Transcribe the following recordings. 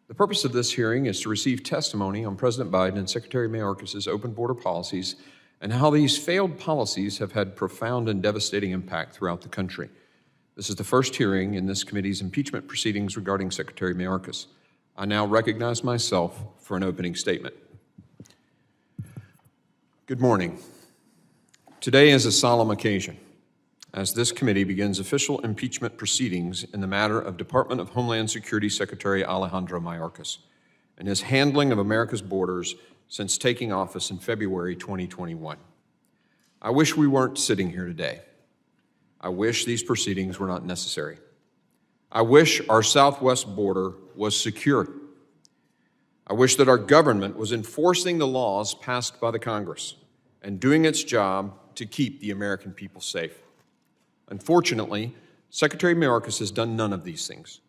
The purpose of this hearing is to receive testimony on President Biden and Secretary Mayorkas' open border policies and how these failed policies have had profound and devastating impact throughout the country. This is the first hearing in this committee's impeachment proceedings regarding Secretary Mayorkas. I now recognize myself for an opening statement. Good morning. Today is a solemn occasion as this committee begins official impeachment proceedings in the matter of Department of Homeland Security Secretary Alejandro Mayorkas and his handling of America's borders since taking office in February 2021. I wish we weren't sitting here today. I wish these proceedings were not necessary. I wish our southwest border was secure. I wish that our government was enforcing the laws passed by the Congress and doing its job to keep the American people safe. Unfortunately, Secretary Mayorkas has done none of these things.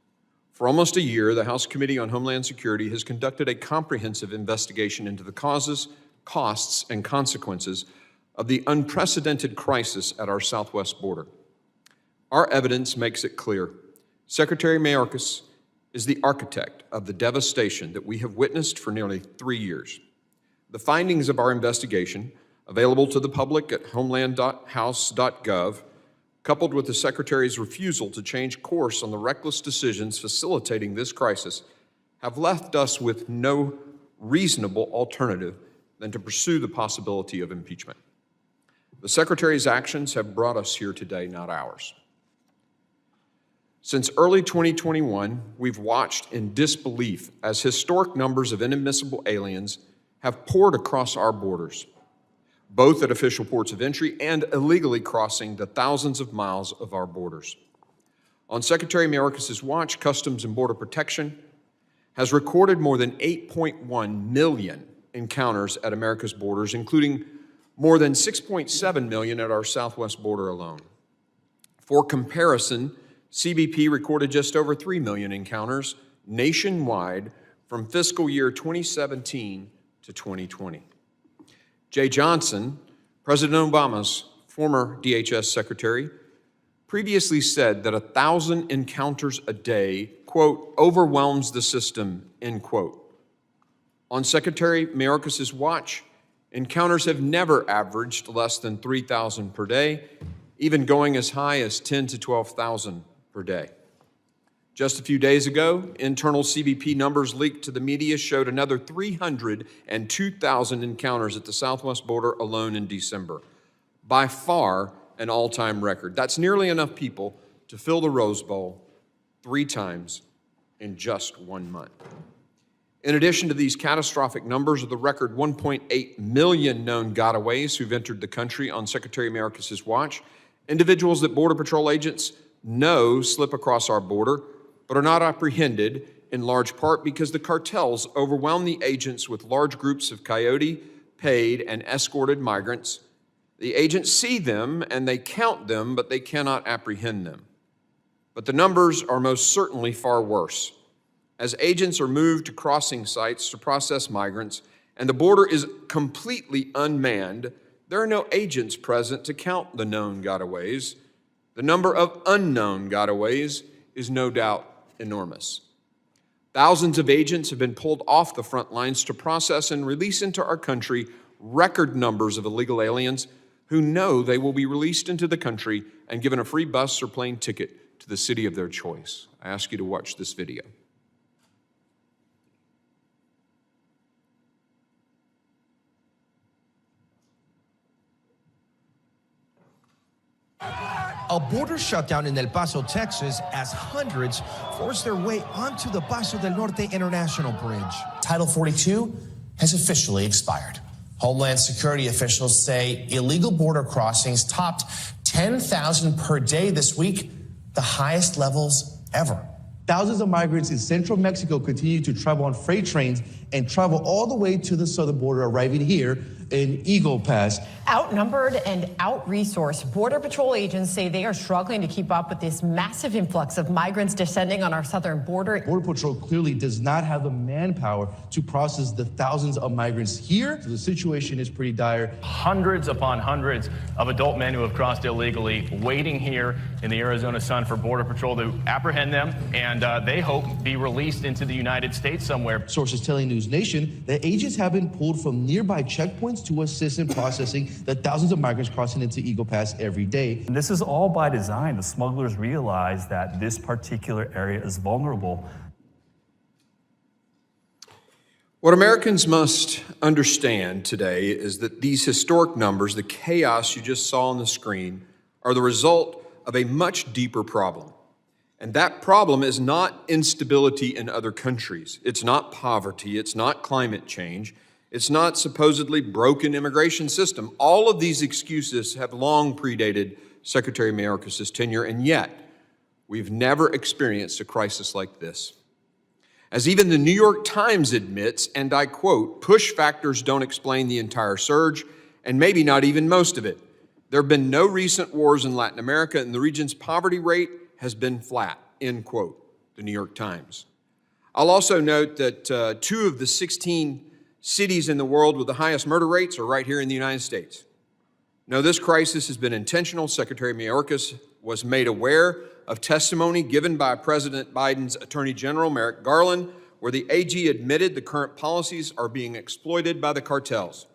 For almost a year, the House Committee on Homeland Security has conducted a comprehensive investigation into the causes, costs, and consequences of the unprecedented crisis at our southwest border. Our evidence makes it clear. Secretary Mayorkas is the architect of the devastation that we have witnessed for nearly 3 years. The findings of our investigation, available to the public at homeland.house.gov, coupled with the Secretary's refusal to change course on the reckless decisions facilitating this crisis, have left us with no reasonable alternative than to pursue the possibility of impeachment. The Secretary's actions have brought us here today, not ours. Since early 2021, we've watched in disbelief as historic numbers of inadmissible aliens have poured across our borders, both at official ports of entry and illegally crossing the thousands of miles of our borders. On Secretary Mayorkas' watch, Customs and Border Protection has recorded more than 8.1 million encounters at America's borders, including more than 6.7 million at our southwest border alone. For comparison, CBP recorded just over 3 million encounters nationwide from fiscal year 2017 to 2020. Jay Johnson, President Obama's former DHS secretary, previously said that 1,000 encounters a day, quote, overwhelms the system, end quote. On Secretary Mayorkas' watch, encounters have never averaged less than 3,000 per day, even going as high as 10 to 12,000 per day. Just a few days ago, internal CBP numbers leaked to the media showed another 302,000 encounters at the southwest border alone in December. By far an all-time record. That's nearly enough people to fill the Rose Bowl 3 times in just 1 month. In addition to these catastrophic numbers of the record 1.8 million known gotaways who've entered the country on Secretary Mayorkas' watch, individuals that Border Patrol agents know slip across our border but are not apprehended in large part because the cartels overwhelm the agents with large groups of coyote, paid, and escorted migrants. The agents see them and they count them, but they cannot apprehend them. But the numbers are most certainly far worse. As agents are moved to crossing sites to process migrants and the border is completely unmanned, there are no agents present to count the known gotaways. The number of unknown gotaways is no doubt enormous. Thousands of agents have been pulled off the front lines to process and release into our country record numbers of illegal aliens who know they will be released into the country and given a free bus or plane ticket to the city of their choice. I ask you to watch this video. A border shutdown in El Paso, Texas, as hundreds force their way onto the Paso del Norte International Bridge. Title 42 has officially expired. Homeland Security officials say illegal border crossings topped 10,000 per day this week, the highest levels ever. Thousands of migrants in central Mexico continue to travel on freight trains and travel all the way to the southern border, arriving here in Eagle Pass. Outnumbered and out-resourced, Border Patrol agents say they are struggling to keep up with this massive influx of migrants descending on our southern border. Border Patrol clearly does not have the manpower to process the thousands of migrants here. So the situation is pretty dire. Hundreds upon hundreds of adult men who have crossed illegally, waiting here in the Arizona sun for Border Patrol to apprehend them, and they hope be released into the United States somewhere. Sources telling News Nation that agents have been pulled from nearby checkpoints to assist in processing the thousands of migrants crossing into Eagle Pass every day. And this is all by design. The smugglers realize that this particular area is vulnerable. What Americans must understand today is that these historic numbers, the chaos you just saw on the screen, are the result of a much deeper problem. And that problem is not instability in other countries. It's not poverty. It's not climate change. It's not supposedly broken immigration system. All of these excuses have long predated Secretary Mayorkas' tenure, and yet we've never experienced a crisis like this. As even the New York Times admits, and I quote, push factors don't explain the entire surge, and maybe not even most of it. There have been no recent wars in Latin America, and the region's poverty rate has been flat, end quote, the New York Times. I'll also note that 2 of the 16 cities in the world with the highest murder rates are right here in the United States. No, this crisis has been intentional. Secretary Mayorkas was made aware of testimony given by President Biden's Attorney General, Merrick Garland, where the AG admitted the current policies are being exploited by the cartels.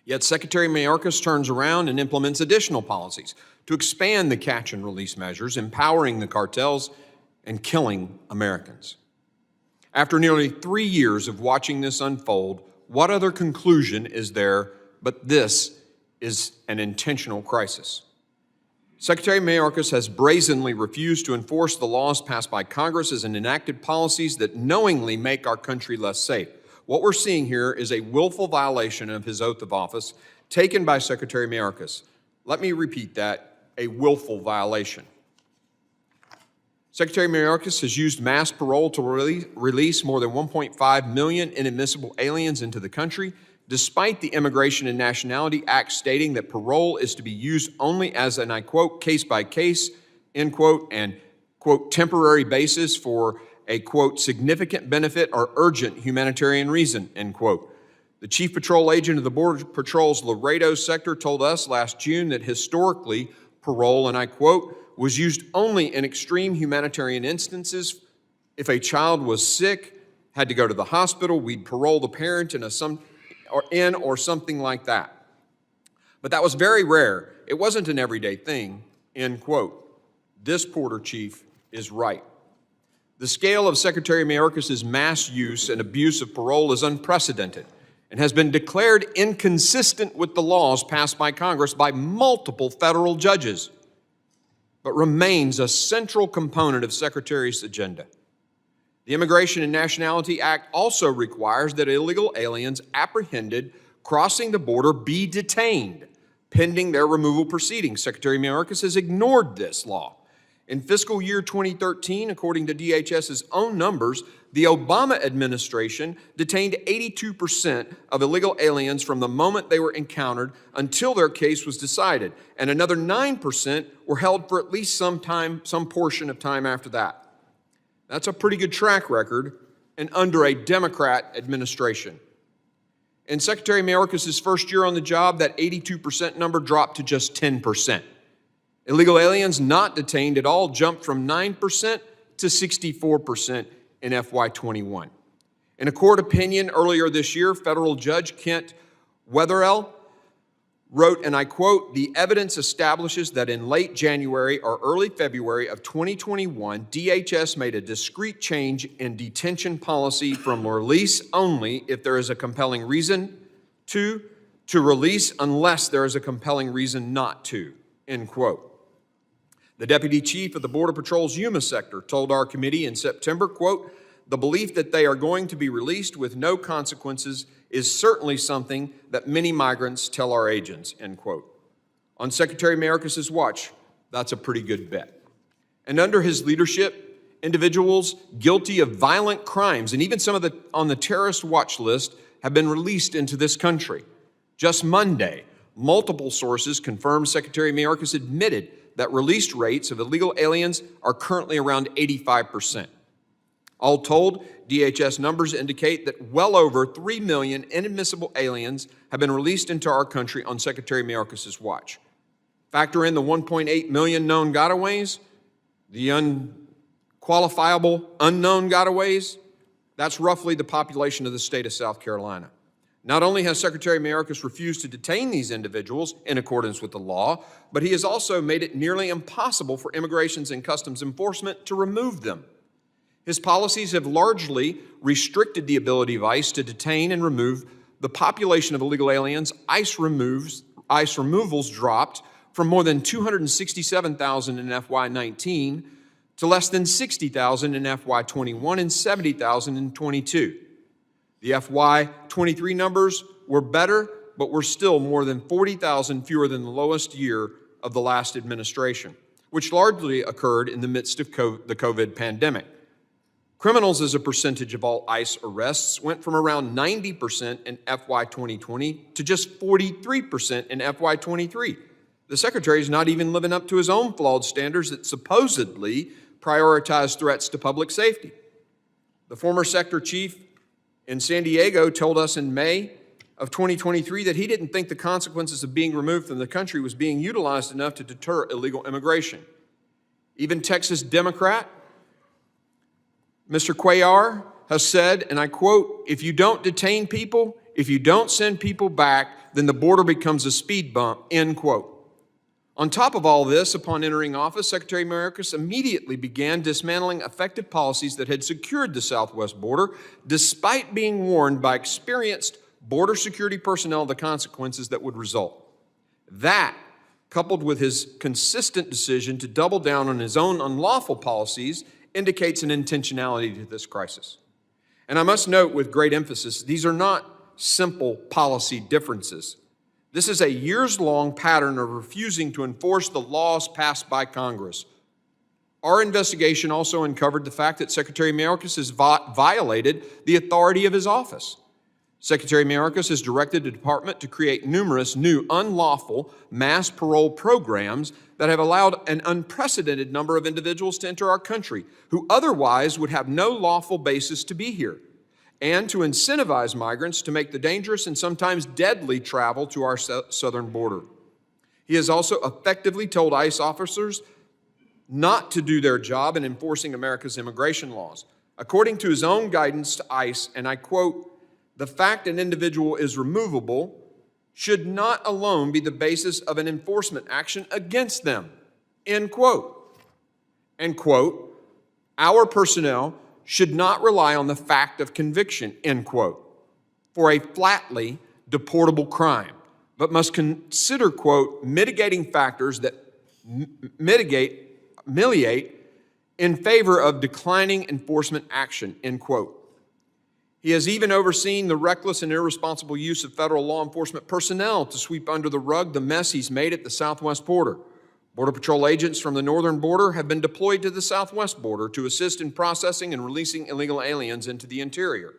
Yet Secretary Mayorkas turns around and implements additional policies to expand the catch and release measures, empowering the cartels and killing Americans. After nearly 3 years of watching this unfold, what other conclusion is there but this is an intentional crisis? Secretary Mayorkas has brazenly refused to enforce the laws passed by Congress and enacted policies that knowingly make our country less safe. What we're seeing here is a willful violation of his oath of office taken by Secretary Mayorkas. Let me repeat that, a willful violation. Secretary Mayorkas has used mass parole to release more than 1.5 million inadmissible aliens into the country, despite the Immigration and Nationality Act stating that parole is to be used only as an, I quote, case-by-case, end quote, and, quote, temporary basis for a, quote, significant benefit or urgent humanitarian reason, end quote. The chief patrol agent of the Border Patrol's Laredo sector told us last June that historically parole, and I quote, was used only in extreme humanitarian instances. If a child was sick, had to go to the hospital, we'd parole the parent or something like that. But that was very rare. It wasn't an everyday thing, end quote. This Border Chief is right. The scale of Secretary Mayorkas' mass use and abuse of parole is unprecedented and has been declared inconsistent with the laws passed by Congress by multiple federal judges, but remains a central component of Secretary's agenda. The Immigration and Nationality Act also requires that illegal aliens apprehended crossing the border be detained pending their removal proceedings. Secretary Mayorkas has ignored this law. In fiscal year 2013, according to DHS's own numbers, the Obama administration detained 82% of illegal aliens from the moment they were encountered until their case was decided, and another 9% were held for at least some portion of time after that. That's a pretty good track record, and under a Democrat administration. In Secretary Mayorkas' first year on the job, that 82% number dropped to just 10%. Illegal aliens not detained at all jumped from 9% to 64% in FY21. In a court opinion earlier this year, federal judge Kent Wetherell wrote, and I quote, "The evidence establishes that in late January or early February of 2021, DHS made a discrete change in detention policy from release only if there is a compelling reason to release unless there is a compelling reason not to," end quote. The deputy chief of the Border Patrol's Yuma sector told our committee in September, quote, "The belief that they are going to be released with no consequences is certainly something that many migrants tell our agents," end quote. On Secretary Mayorkas' watch, that's a pretty good bet. And under his leadership, individuals guilty of violent crimes and even some of on the terrorist watch list have been released into this country. Just Monday, multiple sources confirmed Secretary Mayorkas admitted that released rates of illegal aliens are currently around 85%. All told, DHS numbers indicate that well over 3 million inadmissible aliens have been released into our country on Secretary Mayorkas' watch. Factor in the 1.8 million known gotaways, the unqualifiable unknown gotaways, that's roughly the population of the state of South Carolina. Not only has Secretary Mayorkas refused to detain these individuals in accordance with the law, but he has also made it nearly impossible for Immigration and Customs Enforcement to remove them. His policies have largely restricted the ability of ICE to detain and remove the population of illegal aliens. ICE removals dropped from more than 267,000 in FY19 to less than 60,000 in FY21 and 70,000 in 22. The FY23 numbers were better, but were still more than 40,000 fewer than the lowest year of the last administration, which largely occurred in the midst of the COVID pandemic. Criminals as a percentage of all ICE arrests went from around 90% in FY 2020 to just 43% in FY 23. The Secretary is not even living up to his own flawed standards that supposedly prioritize threats to public safety. The former sector chief in San Diego told us in May of 2023 that he didn't think the consequences of being removed from the country was being utilized enough to deter illegal immigration. Even Texas Democrat Mr. Cuellar has said, and I quote, "If you don't detain people, if you don't send people back, then the border becomes a speed bump," end quote. On top of all this, upon entering office, Secretary Mayorkas immediately began dismantling effective policies that had secured the southwest border, despite being warned by experienced border security personnel of the consequences that would result. That, coupled with his consistent decision to double down on his own unlawful policies, indicates an intentionality to this crisis. And I must note with great emphasis, these are not simple policy differences. This is a years-long pattern of refusing to enforce the laws passed by Congress. Our investigation also uncovered the fact that Secretary Mayorkas has violated the authority of his office. Secretary Mayorkas has directed the department to create numerous new unlawful mass parole programs that have allowed an unprecedented number of individuals to enter our country who otherwise would have no lawful basis to be here, and to incentivize migrants to make the dangerous and sometimes deadly travel to our southern border. He has also effectively told ICE officers not to do their job in enforcing America's immigration laws. According to his own guidance to ICE, and I quote, "The fact an individual is removable should not alone be the basis of an enforcement action against them," end quote. And quote, "Our personnel should not rely on the fact of conviction," end quote, "for a flatly deportable crime, but must consider," quote, "mitigating factors that ameliorate in favor of declining enforcement action," end quote. He has even overseen the reckless and irresponsible use of federal law enforcement personnel to sweep under the rug the mess he's made at the southwest border. Border Patrol agents from the northern border have been deployed to the southwest border to assist in processing and releasing illegal aliens into the interior.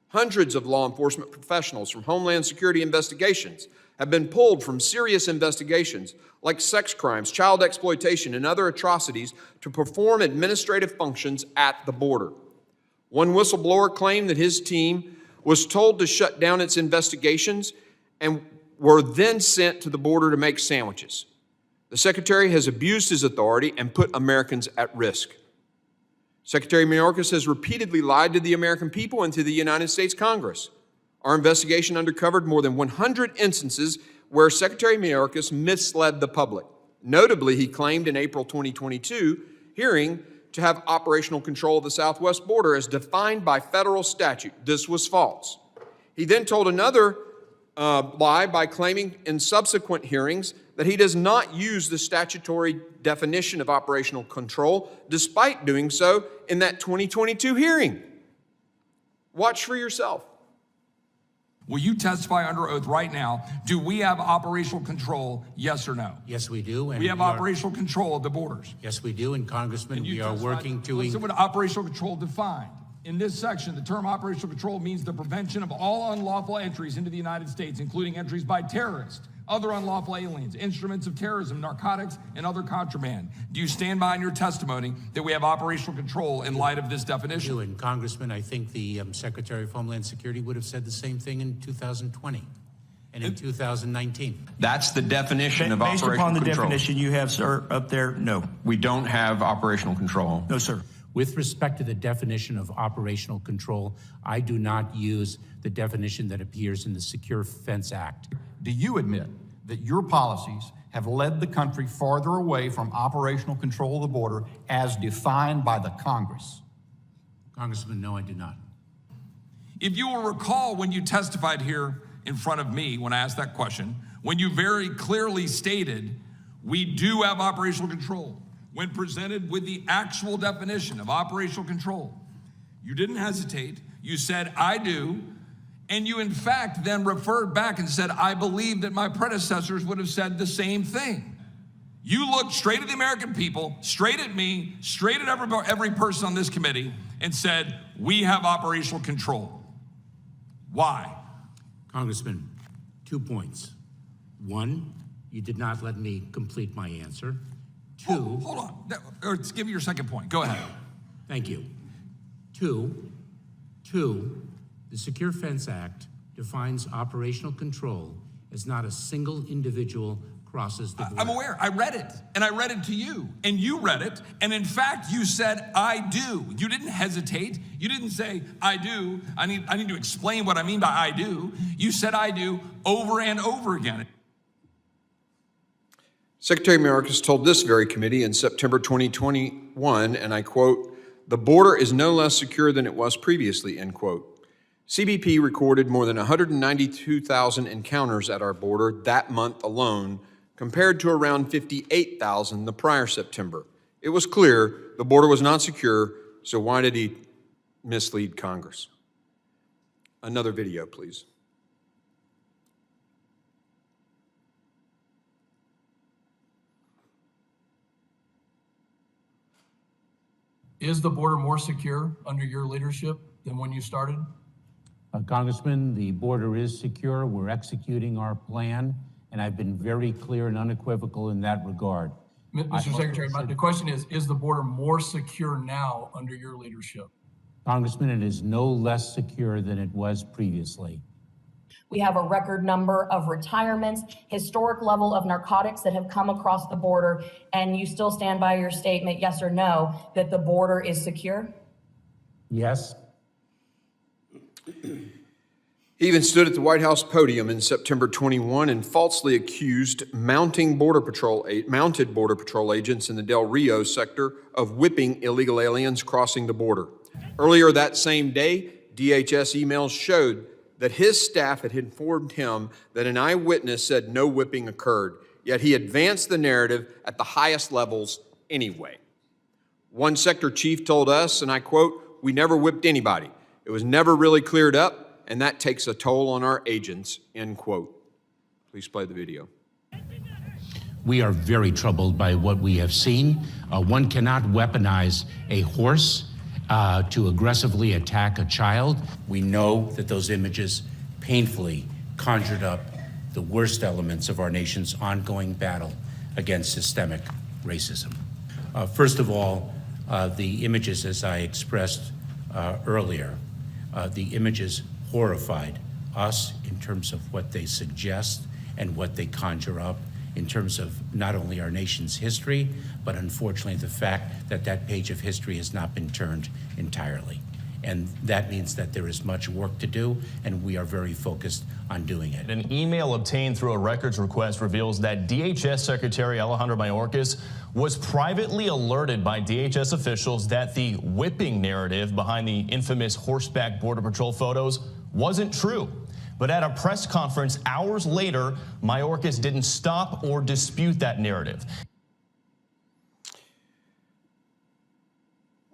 Hundreds of law enforcement professionals from Homeland Security investigations have been pulled from serious investigations like sex crimes, child exploitation, and other atrocities to perform administrative functions at the border. One whistleblower claimed that his team was told to shut down its investigations and were then sent to the border to make sandwiches. The Secretary has abused his authority and put Americans at risk. Secretary Mayorkas has repeatedly lied to the American people and to the United States Congress. Our investigation uncovered more than 100 instances where Secretary Mayorkas misled the public. Notably, he claimed in April 2022 hearing to have operational control of the southwest border as defined by federal statute. This was false. He then told another lie by claiming in subsequent hearings that he does not use the statutory definition of operational control, despite doing so in that 2022 hearing. Watch for yourself. Will you testify under oath right now? Do we have operational control, yes or no? Yes, we do. And we have operational control of the borders. Yes, we do. And Congressman, we are working to... What's operational control defined? In this section, the term operational control means the prevention of all unlawful entries into the United States, including entries by terrorists, other unlawful aliens, instruments of terrorism, narcotics, and other contraband. Do you stand behind your testimony that we have operational control in light of this definition? And Congressman, I think the Secretary of Homeland Security would have said the same thing in 2020 and in 2019. That's the definition of Based operational upon the control. definition you have, sir, up there, no. We don't have operational control. No, sir. With respect to the definition of operational control, I do not use the definition that appears in the Secure Fence Act. Do you admit that your policies have led the country farther away from operational control of the border as defined by the Congress? Congressman, no, I do not. If you will recall when you testified here in front of me when I asked that question, when you very clearly stated, we do have operational control. When presented with the actual definition of operational control, you didn't hesitate. You said, I do. And you, in fact, then referred back and said, I believe that my predecessors would have said the same thing. You looked straight at the American people, straight at me, straight at every person on this committee, and said, we have operational control. Why? Congressman, 2 points. One, you did not let me complete my answer. Two, hold on. Or give me your second point. Go ahead. Thank you. Two, the Secure Fence Act defines operational control as not a single individual crosses the border. I'm aware. I read it, and I read it to you, and you read it, and in fact, you said, I do. You didn't hesitate. You didn't say, I do. I need to explain what I mean by I do. You said, I do, over and over again. Secretary Mayorkas told this very committee in September 2021, and I quote, "The border is no less secure than it was previously," end quote. CBP recorded more than 192,000 encounters at our border that month alone, compared to around 58,000 the prior September. It was clear the border was not secure, so why did he mislead Congress? Another video, please. Is the border more secure under your leadership than when you started? Congressman, the border is secure. We're executing our plan, and I've been very clear and unequivocal in that regard. Mr. Secretary, the question is the border more secure now under your leadership? Congressman, it is no less secure than it was previously. We have a record number of retirements, historic level of narcotics that have come across the border, and you still stand by your statement, yes or no, that the border is secure? Yes. He even stood at the White House podium in September 21 and falsely accused mounted Border Patrol agents in the Del Rio sector of whipping illegal aliens crossing the border. Earlier that same day, DHS emails showed that his staff had informed him that an eyewitness said no whipping occurred, yet he advanced the narrative at the highest levels anyway. One sector chief told us, and I quote, "We never whipped anybody. It was never really cleared up, and that takes a toll on our agents," end quote. Please play the video. We are very troubled by what we have seen. One cannot weaponize a horse to aggressively attack a child. We know that those images painfully conjured up the worst elements of our nation's ongoing battle against systemic racism. First of all, the images, as I expressed earlier, the images horrified us in terms of what they suggest and what they conjure up in terms of not only our nation's history, but unfortunately the fact that that page of history has not been turned entirely. And that means that there is much work to do, and we are very focused on doing it. An email obtained through a records request reveals that DHS Secretary Alejandro Mayorkas was privately alerted by DHS officials that the whipping narrative behind the infamous horseback Border Patrol photos wasn't true. But at a press conference hours later, Mayorkas didn't stop or dispute that narrative.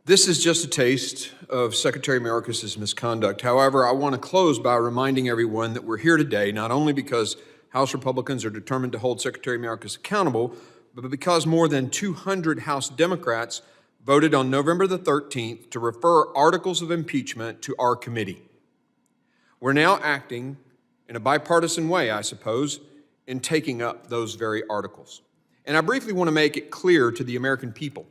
This is just a taste of Secretary Mayorkas' misconduct. However, I want to close by reminding everyone that we're here today not only because House Republicans are determined to hold Secretary Mayorkas accountable, but because more than 200 House Democrats voted on November the 13th to refer articles of impeachment to our committee. We're now acting in a bipartisan way, I suppose, in taking up those very articles. And I briefly want to make it clear to the American people.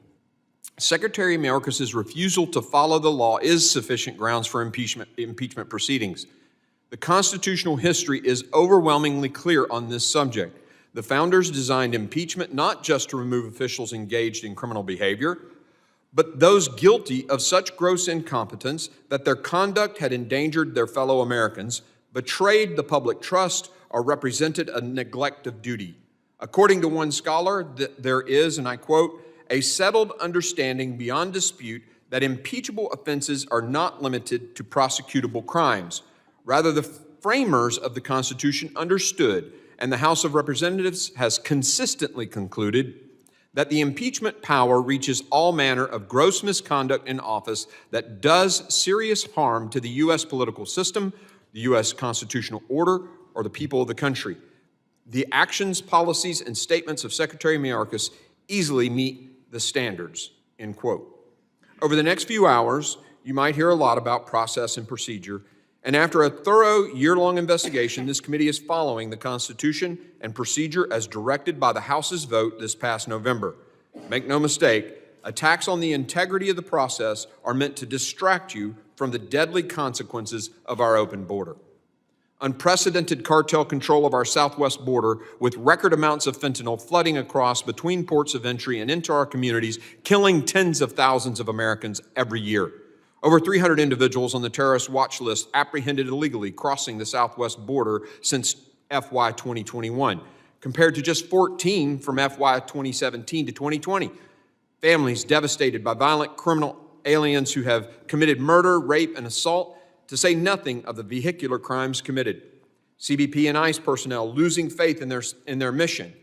Secretary Mayorkas' refusal to follow the law is sufficient grounds for impeachment proceedings. The constitutional history is overwhelmingly clear on this subject. The founders designed impeachment not just to remove officials engaged in criminal behavior, but those guilty of such gross incompetence that their conduct had endangered their fellow Americans, betrayed the public trust, or represented a neglect of duty. According to one scholar, there is, and I quote, a settled understanding beyond dispute that impeachable offenses are not limited to prosecutable crimes. Rather, the framers of the Constitution understood, and the House of Representatives has consistently concluded, that the impeachment power reaches all manner of gross misconduct in office that does serious harm to the U.S. political system, the U.S. constitutional order, or the people of the country. The actions, policies, and statements of Secretary Mayorkas easily meet the standards, end quote. Over the next few hours, you might hear a lot about process and procedure, and after a thorough year-long investigation, this committee is following the Constitution and procedure as directed by the House's vote this past November. Make no mistake, attacks on the integrity of the process are meant to distract you from the deadly consequences of our open border. Unprecedented cartel control of our southwest border with record amounts of fentanyl flooding across between ports of entry and into our communities, killing tens of thousands of Americans every year. Over 300 individuals on the terrorist watch list apprehended illegally crossing the southwest border since FY 2021, compared to just 14 from FY 2017 to 2020. Families devastated by violent criminal aliens who have committed murder, rape, and assault, to say nothing of the vehicular crimes committed. CBP and ICE personnel losing faith in their mission.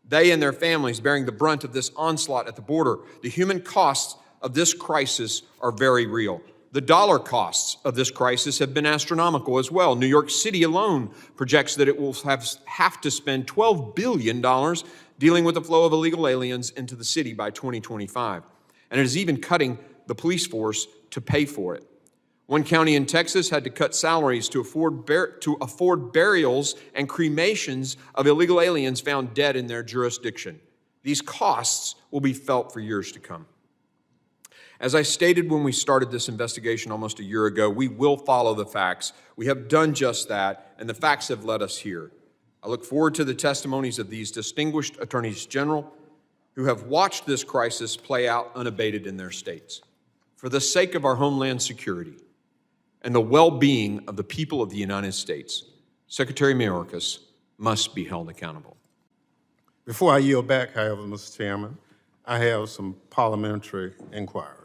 They and their families bearing the brunt of this onslaught at the border. The human costs of this crisis are very real. The dollar costs of this crisis have been astronomical as well. New York City alone projects that it will have to spend $12 billion dealing with the flow of illegal aliens into the city by 2025. And it is even cutting the police force to pay for it. One county in Texas had to cut salaries to afford burials and cremations of illegal aliens found dead in their jurisdiction. These costs will be felt for years to come. As I stated when we started this investigation almost a year ago, we will follow the facts. We have done just that, and the facts have led us here. I look forward to the testimonies of these distinguished attorneys general who have watched this crisis play out unabated in their states. For the sake of our homeland security and the well-being of the people of the United States, Secretary Mayorkas must be held accountable. Before I yield back, however, Mr. Chairman, I have some parliamentary inquiries.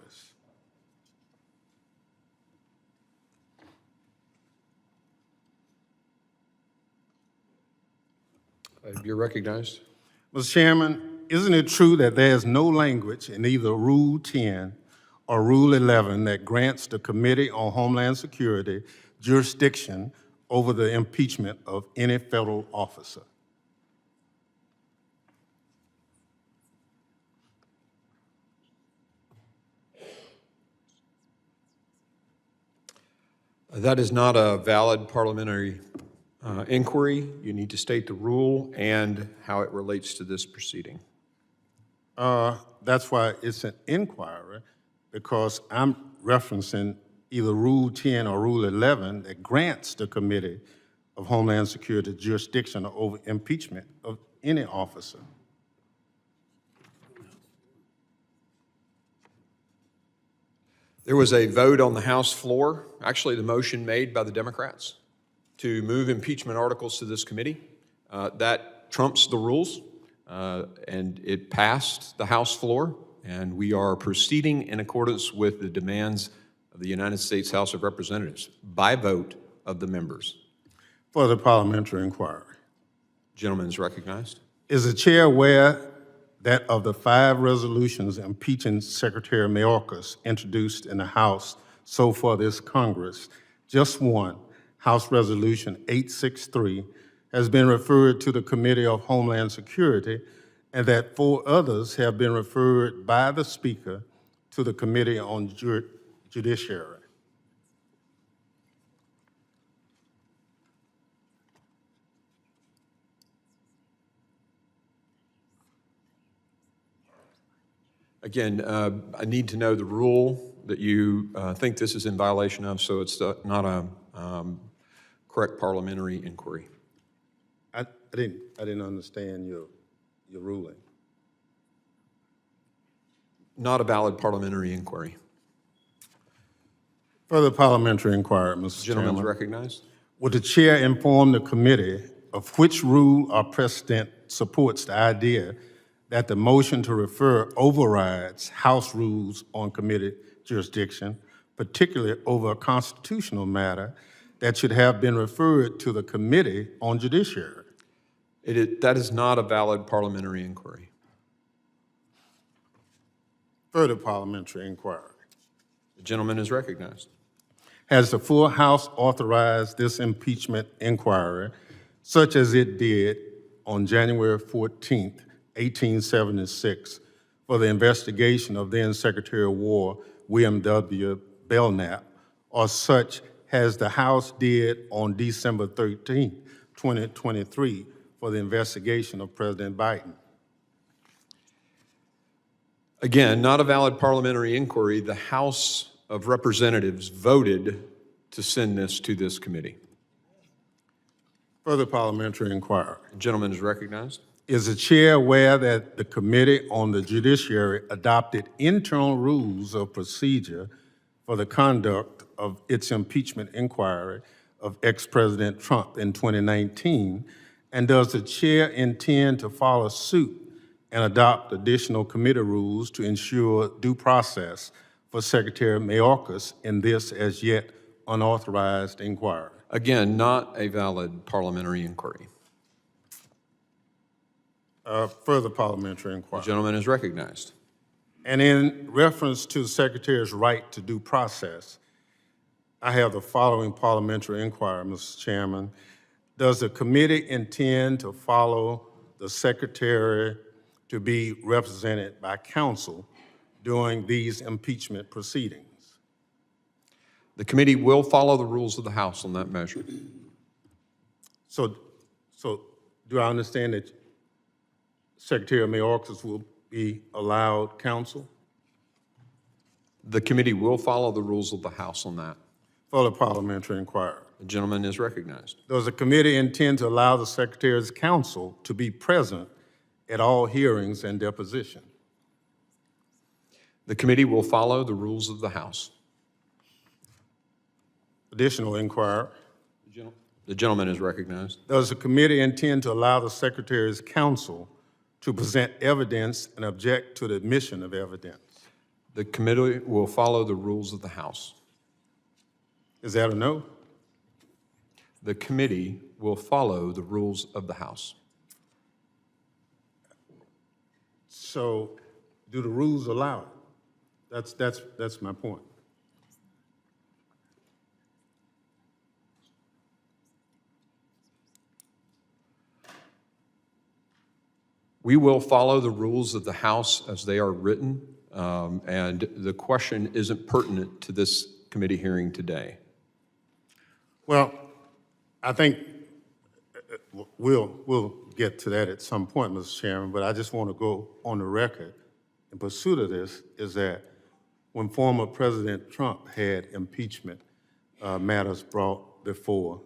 You're recognized. Mr. Chairman, isn't it true that there's no language in either Rule 10 or Rule 11 that grants the Committee on Homeland Security jurisdiction over the impeachment of any federal officer? That is not a valid parliamentary inquiry. You need to state the rule and how it relates to this proceeding. That's why it's an inquiry, because I'm referencing either Rule 10 or Rule 11 that grants the Committee of Homeland Security jurisdiction over impeachment of any officer. There was a vote on the House floor, actually the motion made by the Democrats, to move impeachment articles to this committee. That trumps the rules, and it passed the House floor, and we are proceeding in accordance with the demands of the United States House of Representatives by vote of the members. For the parliamentary inquiry. Gentleman is recognized. Is the chair aware that of the 5 resolutions impeaching Secretary Mayorkas introduced in the House so far this Congress, just one, House Resolution 863, has been referred to the Committee of Homeland Security, and that 4 others have been referred by the Speaker to the Committee on Judiciary. Again, I need to know the rule that you think this is in violation of, so it's not a correct parliamentary inquiry. I didn't understand your ruling. Not a valid parliamentary inquiry. Further parliamentary inquiry, Mr. Gentleman is Chairman. recognized. Would the chair inform the committee of which rule or precedent supports the idea that the motion to refer overrides House rules on committee jurisdiction, particularly over a constitutional matter that should have been referred to the Committee on Judiciary? That is not a valid parliamentary inquiry. Further parliamentary inquiry. The gentleman is recognized. Has the full House authorized this impeachment inquiry, such as it did on January 14th, 1876, for the investigation of then Secretary of War William W. Belknap, or such as the House did on December 13th, 2023, for the investigation of President Biden? Again, not a valid parliamentary inquiry. The House of Representatives voted to send this to this committee. Further parliamentary inquiry. The gentleman is recognized. Is the chair aware that the Committee on the Judiciary adopted internal rules of procedure for the conduct of its impeachment inquiry of ex-President Trump in 2019? And does the chair intend to follow suit and adopt additional committee rules to ensure due process for Secretary Mayorkas in this as yet unauthorized inquiry? Again, not a valid parliamentary inquiry. Further parliamentary inquiry. The gentleman is recognized. And in reference to the Secretary's right to due process, I have the following parliamentary inquiry, Mr. Chairman. Does the committee intend to follow the Secretary to be represented by counsel during these impeachment proceedings? The committee will follow the rules of the House on that measure. So do I understand that Secretary Mayorkas will be allowed counsel? The committee will follow the rules of the House on that. Further parliamentary inquiry. The gentleman is recognized. Does the committee intend to allow the Secretary's counsel to be present at all hearings and deposition? The committee will follow the rules of the House. Additional inquiry. The gentleman is recognized. Does the committee intend to allow the Secretary's counsel to present evidence and object to the admission of evidence? The committee will follow the rules of the House. Is that a no? The committee will follow the rules of the House. So, do the rules allow it? That's my point. We will follow the rules of the House as they are written, and the question isn't pertinent to this committee hearing today. Well, I think we'll get to that at some point, Mr. Chairman, but I just want to go on the record in pursuit of this is that when former President Trump had impeachment matters brought before,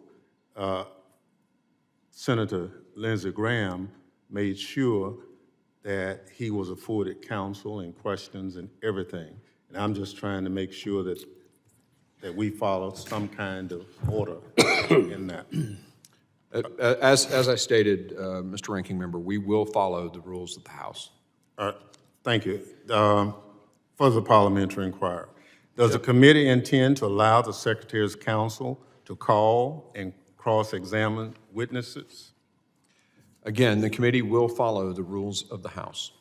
Senator Lindsey Graham made sure that he was afforded counsel and questions and everything. And I'm just trying to make sure that we follow some kind of order in that. As I stated, Mr. Ranking Member, we will follow the rules of the House. All right, thank you. Further parliamentary inquiry. Does the committee intend to allow the Secretary's counsel to call and cross-examine witnesses? Again, the committee will follow the rules of the House.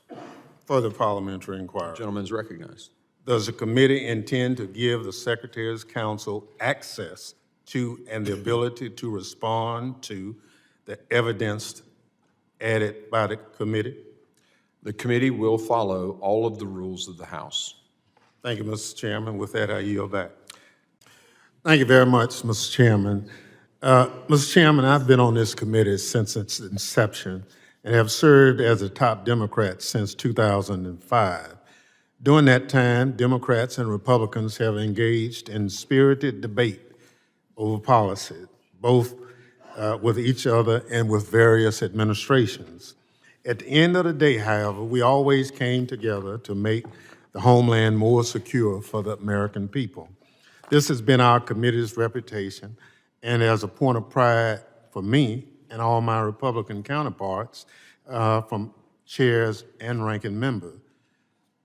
Further parliamentary inquiry. The gentleman is recognized. Does the committee intend to give the Secretary's counsel access to and the ability to respond to the evidence added by the committee? The committee will follow all of the rules of the House. Thank you, Mr. Chairman. With that, I yield back. Thank you very much, Mr. Chairman. Mr. Chairman, I've been on this committee since its inception and have served as a top Democrat since 2005. During that time, Democrats and Republicans have engaged in spirited debate over policy, both with each other and with various administrations. At the end of the day, however, we always came together to make the homeland more secure for the American people. This has been our committee's reputation, and as a point of pride for me and all my Republican counterparts, from chairs and ranking members.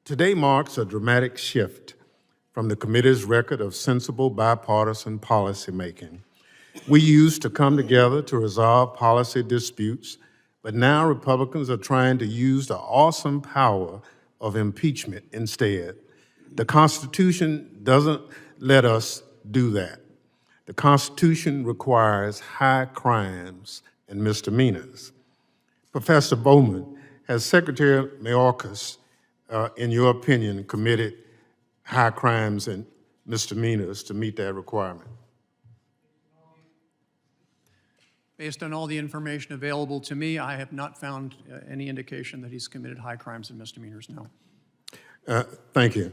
Today marks a dramatic shift from the committee's record of sensible bipartisan policymaking. We used to come together to resolve policy disputes, but now Republicans are trying to use the awesome power of impeachment instead. The Constitution doesn't let us do that. The Constitution requires high crimes and misdemeanors. Professor Bowman, has Secretary Mayorkas, in your opinion, committed high crimes and misdemeanors to meet that requirement? Based on all the information available to me, I have not found any indication that he's committed high crimes and misdemeanors, no. Thank you.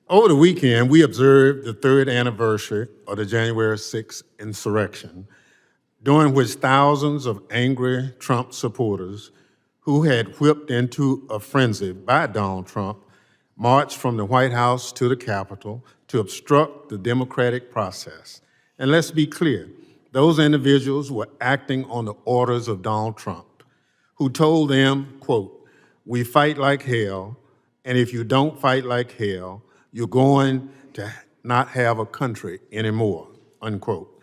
Over the weekend, we observed the third anniversary of the January 6th insurrection, during which thousands of angry Trump supporters who had whipped into a frenzy by Donald Trump marched from the White House to the Capitol to obstruct the democratic process. And let's be clear, those individuals were acting on the orders of Donald Trump, who told them, quote, "We fight like hell, and if you don't fight like hell, you're going to not have a country anymore," unquote.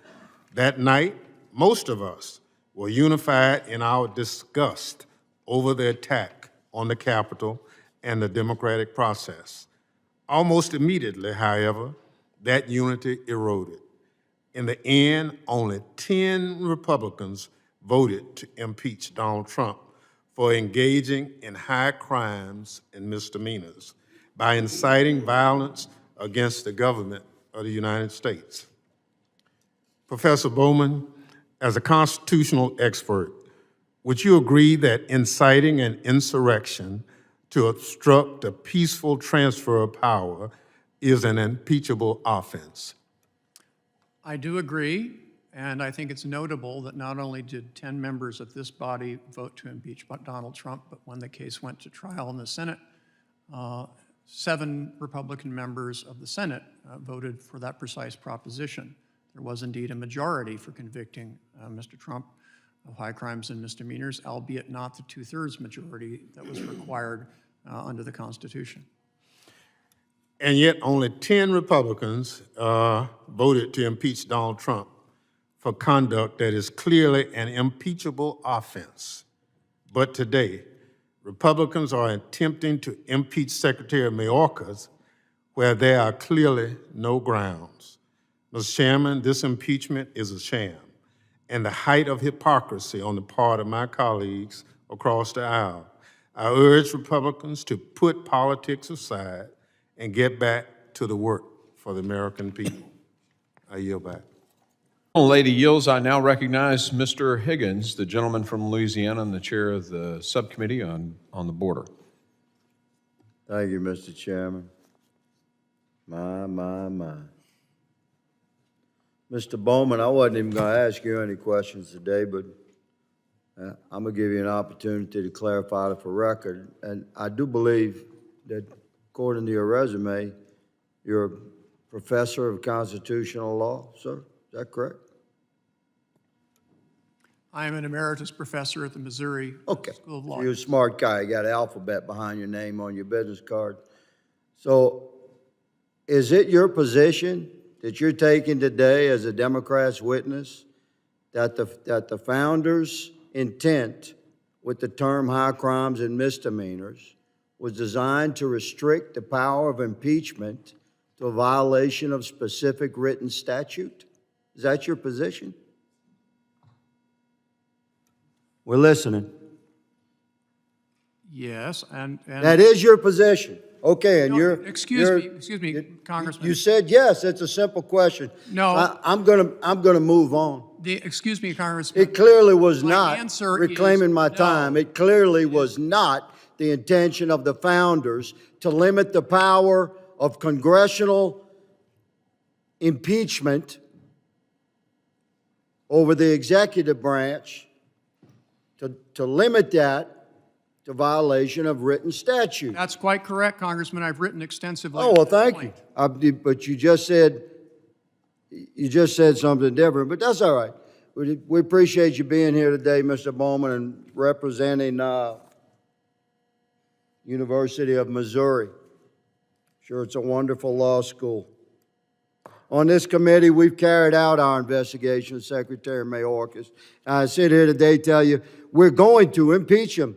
That night, most of us were unified in our disgust over the attack on the Capitol and the democratic process. Almost immediately, however, that unity eroded. In the end, only 10 Republicans voted to impeach Donald Trump for engaging in high crimes and misdemeanors by inciting violence against the government of the United States. Professor Bowman, as a constitutional expert, would you agree that inciting an insurrection to obstruct a peaceful transfer of power is an impeachable offense? I do agree, and I think it's notable that not only did 10 members of this body vote to impeach Donald Trump, but when the case went to trial in the Senate, 7 Republican members of the Senate voted for that precise proposition. There was indeed a majority for convicting Mr. Trump of high crimes and misdemeanors, albeit not the 2/3 majority that was required under the Constitution. And yet only 10 Republicans voted to impeach Donald Trump for conduct that is clearly an impeachable offense. But today, Republicans are attempting to impeach Secretary Mayorkas where there are clearly no grounds. Mr. Chairman, this impeachment is a sham and the height of hypocrisy on the part of my colleagues across the aisle. I urge Republicans to put politics aside and get back to the work for the American people. I yield back. Lady yields. I now recognize Mr. Higgins, the gentleman from Louisiana and the chair of the subcommittee on the border. Thank you, Mr. Chairman. My. Mr. Bowman, I wasn't even going to ask you any questions today, but I'm going to give you an opportunity to clarify it for record. And I do believe that, according to your resume, you're a professor of constitutional law, sir. Is that correct? I am an emeritus professor at the Missouri School of Law. So you're a smart guy. You got an alphabet behind your name on your business card. So is it your position that you're taking today as a Democrat's witness that the founders' intent with the term high crimes and misdemeanors was designed to restrict the power of impeachment to a violation of specific written statute? Is that your position? We're listening. Yes, and that is your position. Okay, and No, excuse me, Congressman. You said yes, it's a simple question. No. I'm gonna move on. Excuse me, Congressman. It clearly was My not, answer reclaiming is my no. time, it clearly was not the intention of the founders to limit the power of congressional impeachment over the executive branch, to limit that to violation of written statute. That's quite correct, Congressman. I've written extensively. Oh, well, thank you. But you just said something different, but that's all right. We appreciate you being here today, Mr. Bowman, and representing University of Missouri. Sure, it's a wonderful law school. On this committee, we've carried out our investigation of Secretary Mayorkas. I sit here today to tell you, we're going to impeach him.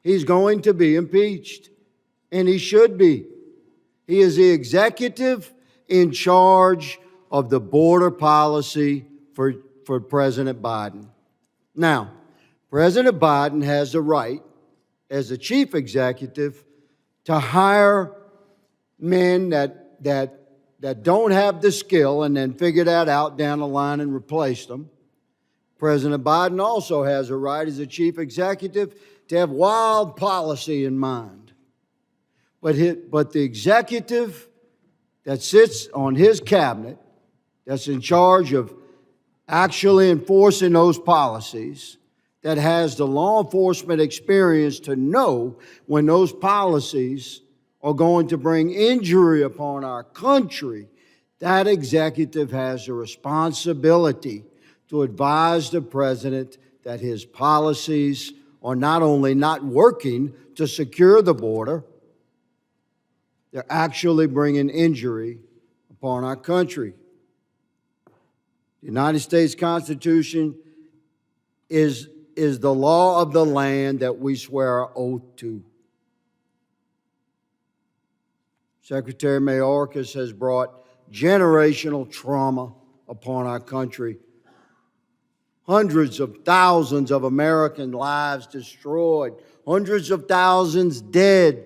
He's going to be impeached, and he should be. He is the executive in charge of the border policy for President Biden. Now, President Biden has the right, as the chief executive, to hire men that don't have the skill and then figure that out down the line and replace them. President Biden also has a right as a chief executive to have wild policy in mind. But the executive that sits on his cabinet, that's in charge of actually enforcing those policies, that has the law enforcement experience to know when those policies are going to bring injury upon our country, that executive has a responsibility to advise the president that his policies are not only not working to secure the border, they're actually bringing injury upon our country. The United States Constitution is the law of the land that we swear our oath to. Secretary Mayorkas has brought generational trauma upon our country. Hundreds of thousands of American lives destroyed, hundreds of thousands dead,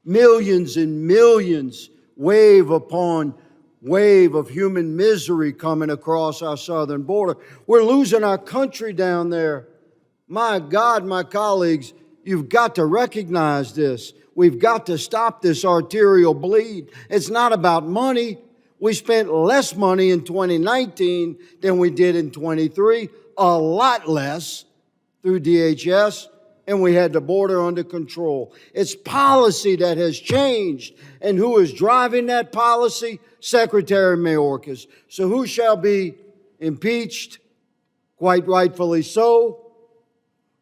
millions and millions, wave upon wave of human misery coming across our southern border. We're losing our country down there. My God, my colleagues, you've got to recognize this. We've got to stop this arterial bleed. It's not about money. We spent less money in 2019 than we did in 23, a lot less through DHS, and we had the border under control. It's policy that has changed, and who is driving that policy? Secretary Mayorkas. So who shall be impeached? Quite rightfully so,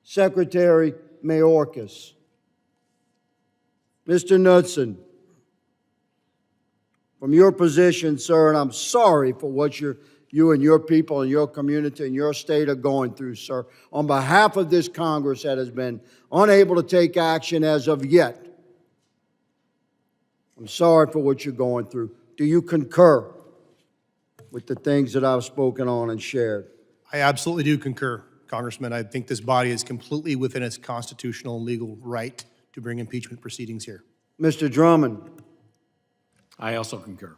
Secretary Mayorkas. Mr. Knudsen, from your position, sir, and I'm sorry for what you and your people and your community and your state are going through, sir, on behalf of this Congress that has been unable to take action as of yet, I'm sorry for what you're going through. Do you concur with the things that I've spoken on and shared? I absolutely do concur, Congressman. I think this body is completely within its constitutional and legal right to bring impeachment proceedings here. Mr. Drummond. I also concur.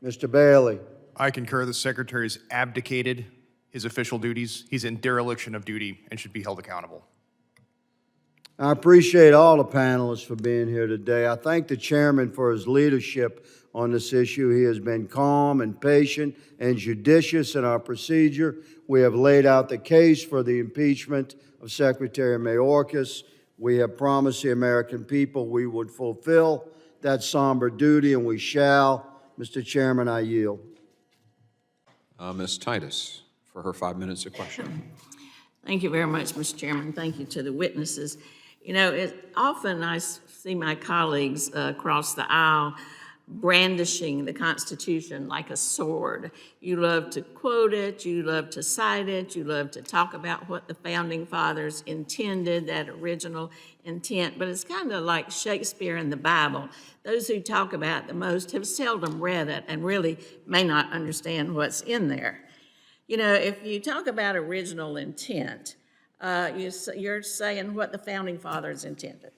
Mr. Bailey. I concur the Secretary has abdicated his official duties. He's in dereliction of duty and should be held accountable. I appreciate all the panelists for being here today. I thank the chairman for his leadership on this issue. He has been calm and patient and judicious in our procedure. We have laid out the case for the impeachment of Secretary Mayorkas. We have promised the American people we would fulfill that somber duty, and we shall. Mr. Chairman, I yield. Ms. Titus, for her 5 minutes of question. Thank you very much, Mr. Chairman. Thank you to the witnesses. You know, often I see my colleagues across the aisle brandishing the Constitution like a sword. You love to quote it, you love to cite it, you love to talk about what the Founding Fathers intended, that original intent, but it's kind of like Shakespeare and the Bible. Those who talk about it the most have seldom read it and really may not understand what's in there. You know, if you talk about original intent, you're saying what the Founding Fathers intended.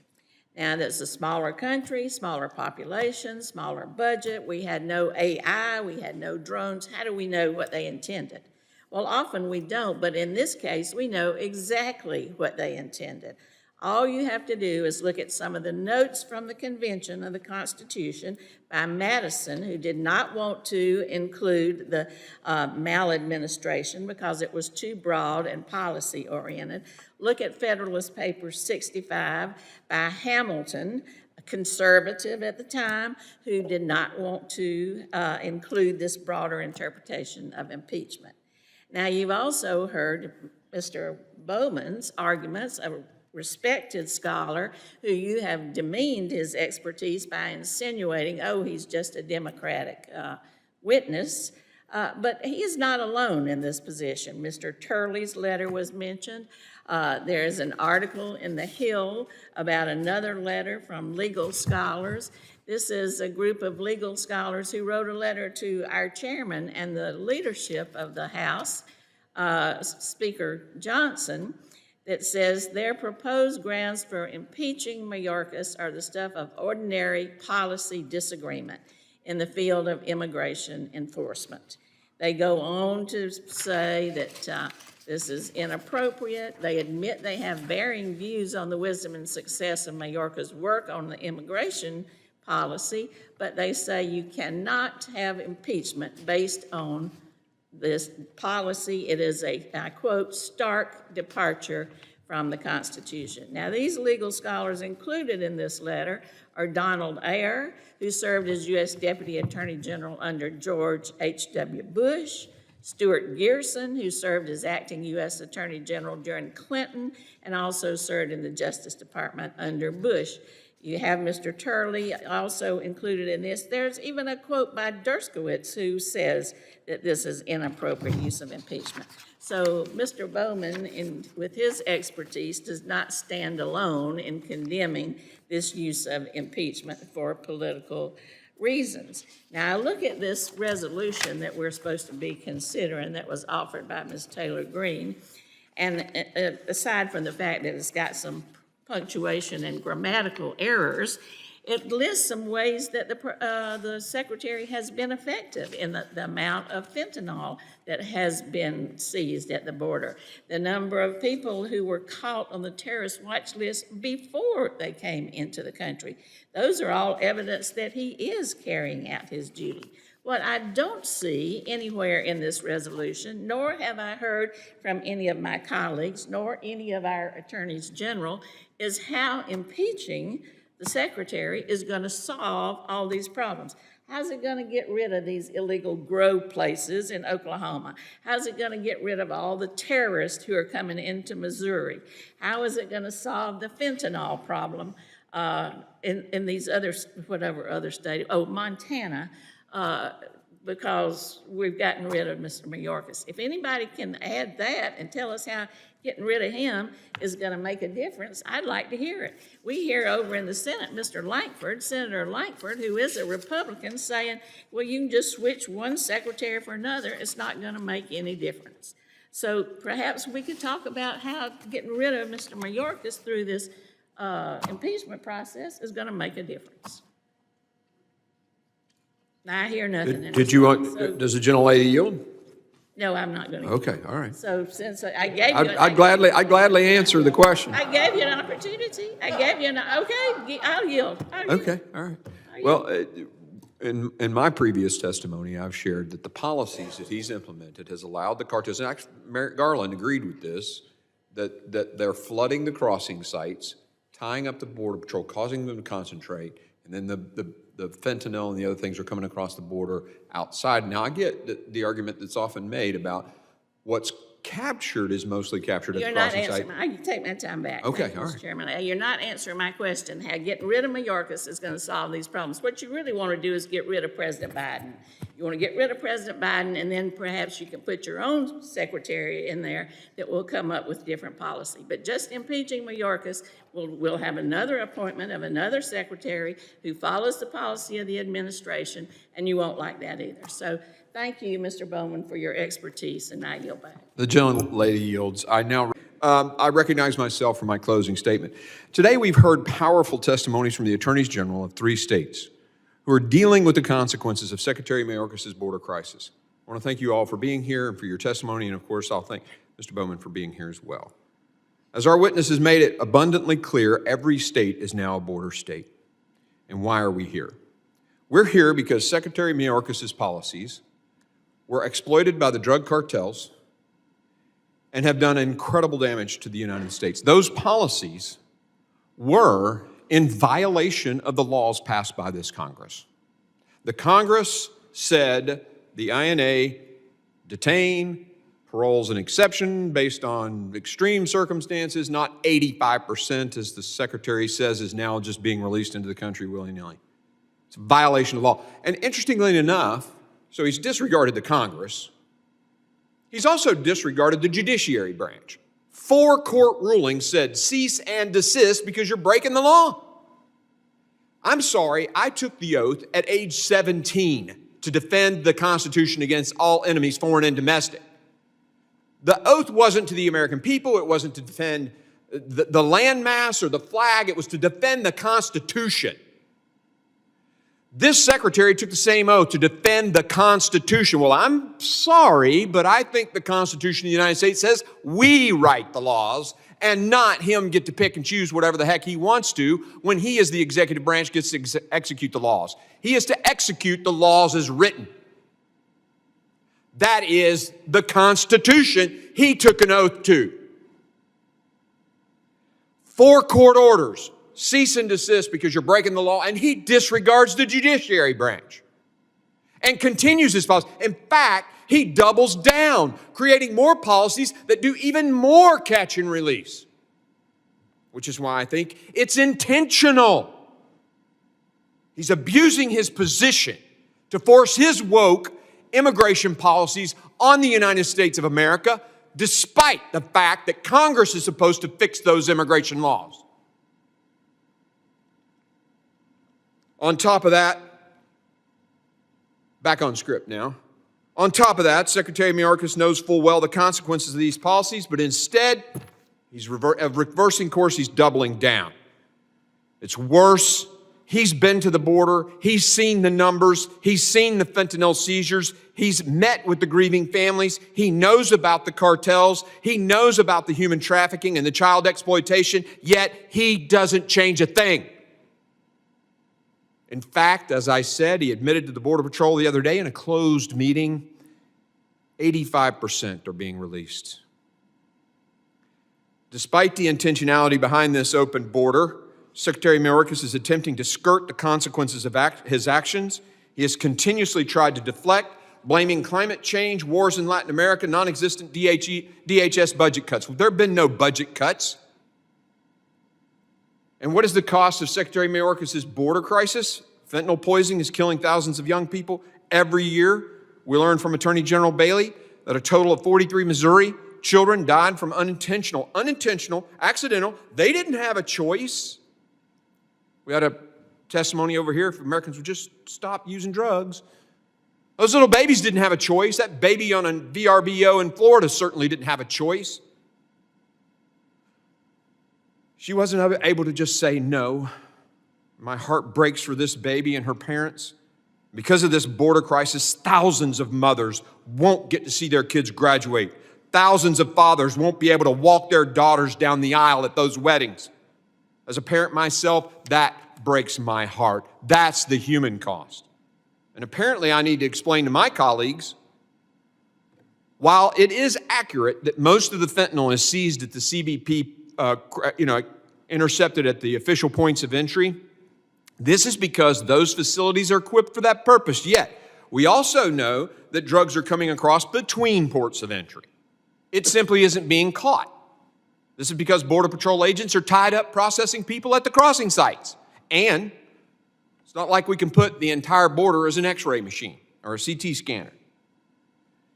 Now, that's a smaller country, smaller population, smaller budget. We had no AI, we had no drones. How do we know what they intended? Well, often we don't, but in this case, we know exactly what they intended. All you have to do is look at some of the notes from the Convention of the Constitution by Madison, who did not want to include the maladministration because it was too broad and policy-oriented. Look at Federalist Paper 65 by Hamilton, a conservative at the time, who did not want to include this broader interpretation of impeachment. Now, you've also heard Mr. Bowman's arguments, a respected scholar who you have demeaned his expertise by insinuating, oh, he's just a Democratic witness. But he is not alone in this position. Mr. Turley's letter was mentioned. There is an article in The Hill about another letter from legal scholars. This is a group of legal scholars who wrote a letter to our chairman and the leadership of the House, Speaker Johnson, that says their proposed grounds for impeaching Mayorkas are the stuff of ordinary policy disagreement in the field of immigration enforcement. They go on to say that this is inappropriate. They admit they have varying views on the wisdom and success of Mayorkas' work on the immigration policy, but they say you cannot have impeachment based on this policy. It is a, I quote, stark departure from the Constitution. Now, these legal scholars included in this letter are Donald Ayer, who served as U.S. Deputy Attorney General under George H.W. Bush, Stuart Gerson, who served as acting U.S. Attorney General during Clinton and also served in the Justice Department under Bush. You have Mr. Turley also included in this. There's even a quote by Dershowitz who says that this is inappropriate use of impeachment. So Mr. Bowman, with his expertise, does not stand alone in condemning this use of impeachment for political reasons. Now, I look at this resolution that we're supposed to be considering that was offered by Ms. Taylor Greene, and aside from the fact that it's got some punctuation and grammatical errors, it lists some ways that the Secretary has been effective in the amount of fentanyl that has been seized at the border, the number of people who were caught on the terrorist watch list before they came into the country. Those are all evidence that he is carrying out his duty. What I don't see anywhere in this resolution, nor have I heard from any of my colleagues, nor any of our attorneys general, is how impeaching the Secretary is going to solve all these problems. How's it going to get rid of these illegal grow places in Oklahoma? How's it going to get rid of all the terrorists who are coming into Missouri? How is it going to solve the fentanyl problem in these other, whatever other state, Montana, because we've gotten rid of Mr. Mayorkas. If anybody can add that and tell us how getting rid of him is going to make a difference, I'd like to hear it. We hear over in the Senate, Mr. Lankford, Senator Lankford, who is a Republican, saying, well, you can just switch one secretary for another. It's not going to make any difference. So perhaps we could talk about how getting rid of Mr. Mayorkas through this impeachment process is going to make a difference. I hear nothing. Did you want, does the gentlelady yield? No, I'm not going to. Okay, all right. So since I gave you, I'd gladly answer the question. I gave you an opportunity. I gave you okay. I'll yield. Okay, all right. Well, in my previous testimony, I've shared that the policies that he's implemented has allowed the cartels, and actually Merrick Garland agreed with this, that they're flooding the crossing sites, tying up the Border Patrol, causing them to concentrate, and then the fentanyl and the other things are coming across the border outside. Now, I get the argument that's often made about what's captured is mostly captured at the crossing site. I can take my time back. Okay, all right. Mr. Chairman, you're not answering my question. How getting rid of Mayorkas is going to solve these problems. What you really want to do is get rid of President Biden. You want to get rid of President Biden, and then perhaps you can put your own secretary in there that will come up with different policy. But just impeaching Mayorkas, we'll have another appointment of another secretary who follows the policy of the administration, and you won't like that either. So thank you, Mr. Bowman, for your expertise, and I yield back. The gentlelady yields. I now I recognize myself for my closing statement. Today, we've heard powerful testimonies from the attorneys general of 3 states who are dealing with the consequences of Secretary Mayorkas' border crisis. I want to thank you all for being here and for your testimony, and of course, I'll thank Mr. Bowman for being here as well. As our witnesses made it abundantly clear, every state is now a border state. And why are we here? We're here because Secretary Mayorkas' policies were exploited by the drug cartels and have done incredible damage to the United States. Those policies were in violation of the laws passed by this Congress. The Congress said the INA detain, parole's an exception based on extreme circumstances, not 85%, as the Secretary says, is now just being released into the country willy-nilly. It's a violation of law. And interestingly enough, so he's disregarded the Congress. He's also disregarded the judiciary branch. 4 court rulings said cease and desist because you're breaking the law. I'm sorry, I took the oath at age 17 to defend the Constitution against all enemies, foreign and domestic. The oath wasn't to the American people, it wasn't to defend the landmass or the flag, it was to defend the Constitution. This secretary took the same oath to defend the Constitution. Well, I'm sorry, but I think the Constitution of the United States says we write the laws and not him get to pick and choose whatever the heck he wants to when he, as the executive branch, gets to execute the laws. He is to execute the laws as written. That is the Constitution he took an oath to. 4 court orders. Cease and desist because you're breaking the law, and he disregards the judiciary branch and continues his policy. In fact, he doubles down, creating more policies that do even more catch and release, which is why I think it's intentional. He's abusing his position to force his woke immigration policies on the United States of America, despite the fact that Congress is supposed to fix those immigration laws. On top of that, back on script now. On top of that, Secretary Mayorkas knows full well the consequences of these policies, but instead, he's reversing course, he's doubling down. It's worse. He's been to the border. He's seen the numbers. He's seen the fentanyl seizures. He's met with the grieving families. He knows about the cartels. He knows about the human trafficking and the child exploitation, yet he doesn't change a thing. In fact, as I said, he admitted to the Border Patrol the other day in a closed meeting, 85% are being released. Despite the intentionality behind this open border, Secretary Mayorkas is attempting to skirt the consequences of his actions. He has continuously tried to deflect, blaming climate change, wars in Latin America, non-existent DHS budget cuts. Well, there have been no budget cuts. And what is the cost of Secretary Mayorkas' border crisis? Fentanyl poisoning is killing thousands of young people every year. We learned from Attorney General Bailey that a total of 43 Missouri children died from accidental. They didn't have a choice. We had a testimony over here if Americans would just stop using drugs. Those little babies didn't have a choice. That baby on a VRBO in Florida certainly didn't have a choice. She wasn't able to just say no. My heart breaks for this baby and her parents. Because of this border crisis, thousands of mothers won't get to see their kids graduate. Thousands of fathers won't be able to walk their daughters down the aisle at those weddings. As a parent myself, that breaks my heart. That's the human cost. And apparently I need to explain to my colleagues, while it is accurate that most of the fentanyl is seized at the CBP intercepted at the official points of entry. This is because those facilities are equipped for that purpose. Yet, we also know that drugs are coming across between ports of entry. It simply isn't being caught. This is because Border Patrol agents are tied up processing people at the crossing sites. And it's not like we can put the entire border as an X-ray machine or a CT scanner.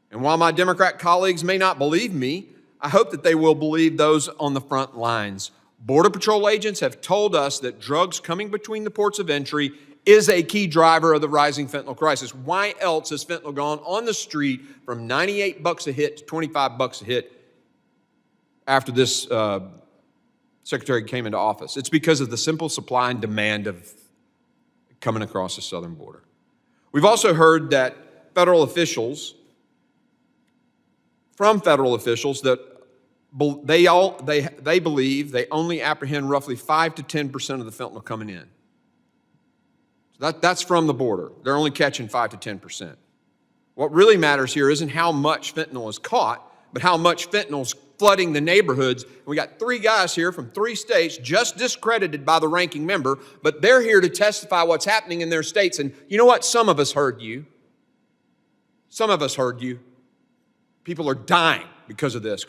And while my Democrat colleagues may not believe me, I hope that they will believe those on the front lines. Border Patrol agents have told us that drugs coming between the ports of entry is a key driver of the rising fentanyl crisis. Why else has fentanyl gone on the street from $98 a hit to $25 a hit after this secretary came into office. It's because of the simple supply and demand of coming across the southern border. We've also heard that from federal officials that they believe they only apprehend roughly 5 to 10% of the fentanyl coming in. So that's from the border. They're only catching 5 to 10%. What really matters here isn't how much fentanyl is caught, but how much fentanyl is flooding the neighborhoods. And we got 3 guys here from 3 states, just discredited by the ranking member, but they're here to testify what's happening in their states. And you know what? Some of us heard you. Some of us heard you. People are dying because of this.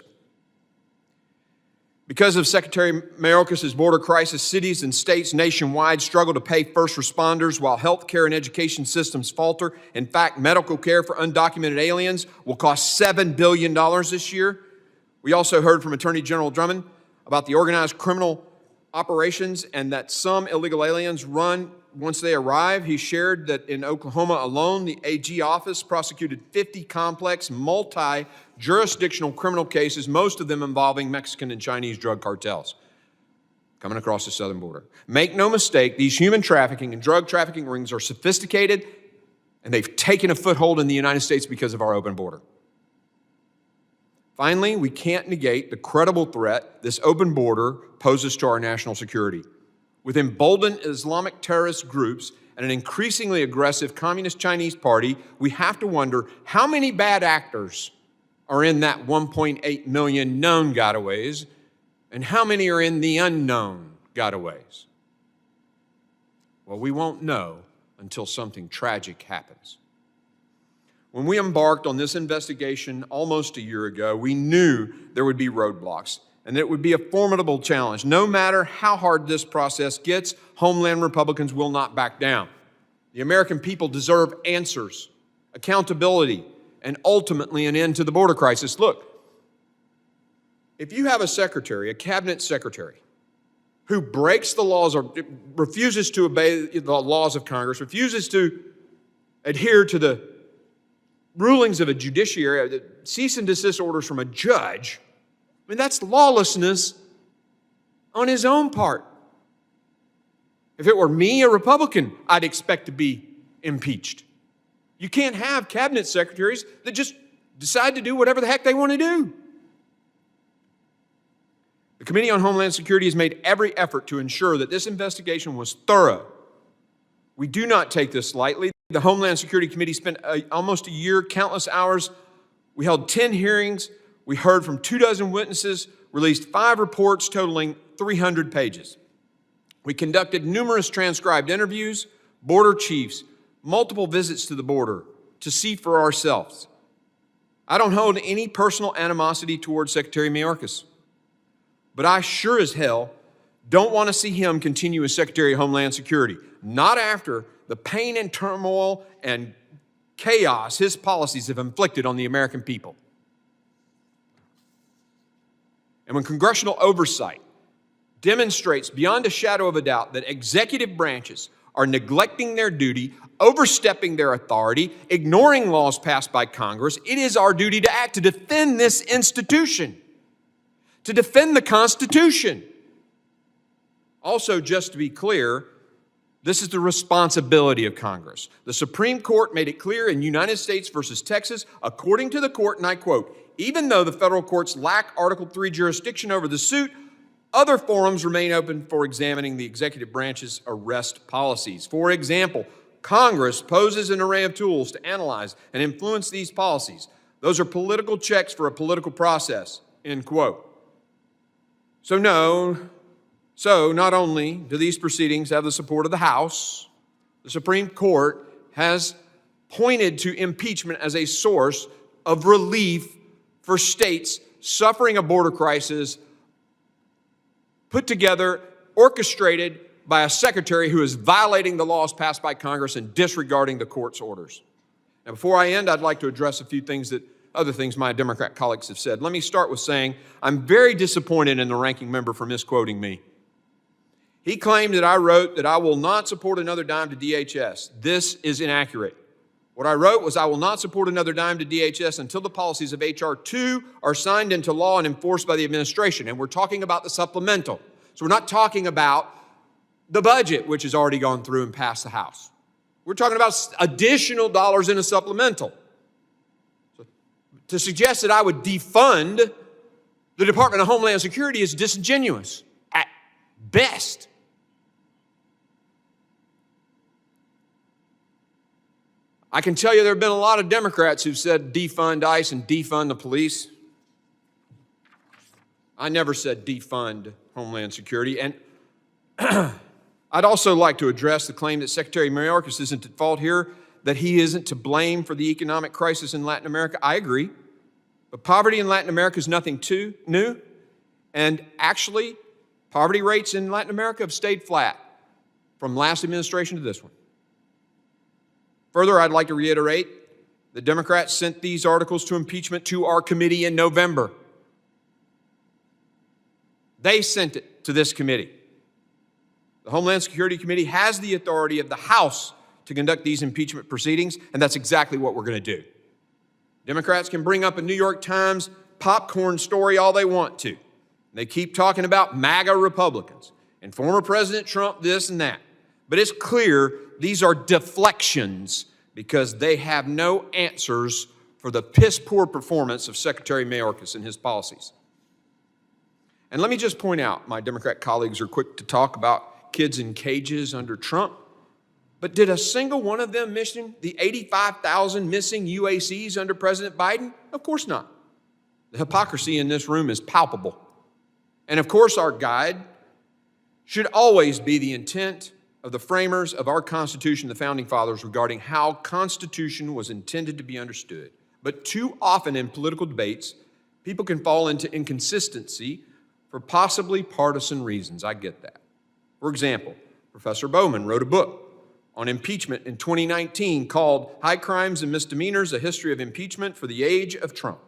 Because of Secretary Mayorkas' border crisis, cities and states nationwide struggle to pay first responders while healthcare and education systems falter. In fact, medical care for undocumented aliens will cost $7 billion this year. We also heard from Attorney General Drummond about the organized criminal operations and that some illegal aliens run once they arrive. He shared that in Oklahoma alone, the AG office prosecuted 50 complex, multi-jurisdictional criminal cases, most of them involving Mexican and Chinese drug cartels coming across the southern border. Make no mistake, these human trafficking and drug trafficking rings are sophisticated, and they've taken a foothold in the United States because of our open border. Finally, we can't negate the credible threat this open border poses to our national security. With emboldened Islamic terrorist groups and an increasingly aggressive Communist Chinese party, we have to wonder how many bad actors are in that 1.8 million known gotaways and how many are in the unknown gotaways. Well, we won't know until something tragic happens. When we embarked on this investigation almost a year ago, we knew there would be roadblocks and it would be a formidable challenge. No matter how hard this process gets, Homeland Republicans will not back down. The American people deserve answers, accountability, and ultimately an end to the border crisis. Look, if you have a secretary, a cabinet secretary, who breaks the laws or refuses to obey the laws of Congress, refuses to adhere to the rulings of a judiciary, the cease and desist orders from a judge, I mean, that's lawlessness on his own part. If it were me, a Republican, I'd expect to be impeached. You can't have cabinet secretaries that just decide to do whatever the heck they want to do. The Committee on Homeland Security has made every effort to ensure that this investigation was thorough. We do not take this lightly. The Homeland Security Committee spent almost a year, countless hours. We held 10 hearings. We heard from 24 witnesses, released 5 reports totaling 300 pages. We conducted numerous transcribed interviews, border chiefs, multiple visits to the border to see for ourselves. I don't hold any personal animosity towards Secretary Mayorkas, but I sure as hell don't want to see him continue as Secretary of Homeland Security, not after the pain and turmoil and chaos his policies have inflicted on the American people. And when congressional oversight demonstrates beyond a shadow of a doubt that executive branches are neglecting their duty, overstepping their authority, ignoring laws passed by Congress, it is our duty to act to defend this institution, to defend the Constitution. Also, just to be clear, this is the responsibility of Congress. The Supreme Court made it clear in United States versus Texas, according to the court, and I quote, even though the federal courts lack Article III jurisdiction over the suit, other forums remain open for examining the executive branch's arrest policies. For example, Congress poses an array of tools to analyze and influence these policies. Those are political checks for a political process, end quote. So not only do these proceedings have the support of the House, the Supreme Court has pointed to impeachment as a source of relief for states suffering a border crisis put together, orchestrated by a secretary who is violating the laws passed by Congress and disregarding the court's orders. Now, before I end, I'd like to address a few other things my Democrat colleagues have said. Let me start with saying I'm very disappointed in the ranking member for misquoting me. He claimed that I wrote that I will not support another dime to DHS. This is inaccurate. What I wrote was, I will not support another dime to DHS until the policies of H.R. 2 are signed into law and enforced by the administration. And we're talking about the supplemental. So we're not talking about the budget, which has already gone through and passed the House. We're talking about additional dollars in a supplemental. So to suggest that I would defund the Department of Homeland Security is disingenuous at best. I can tell you there have been a lot of Democrats who've said defund ICE and defund the police. I never said defund Homeland Security. And I'd also like to address the claim that Secretary Mayorkas isn't at fault here, that he isn't to blame for the economic crisis in Latin America. I agree. But poverty in Latin America is nothing too new. And actually, poverty rates in Latin America have stayed flat from last administration to this one. Further, I'd like to reiterate, the Democrats sent these articles to impeachment to our committee in November. They sent it to this committee. The Homeland Security Committee has the authority of the House to conduct these impeachment proceedings, and that's exactly what we're going to do. Democrats can bring up a New York Times popcorn story all they want to. They keep talking about MAGA Republicans and former President Trump this and that. But it's clear these are deflections because they have no answers for the piss-poor performance of Secretary Mayorkas and his policies. And let me just point out, my Democrat colleagues are quick to talk about kids in cages under Trump, but did a single one of them mention the 85,000 missing UACs under President Biden? Of course not. The hypocrisy in this room is palpable. And of course, our guide should always be the intent of the framers of our Constitution, the Founding Fathers, regarding how Constitution was intended to be understood. But too often in political debates, people can fall into inconsistency for possibly partisan reasons. I get that. For example, Professor Bowman wrote a book on impeachment in 2019 called High Crimes and Misdemeanors, A History of Impeachment for the Age of Trump.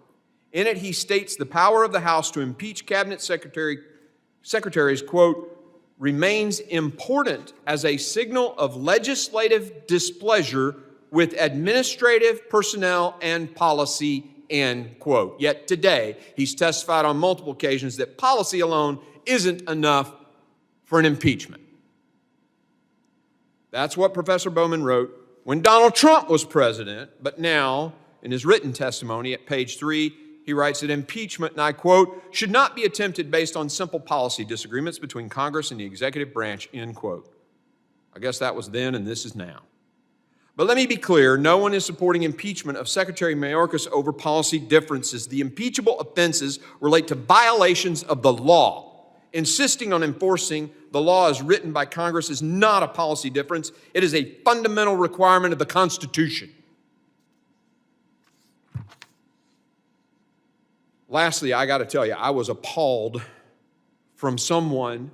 In it, he states the power of the House to impeach cabinet secretaries, quote, remains important as a signal of legislative displeasure with administrative personnel and policy, end quote. Yet today, he's testified on multiple occasions that policy alone isn't enough for an impeachment. That's what Professor Bowman wrote when Donald Trump was president, but now, in his written testimony at page 3, he writes that impeachment, and I quote, should not be attempted based on simple policy disagreements between Congress and the executive branch, end quote. I guess that was then and this is now. But let me be clear, no one is supporting impeachment of Secretary Mayorkas over policy differences. The impeachable offenses relate to violations of the law. Insisting on enforcing the law as written by Congress is not a policy difference. It is a fundamental requirement of the Constitution. Lastly, I got to tell you, I was appalled from someone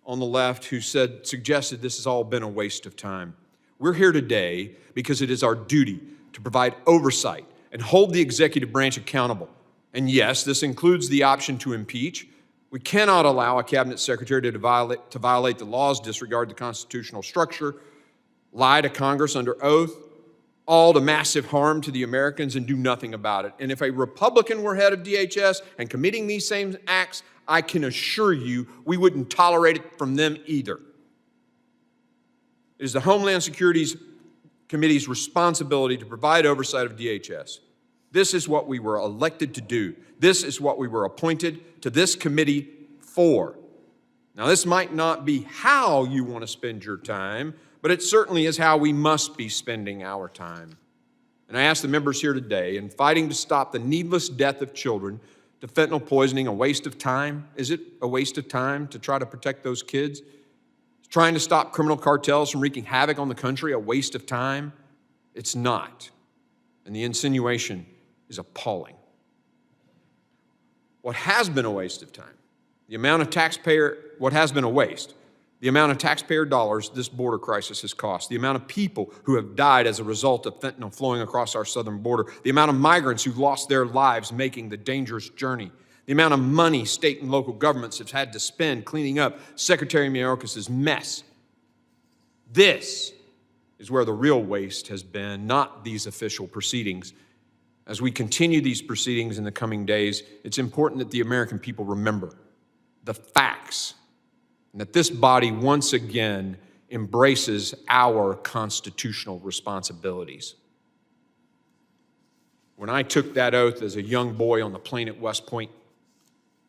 on the left who suggested this has all been a waste of time. We're here today because it is our duty to provide oversight and hold the executive branch accountable. And yes, this includes the option to impeach. We cannot allow a cabinet secretary to violate the laws, disregard the constitutional structure, lie to Congress under oath, all to massive harm to the Americans and do nothing about it. And if a Republican were head of DHS and committing these same acts, I can assure you we wouldn't tolerate it from them either. It is the Homeland Security Committee's responsibility to provide oversight of DHS. This is what we were elected to do. This is what we were appointed to this committee for. Now, this might not be how you want to spend your time, but it certainly is how we must be spending our time. And I ask the members here today, in fighting to stop the needless death of children to fentanyl poisoning, a waste of time? Is it a waste of time to try to protect those kids? Is trying to stop criminal cartels from wreaking havoc on the country a waste of time? It's not. And the insinuation is appalling. What has been a waste of time, the amount of taxpayer dollars this border crisis has cost, the amount of people who have died as a result of fentanyl flowing across our southern border, the amount of migrants who've lost their lives making the dangerous journey, the amount of money state and local governments have had to spend cleaning up Secretary Mayorkas' mess. This is where the real waste has been, not these official proceedings. As we continue these proceedings in the coming days, it's important that the American people remember the facts, and that this body once again embraces our constitutional responsibilities. When I took that oath as a young boy on the plane at West Point,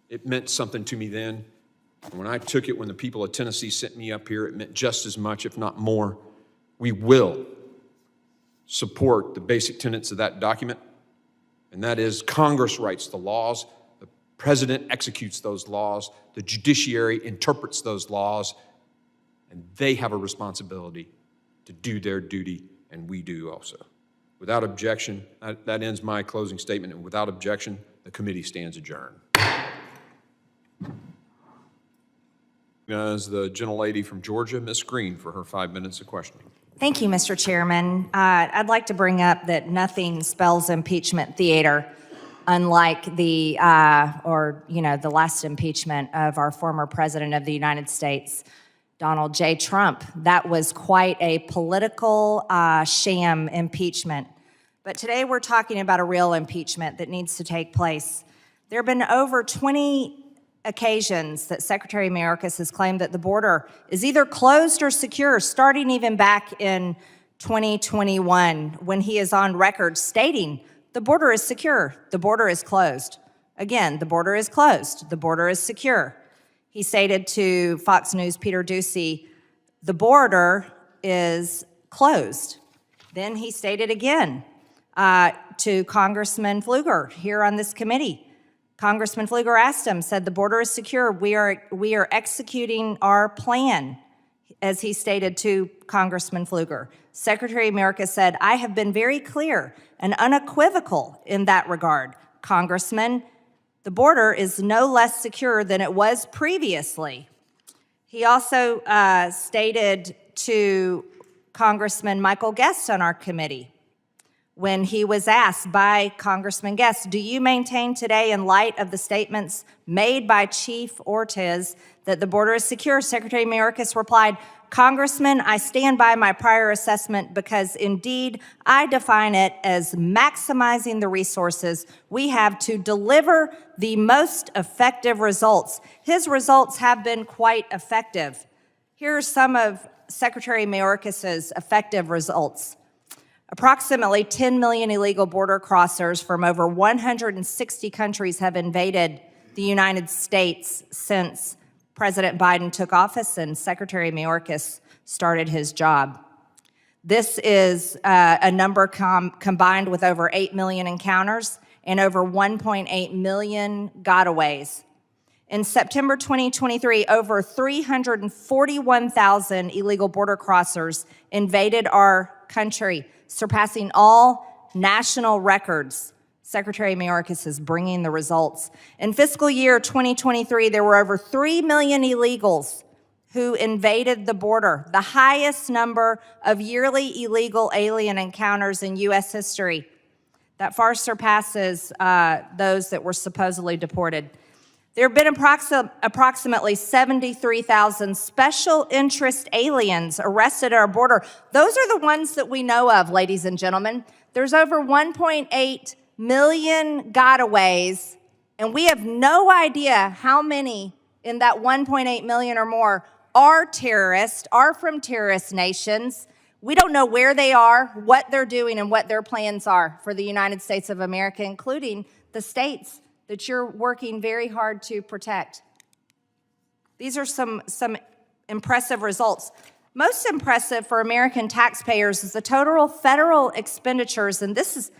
it meant something to me then. And when I took it when the people of Tennessee sent me up here, it meant just as much, if not more. We will support the basic tenets of that document, and that is Congress writes the laws, the president executes those laws, the judiciary interprets those laws, and they have a responsibility to do their duty, and we do also. Without objection, that ends my closing statement, and without objection, the committee stands adjourned. As the gentlelady from Georgia, Ms. Green, for her 5 minutes of questioning. Thank you, Mr. Chairman. I'd like to bring up that nothing spells impeachment theater, unlike the last impeachment of our former president of the United States, Donald J. Trump. That was quite a political sham impeachment. But today we're talking about a real impeachment that needs to take place. There have been over 20 occasions that Secretary Mayorkas has claimed that the border is either closed or secure, starting even back in 2021, when he is on record stating the border is secure, the border is closed. Again, the border is closed, the border is secure. He stated to Fox News' Peter Doocy, the border is closed. Then he stated again to Congressman Pfluger here on this committee. Congressman Pfluger asked him, said the border is secure. We are executing our plan, as he stated to Congressman Pfluger. Secretary Mayorkas said, I have been very clear and unequivocal in that regard. Congressman, the border is no less secure than it was previously. He also stated to Congressman Michael Guest on our committee, when he was asked by Congressman Guest, do you maintain today, in light of the statements made by Chief Ortiz, that the border is secure? Secretary Mayorkas replied, Congressman, I stand by my prior assessment because indeed I define it as maximizing the resources we have to deliver the most effective results. His results have been quite effective. Here are some of Secretary Mayorkas's effective results. Approximately 10 million illegal border crossers from over 160 countries have invaded the United States since President Biden took office and Secretary Mayorkas started his job. This is a number combined with over 8 million encounters and over 1.8 million gotaways. In September 2023, over 341,000 illegal border crossers invaded our country, surpassing all national records. Secretary Mayorkas is bringing the results. In fiscal year 2023, there were over 3 million illegals who invaded the border, the highest number of yearly illegal alien encounters in U.S. history. That far surpasses those that were supposedly deported. There have been approximately 73,000 special interest aliens arrested at our border. Those are the ones that we know of, ladies and gentlemen. There's over 1.8 million gotaways, and we have no idea how many in that 1.8 million or more are terrorists, are from terrorist nations. We don't know where they are, what they're doing, and what their plans are for the United States of America, including the states that you're working very hard to protect. These are some impressive results. Most impressive for American taxpayers is the total federal expenditures, and this is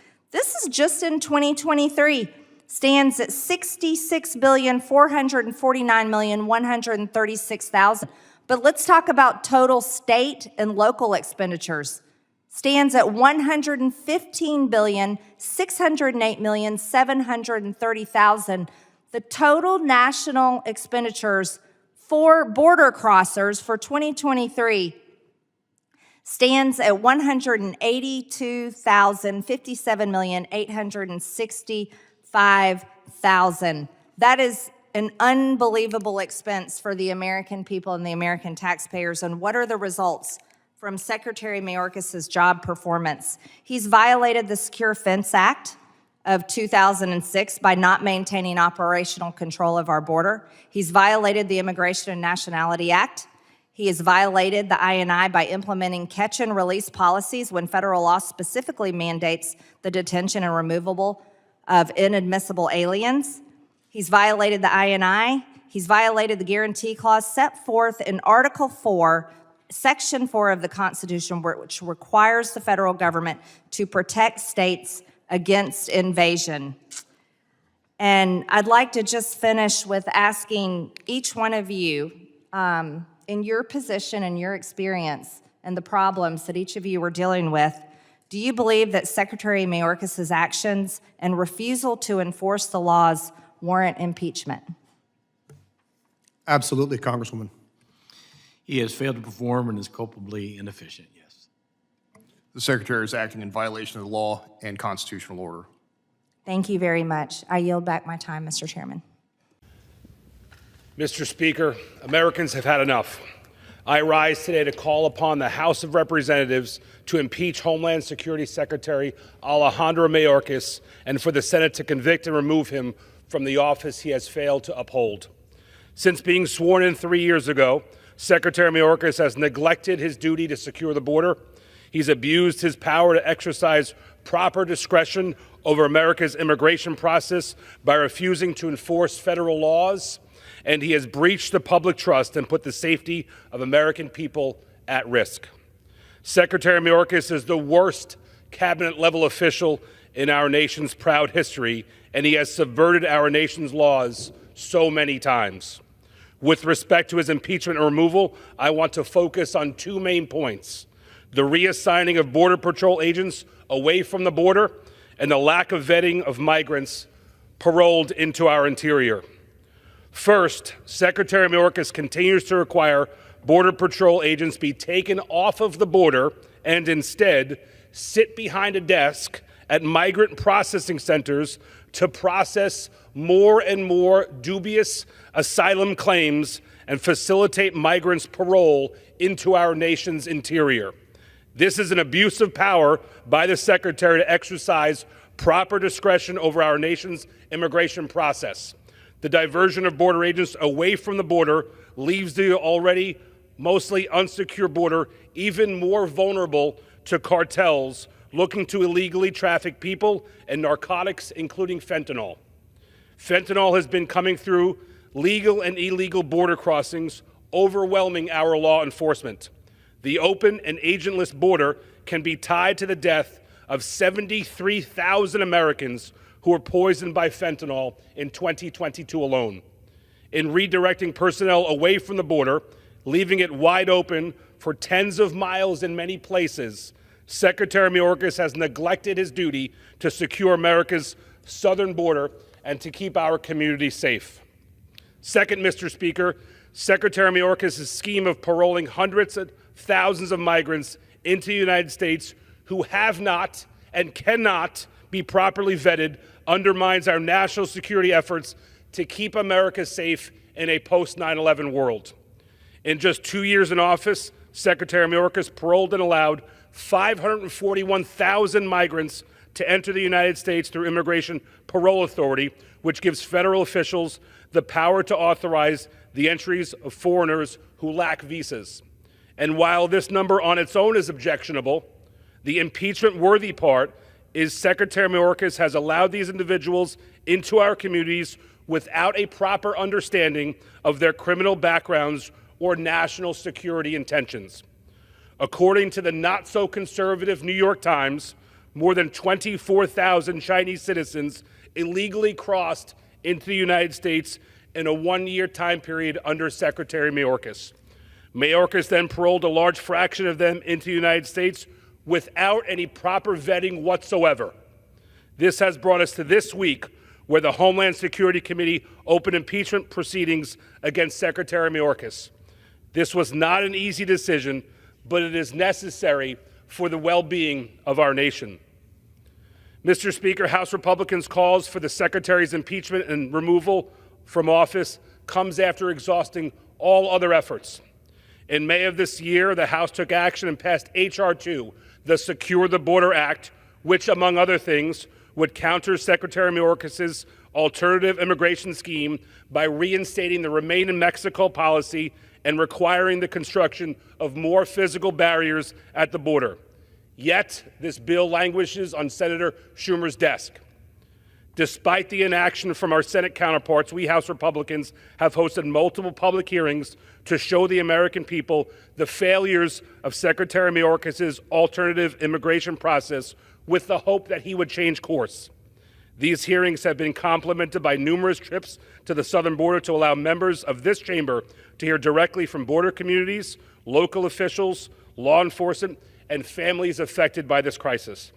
just in 2023, stands at $66,449,136,000. But let's talk about total state and local expenditures. Stands at $115,608,730,000. The total national expenditures for border crossers for 2023 stands at $182,057,865,000. That is an unbelievable expense for the American people and the American taxpayers. And what are the results from Secretary Mayorkas' job performance. He's violated the Secure Fence Act of 2006 by not maintaining operational control of our border. He's violated the Immigration and Nationality Act. He has violated the INI by implementing catch and release policies when federal law specifically mandates the detention and removal of inadmissible aliens. He's violated the INI. He's violated the guarantee clause set forth in Article 4, Section 4 of the Constitution, which requires the federal government to protect states against invasion. And I'd like to just finish with asking each one of you, in your position and your experience and the problems that each of you are dealing with, do you believe that Secretary Mayorkas' actions and refusal to enforce the laws warrant impeachment? Absolutely, Congresswoman. He has failed to perform and is culpably inefficient, yes. The Secretary is acting in violation of the law and constitutional order. Thank you very much. I yield back my time, Mr. Chairman. Mr. Speaker, Americans have had enough. I rise today to call upon the House of Representatives to impeach Homeland Security Secretary Alejandro Mayorkas and for the Senate to convict and remove him from the office he has failed to uphold. Since being sworn in 3 years ago, Secretary Mayorkas has neglected his duty to secure the border. He's abused his power to exercise proper discretion over America's immigration process by refusing to enforce federal laws, and he has breached the public trust and put the safety of American people at risk. Secretary Mayorkas is the worst cabinet-level official in our nation's proud history, and he has subverted our nation's laws so many times. With respect to his impeachment and removal, I want to focus on two main points: the reassigning of Border Patrol agents away from the border and the lack of vetting of migrants paroled into our interior. First, Secretary Mayorkas continues to require Border Patrol agents be taken off of the border and instead sit behind a desk at migrant processing centers to process more and more dubious asylum claims and facilitate migrants' parole into our nation's interior. This is an abuse of power by the Secretary to exercise proper discretion over our nation's immigration process. The diversion of border agents away from the border leaves the already mostly unsecure border even more vulnerable to cartels looking to illegally traffic people and narcotics, including fentanyl. Fentanyl has been coming through legal and illegal border crossings, overwhelming our law enforcement. The open and agentless border can be tied to the death of 73,000 Americans who were poisoned by fentanyl in 2022 alone. In redirecting personnel away from the border, leaving it wide open for tens of miles in many places, Secretary Mayorkas has neglected his duty to secure America's southern border and to keep our communities safe. Second, Mr. Speaker, Secretary Mayorkas' scheme of paroling hundreds of thousands of migrants into the United States who have not and cannot be properly vetted undermines our national security efforts to keep America safe in a post-9/11 world. In just 2 years in office, Secretary Mayorkas paroled and allowed 541,000 migrants to enter the United States through Immigration Parole Authority, which gives federal officials the power to authorize the entries of foreigners who lack visas. And while this number on its own is objectionable, the impeachment-worthy part is Secretary Mayorkas has allowed these individuals into our communities without a proper understanding of their criminal backgrounds or national security intentions. According to the not-so-conservative New York Times, more than 24,000 Chinese citizens illegally crossed into the United States in a one-year time period under Secretary Mayorkas. Mayorkas then paroled a large fraction of them into the United States without any proper vetting whatsoever. This has brought us to this week, where the Homeland Security Committee opened impeachment proceedings against Secretary Mayorkas. This was not an easy decision, but it is necessary for the well-being of our nation. Mr. Speaker, House Republicans' calls for the Secretary's impeachment and removal from office comes after exhausting all other efforts. In May of this year, the House took action and passed H.R. 2, the Secure the Border Act, which, among other things, would counter Secretary Mayorkas's alternative immigration scheme by reinstating the Remain in Mexico policy and requiring the construction of more physical barriers at the border. Yet, this bill languishes on Senator Schumer's desk. Despite the inaction from our Senate counterparts, we House Republicans have hosted multiple public hearings to show the American people the failures of Secretary Mayorkas's alternative immigration process with the hope that he would change course. These hearings have been complemented by numerous trips to the southern border to allow members of this chamber to hear directly from border communities, local officials, law enforcement, and families affected by this crisis.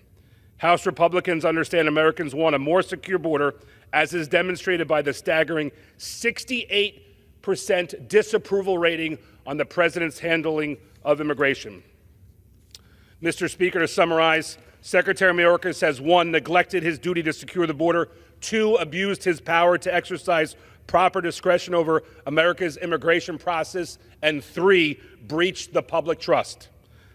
House Republicans understand Americans want a more secure border, as is demonstrated by the staggering 68% disapproval rating on the president's handling of immigration. Mr. Speaker, to summarize, Secretary Mayorkas has 1, neglected his duty to secure the border, 2, abused his power to exercise proper discretion over America's immigration process, and 3, breached the public trust.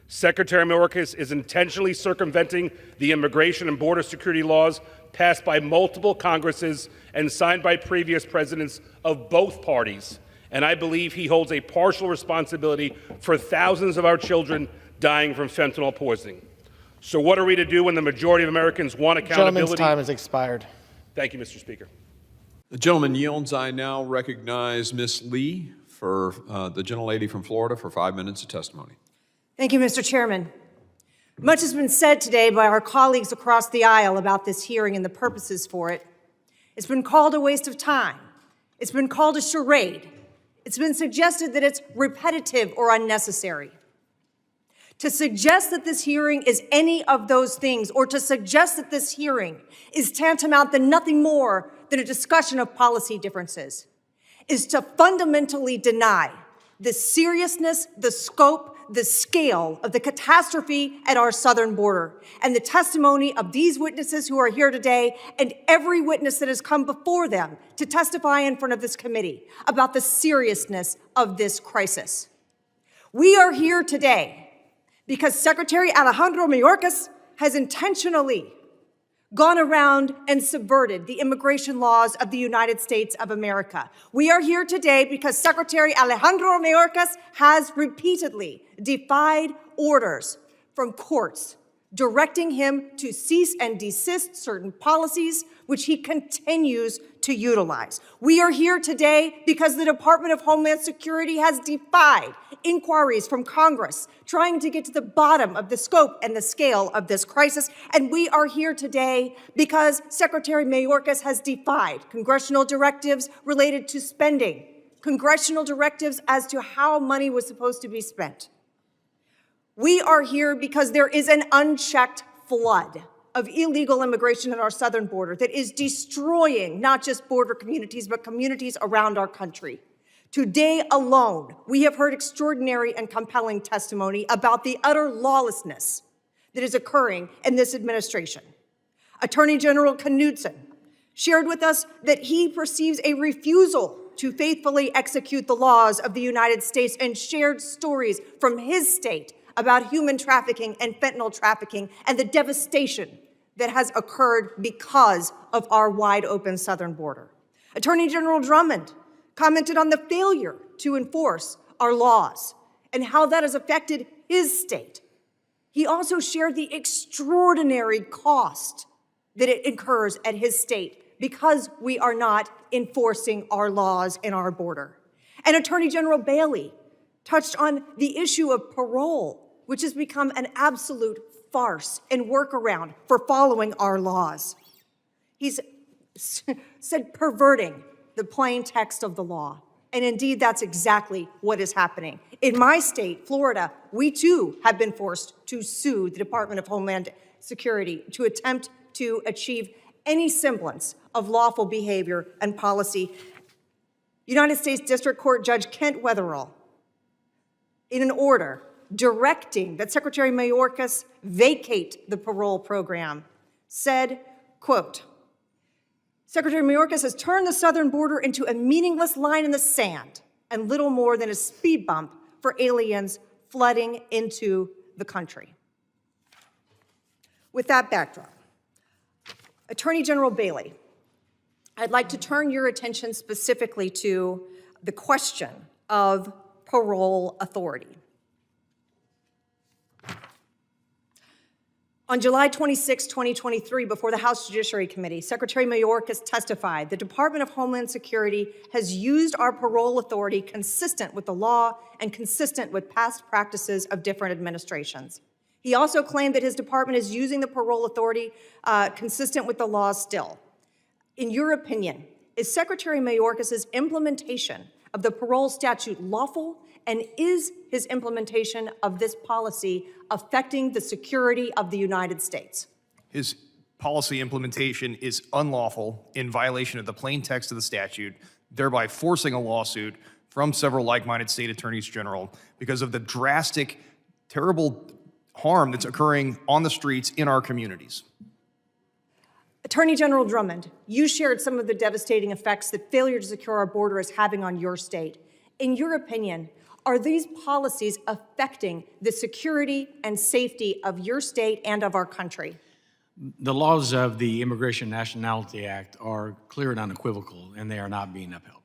Secretary Mayorkas is intentionally circumventing the immigration and border security laws passed by multiple Congresses and signed by previous presidents of both parties. And I believe he holds a partial responsibility for thousands of our children dying from fentanyl poisoning. So what are we to do when the majority of Americans want accountability? Gentleman's time has expired. Thank you, Mr. Speaker. The gentleman yields. I now recognize Ms. Lee for the gentlelady from Florida for 5 minutes of testimony. Thank you, Mr. Chairman. Much has been said today by our colleagues across the aisle about this hearing and the purposes for it. It's been called a waste of time. It's been called a charade. It's been suggested that it's repetitive or unnecessary. To suggest that this hearing is any of those things, or to suggest that this hearing is tantamount to nothing more than a discussion of policy differences, is to fundamentally deny the seriousness, the scope, the scale of the catastrophe at our southern border, and the testimony of these witnesses who are here today and every witness that has come before them to testify in front of this committee about the seriousness of this crisis. We are here today because Secretary Alejandro Mayorkas has intentionally gone around and subverted the immigration laws of the United States of America. We are here today because Secretary Alejandro Mayorkas has repeatedly defied orders from courts directing him to cease and desist certain policies which he continues to utilize. We are here today because the Department of Homeland Security has defied inquiries from Congress trying to get to the bottom of the scope and the scale of this crisis. And we are here today because Secretary Mayorkas has defied congressional directives related to spending, congressional directives as to how money was supposed to be spent. We are here because there is an unchecked flood of illegal immigration at our southern border that is destroying not just border communities, but communities around our country. Today alone, we have heard extraordinary and compelling testimony about the utter lawlessness that is occurring in this administration. Attorney General Knudsen shared with us that he perceives a refusal to faithfully execute the laws of the United States and shared stories from his state about human trafficking and fentanyl trafficking and the devastation that has occurred because of our wide open southern border. Attorney General Drummond commented on the failure to enforce our laws and how that has affected his state. He also shared the extraordinary cost that it incurs at his state because we are not enforcing our laws in our border. And Attorney General Bailey touched on the issue of parole, which has become an absolute farce and workaround for following our laws. He's said perverting the plain text of the law. And indeed, that's exactly what is happening. In my state, Florida, we too have been forced to sue the Department of Homeland Security to attempt to achieve any semblance of lawful behavior and policy. United States District Court Judge Kent Wetherell, in an order directing that Secretary Mayorkas vacate the parole program, said, quote, Secretary Mayorkas has turned the southern border into a meaningless line in the sand and little more than a speed bump for aliens flooding into the country. With that backdrop, Attorney General Bailey, I'd like to turn your attention specifically to the question of parole authority. On July 26, 2023, before the House Judiciary Committee, Secretary Mayorkas testified the Department of Homeland Security has used our parole authority consistent with the law and consistent with past practices of different administrations. He also claimed that his department is using the parole authority consistent with the law still. In your opinion, is Secretary Mayorkas' implementation of the parole statute lawful, and is his implementation of this policy affecting the security of the United States? His policy implementation is unlawful in violation of the plain text of the statute, thereby forcing a lawsuit from several like-minded state attorneys general because of the drastic, terrible harm that's occurring on the streets in our communities. Attorney General Drummond, you shared some of the devastating effects that failure to secure our border is having on your state. In your opinion, are these policies affecting the security and safety of your state and of our country? The laws of the Immigration and Nationality Act are clear and unequivocal, and they are not being upheld.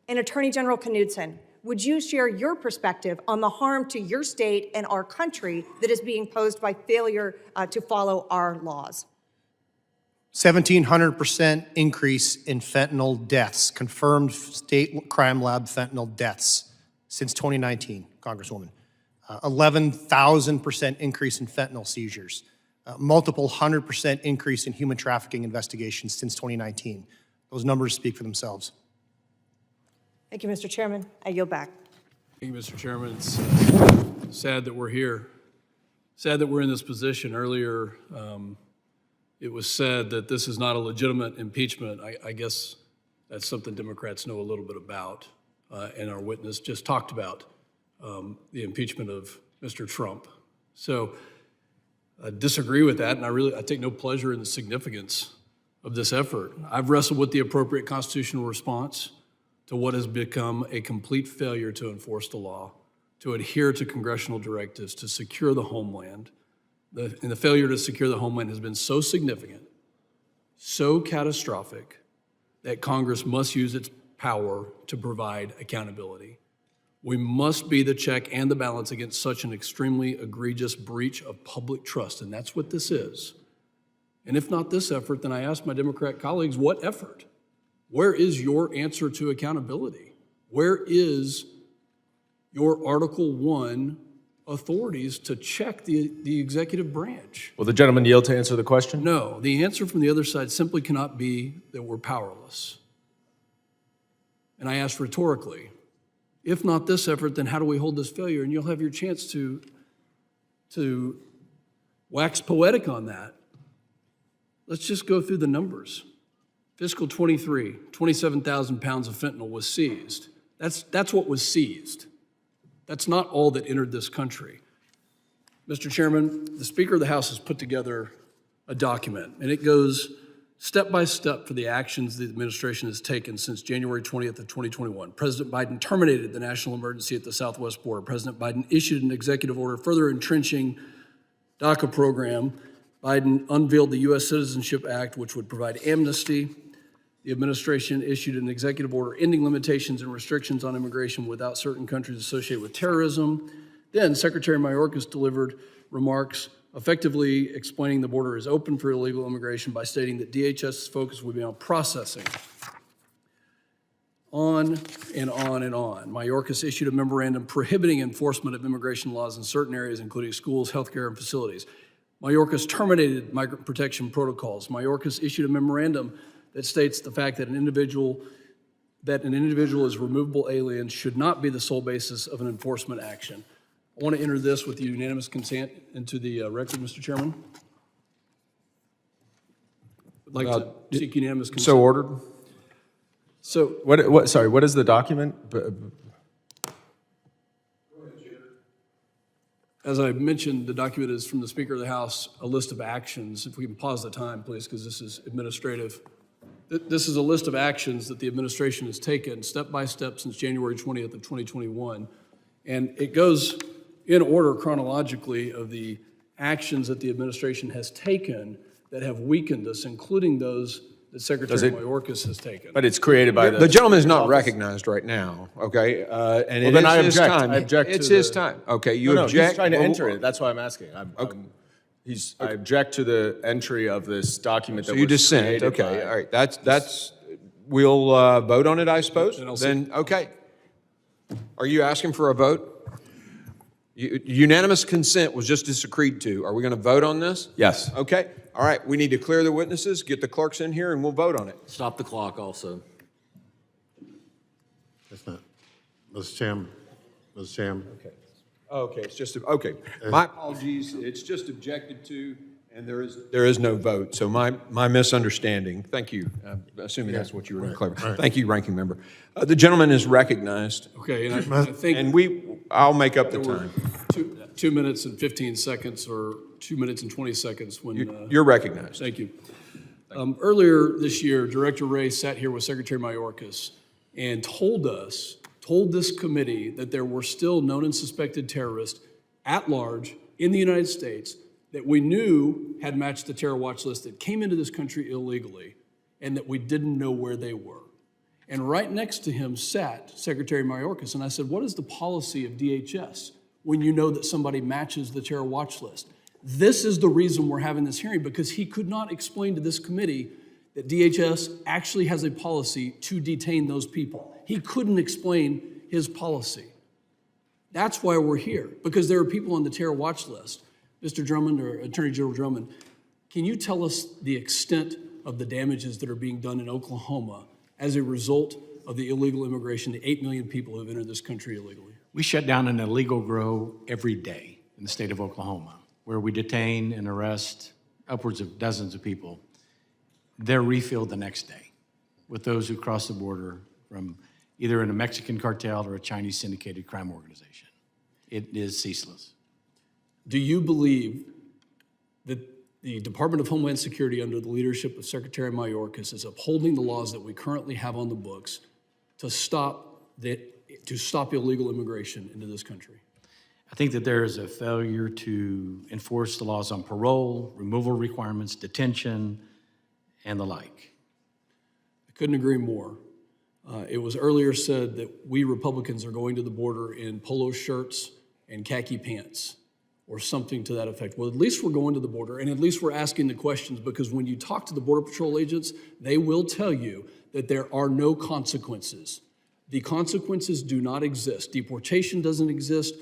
And Attorney General Knudsen, would you share your perspective on the harm to your state and our country that is being posed by failure to follow our laws? 1,700% increase in fentanyl deaths, confirmed state crime lab fentanyl deaths since 2019, Congresswoman. 11,000% increase in fentanyl seizures. Multiple 100% increase in human trafficking investigations since 2019. Those numbers speak for themselves. Thank you, Mr. Chairman. I yield back. Thank you, Mr. Chairman. It's sad that we're here. Sad that we're in this position. Earlier, it was said that this is not a legitimate impeachment. I guess that's something Democrats know a little bit about, and our witness just talked about the impeachment of Mr. Trump. So I disagree with that, and I take no pleasure in the significance of this effort. I've wrestled with the appropriate constitutional response to what has become a complete failure to enforce the law, to adhere to congressional directives, to secure the homeland. And the failure to secure the homeland has been so significant, so catastrophic, that Congress must use its power to provide accountability. We must be the check and the balance against such an extremely egregious breach of public trust, and that's what this is. And if not this effort, then I ask my Democrat colleagues, what effort? Where is your answer to accountability? Where is your Article 1 authorities to check the executive branch? Will the gentleman yield to answer the question? No, the answer from the other side simply cannot be that we're powerless. And I ask rhetorically, if not this effort, then how do we hold this failure? And you'll have your chance to wax poetic on that. Let's just go through the numbers. Fiscal 23, 27,000 pounds of fentanyl was seized. That's what was seized. That's not all that entered this country. Mr. Chairman, the Speaker of the House has put together a document, and it goes step by step for the actions the administration has taken since January 20th of 2021. President Biden terminated the national emergency at the southwest border. President Biden issued an executive order further entrenching DACA program. Biden unveiled the U.S. Citizenship Act, which would provide amnesty. The administration issued an executive order ending limitations and restrictions on immigration without certain countries associated with terrorism. Then Secretary Mayorkas delivered remarks effectively explaining the border is open for illegal immigration by stating that DHS's focus would be on processing. On and on and on. Mayorkas issued a memorandum prohibiting enforcement of immigration laws in certain areas, including schools, healthcare, and facilities. Mayorkas terminated migrant protection protocols. Mayorkas issued a memorandum that states the fact that an individual is removable alien should not be the sole basis of an enforcement action. I want to enter this with the unanimous consent into the record, Mr. Chairman. I'd like to seek unanimous consent. So ordered. So what is the document? As I mentioned, the document is from the Speaker of the House, a list of actions. If we can pause the time, please, because this is administrative. This is a list of actions that the administration has taken step by step since January 20th of 2021 And it goes in order chronologically of the actions that the administration has taken that have weakened us, including those that Secretary Mayorkas has taken. But it's created by the gentleman is not recognized right now, okay? And it is his time. I object It's to his the- time. Okay, you No, object. he's trying to Well, enter it. That's why I'm asking. I object to the entry of this document So that you was dissent. created Okay, by- all right. That's. We'll vote on it, I suppose. Then okay. Are you asking for a vote? Unanimous consent was just disagreed to. Are we going to vote on this? Yes. Okay. All right. We need to clear the witnesses, get the clerks in here, and we'll vote on it. Stop the clock also. That's not, Mr. Chairman, Mr. Chairman. Okay. Okay. It's just okay. My apologies. It's just objected to, and there is no vote. So my misunderstanding. Thank you. Assuming that's what you were going to clarify. Right. Thank you, Ranking Member. The gentleman is recognized. Okay, and I think. And I'll make up the there were time. 2 minutes and 15 seconds, or 2 minutes and 20 seconds when. You're recognized. Thank you. Earlier this year, Director Wray sat here with Secretary Mayorkas and told this committee that there were still known and suspected terrorists at large in the United States that we knew had matched the terror watch list that came into this country illegally, and that we didn't know where they were. And right next to him sat Secretary Mayorkas, and I said, what is the policy of DHS when you know that somebody matches the terror watch list? This is the reason we're having this hearing, because he could not explain to this committee that DHS actually has a policy to detain those people. He couldn't explain his policy. That's why we're here, because there are people on the terror watch list. Mr. Drummond, or Attorney General Drummond, can you tell us the extent of the damages that are being done in Oklahoma as a result of the illegal immigration, the 8 million people who have entered this country illegally? We shut down an illegal grow every day in the state of Oklahoma, where we detain and arrest upwards of dozens of people. They're refilled the next day with those who cross the border from either in a Mexican cartel or a Chinese syndicated crime organization. It is ceaseless. Do you believe that the Department of Homeland Security, under the leadership of Secretary Mayorkas, is upholding the laws that we currently have on the books to stop illegal immigration into this country? I think that there is a failure to enforce the laws on parole, removal requirements, detention, and the like. I couldn't agree more. It was earlier said that we Republicans are going to the border in polo shirts and khaki pants, or something to that effect. Well, at least we're going to the border, and at least we're asking the questions, because when you talk to the Border Patrol agents, they will tell you that there are no consequences. The consequences do not exist. Deportation doesn't exist.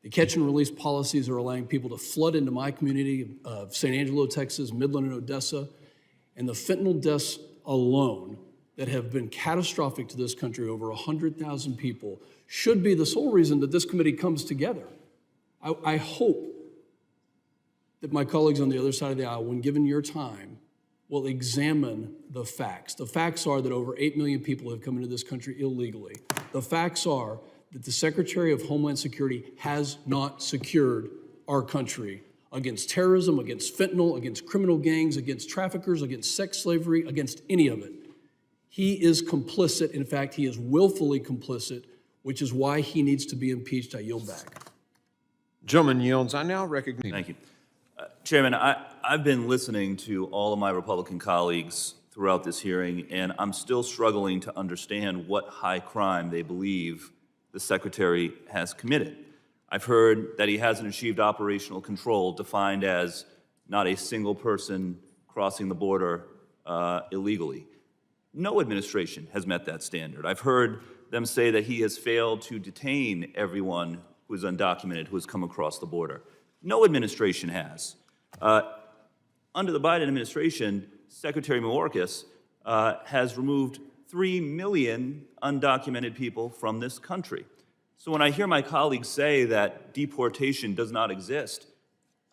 The catch and release policies are allowing people to flood into my community of San Angelo, Texas, Midland, and Odessa. And the fentanyl deaths alone that have been catastrophic to this country, over 100,000 people, should be the sole reason that this committee comes together. I hope that my colleagues on the other side of the aisle, when given your time, will examine the facts. The facts are that over 8 million people have come into this country illegally. The facts are that the Secretary of Homeland Security has not secured our country against terrorism, against fentanyl, against criminal gangs, against traffickers, against sex slavery, against any of it. He is complicit. In fact, he is willfully complicit, which is why he needs to be impeached. I yield back. Gentleman yields. I now recognize. Thank you. Chairman, I've been listening to all of my Republican colleagues throughout this hearing, and I'm still struggling to understand what high crime they believe the Secretary has committed. I've heard that he hasn't achieved operational control, defined as not a single person crossing the border illegally. No administration has met that standard. I've heard them say that he has failed to detain everyone who is undocumented who has come across the border. No administration has. Under the Biden administration, Secretary Mayorkas has removed 3 million undocumented people from this country. So when I hear my colleagues say that deportation does not exist,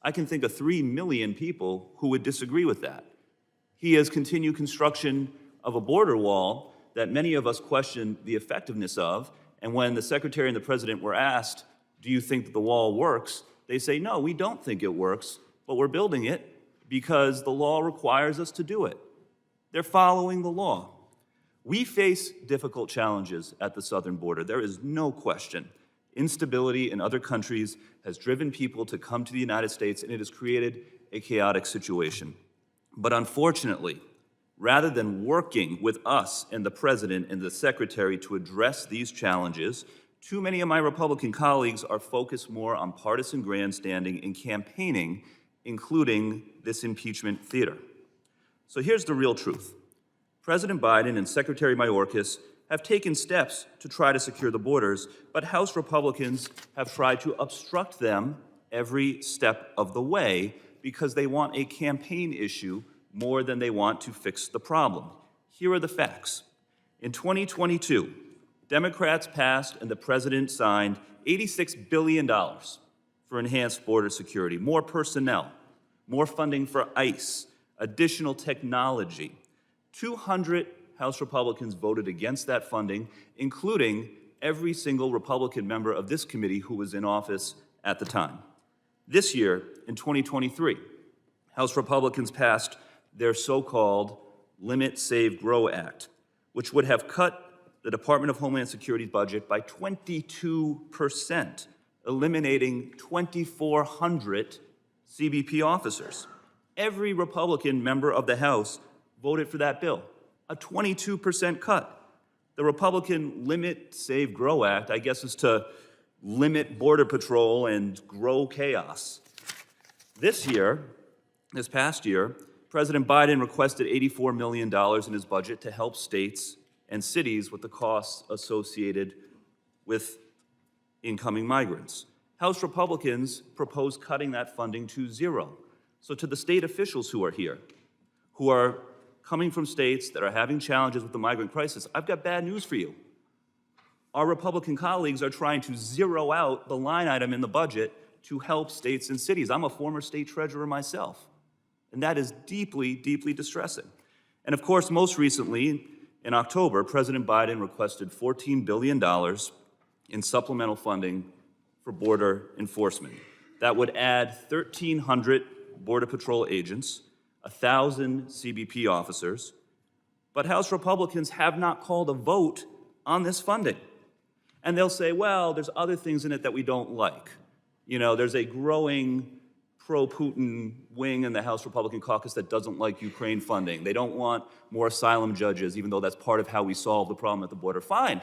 I can think of 3 million people who would disagree with that. He has continued construction of a border wall that many of us question the effectiveness of, and when the Secretary and the President were asked, do you think that the wall works? They say, no, we don't think it works, but we're building it because the law requires us to do it. They're following the law. We face difficult challenges at the southern border. There is no question. Instability in other countries has driven people to come to the United States, and it has created a chaotic situation. But unfortunately, rather than working with us and the President and the Secretary to address these challenges, too many of my Republican colleagues are focused more on partisan grandstanding and campaigning, including this impeachment theater. So here's the real truth. President Biden and Secretary Mayorkas have taken steps to try to secure the borders, but House Republicans have tried to obstruct them every step of the way because they want a campaign issue more than they want to fix the problem. Here are the facts. In 2022, Democrats passed and the President signed $86 billion for enhanced border security, more personnel, more funding for ICE, additional technology. 200 House Republicans voted against that funding, including every single Republican member of this committee who was in office at the time. This year, in 2023, House Republicans passed their so-called Limit, Save, Grow Act, which would have cut the Department of Homeland Security's budget by 22%, eliminating 2,400 CBP officers. Every Republican member of the House voted for that bill, a 22% cut. The Republican Limit, Save, Grow Act, I guess, is to limit Border Patrol and grow chaos. This past year, President Biden requested $84 million in his budget to help states and cities with the costs associated with incoming migrants. House Republicans proposed cutting that funding to zero. So to the state officials who are here, who are coming from states that are having challenges with the migrant crisis, I've got bad news for you. Our Republican colleagues are trying to zero out the line item in the budget to help states and cities. I'm a former state treasurer myself, and that is deeply, deeply distressing. And of course, most recently, in October, President Biden requested $14 billion in supplemental funding for border enforcement. That would add 1,300 Border Patrol agents, 1,000 CBP officers, but House Republicans have not called a vote on this funding. And they'll say, well, there's other things in it that we don't like. You know, there's a growing pro-Putin wing in the House Republican caucus that doesn't like Ukraine funding. They don't want more asylum judges, even though that's part of how we solve the problem at the border. Fine,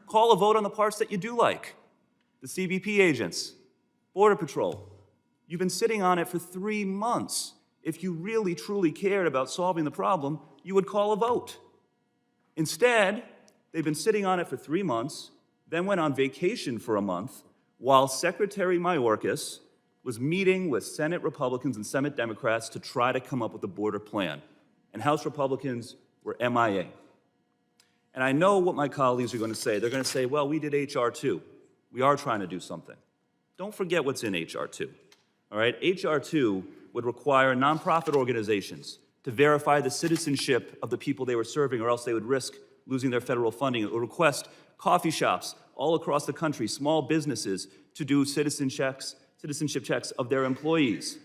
call a vote on the parts that you do like. The CBP agents, Border Patrol. You've been sitting on it for 3 months. If you really, truly cared about solving the problem, you would call a vote. Instead, they've been sitting on it for 3 months, then went on vacation for a month, while Secretary Mayorkas was meeting with Senate Republicans and Senate Democrats to try to come up with a border plan. And House Republicans were MIA. And I know what my colleagues are going to say. They're going to say, well, we did H.R. 2. We are trying to do something. Don't forget what's in H.R. 2. All right? H.R. 2 would require nonprofit organizations to verify the citizenship of the people they were serving, or else they would risk losing their federal funding. It would request coffee shops all across the country, small businesses, to do citizenship checks of their employees.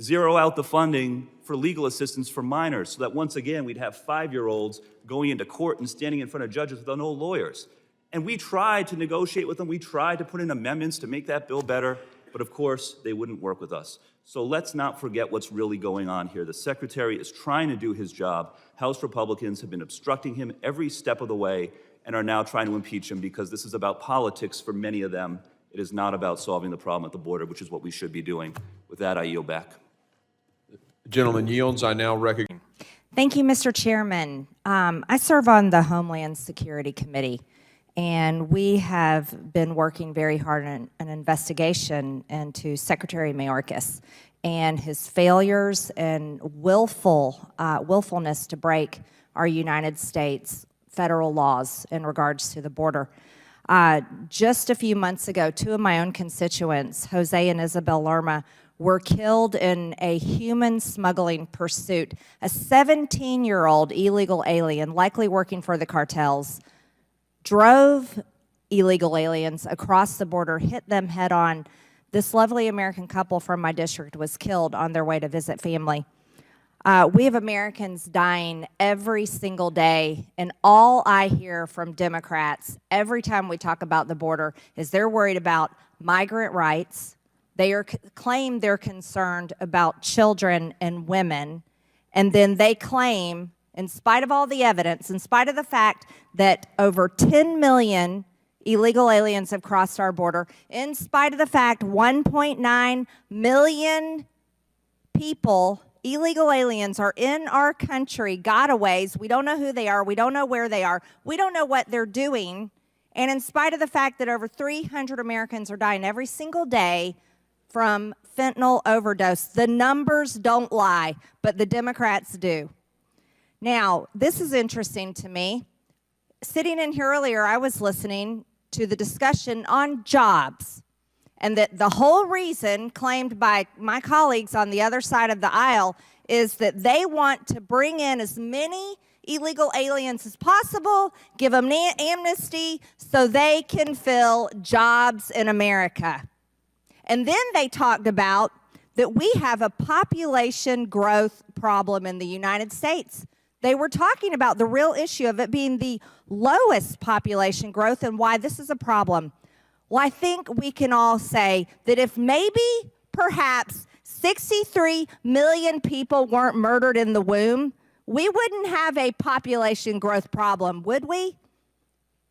Zero out the funding for legal assistance for minors, so that once again we'd have 5-year-olds going into court and standing in front of judges with no lawyers. And we tried to negotiate with them. We tried to put in amendments to make that bill better, but of course they wouldn't work with us. So let's not forget what's really going on here. The Secretary is trying to do his job. House Republicans have been obstructing him every step of the way and are now trying to impeach him because this is about politics for many of them. It is not about solving the problem at the border, which is what we should be doing. With that, I yield back. Gentleman yields. I now recognize. Thank you, Mr. Chairman. I serve on the Homeland Security Committee, and we have been working very hard on an investigation into Secretary Mayorkas and his failures and willfulness to break our United States federal laws in regards to the border. Just a few months ago, 2 of my own constituents, Jose and Isabel Lerma, were killed in a human smuggling pursuit. A 17-year-old illegal alien, likely working for the cartels, drove illegal aliens across the border, hit them head on. This lovely American couple from my district was killed on their way to visit family. We have Americans dying every single day, and all I hear from Democrats every time we talk about the border is they're worried about migrant rights. They claim they're concerned about children and women, and then they claim, in spite of all the evidence, in spite of the fact that over 10 million illegal aliens have crossed our border, in spite of the fact 1.9 million people, illegal aliens, are in our country, gotaways. We don't know who they are. We don't know where they are. We don't know what they're doing. And in spite of the fact that over 300 Americans are dying every single day from fentanyl overdose, the numbers don't lie, but the Democrats do. Now, this is interesting to me. Sitting in here earlier, I was listening to the discussion on jobs, and that the whole reason claimed by my colleagues on the other side of the aisle is that they want to bring in as many illegal aliens as possible, give them amnesty so they can fill jobs in America. And then they talked about that we have a population growth problem in the United States. They were talking about the real issue of it being the lowest population growth and why this is a problem. Well, I think we can all say that if maybe, perhaps, 63 million people weren't murdered in the womb, we wouldn't have a population growth problem, would we?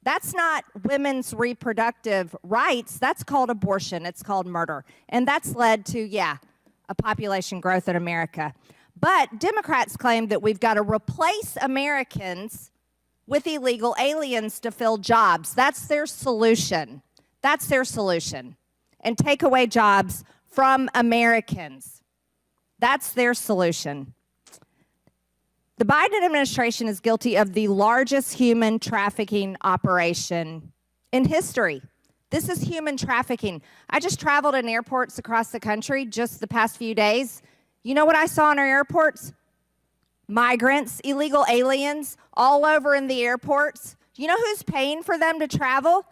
That's not women's reproductive rights. That's called abortion. It's called murder. And that's led to, yeah, a population growth in America. But Democrats claim that we've got to replace Americans with illegal aliens to fill jobs. That's their solution. That's their solution. And take away jobs from Americans. That's their solution. The Biden administration is guilty of the largest human trafficking operation in history. This is human trafficking. I just traveled in airports across the country just the past few days. You know what I saw in our airports? Migrants, illegal aliens, all over in the airports. You know who's paying for them to travel?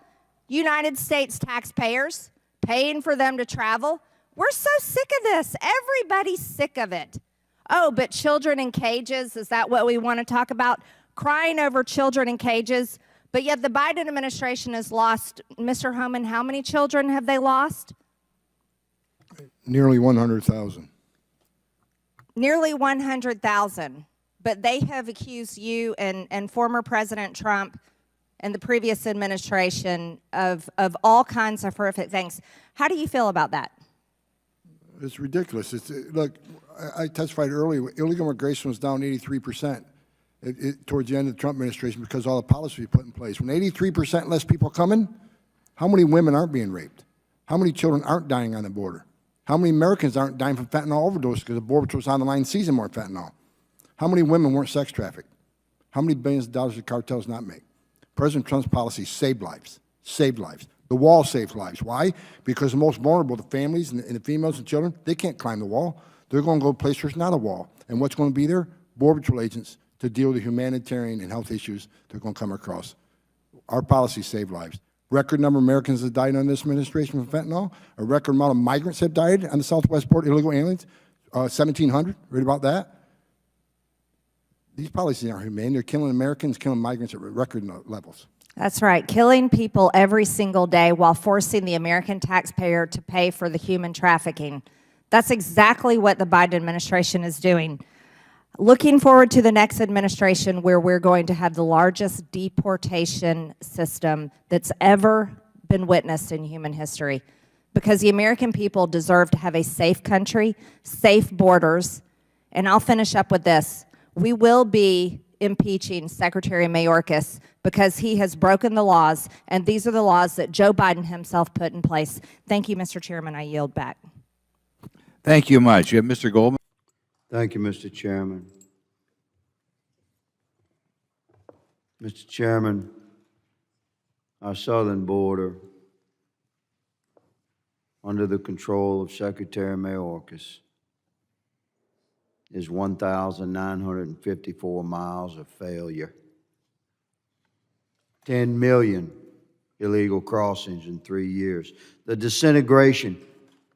United States taxpayers paying for them to travel. We're so sick of this. Everybody's sick of it. Oh, but children in cages, is that what we want to talk about? Crying over children in cages. But yet the Biden administration has lost, Mr. Homan, how many children have they lost? Nearly 100,000. Nearly 100,000. But they have accused you and former President Trump and the previous administration of all kinds of horrific things. How do you feel about that? It's ridiculous. Look, I testified earlier, illegal immigration was down 83% towards the end of the Trump administration because all the policies we put in place. When 83% less people coming, how many women aren't being raped? How many children aren't dying on the border? How many Americans aren't dying from fentanyl overdose because the border patrol was on the line seizing more fentanyl? How many women weren't sex trafficked? How many billions of dollars did cartels not make? President Trump's policies saved lives, saved lives. The wall saved lives. Why? Because the most vulnerable, the families and the females and children, they can't climb the wall. They're going to go to a place where there's not a wall. And what's going to be there? Border Patrol agents to deal with the humanitarian and health issues they're going to come across. Our policies save lives. Record number of Americans have died under this administration from fentanyl. A record amount of migrants have died on the southwest border, illegal aliens, 1,700. Read about that. These policies aren't humane. They're killing Americans, killing migrants at record levels. That's right, killing people every single day while forcing the American taxpayer to pay for the human trafficking. That's exactly what the Biden administration is doing. Looking forward to the next administration where we're going to have the largest deportation system that's ever been witnessed in human history, because the American people deserve to have a safe country, safe borders, and I'll finish up with this. We will be impeaching Secretary Mayorkas because he has broken the laws, and these are the laws that Joe Biden himself put in place. Thank you, Mr. Chairman. I yield back. Thank you much. You have Mr. Goldman. Thank you, Mr. Chairman. Mr. Chairman, our southern border, under the control of Secretary Mayorkas, is 1,954 miles of failure. 10 million illegal crossings in 3 years. The disintegration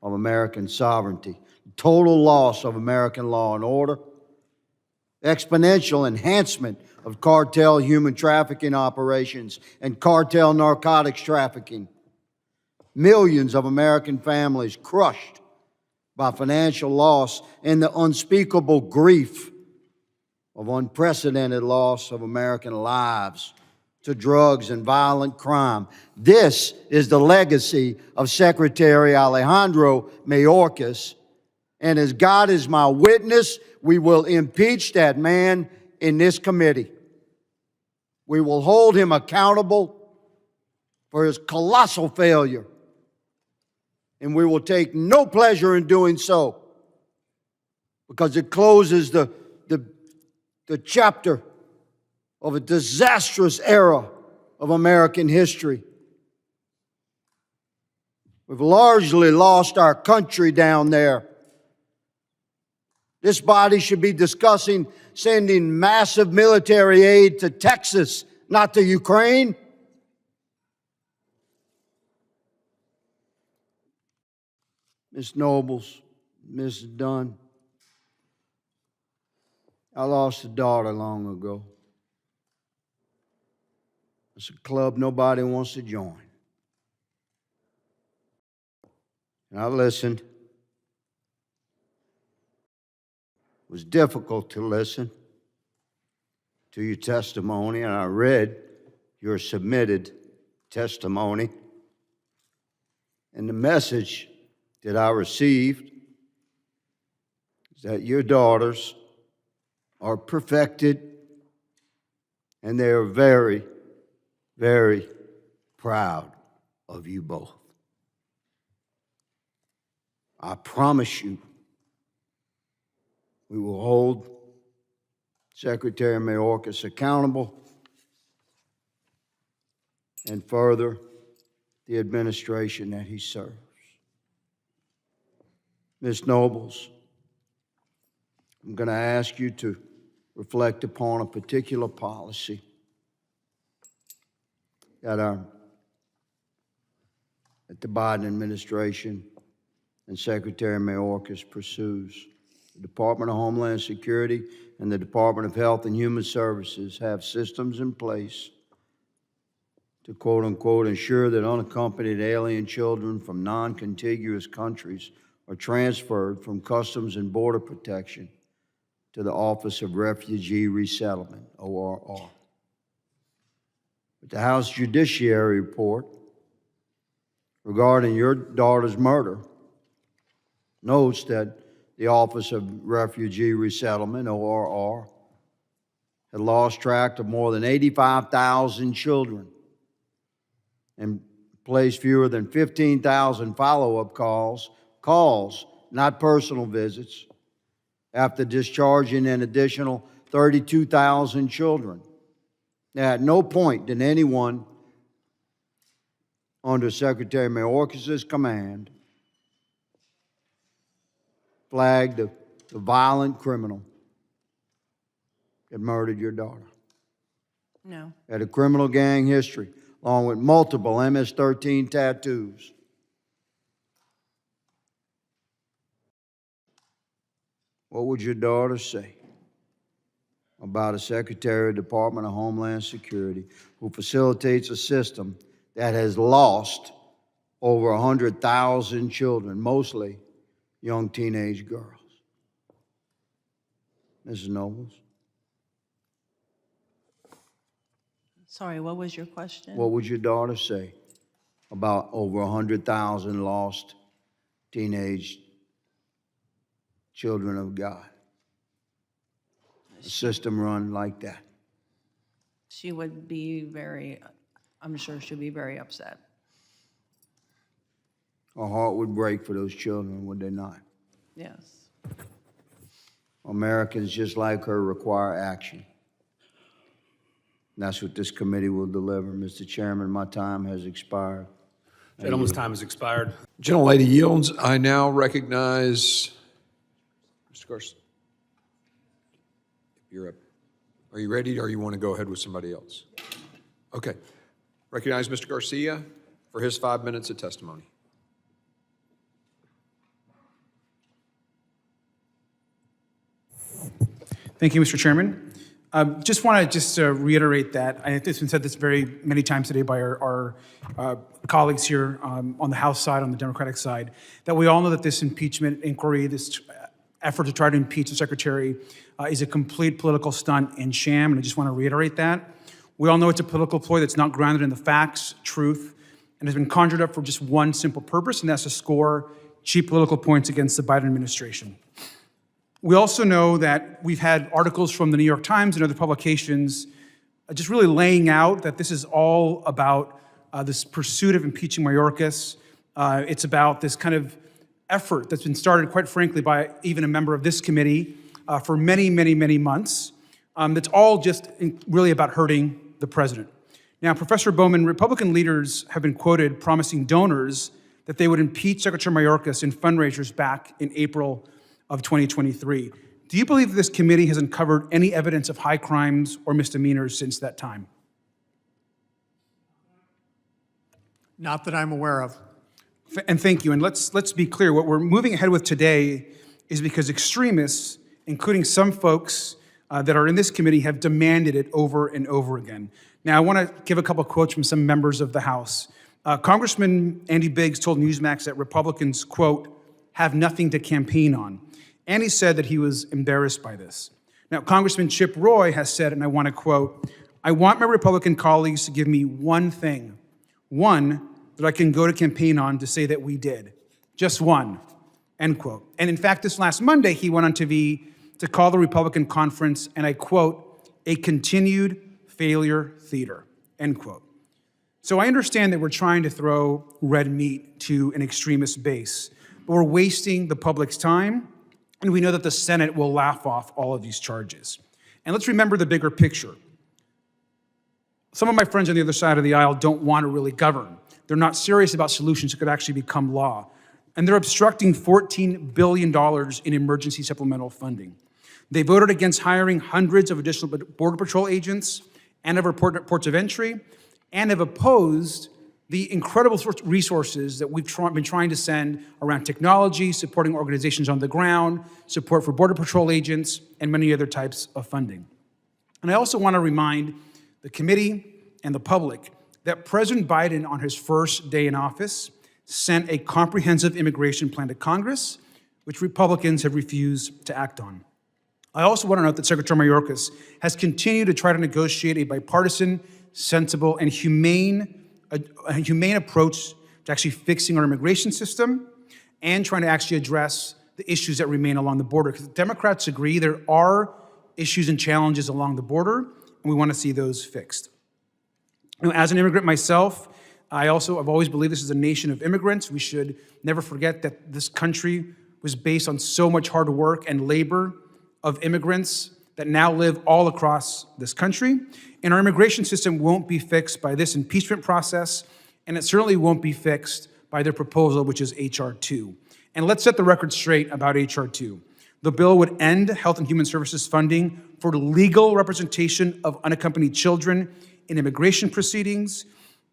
of American sovereignty. Total loss of American law and order. exponential enhancement of cartel human trafficking operations and cartel narcotics trafficking. Millions of American families crushed by financial loss and the unspeakable grief of unprecedented loss of American lives to drugs and violent crime. This is the legacy of Secretary Alejandro Mayorkas, and as God is my witness, we will impeach that man in this committee. We will hold him accountable for his colossal failure, and we will take no pleasure in doing so because it closes the chapter of a disastrous era of American history. We've largely lost our country down there. This body should be discussing sending massive military aid to Texas, not to Ukraine. Ms. Nobles, Ms. Dunn, I lost a daughter long ago. It's a club nobody wants to join. And I listened. It was difficult to listen to your testimony, and I read your submitted testimony. And the message that I received is that your daughters are perfected, and they are very, very proud of you both. I promise you, we will hold Secretary Mayorkas accountable and further the administration that he serves. Ms. Nobles, I'm going to ask you to reflect upon a particular policy that the Biden administration and Secretary Mayorkas pursues. The Department of Homeland Security and the Department of Health and Human Services have systems in place to quote-unquote ensure that unaccompanied alien children from non-contiguous countries are transferred from Customs and Border Protection to the Office of Refugee Resettlement, ORR. But the House Judiciary report regarding your daughter's murder notes that the Office of Refugee Resettlement, ORR, had lost track of more than 85,000 children and placed fewer than 15,000 follow-up calls, not personal visits, after discharging an additional 32,000 children. Now, at no point did anyone under Secretary Mayorkas' command flag the violent criminal that murdered your daughter. No. Had a criminal gang history, along with multiple MS-13 tattoos. What would your daughter say about a Secretary of the Department of Homeland Security who facilitates a system that has lost over 100,000 children, mostly young teenage girls? Mrs. Nobles? Sorry, what was your question? What would your daughter say about over 100,000 lost teenage children of God? A system run like that. She would be I'm sure she'd be very upset. Her heart would break for those children, would they not? Yes. Americans just like her require action. And that's what this committee will deliver. Mr. Chairman, my time has expired. Gentleman's time has expired. Gentlelady yields. I now recognize Mr. Garcia. You're up. Are you ready, or you want to go ahead with somebody else? Okay. Recognize Mr. Garcia for his 5 minutes of testimony. Thank you, Mr. Chairman. Just want to reiterate that. I think it's been said this very many times today by our colleagues here on the House side, on the Democratic side, that we all know that this impeachment inquiry, this effort to try to impeach the Secretary is a complete political stunt and sham, and I just want to reiterate that. We all know it's a political ploy that's not grounded in the facts, truth, and has been conjured up for just one simple purpose, and that's to score cheap political points against the Biden administration. We also know that we've had articles from the New York Times and other publications just really laying out that this is all about this pursuit of impeaching Mayorkas. It's about this kind of effort that's been started, quite frankly, by even a member of this committee for many, many, many months. That's all just really about hurting the president. Now, Professor Bowman, Republican leaders have been quoted promising donors that they would impeach Secretary Mayorkas in fundraisers back in April of 2023. Do you believe that this committee has uncovered any evidence of high crimes or misdemeanors since that time? Not that I'm aware of. And thank you. And let's be clear. What we're moving ahead with today is because extremists, including some folks that are in this committee, have demanded it over and over again. Now, I want to give a couple of quotes from some members of the House. Congressman Andy Biggs told Newsmax that Republicans, quote, have nothing to campaign on. And he said that he was embarrassed by this. Now, Congressman Chip Roy has said, and I want to quote, I want my Republican colleagues to give me one thing, one that I can go to campaign on to say that we did. Just one, end quote. And in fact, this last Monday, he went on TV to call the Republican conference, and I quote, a continued failure theater, end quote. So I understand that we're trying to throw red meat to an extremist base, but we're wasting the public's time, and we know that the Senate will laugh off all of these charges. And let's remember the bigger picture. Some of my friends on the other side of the aisle don't want to really govern. They're not serious about solutions that could actually become law. And they're obstructing $14 billion in emergency supplemental funding. They voted against hiring hundreds of additional Border Patrol agents and of ports of entry, and have opposed the incredible resources that we've been trying to send around technology, supporting organizations on the ground, support for Border Patrol agents, and many other types of funding. And I also want to remind the committee and the public that President Biden, on his first day in office, sent a comprehensive immigration plan to Congress, which Republicans have refused to act on. I also want to note that Secretary Mayorkas has continued to try to negotiate a bipartisan, sensible, and humane approach to actually fixing our immigration system and trying to actually address the issues that remain along the border. Because Democrats agree there are issues and challenges along the border, and we want to see those fixed. You know, as an immigrant myself, I've always believed this is a nation of immigrants. We should never forget that this country was based on so much hard work and labor of immigrants that now live all across this country. And our immigration system won't be fixed by this impeachment process, and it certainly won't be fixed by their proposal, which is H.R. 2. And let's set the record straight about H.R. 2. The bill would end Health and Human Services funding for legal representation of unaccompanied children in immigration proceedings.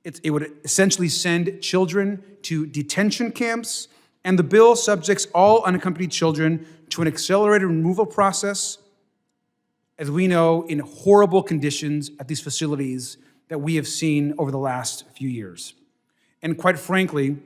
It would essentially send children to detention camps, and the bill subjects all unaccompanied children to an accelerated removal process, as we know, in horrible conditions at these facilities that we have seen over the last few years. And quite frankly,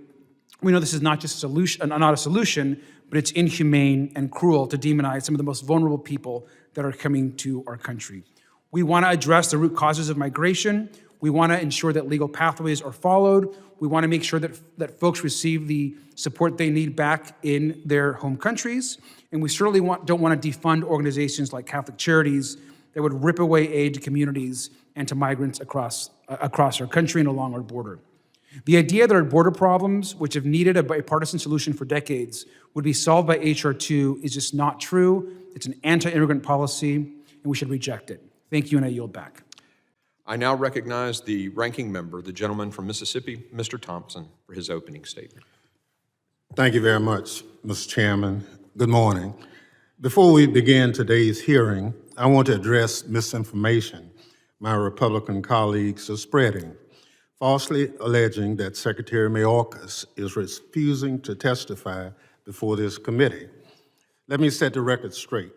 we know this is not just not a solution, but it's inhumane and cruel to demonize some of the most vulnerable people that are coming to our country. We want to address the root causes of migration. We want to ensure that legal pathways are followed. We want to make sure that folks receive the support they need back in their home countries. And we certainly don't want to defund organizations like Catholic Charities that would rip away aid to communities and to migrants across our country and along our border. The idea that our border problems, which have needed a bipartisan solution for decades, would be solved by H.R. 2 is just not true. It's an anti-immigrant policy, and we should reject it. Thank you, and I yield back. I now recognize the ranking member, the gentleman from Mississippi, Mr. Thompson, for his opening statement. Thank you very much, Mr. Chairman. Good morning. Before we begin today's hearing, I want to address misinformation my Republican colleagues are spreading, falsely alleging that Secretary Mayorkas is refusing to testify before this committee. Let me set the record straight.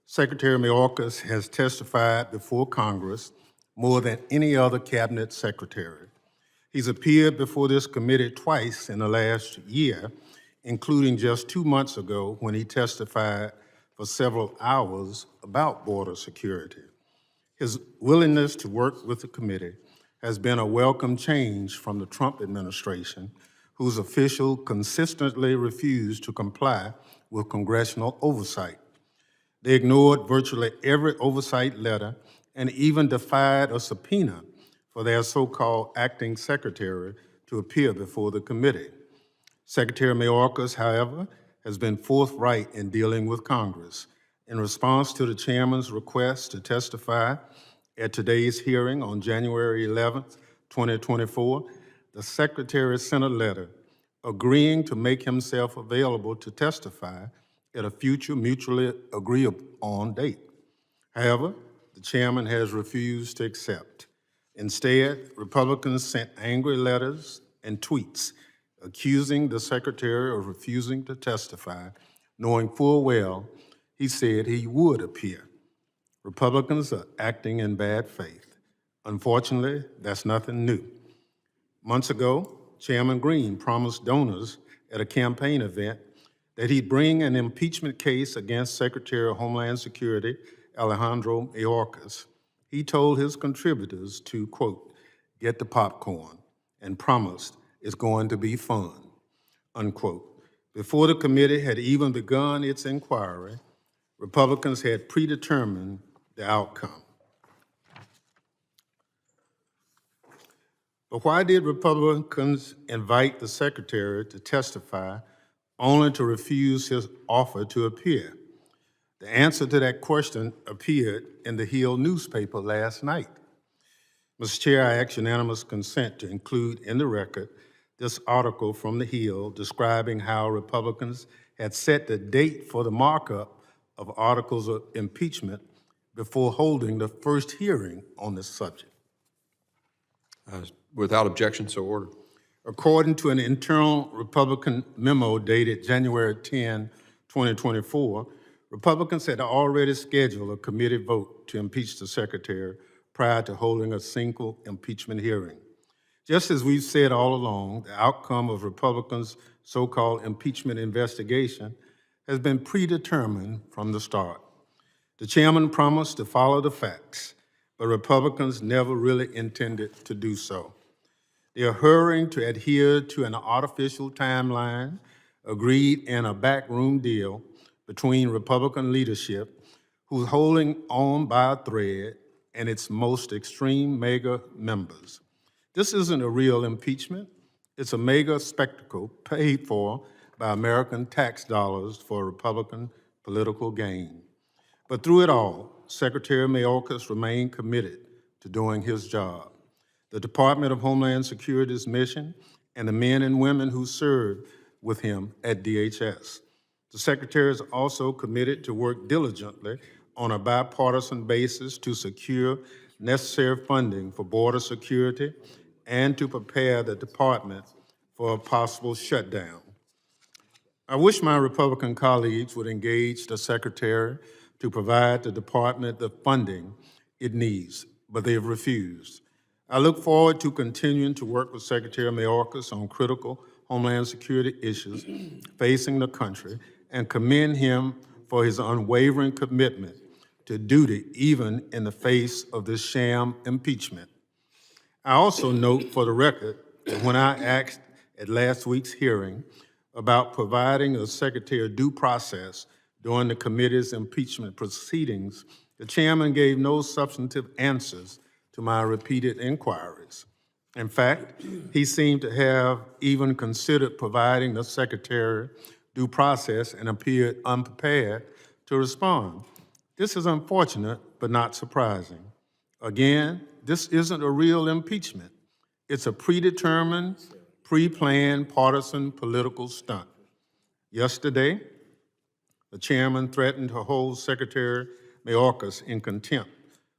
Secretary Mayorkas has testified before Congress more than any other cabinet secretary. He's appeared before this committee twice in the last year, including just 2 months ago when he testified for several hours about border security. His willingness to work with the committee has been a welcome change from the Trump administration, whose officials consistently refused to comply with congressional oversight. They ignored virtually every oversight letter and even defied a subpoena for their so-called acting secretary to appear before the committee. Secretary Mayorkas, however, has been forthright in dealing with Congress. In response to the chairman's request to testify at today's hearing on January 11th, 2024, the secretary sent a letter agreeing to make himself available to testify at a future mutually agreed upon date. However, the chairman has refused to accept. Instead, Republicans sent angry letters and tweets accusing the secretary of refusing to testify, knowing full well he said he would appear. Republicans are acting in bad faith. Unfortunately, that's nothing new. Months ago, Chairman Green promised donors at a campaign event that he'd bring an impeachment case against Secretary of Homeland Security Alejandro Mayorkas. He told his contributors to, quote, get the popcorn, and promised it's going to be fun, unquote. Before the committee had even begun its inquiry, Republicans had predetermined the outcome. But why did Republicans invite the secretary to testify only to refuse his offer to appear? The answer to that question appeared in the Hill newspaper last night. Mr. Chair, I ask unanimous consent to include in the record this article from the Hill describing how Republicans had set the date for the markup of articles of impeachment before holding the first hearing on this subject. Without objection, so ordered. According to an internal Republican memo dated January 10, 2024, Republicans had already scheduled a committee vote to impeach the secretary prior to holding a single impeachment hearing. Just as we've said all along, the outcome of Republicans' so-called impeachment investigation has been predetermined from the start. The chairman promised to follow the facts, but Republicans never really intended to do so. They are hurrying to adhere to an artificial timeline agreed in a backroom deal between Republican leadership, who's holding on by a thread, and its most extreme mega members. This isn't a real impeachment. It's a mega spectacle paid for by American tax dollars for Republican political gain. But through it all, Secretary Mayorkas remained committed to doing his job. The Department of Homeland Security's mission and the men and women who served with him at DHS. The Secretary is also committed to work diligently on a bipartisan basis to secure necessary funding for border security and to prepare the department for a possible shutdown. I wish my Republican colleagues would engage the Secretary to provide the department the funding it needs, but they have refused. I look forward to continuing to work with Secretary Mayorkas on critical Homeland Security issues facing the country and commend him for his unwavering commitment to duty even in the face of this sham impeachment. I also note for the record that when I asked at last week's hearing about providing the Secretary due process during the committee's impeachment proceedings, the chairman gave no substantive answers to my repeated inquiries. In fact, he seemed to have even considered providing the Secretary due process and appeared unprepared to respond. This is unfortunate, but not surprising. Again, this isn't a real impeachment. It's a predetermined, pre-planned partisan political stunt. Yesterday, the chairman threatened to hold Secretary Mayorkas in contempt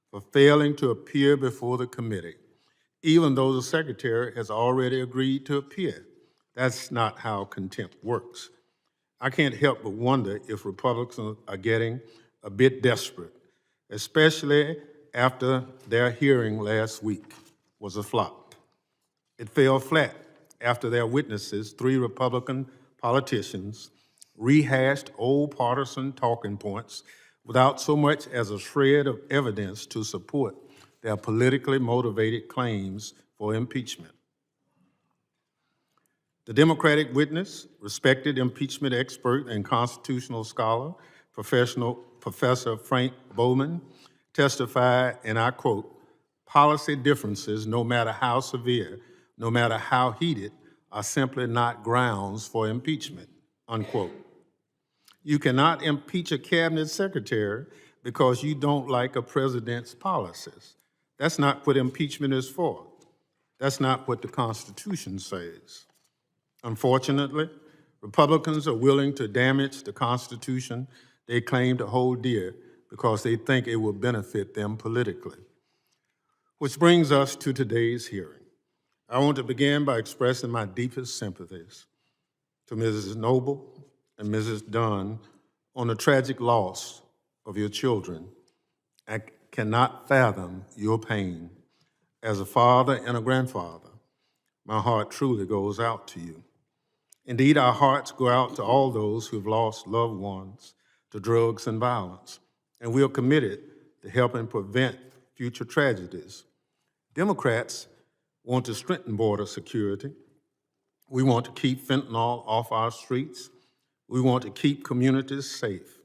for failing to appear before the committee, even though the secretary has already agreed to appear. That's not how contempt works. I can't help but wonder if Republicans are getting a bit desperate, especially after their hearing last week was a flop. It fell flat after their witnesses, 3 Republican politicians, rehashed old partisan talking points without so much as a shred of evidence to support their politically motivated claims for impeachment. The Democratic witness, respected impeachment expert and constitutional scholar, Professor Frank Bowman, testified, and I quote, "Policy differences, no matter how severe, no matter how heated, are simply not grounds for impeachment," unquote. You cannot impeach a cabinet secretary because you don't like a president's policies. That's not what impeachment is for. That's not what the Constitution says. Unfortunately, Republicans are willing to damage the Constitution they claim to hold dear because they think it will benefit them politically. Which brings us to today's hearing. I want to begin by expressing my deepest sympathies to Mrs. Noble and Mrs. Dunn on the tragic loss of your children. I cannot fathom your pain. As a father and a grandfather, my heart truly goes out to you. Indeed, our hearts go out to all those who've lost loved ones to drugs and violence, and we are committed to helping prevent future tragedies. Democrats want to strengthen border security. We want to keep fentanyl off our streets. We want to keep communities safe.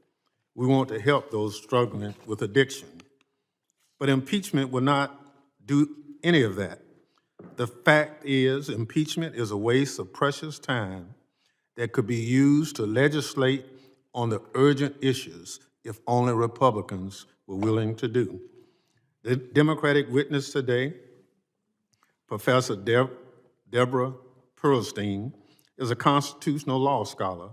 We want to help those struggling with addiction. But impeachment will not do any of that. The fact is, impeachment is a waste of precious time that could be used to legislate on the urgent issues if only Republicans were willing to do. The Democratic witness today, Professor Deborah Pearlstein, is a constitutional law scholar,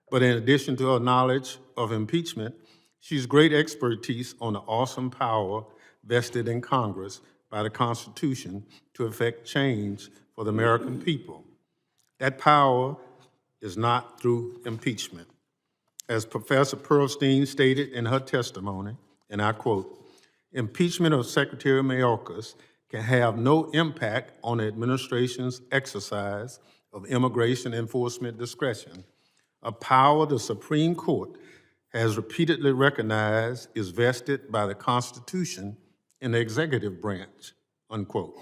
but in addition to her knowledge of impeachment, she's great expertise on the awesome power vested in Congress by the Constitution to effect change for the American people. That power is not through impeachment. As Professor Pearlstein stated in her testimony, and I quote, "Impeachment of Secretary Mayorkas can have no impact on the administration's exercise of immigration enforcement discretion, a power the Supreme Court has repeatedly recognized is vested by the Constitution in the executive branch," unquote.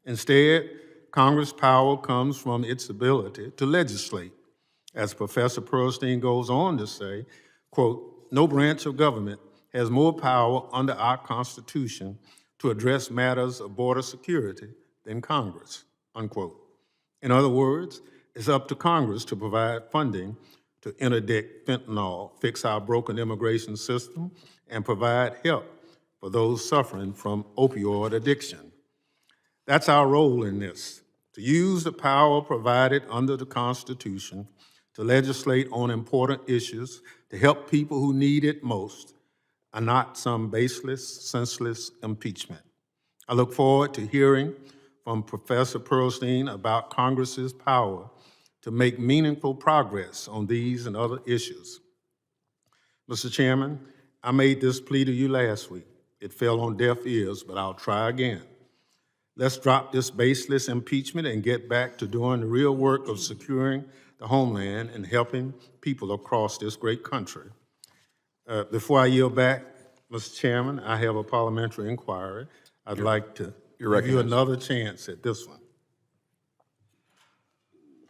Instead, Congress' power comes from its ability to legislate. As Professor Pearlstein goes on to say, quote, "No branch of government has more power under our Constitution to address matters of border security than Congress," unquote. In other words, it's up to Congress to provide funding to interdict fentanyl, fix our broken immigration system, and provide help for those suffering from opioid addiction. That's our role in this, to use the power provided under the Constitution to legislate on important issues to help people who need it most, and not some baseless, senseless impeachment. I look forward to hearing from Professor Pearlstein about Congress's power to make meaningful progress on these and other issues. Mr. Chairman, I made this plea to you last week. It fell on deaf ears, but I'll try again. Let's drop this baseless impeachment and get back to doing the real work of securing the homeland and helping people across this great country. Before I yield back, Mr. Chairman, I have a parliamentary inquiry. I'd like to give you another chance at this one.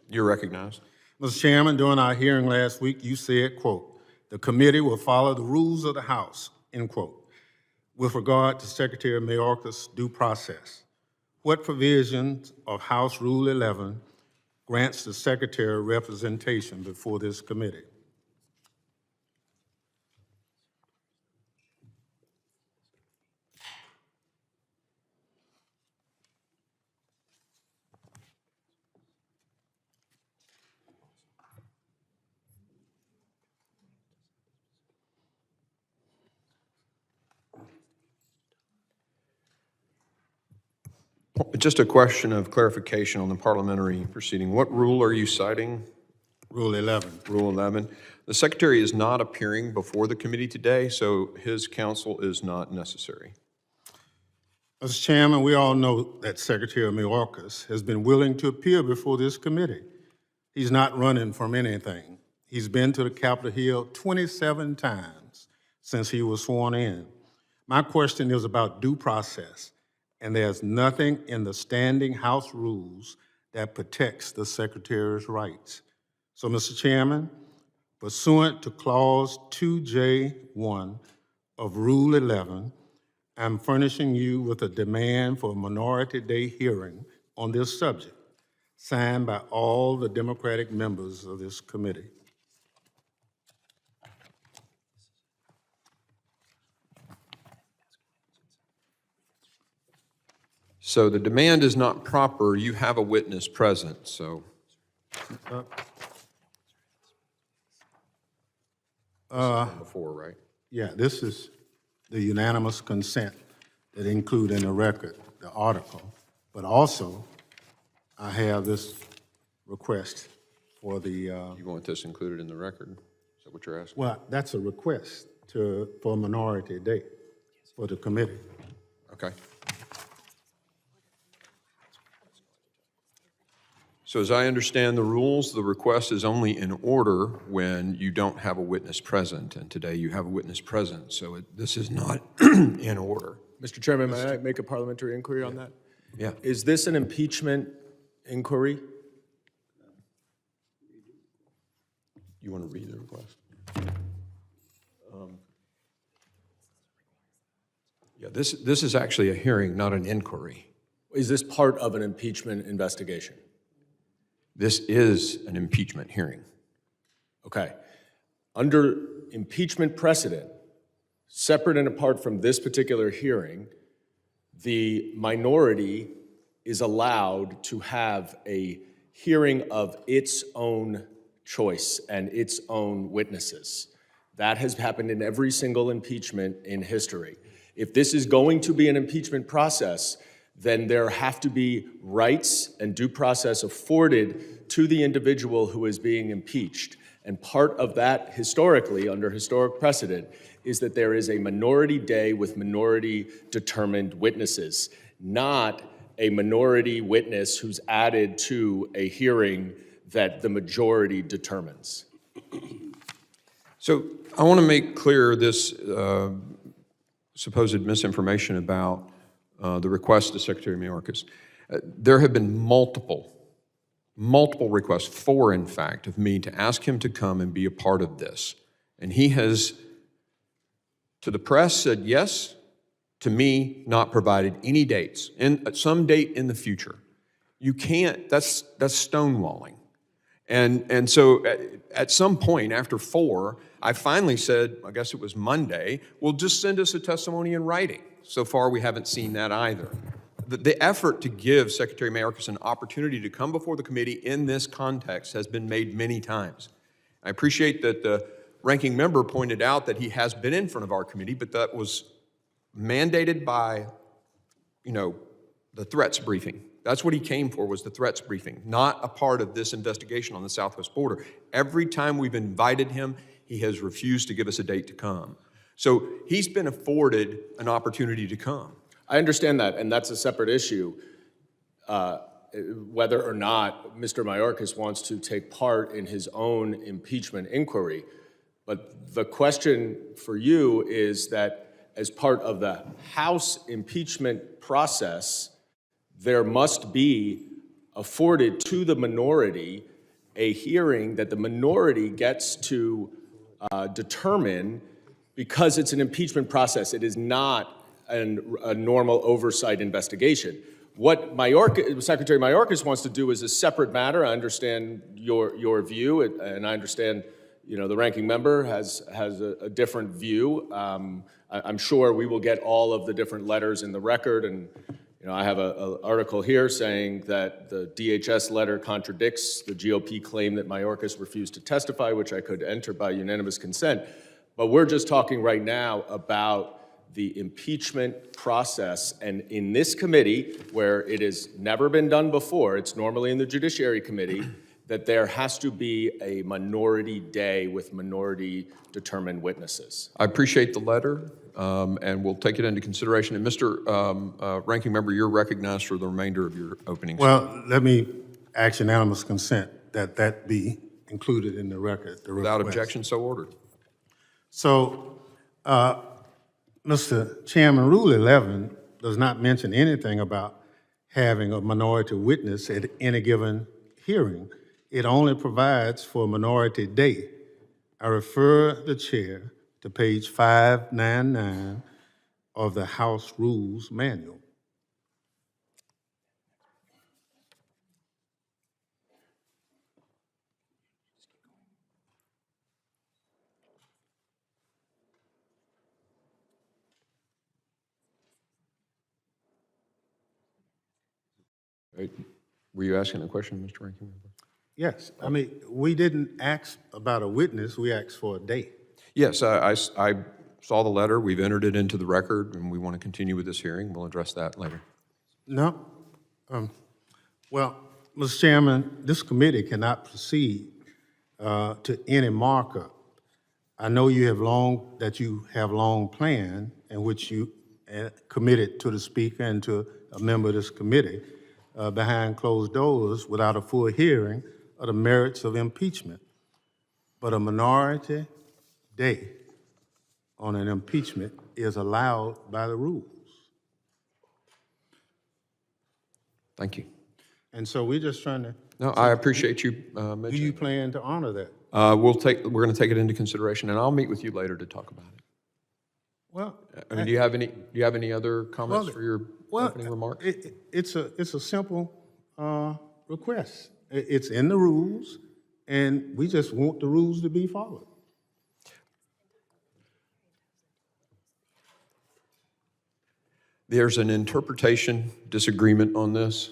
You're recognized. Mr. Chairman, during our hearing last week, you said, quote, "The committee will follow the rules of the House," end quote, with regard to Secretary Mayorkas' due process. What provisions of House Rule 11 grants the Secretary representation before this committee? Just a question of clarification on the parliamentary proceeding. What rule are you citing? Rule 11. Rule 11. The Secretary is not appearing before the committee today, so his counsel is not necessary. Mr. Chairman, we all know that Secretary Mayorkas has been willing to appear before this committee. He's not running from anything. He's been to the Capitol Hill 27 times since he was sworn in. My question is about due process, and there's nothing in the standing House rules that protects the Secretary's rights. So, Mr. Chairman, pursuant to Clause 2J1 of Rule 11, I'm furnishing you with a demand for a Minority Day hearing on this subject, signed by all the Democratic members of this committee. So the demand is not proper. You have a witness present, so. Before, right? Yeah, this is the unanimous consent that include in the record the article, but also I have this request for the. You want this included in the record? Is that what you're asking? Well, that's a request for a Minority Day for the committee. Okay. So as I understand the rules, the request is only in order when you don't have a witness present, and today you have a witness present, so this is not in order. Mr. Chairman, may I make a parliamentary inquiry on that? Yeah. Is this an impeachment inquiry? You want to read the request? Yeah, this is actually a hearing, not an inquiry. Is this part of an impeachment investigation? This is an impeachment hearing. Okay. Under impeachment precedent, separate and apart from this particular hearing, the minority is allowed to have a hearing of its own choice and its own witnesses. That has happened in every single impeachment in history. If this is going to be an impeachment process, then there have to be rights and due process afforded to the individual who is being impeached. And part of that, historically, under historic precedent, is that there is a minority day with minority-determined witnesses, not a minority witness who's added to a hearing that the majority determines. So I want to make clear this supposed misinformation about the request to Secretary Mayorkas. There have been multiple requests, 4 in fact, of me to ask him to come and be a part of this. And he has, to the press, said yes, to me, not provided any dates, and at some date in the future. You can't, that's stonewalling. And so at some point after 4, I finally said, I guess it was Monday, well, just send us a testimony in writing. So far, we haven't seen that either. The effort to give Secretary Mayorkas an opportunity to come before the committee in this context has been made many times. I appreciate that the ranking member pointed out that he has been in front of our committee, but that was mandated by, the threats briefing. That's what he came for, was the threats briefing, not a part of this investigation on the southwest border. Every time we've invited him, he has refused to give us a date to come. So he's been afforded an opportunity to come. I understand that, and that's a separate issue, whether or not Mr. Mayorkas wants to take part in his own impeachment inquiry. But the question for you is that as part of the House impeachment process, there must be afforded to the minority a hearing that the minority gets to determine, because it's an impeachment process. It is not a normal oversight investigation. What Secretary Mayorkas wants to do is a separate matter. I understand your view, and I understand the ranking member has a different view. I'm sure we will get all of the different letters in the record, and I have an article here saying that the DHS letter contradicts the GOP claim that Mayorkas refused to testify, which I could enter by unanimous consent. But we're just talking right now about the impeachment process, and in this committee, where it has never been done before, it's normally in the Judiciary Committee, that there has to be a minority day with minority-determined witnesses. I appreciate the letter, and we'll take it into consideration. And Mr. Ranking Member, you're recognized for the remainder of your opening statement. Well, let me ask unanimous consent that that be included in the record. Without objection, so ordered. So, Mr. Chairman, Rule 11 does not mention anything about having a minority witness at any given hearing. It only provides for a minority day. I refer the chair to page 599 of the House Rules Manual. Were you asking a question, Mr. Ranking Member? Yes, I mean, we didn't ask about a witness, we asked for a day. Yes, I saw the letter. We've entered it into the record, and we want to continue with this hearing. We'll address that later. No. Well, Mr. Chairman, this committee cannot proceed to any markup. I know you have long planned in which you committed to the speaker and to a member of this committee behind closed doors without a full hearing of the merits of impeachment. But a minority day on an impeachment is allowed by the rules. Thank you. And so we're just trying to. No, I appreciate you mentioning. Do you plan to honor that? We're going to take it into consideration, and I'll meet with you later to talk about it. Well, I mean, do you have any other comments for your opening remarks? It's a simple request. It's in the rules, and we just want the rules to be followed. There's an interpretation disagreement on this.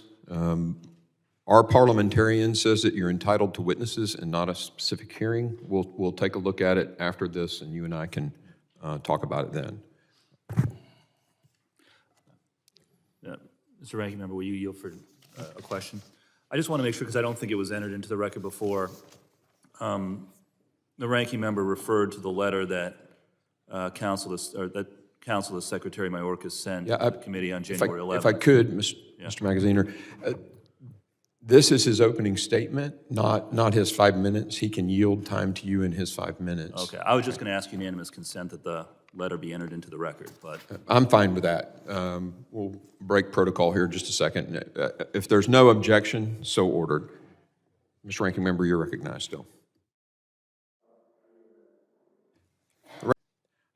Our parliamentarian says that you're entitled to witnesses and not a specific hearing. We'll take a look at it after this, and you and I can talk about it then. Mr. Ranking Member, will you yield for a question? I just want to make sure, because I don't think it was entered into the record before. The Ranking Member referred to the letter that Council Secretary Mayorkas sent to the committee on January 11th. If I could, Mr. Magaziner, this is his opening statement, not his 5 minutes. He can yield time to you in his 5 minutes. Okay, I was just going to ask unanimous consent that the letter be entered into the record, but. I'm fine with that. We'll break protocol here just a second. If there's no objection, so ordered. Mr. Ranking Member, you're recognized still.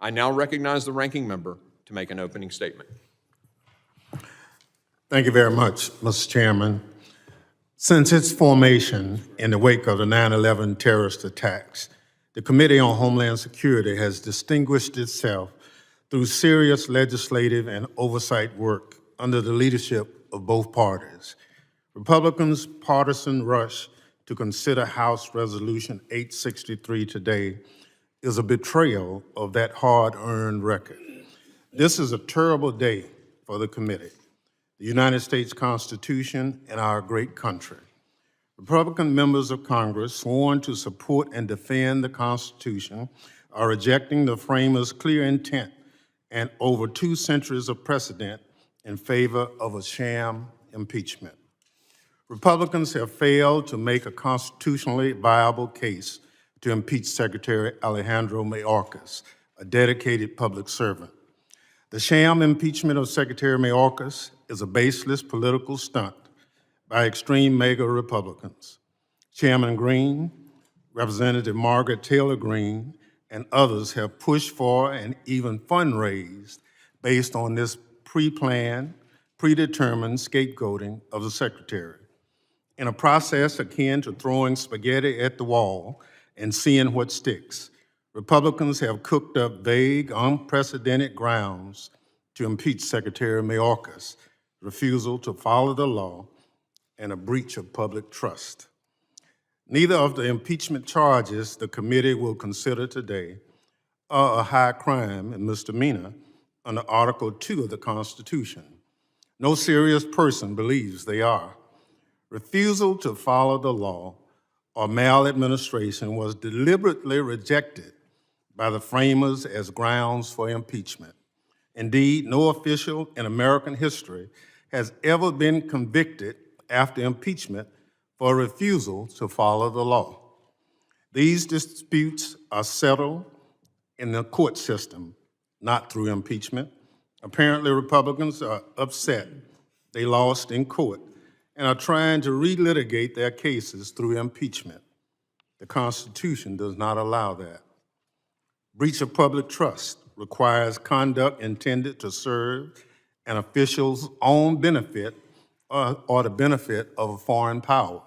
I now recognize the Ranking Member to make an opening statement. Thank you very much, Mr. Chairman. Since its formation in the wake of the 9/11 terrorist attacks, the Committee on Homeland Security has distinguished itself through serious legislative and oversight work under the leadership of both parties. Republicans' partisan rush to consider House Resolution 863 today is a betrayal of that hard-earned record. This is a terrible day for the committee, the United States Constitution, and our great country. Republican members of Congress sworn to support and defend the Constitution are rejecting the framers' clear intent and over 2 centuries of precedent in favor of a sham impeachment. Republicans have failed to make a constitutionally viable case to impeach Secretary Alejandro Mayorkas, a dedicated public servant. The sham impeachment of Secretary Mayorkas is a baseless political stunt by extreme MAGA Republicans. Chairman Green, Representative Margaret Taylor Greene, and others have pushed for and even fundraised based on this pre-planned, predetermined scapegoating of the Secretary. In a process akin to throwing spaghetti at the wall and seeing what sticks, Republicans have cooked up vague, unprecedented grounds to impeach Secretary Mayorkas, refusal to follow the law, and a breach of public trust. Neither of the impeachment charges the committee will consider today are a high crime and misdemeanor under Article 2 of the Constitution. No serious person believes they are. Refusal to follow the law or maladministration was deliberately rejected by the framers as grounds for impeachment. Indeed, no official in American history has ever been convicted after impeachment for refusal to follow the law. These disputes are settled in the court system, not through impeachment. Apparently, Republicans are upset they lost in court and are trying to relitigate their cases through impeachment. The Constitution does not allow that. Breach of public trust requires conduct intended to serve an official's own benefit or the benefit of a foreign power.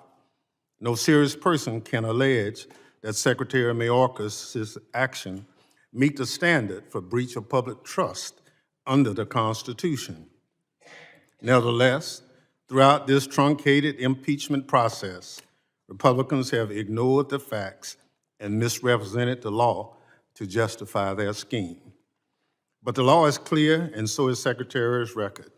No serious person can allege that Secretary Mayorkas' action meet the standard for breach of public trust under the Constitution. Nevertheless, throughout this truncated impeachment process, Republicans have ignored the facts and misrepresented the law to justify their scheme. But the law is clear, and so is Secretary's record.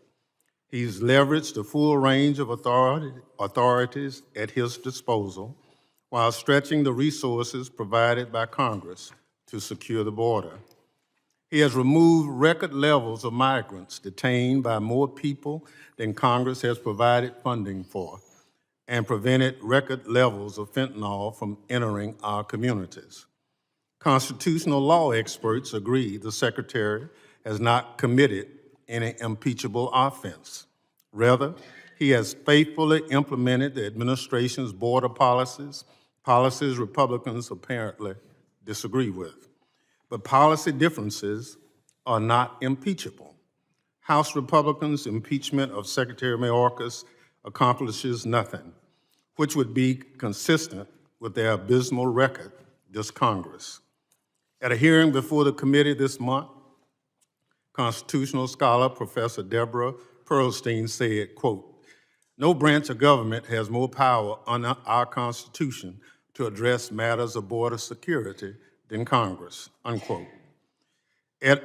He's leveraged the full range of authorities at his disposal while stretching the resources provided by Congress to secure the border. He has removed record levels of migrants detained by more people than Congress has provided funding for, and prevented record levels of fentanyl from entering our communities. Constitutional law experts agree the Secretary has not committed any impeachable offense. Rather, he has faithfully implemented the administration's border policies Republicans apparently disagree with. But policy differences are not impeachable. House Republicans' impeachment of Secretary Mayorkas accomplishes nothing, which would be consistent with their abysmal record this Congress. At a hearing before the committee this month, constitutional scholar Professor Deborah Pearlstein said, quote, "No branch of government has more power under our Constitution to address matters of border security than Congress," unquote. At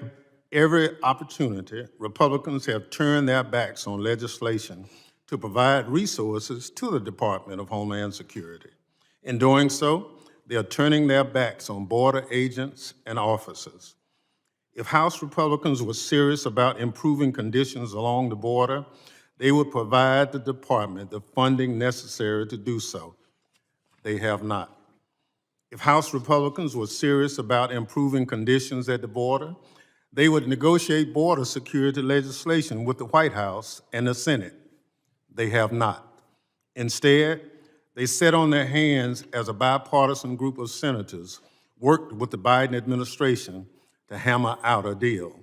every opportunity, Republicans have turned their backs on legislation to provide resources to the Department of Homeland Security. In doing so, they are turning their backs on border agents and officers. If House Republicans were serious about improving conditions along the border, they would provide the department the funding necessary to do so. They have not. If House Republicans were serious about improving conditions at the border, they would negotiate border security legislation with the White House and the Senate. They have not. Instead, they sat on their hands as a bipartisan group of senators worked with the Biden administration to hammer out a deal.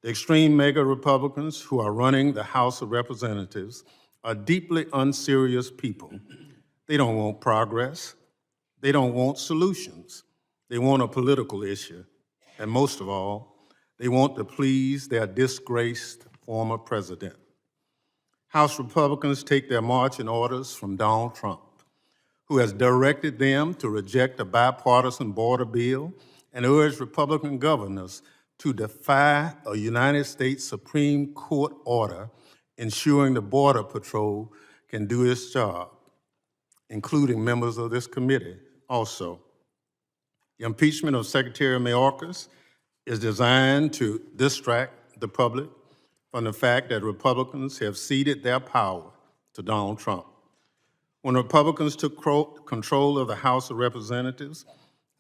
The extreme MAGA Republicans who are running the House of Representatives are deeply unserious people. They don't want progress. They don't want solutions. They want a political issue. And most of all, they want to please their disgraced former president. House Republicans take their marching orders from Donald Trump, who has directed them to reject a bipartisan border bill and urged Republican governors to defy a United States Supreme Court order ensuring the Border Patrol can do its job, including members of this committee also. The impeachment of Secretary Mayorkas is designed to distract the public from the fact that Republicans have ceded their power to Donald Trump. When Republicans took control of the House of Representatives,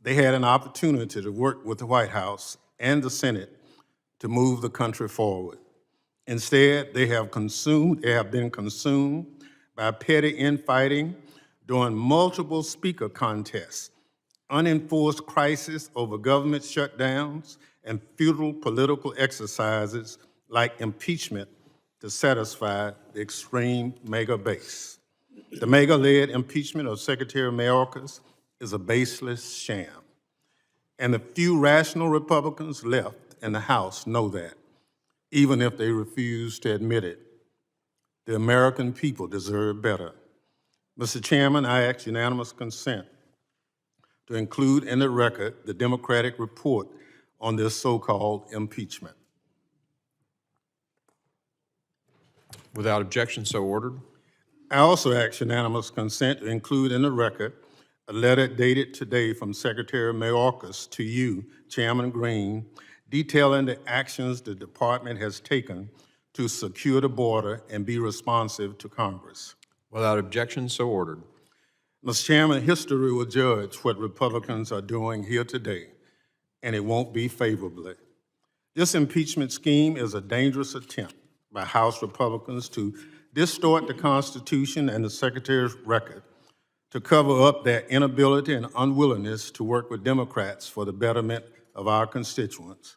they had an opportunity to work with the White House and the Senate to move the country forward. Instead, they have been consumed by petty infighting during multiple speaker contests, unenforced crisis over government shutdowns, and futile political exercises like impeachment to satisfy the extreme MAGA base. The MAGA-led impeachment of Secretary Mayorkas is a baseless sham, and the few rational Republicans left in the House know that, even if they refuse to admit it. The American people deserve better. Mr. Chairman, I ask unanimous consent to include in the record the Democratic report on this so-called impeachment. Without objection, so ordered. I also ask unanimous consent to include in the record a letter dated today from Secretary Mayorkas to you, Chairman Green, detailing the actions the department has taken to secure the border and be responsive to Congress. Without objection, so ordered. Mr. Chairman, history will judge what Republicans are doing here today, and it won't be favorably. This impeachment scheme is a dangerous attempt by House Republicans to distort the Constitution and the Secretary's record to cover up their inability and unwillingness to work with Democrats for the betterment of our constituents.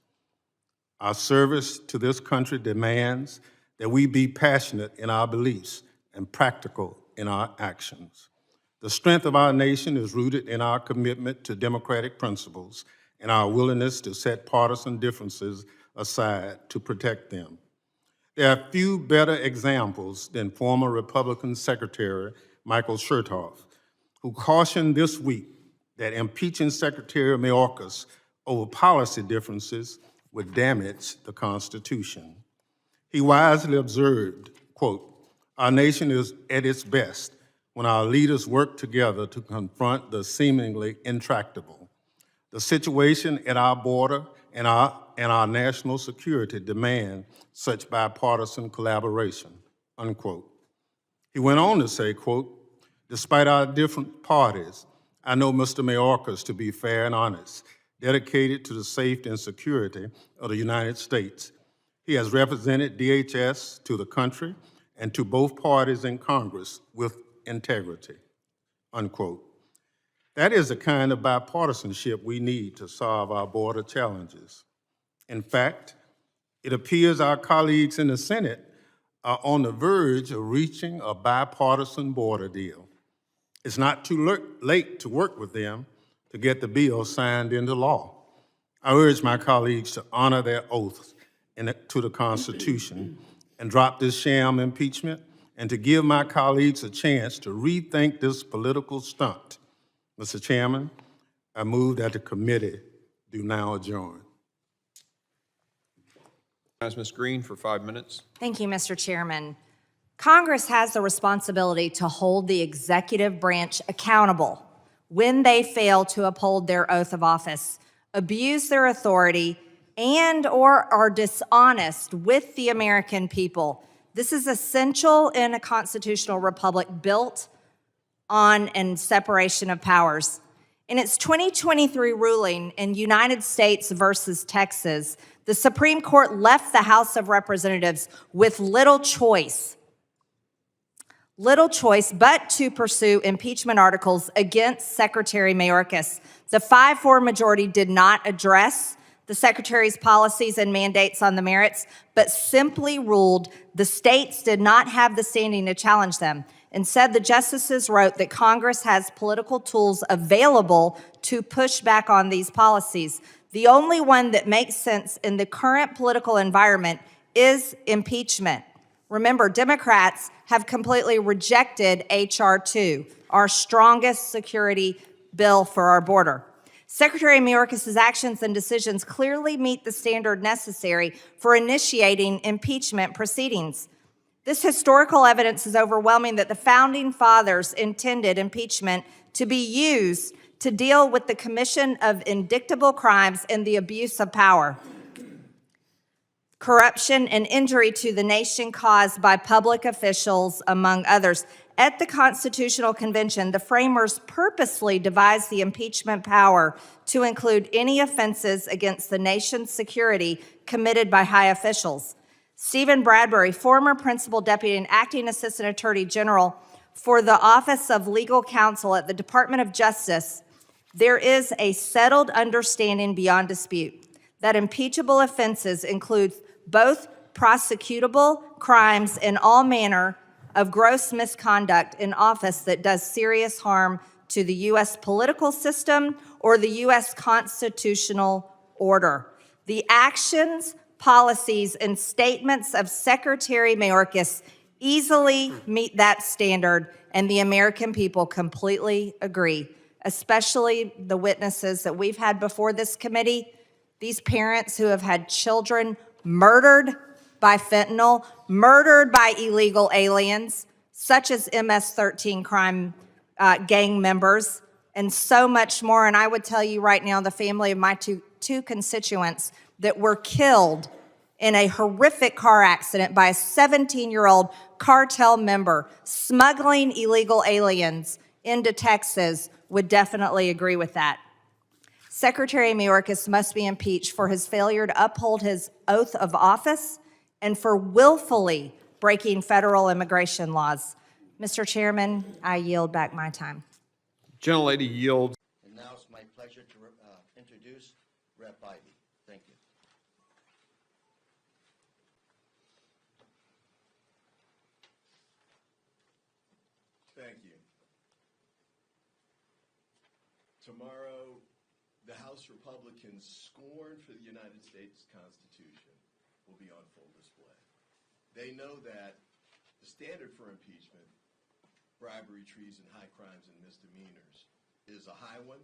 Our service to this country demands that we be passionate in our beliefs and practical in our actions. The strength of our nation is rooted in our commitment to democratic principles and our willingness to set partisan differences aside to protect them. There are few better examples than former Republican Secretary Michael Chertoff, who cautioned this week that impeaching Secretary Mayorkas over policy differences would damage the Constitution. He wisely observed, quote, "Our nation is at its best when our leaders work together to confront the seemingly intractable. The situation at our border and our national security demand such bipartisan collaboration," unquote. He went on to say, quote, "Despite our different parties, I know Mr. Mayorkas to be fair and honest, dedicated to the safety and security of the United States. He has represented DHS to the country and to both parties in Congress with integrity," unquote. That is the kind of bipartisanship we need to solve our border challenges. In fact, it appears our colleagues in the Senate are on the verge of reaching a bipartisan border deal. It's not too late to work with them to get the bill signed into law. I urge my colleagues to honor their oaths to the Constitution and drop this sham impeachment, and to give my colleagues a chance to rethink this political stunt. Mr. Chairman, I move that the committee do now adjourn. Ms. Green for 5 minutes. Thank you, Mr. Chairman. Congress has the responsibility to hold the executive branch accountable when they fail to uphold their oath of office, abuse their authority, and/or are dishonest with the American people. This is essential in a constitutional republic built on and separation of powers. In its 2023 ruling in United States versus Texas, the Supreme Court left the House of Representatives with little choice but to pursue impeachment articles against Secretary Mayorkas. The 5-4 majority did not address the Secretary's policies and mandates on the merits, but simply ruled the states did not have the standing to challenge them. Instead, the justices wrote that Congress has political tools available to push back on these policies. The only one that makes sense in the current political environment is impeachment. Remember, Democrats have completely rejected H.R. 2, our strongest security bill for our border. Secretary Mayorkas' actions and decisions clearly meet the standard necessary for initiating impeachment proceedings. This historical evidence is overwhelming that the Founding Fathers intended impeachment to be used to deal with the commission of indictable crimes and the abuse of power, corruption, and injury to the nation caused by public officials, among others. At the Constitutional Convention, the framers purposely devised the impeachment power to include any offenses against the nation's security committed by high officials. Stephen Bradbury, former principal deputy and acting assistant attorney general for the Office of Legal Counsel at the Department of Justice, there is a settled understanding beyond dispute that impeachable offenses include both prosecutable crimes and all manner of gross misconduct in office that does serious harm to the U.S. political system or the U.S. constitutional order. The actions, policies, and statements of Secretary Mayorkas easily meet that standard, and the American people completely agree, especially the witnesses that we've had before this committee, these parents who have had children murdered by fentanyl, murdered by illegal aliens, such as MS-13 crime gang members, and so much more. And I would tell you right now, the family of my two constituents that were killed in a horrific car accident by a 17-year-old cartel member smuggling illegal aliens into Texas would definitely agree with that. Secretary Mayorkas must be impeached for his failure to uphold his oath of office and for willfully breaking federal immigration laws. Mr. Chairman, I yield back my time. Gentlelady yields. And now it's my pleasure to introduce Rep. Biden. Thank you. Thank you. Tomorrow, the House Republicans' scorn for the United States Constitution will be on full display. They know that the standard for impeachment, bribery, treason, high crimes, and misdemeanors, is a high one.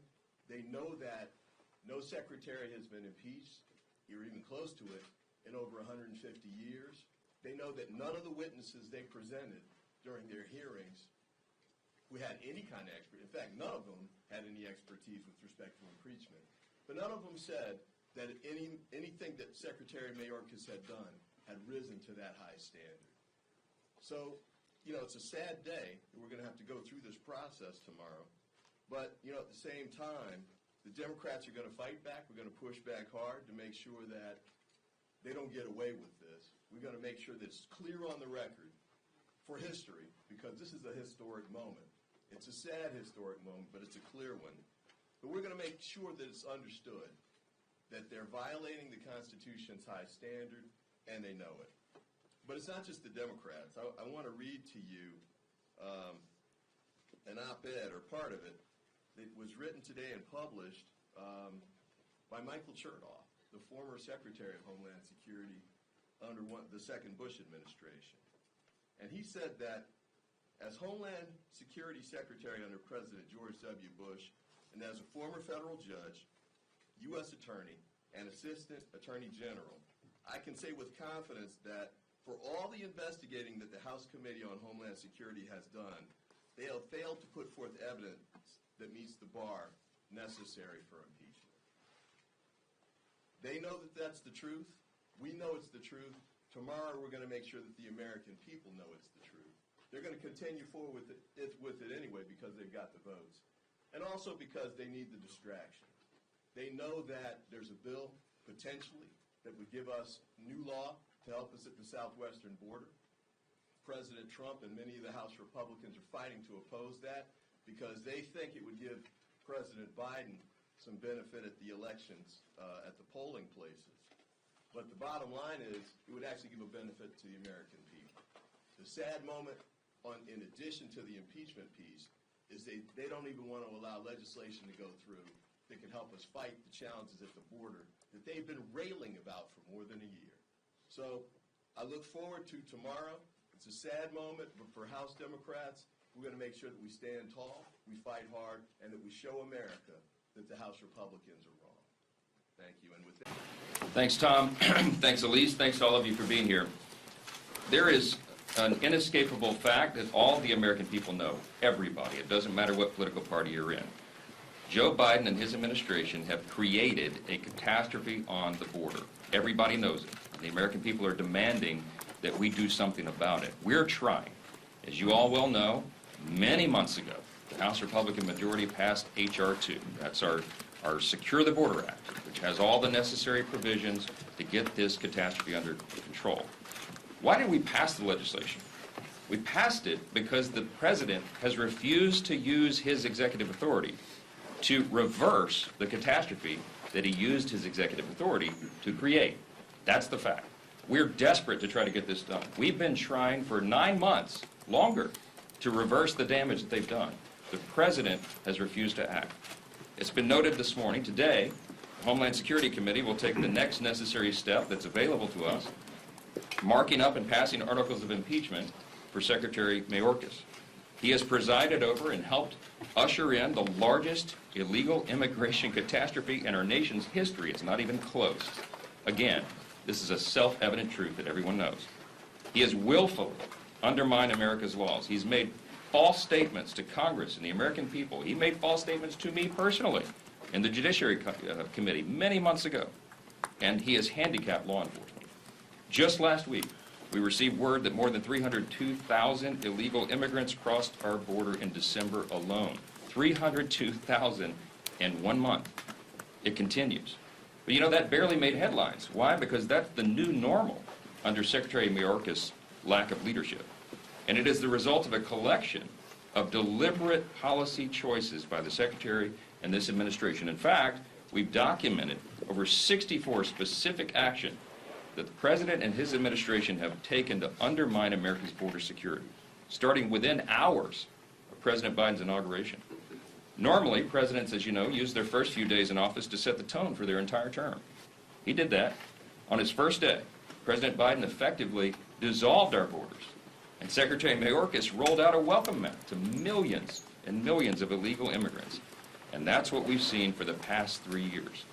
They know that no secretary has been impeached, or even close to it, in over 150 years. They know that none of the witnesses they presented during their hearings who had any kind of expertise, in fact, none of them had any expertise with respect to impeachment, but none of them said that anything that Secretary Mayorkas had done had risen to that high standard. So, it's a sad day that we're going to have to go through this process tomorrow. But, at the same time, the Democrats are going to fight back. We're going to push back hard to make sure that they don't get away with this. We're going to make sure that it's clear on the record for history, because this is a historic moment. It's a sad historic moment, but it's a clear one. But we're going to make sure that it's understood that they're violating the Constitution's high standard, and they know it. But it's not just the Democrats. I want to read to you an op-ed, or part of it, that was written today and published by Michael Chertoff, the former Secretary of Homeland Security under the second Bush administration. And he said that as Homeland Security Secretary under President George W. Bush, and as a former federal judge, U.S. Attorney, and Assistant Attorney General, I can say with confidence that for all the investigating that the House Committee on Homeland Security has done, they have failed to put forth evidence that meets the bar necessary for impeachment. They know that that's the truth. We know it's the truth. Tomorrow we're going to make sure that the American people know it's the truth. They're going to continue forward with it anyway because they've got the votes, and also because they need the distraction. They know that there's a bill, potentially, that would give us new law to help us at the southwestern border. President Trump and many of the House Republicans are fighting to oppose that because they think it would give President Biden some benefit at the elections, at the polling places. But the bottom line is, it would actually give a benefit to the American people. The sad moment, in addition to the impeachment piece, is they don't even want to allow legislation to go through that can help us fight the challenges at the border that they've been railing about for more than a year. So I look forward to tomorrow. It's a sad moment, but for House Democrats, we're going to make sure that we stand tall, we fight hard, and that we show America that the House Republicans are wrong. Thank you. And with that. Thanks, Tom. Thanks, Elise. Thanks to all of you for being here. There is an inescapable fact that all the American people know, everybody, it doesn't matter what political party you're in. Joe Biden and his administration have created a catastrophe on the border. Everybody knows it. The American people are demanding that we do something about it. We're trying. As you all well know, many months ago, the House Republican majority passed H.R. 2. That's our Secure the Border Act, which has all the necessary provisions to get this catastrophe under control. Why did we pass the legislation? We passed it because the president has refused to use his executive authority to reverse the catastrophe that he used his executive authority to create. That's the fact. We're desperate to try to get this done. We've been trying for 9 months, longer, to reverse the damage that they've done. The president has refused to act. It's been noted this morning, today, the Homeland Security Committee will take the next necessary step that's available to us, marking up and passing articles of impeachment for Secretary Mayorkas. He has presided over and helped usher in the largest illegal immigration catastrophe in our nation's history. It's not even close. Again, this is a self-evident truth that everyone knows. He has willfully undermined America's laws. He's made false statements to Congress and the American people. He made false statements to me personally in the Judiciary Committee many months ago. And he has handicapped law enforcement. Just last week, we received word that more than 302,000 illegal immigrants crossed our border in December alone. 302,000 in 1 month. It continues. But you know, that barely made headlines. Why? Because that's the new normal under Secretary Mayorkas' lack of leadership. And it is the result of a collection of deliberate policy choices by the Secretary and this administration. In fact, we've documented over 64 specific actions that the President and his administration have taken to undermine America's border security, starting within hours of President Biden's inauguration. Normally, presidents, as you know, use their first few days in office to set the tone for their entire term. He did that. On his first day, President Biden effectively dissolved our borders, and Secretary Mayorkas rolled out a welcome mat to millions and millions of illegal immigrants. And that's what we've seen for the past 3 years.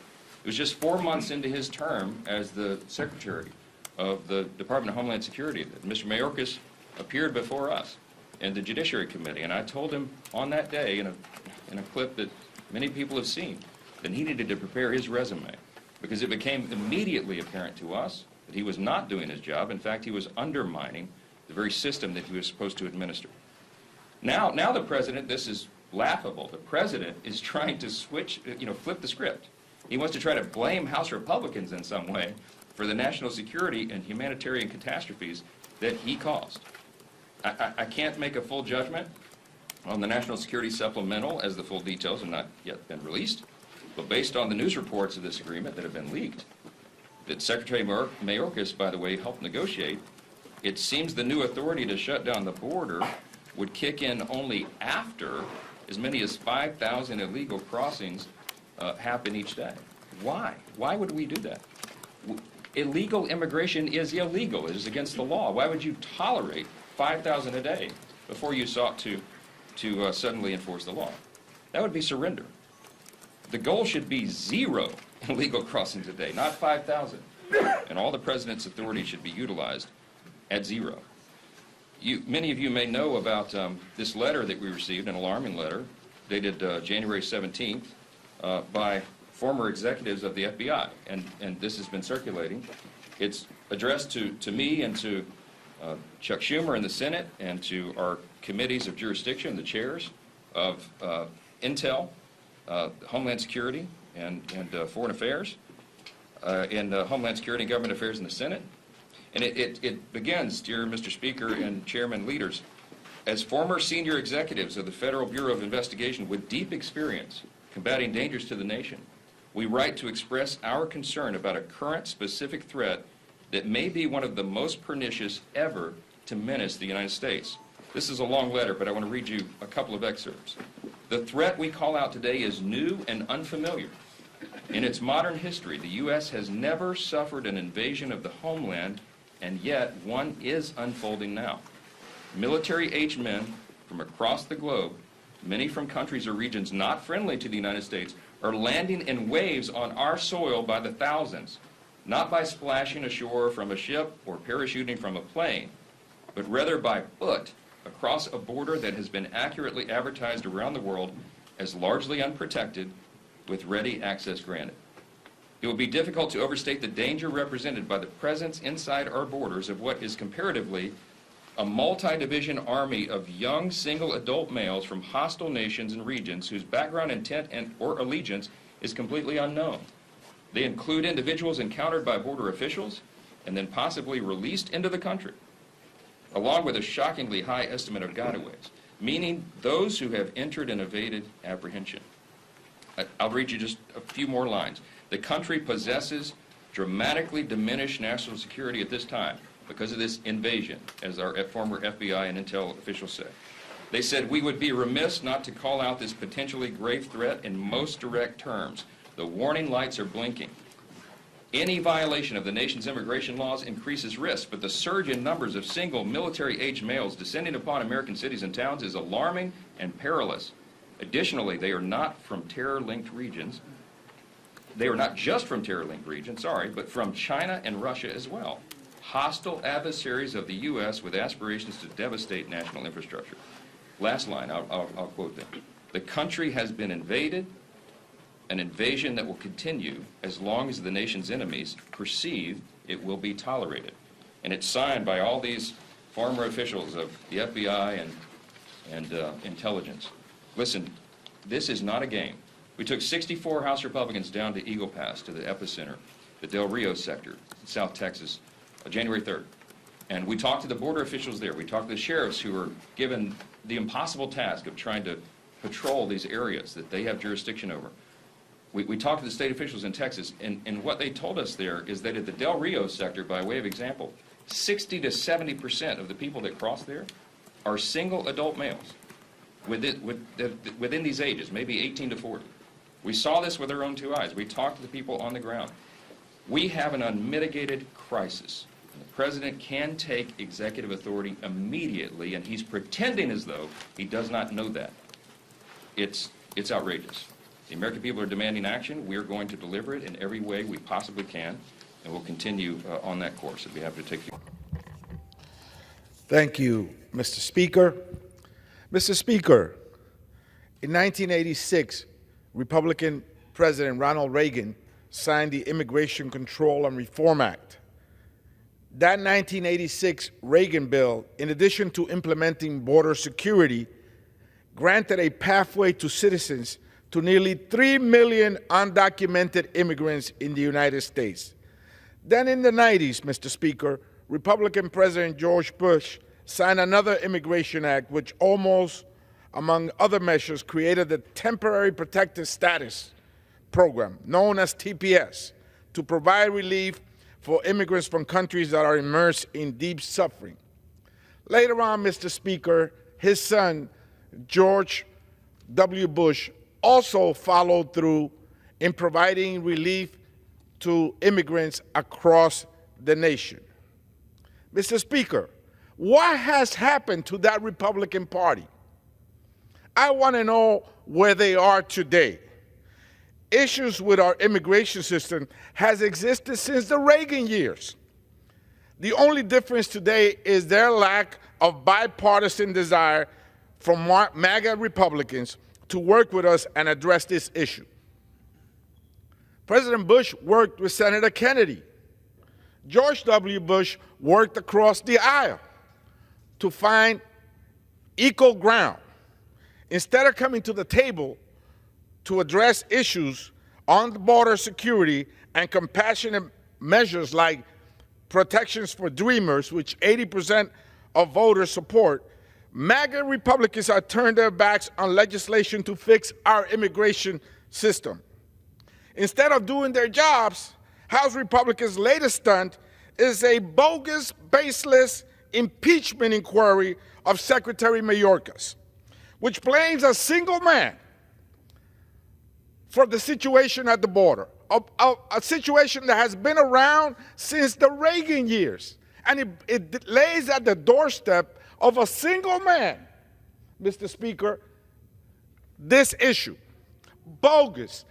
It was just 4 months into his term as the Secretary of the Department of Homeland Security that Mr. Mayorkas appeared before us in the Judiciary Committee. And I told him on that day in a clip that many people have seen that he needed to prepare his resume because it became immediately apparent to us that he was not doing his job. In fact, he was undermining the very system that he was supposed to administer. Now the President, this is laughable. The President is trying to flip the script. He wants to try to blame House Republicans in some way for the national security and humanitarian catastrophes that he caused. I can't make a full judgment on the National Security Supplemental as the full details have not yet been released, but based on the news reports of this agreement that have been leaked, that Secretary Mayorkas, by the way, helped negotiate, it seems the new authority to shut down the border would kick in only after as many as 5,000 illegal crossings happen each day. Why? Why would we do that? Illegal immigration is illegal. It is against the law. Why would you tolerate 5,000 a day before you sought to suddenly enforce the law? That would be surrender. The goal should be 0 illegal crossings a day, not 5,000. And all the President's authority should be utilized at 0. Many of you may know about this letter that we received, an alarming letter, dated January 17th, by former executives of the FBI, and this has been circulating. It's addressed to me and to Chuck Schumer in the Senate and to our committees of jurisdiction, the chairs of Intel, Homeland Security, and Foreign Affairs, and Homeland Security and Government Affairs in the Senate. And it begins, dear Mr. Speaker and Chairman leaders, as former senior executives of the Federal Bureau of Investigation with deep experience combating dangers to the nation, we write to express our concern about a current specific threat that may be one of the most pernicious ever to menace the United States. This is a long letter, but I want to read you a couple of excerpts. The threat we call out today is new and unfamiliar. In its modern history, the U.S. has never suffered an invasion of the homeland, and yet one is unfolding now. Military-aged men from across the globe, many from countries or regions not friendly to the United States, are landing in waves on our soil by the thousands, not by splashing ashore from a ship or parachuting from a plane, but rather by foot across a border that has been accurately advertised around the world as largely unprotected with ready access granted. It will be difficult to overstate the danger represented by the presence inside our borders of what is comparatively a multi-division army of young single adult males from hostile nations and regions whose background, intent, or allegiance is completely unknown. They include individuals encountered by border officials and then possibly released into the country, along with a shockingly high estimate of gotaways, meaning those who have entered and evaded apprehension. I'll read you just a few more lines. The country possesses dramatically diminished national security at this time because of this invasion, as our former FBI and Intel officials say. They said we would be remiss not to call out this potentially grave threat in most direct terms. The warning lights are blinking. Any violation of the nation's immigration laws increases risk, but the surge in numbers of single military-aged males descending upon American cities and towns is alarming and perilous. Additionally, they are not from terror-linked regions. They are not just from terror-linked regions, but from China and Russia as well. Hostile adversaries of the U.S. with aspirations to devastate national infrastructure. Last line, I'll quote them. The country has been invaded, an invasion that will continue as long as the nation's enemies perceive it will be tolerated. And it's signed by all these former officials of the FBI and intelligence. Listen, this is not a game. We took 64 House Republicans down to Eagle Pass, to the epicenter, the Del Rio sector, South Texas, January 3rd. And we talked to the border officials there. We talked to the sheriffs who were given the impossible task of trying to patrol these areas that they have jurisdiction over. We talked to the state officials in Texas, and what they told us there is that at the Del Rio sector, by way of example, 60 to 70% of the people that cross there are single adult males within these ages, maybe 18 to 40. We saw this with our own two eyes. We talked to the people on the ground. We have an unmitigated crisis. The president can take executive authority immediately, and he's pretending as though he does not know that. It's outrageous. The American people are demanding action. We're going to deliver it in every way we possibly can, and we'll continue on that course. I'd be happy to take you. Thank you, Mr. Speaker. Mr. Speaker, in 1986, Republican President Ronald Reagan signed the Immigration Control and Reform Act. That 1986 Reagan bill, in addition to implementing border security, granted a pathway to citizens to nearly 3 million undocumented immigrants in the United States. Then in the 90s, Mr. Speaker, Republican President George Bush signed another Immigration Act, which almost, among other measures, created the Temporary Protected Status Program, known as TPS, to provide relief for immigrants from countries that are immersed in deep suffering. Later on, Mr. Speaker, his son, George W. Bush, also followed through in providing relief to immigrants across the nation. Mr. Speaker, what has happened to that Republican Party? I want to know where they are today. Issues with our immigration system has existed since the Reagan years. The only difference today is their lack of bipartisan desire from MAGA Republicans to work with us and address this issue. President Bush worked with Senator Kennedy. George W. Bush worked across the aisle to find equal ground. Instead of coming to the table to address issues on the border security and compassionate measures like protections for dreamers, which 80% of voters support, MAGA Republicans have turned their backs on legislation to fix our immigration system. Instead of doing their jobs, House Republicans' latest stunt is a bogus, baseless impeachment inquiry of Secretary Mayorkas, which blames a single man for the situation at the border, a situation that has been around since the Reagan years. And it lays at the doorstep of a single man, Mr. Speaker, this issue. Bogus,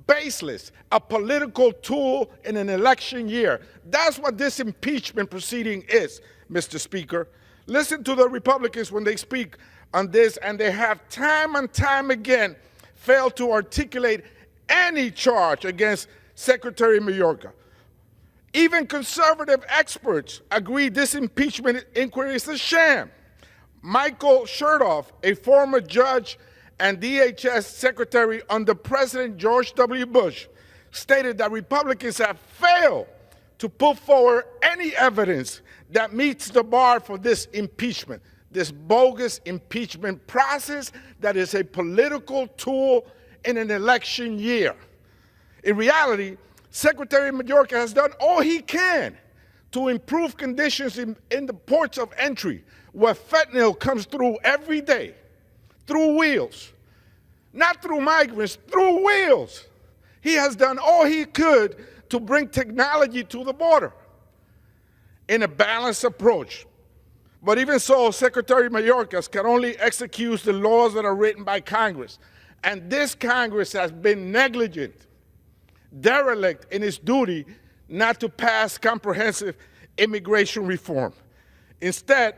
baseless, a political tool in an election year. That's what this impeachment proceeding is, Mr. Speaker. Listen to the Republicans when they speak on this, and they have time and time again failed to articulate any charge against Secretary Mayorkas. Even conservative experts agree this impeachment inquiry is a sham. Michael Chertoff, a former judge and DHS secretary under President George W. Bush, stated that Republicans have failed to put forward any evidence that meets the bar for this impeachment, this bogus impeachment process that is a political tool in an election year. In reality, Secretary Mayorkas has done all he can to improve conditions in the ports of entry where fentanyl comes through every day, through wheels. Not through migrants, through wheels. He has done all he could to bring technology to the border in a balanced approach. But even so, Secretary Mayorkas can only execute the laws that are written by Congress. And this Congress has been negligent, derelict in its duty not to pass comprehensive immigration reform. Instead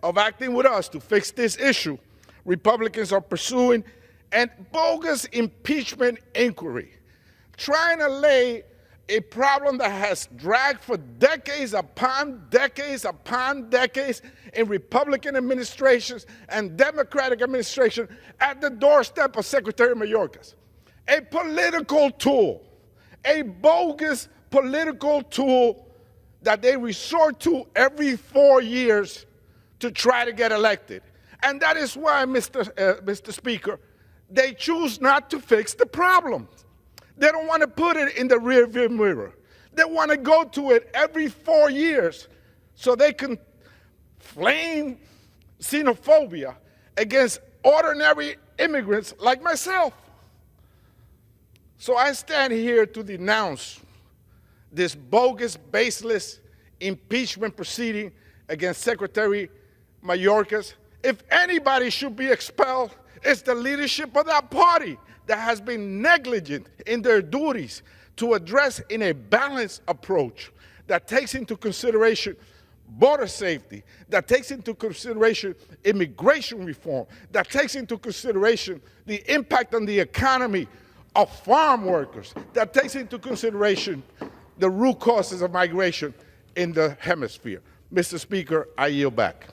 of acting with us to fix this issue, Republicans are pursuing a bogus impeachment inquiry, trying to lay a problem that has dragged for decades upon decades upon decades in Republican administrations and Democratic administration at the doorstep of Secretary Mayorkas. A political tool, a bogus political tool that they resort to every 4 years to try to get elected. And that is why, Mr. Speaker, they choose not to fix the problem. They don't want to put it in the rearview mirror. They want to go to it every 4 years so they can flame xenophobia against ordinary immigrants like myself. So I stand here to denounce this bogus, baseless impeachment proceeding against Secretary Mayorkas. If anybody should be expelled, it's the leadership of that party that has been negligent in their duties to address in a balanced approach that takes into consideration border safety, that takes into consideration immigration reform, that takes into consideration the impact on the economy of farm workers, that takes into consideration the root causes of migration in the hemisphere. Mr. Speaker, I yield back.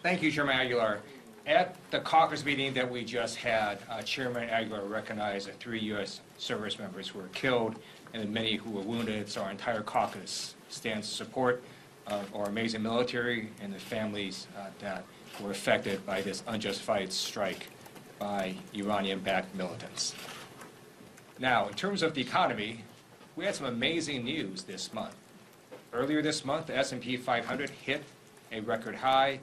Thank you, Chairman Aguilar. At the caucus meeting that we just had, Chairman Aguilar recognized that 3 U.S. service members were killed and many who were wounded, so our entire caucus stands to support our amazing military and the families that were affected by this unjustified strike by Iranian-backed militants. Now, in terms of the economy, we had some amazing news this month. Earlier this month, the S&P 500 hit a record high.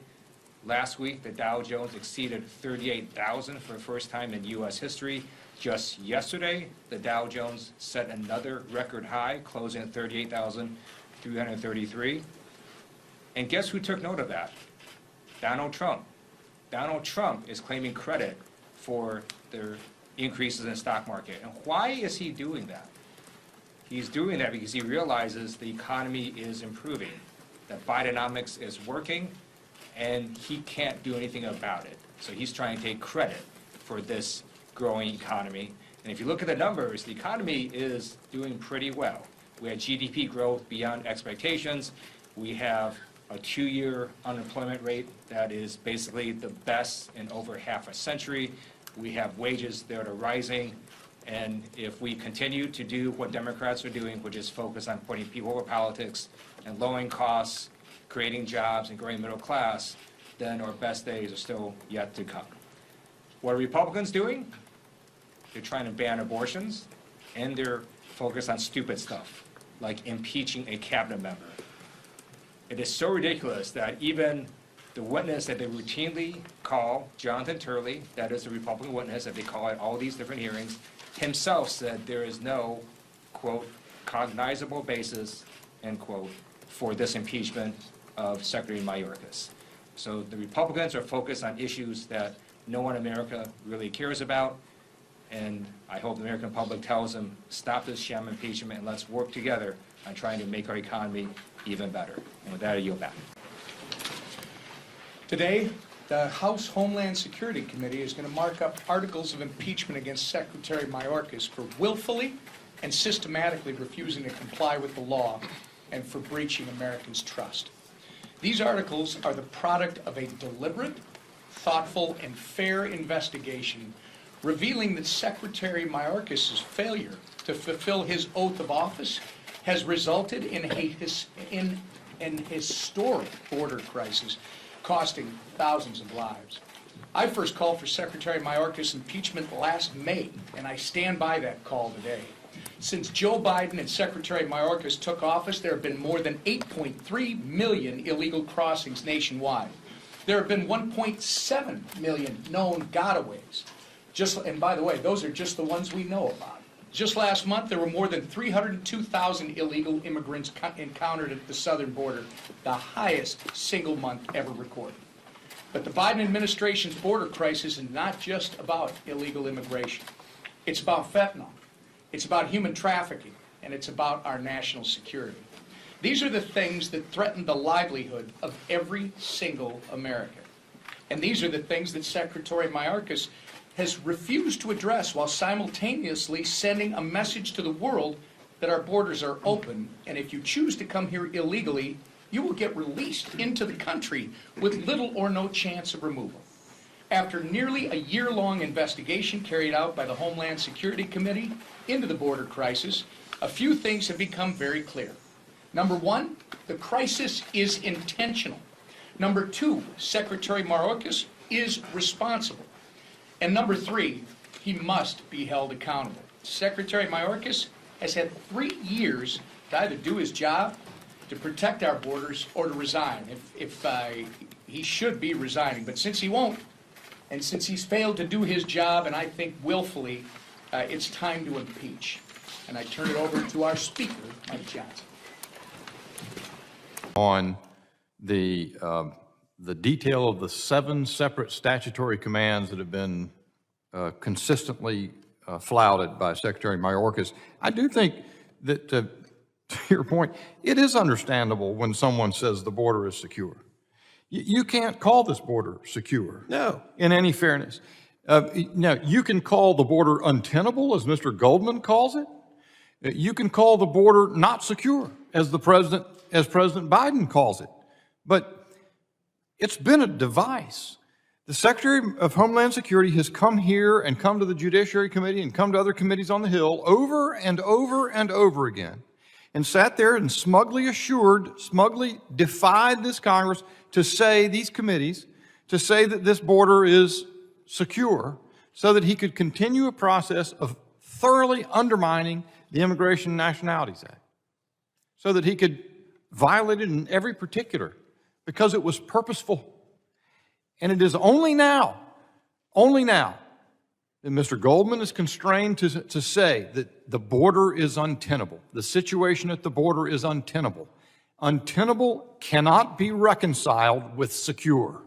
Last week, the Dow Jones exceeded 38,000 for the first time in U.S. history. Just yesterday, the Dow Jones set another record high, closing at 38,333. And guess who took note of that? Donald Trump. Donald Trump is claiming credit for the increases in the stock market. And why is he doing that? He's doing that because he realizes the economy is improving, that Bidenomics is working, and he can't do anything about it. So he's trying to take credit for this growing economy. And if you look at the numbers, the economy is doing pretty well. We had GDP growth beyond expectations. We have a 2-year unemployment rate that is basically the best in over half a century. We have wages that are rising. And if we continue to do what Democrats are doing, which is focus on putting people over politics and lowering costs, creating jobs and growing middle class, then our best days are still yet to come. What are Republicans doing? They're trying to ban abortions, and they're focused on stupid stuff, like impeaching a cabinet member. It is so ridiculous that even the witness that they routinely call, Jonathan Turley, that is the Republican witness that they call at all these different hearings, himself said there is no, quote, cognizable basis, end quote, for this impeachment of Secretary Mayorkas. So the Republicans are focused on issues that no one in America really cares about, and I hope the American public tells them, stop this sham impeachment and let's work together on trying to make our economy even better. And with that, I yield back. Today, the House Homeland Security Committee is going to mark up articles of impeachment against Secretary Mayorkas for willfully and systematically refusing to comply with the law and for breaching Americans' trust. These articles are the product of a deliberate, thoughtful, and fair investigation revealing that Secretary Mayorkas' failure to fulfill his oath of office has resulted in an historic border crisis costing thousands of lives. I first called for Secretary Mayorkas' impeachment last May, and I stand by that call today. Since Joe Biden and Secretary Mayorkas took office, there have been more than 8.3 million illegal crossings nationwide. There have been 1.7 million known gotaways. And by the way, those are just the ones we know about. Just last month, there were more than 302,000 illegal immigrants encountered at the southern border, the highest single month ever recorded. But the Biden administration's border crisis is not just about illegal immigration. It's about fentanyl. It's about human trafficking, and it's about our national security. These are the things that threaten the livelihood of every single American. And these are the things that Secretary Mayorkas has refused to address while simultaneously sending a message to the world that our borders are open, and if you choose to come here illegally, you will get released into the country with little or no chance of removal. After nearly a year-long investigation carried out by the Homeland Security Committee into the border crisis, a few things have become very clear. Number one, the crisis is intentional. Number two, Secretary Mayorkas is responsible. And number three, he must be held accountable. Secretary Mayorkas has had 3 years to either do his job, to protect our borders, or to resign. He should be resigning, but since he won't, and since he's failed to do his job, and I think willfully, it's time to impeach. And I turn it over to our Speaker, Mike Johnson. On the detail of the 7 separate statutory commands that have been consistently flouted by Secretary Mayorkas, I do think that, to your point, it is understandable when someone says the border is secure. You can't call this border secure. No. In any fairness. Now, you can call the border untenable, as Mr. Goldman calls it. You can call the border not secure, as President Biden calls it. But it's been a device. The Secretary of Homeland Security has come here and come to the Judiciary Committee and come to other committees on the Hill over and over and over again and sat there and smugly defied this Congress to say, these committees, to say that this border is secure so that he could continue a process of thoroughly undermining the Immigration and Nationalities Act, so that he could violate it in every particular because it was purposeful. And it is only now that Mr. Goldman is constrained to say that the border is untenable. The situation at the border is untenable. Untenable cannot be reconciled with secure.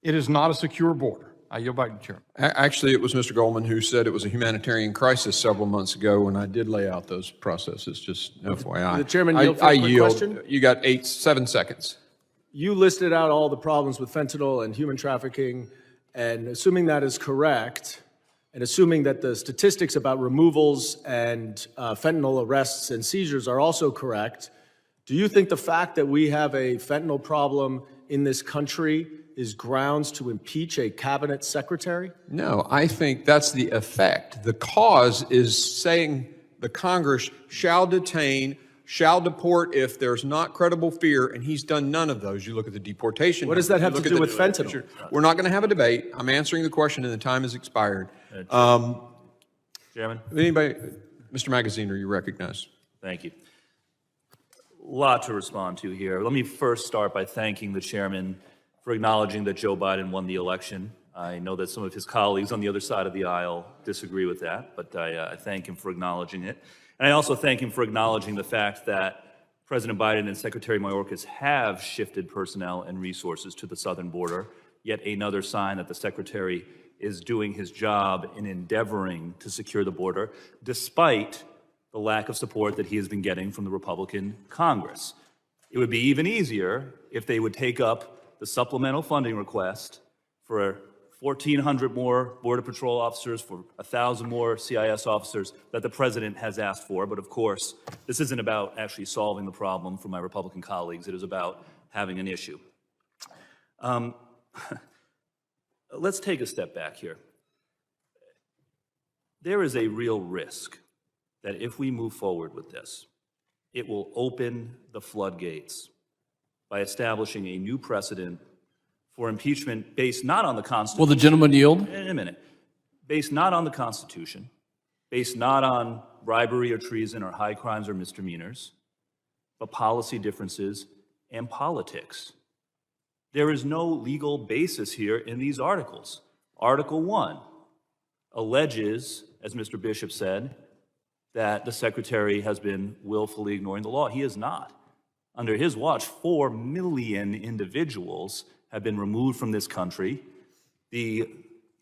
It is not a secure border. I yield back to the Chairman. Actually, it was Mr. Goldman who said it was a humanitarian crisis several months ago when I did lay out those processes, just FYI. The Chairman yield for a quick question? You got 7 seconds. You listed out all the problems with fentanyl and human trafficking, and assuming that is correct, and assuming that the statistics about removals and fentanyl arrests and seizures are also correct, do you think the fact that we have a fentanyl problem in this country is grounds to impeach a cabinet secretary? No, I think that's the effect. The cause is saying the Congress shall detain, shall deport if there's not credible fear, and he's done none of those. You look at the deportation. What does that have to do with fentanyl? We're not going to have a debate. I'm answering the question, and the time has expired. Chairman? Anybody? Mr. Magaziner, you recognize. Thank you. A lot to respond to here. Let me first start by thanking the chairman for acknowledging that Joe Biden won the election. I know that some of his colleagues on the other side of the aisle disagree with that, but I thank him for acknowledging it. And I also thank him for acknowledging the fact that President Biden and Secretary Mayorkas have shifted personnel and resources to the southern border, yet another sign that the Secretary is doing his job in endeavoring to secure the border, despite the lack of support that he has been getting from the Republican Congress. It would be even easier if they would take up the supplemental funding request for 1,400 more Border Patrol officers, for 1,000 more CIS officers that the president has asked for. But of course, this isn't about actually solving the problem for my Republican colleagues. It is about having an issue. Let's take a step back here. There is a real risk that if we move forward with this, it will open the floodgates by establishing a new precedent for impeachment based not on the Constitution. Will the gentleman yield? In a minute. Based not on the Constitution, based not on bribery or treason or high crimes or misdemeanors, but policy differences and politics. There is no legal basis here in these articles. Article 1 alleges, as Mr. Bishop said, that the Secretary has been willfully ignoring the law. He is not. Under his watch, 4 million individuals have been removed from this country. The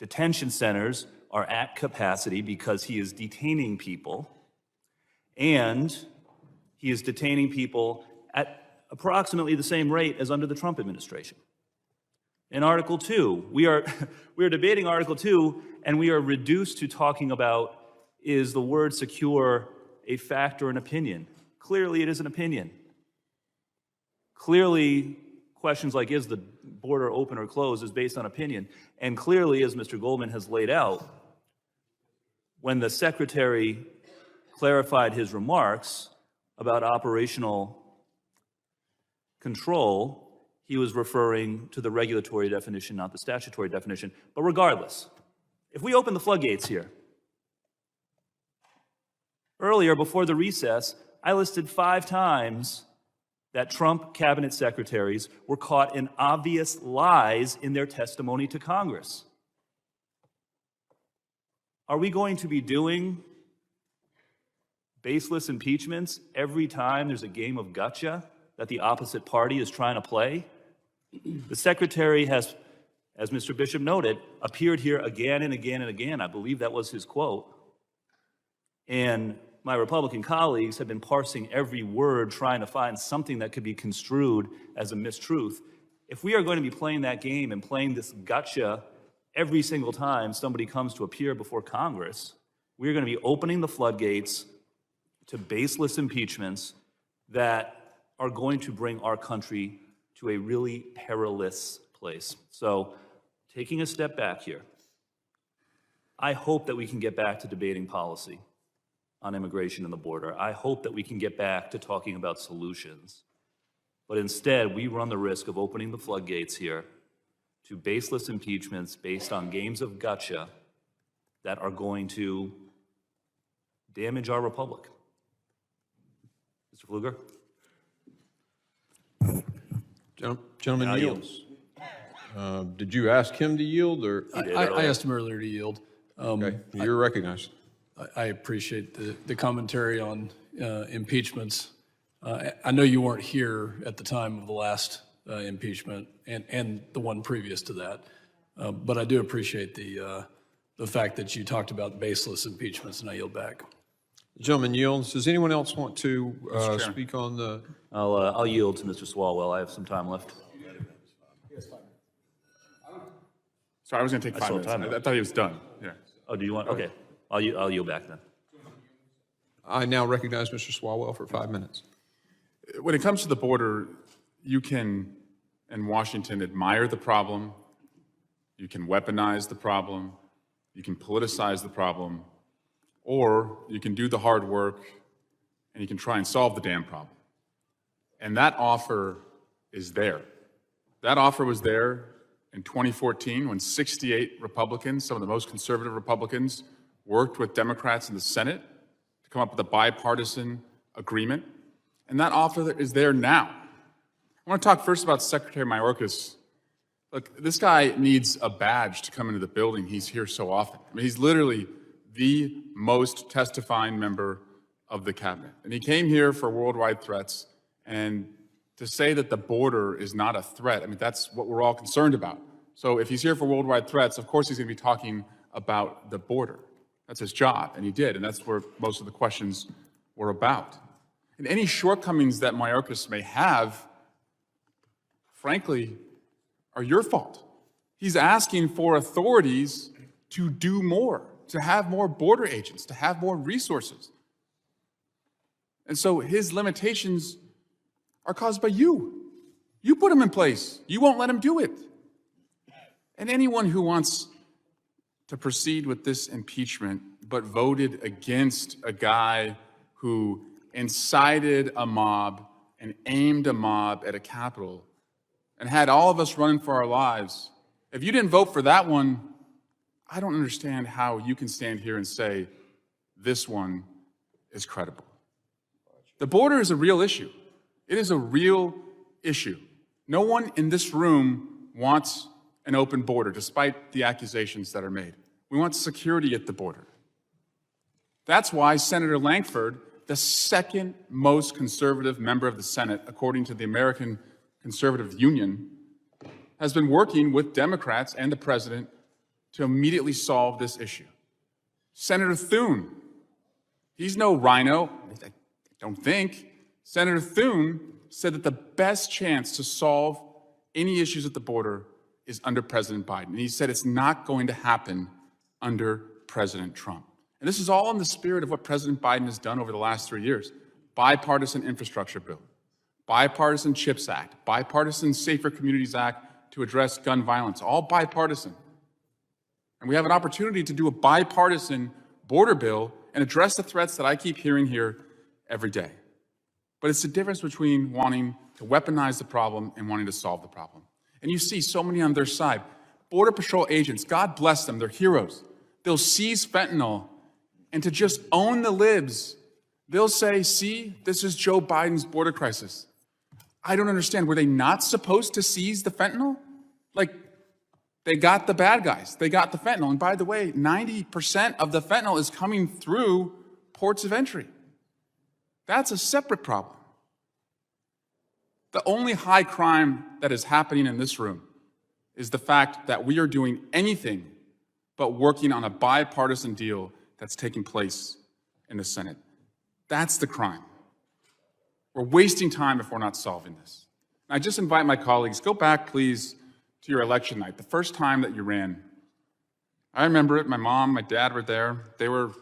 detention centers are at capacity because he is detaining people, and He is detaining people at approximately the same rate as under the Trump administration. In Article 2, we are debating Article 2, and we are reduced to talking about, is the word secure a fact or an opinion? Clearly, it is an opinion. Clearly, questions like, is the border open or closed, is based on opinion. And clearly, as Mr. Goldman has laid out, when the Secretary clarified his remarks about operational control, he was referring to the regulatory definition, not the statutory definition. But regardless, if we open the floodgates here, earlier, before the recess, I listed 5 times that Trump cabinet secretaries were caught in obvious lies in their testimony to Congress. Are we going to be doing baseless impeachments every time there's a game of gotcha that the opposite party is trying to play? The Secretary has, as Mr. Bishop noted, appeared here again and again and again. I believe that was his quote. And my Republican colleagues have been parsing every word, trying to find something that could be construed as a mistruth. If we are going to be playing that game and playing this gotcha every single time somebody comes to appear before Congress, we're going to be opening the floodgates to baseless impeachments that are going to bring our country to a really perilous place. So, taking a step back here, I hope that we can get back to debating policy on immigration and the border. I hope that we can get back to talking about solutions. But instead, we run the risk of opening the floodgates here to baseless impeachments based on games of gotcha that are going to damage our republic. Mr. Pfluger? Gentleman yields. Did you ask him to yield, or? I asked him earlier to yield. Okay, you're recognized. I appreciate the commentary on impeachments. I know you weren't here at the time of the last impeachment and the one previous to that, but I do appreciate the fact that you talked about baseless impeachments, and I yield back. The gentleman yields. Does anyone else want to speak on the? I'll yield to Mr. Swalwell. I have some time left. Sorry, I was going to take 5 minutes. I thought he was done. Yeah. Oh, do you want? Okay. I'll yield back then. I now recognize Mr. Swalwell for 5 minutes. When it comes to the border, you can, in Washington, admire the problem. You can weaponize the problem. You can politicize the problem. Or you can do the hard work and you can try and solve the damn problem. And that offer is there. That offer was there in 2014 when 68 Republicans, some of the most conservative Republicans, worked with Democrats in the Senate to come up with a bipartisan agreement. And that offer is there now. I want to talk first about Secretary Mayorkas. Look, this guy needs a badge to come into the building. He's here so often. I mean, he's literally the most testifying member of the cabinet. And he came here for worldwide threats, and to say that the border is not a threat, I mean, that's what we're all concerned about. So if he's here for worldwide threats, of course he's going to be talking about the border. That's his job, and he did, and that's where most of the questions were about. And any shortcomings that Mayorkas may have, frankly, are your fault. He's asking for authorities to do more, to have more border agents, to have more resources. And so his limitations are caused by you. You put him in place. You won't let him do it. And anyone who wants to proceed with this impeachment but voted against a guy who incited a mob and aimed a mob at a Capitol and had all of us running for our lives, if you didn't vote for that one, I don't understand how you can stand here and say this one is credible. The border is a real issue. It is a real issue. No one in this room wants an open border, despite the accusations that are made. We want security at the border. That's why Senator Lankford, the second most conservative member of the Senate, according to the American Conservative Union, has been working with Democrats and the president to immediately solve this issue. Senator Thune, he's no rhino, I don't think. Senator Thune said that the best chance to solve any issues at the border is under President Biden. And he said it's not going to happen under President Trump. And this is all in the spirit of what President Biden has done over the last 3 years. Bipartisan infrastructure bill, bipartisan CHIPS Act, bipartisan Safer Communities Act to address gun violence, all bipartisan. And we have an opportunity to do a bipartisan border bill and address the threats that I keep hearing here every day. But it's the difference between wanting to weaponize the problem and wanting to solve the problem. And you see so many on their side. Border Patrol agents, God bless them, they're heroes. They'll seize fentanyl, and to just own the libs, they'll say, see, this is Joe Biden's border crisis. I don't understand. Were they not supposed to seize the fentanyl? Like, they got the bad guys. They got the fentanyl. And by the way, 90% of the fentanyl is coming through ports of entry. That's a separate problem. The only high crime that is happening in this room is the fact that we are doing anything but working on a bipartisan deal that's taking place in the Senate. That's the crime. We're wasting time if we're not solving this. And I just invite my colleagues, go back, please, to your election night, the first time that you ran. I remember it. My mom, my dad were there. They were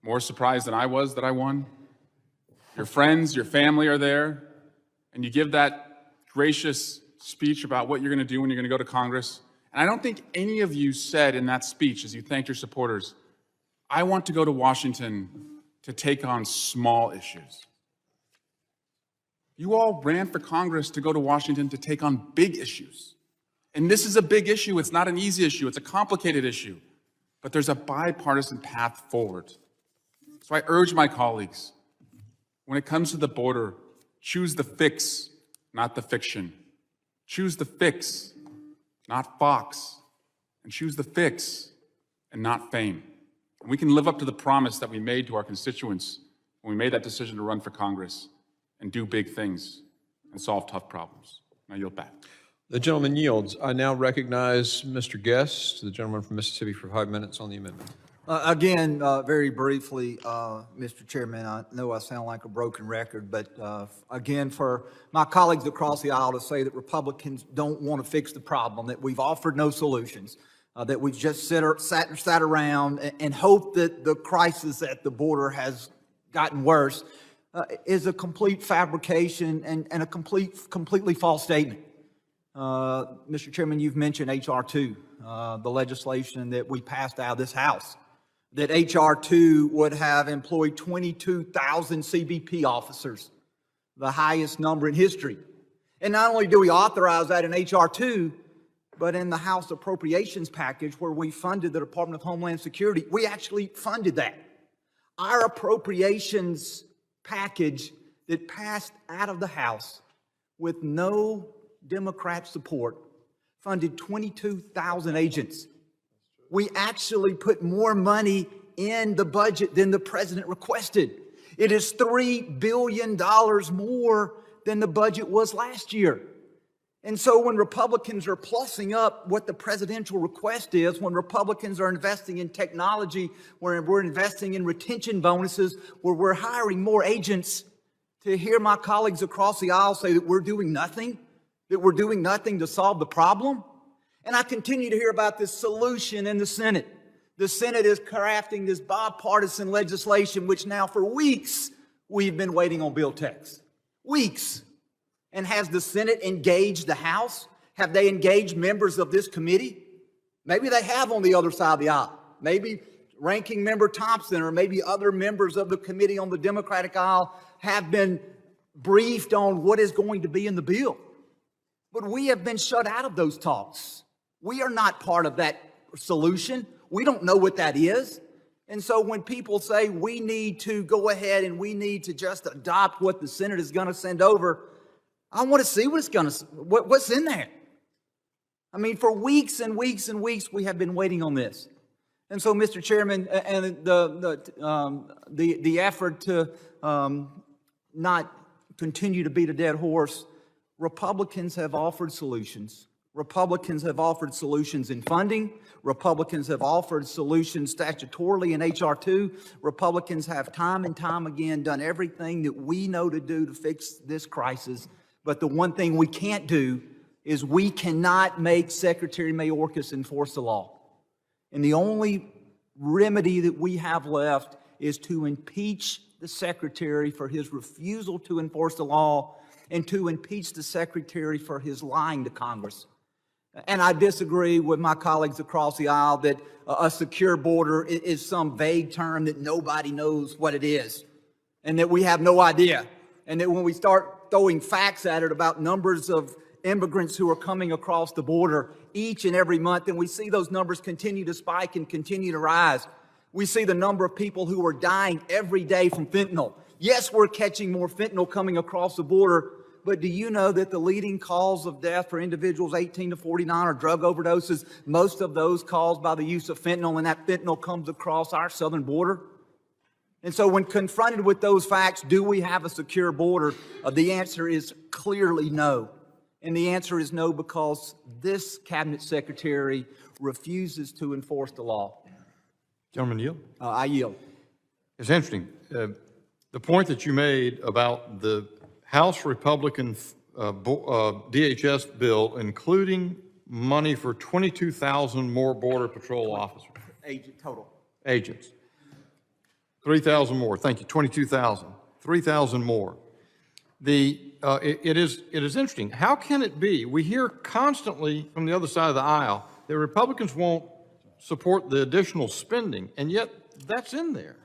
more surprised than I was that I won. Your friends, your family are there, and you give that gracious speech about what you're going to do when you're going to go to Congress. And I don't think any of you said in that speech, as you thanked your supporters, I want to go to Washington to take on small issues. You all ran for Congress to go to Washington to take on big issues. And this is a big issue. It's not an easy issue. It's a complicated issue. But there's a bipartisan path forward. So I urge my colleagues, when it comes to the border, choose the fix, not the fiction. Choose the fix, not Fox. And choose the fix and not fame. And we can live up to the promise that we made to our constituents when we made that decision to run for Congress and do big things and solve tough problems. And I yield back. The gentleman yields. I now recognize Mr. Guest, the gentleman from Mississippi, for 5 minutes on the amendment. Again, very briefly, Mr. Chairman, I know I sound like a broken record, but again, for my colleagues across the aisle to say that Republicans don't want to fix the problem, that we've offered no solutions, that we've just sat around and hope that the crisis at the border has gotten worse, is a complete fabrication and a completely false statement. Mr. Chairman, you've mentioned H.R. 2, the legislation that we passed out of this House, that H.R. 2 would have employed 22,000 CBP officers, the highest number in history. And not only do we authorize that in H.R. 2, but in the House Appropriations package where we funded the Department of Homeland Security, we actually funded that. Our appropriations package that passed out of the House with no Democrat support funded 22,000 agents. We actually put more money in the budget than the president requested. It is $3 billion more than the budget was last year. And so when Republicans are plussing up what the presidential request is, when Republicans are investing in technology, where we're investing in retention bonuses, where we're hiring more agents, to hear my colleagues across the aisle say that we're doing nothing to solve the problem. And I continue to hear about this solution in the Senate. The Senate is crafting this bipartisan legislation, which now for weeks we've been waiting on bill text. Weeks. And has the Senate engaged the House? Have they engaged members of this committee? Maybe they have on the other side of the aisle. Maybe Ranking Member Thompson or maybe other members of the committee on the Democratic aisle have been briefed on what is going to be in the bill. But we have been shut out of those talks. We are not part of that solution. We don't know what that is. And so when people say we need to go ahead and we need to just adopt what the Senate is going to send over, I want to see what's in there. I mean, for weeks and weeks and weeks, we have been waiting on this. And so, Mr. Chairman, and the effort to not continue to beat a dead horse, Republicans have offered solutions. Republicans have offered solutions in funding. Republicans have offered solutions statutorily in H.R. 2. Republicans have time and time again done everything that we know to do to fix this crisis. But the one thing we can't do is we cannot make Secretary Mayorkas enforce the law. And the only remedy that we have left is to impeach the Secretary for his refusal to enforce the law and to impeach the Secretary for his lying to Congress. And I disagree with my colleagues across the aisle that a secure border is some vague term that nobody knows what it is, and that we have no idea. And that when we start throwing facts at it about numbers of immigrants who are coming across the border each and every month, and we see those numbers continue to spike and continue to rise. We see the number of people who are dying every day from fentanyl. Yes, we're catching more fentanyl coming across the border, but do you know that the leading cause of death for individuals 18 to 49 are drug overdoses? Most of those caused by the use of fentanyl, and that fentanyl comes across our southern border. And so when confronted with those facts, do we have a secure border? The answer is clearly no. And the answer is no because this cabinet secretary refuses to enforce the law. Gentleman yield? I yield. It's interesting. The point that you made about the House Republican DHS bill, including money for 22,000 more Border Patrol officers. Total. Agents. 3,000 more. Thank you. 22,000. 3,000 more. It is interesting. How can it be? We hear constantly from the other side of the aisle that Republicans won't support the additional spending, and yet that's in there.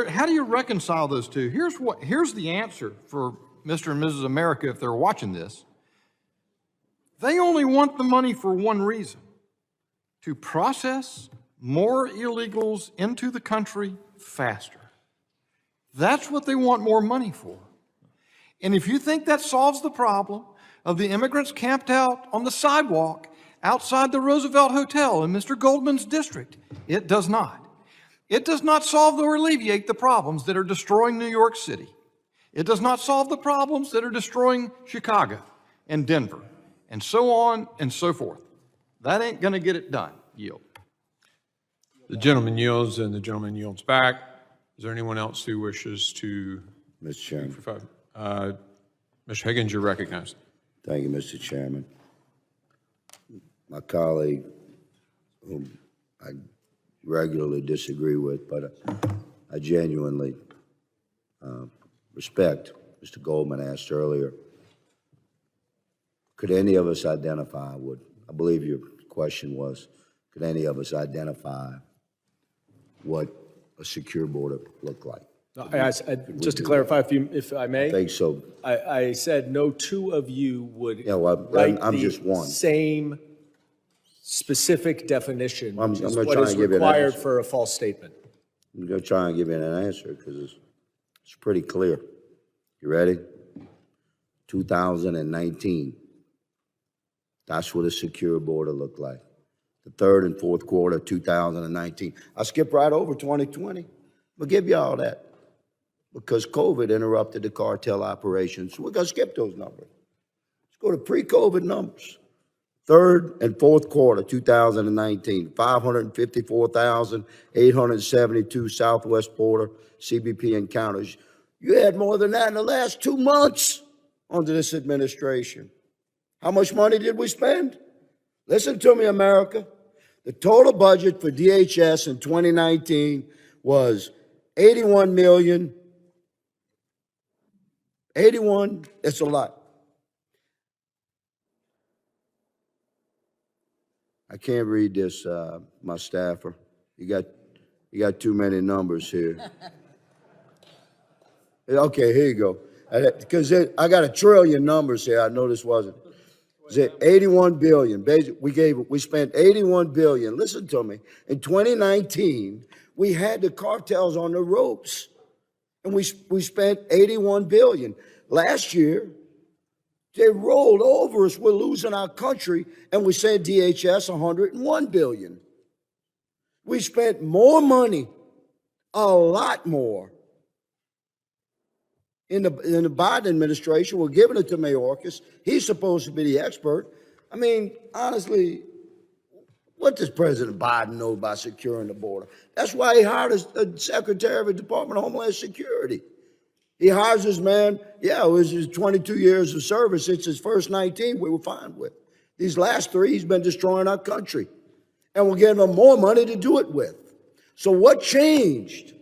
How do you reconcile those two? Here's the answer for Mr. and Mrs. America if they're watching this. They only want the money for one reason: to process more illegals into the country faster. That's what they want more money for. And if you think that solves the problem of the immigrants camped out on the sidewalk outside the Roosevelt Hotel in Mr. Goldman's district, it does not. It does not solve or alleviate the problems that are destroying New York City. It does not solve the problems that are destroying Chicago and Denver, and so on and so forth. That ain't going to get it done. Yield. The gentleman yields, and the gentleman yields back. Is there anyone else who wishes to? Mr. Chairman. Mr. Higgins, you're recognized. Thank you, Mr. Chairman. My colleague, whom I regularly disagree with, but I genuinely respect, Mr. Goldman asked earlier, could any of us identify what, I believe your question was, could any of us identify what a secure border looked like? Just to clarify, if I may. I think so. I said no two of you would I'm the just one. Same specific definition, I'm which is gonna what try is and give you an required answer. for a false statement. I'm going to try and give you an answer because it's pretty clear. You ready? 2019. That's what a secure border looked like. The third and fourth quarter of 2019. I skipped right over 2020. We'll give you all that because COVID interrupted the cartel operations. So we're going to skip those numbers. Let's go to pre-COVID numbers. Third and fourth quarter, 2019, 554,872 Southwest border CBP encounters. You had more than that in the last 2 months under this administration. How much money did we spend? Listen to me, America. The total budget for DHS in 2019 was $81 million. 81, it's a lot. I can't read this, my staffer. You got too many numbers here. Okay, here you go. Because I got 1 trillion numbers here. I know this wasn't. Is it 81 billion? Basically, we spent 81 billion. Listen to me. In 2019, we had the cartels on the ropes, and we spent 81 billion. Last year, they rolled over us. We're losing our country, and we sent DHS 101 billion. We spent more money, a lot more. In the Biden administration, we're giving it to Mayorkas. He's supposed to be the expert. I mean, honestly, what does President Biden know about securing the border? That's why he hired a Secretary of the Department of Homeland Security. He hires this man, it was his 22 years of service. It's his first 19 we were fine with. These last 3, he's been destroying our country. And we're giving him more money to do it with. So what changed?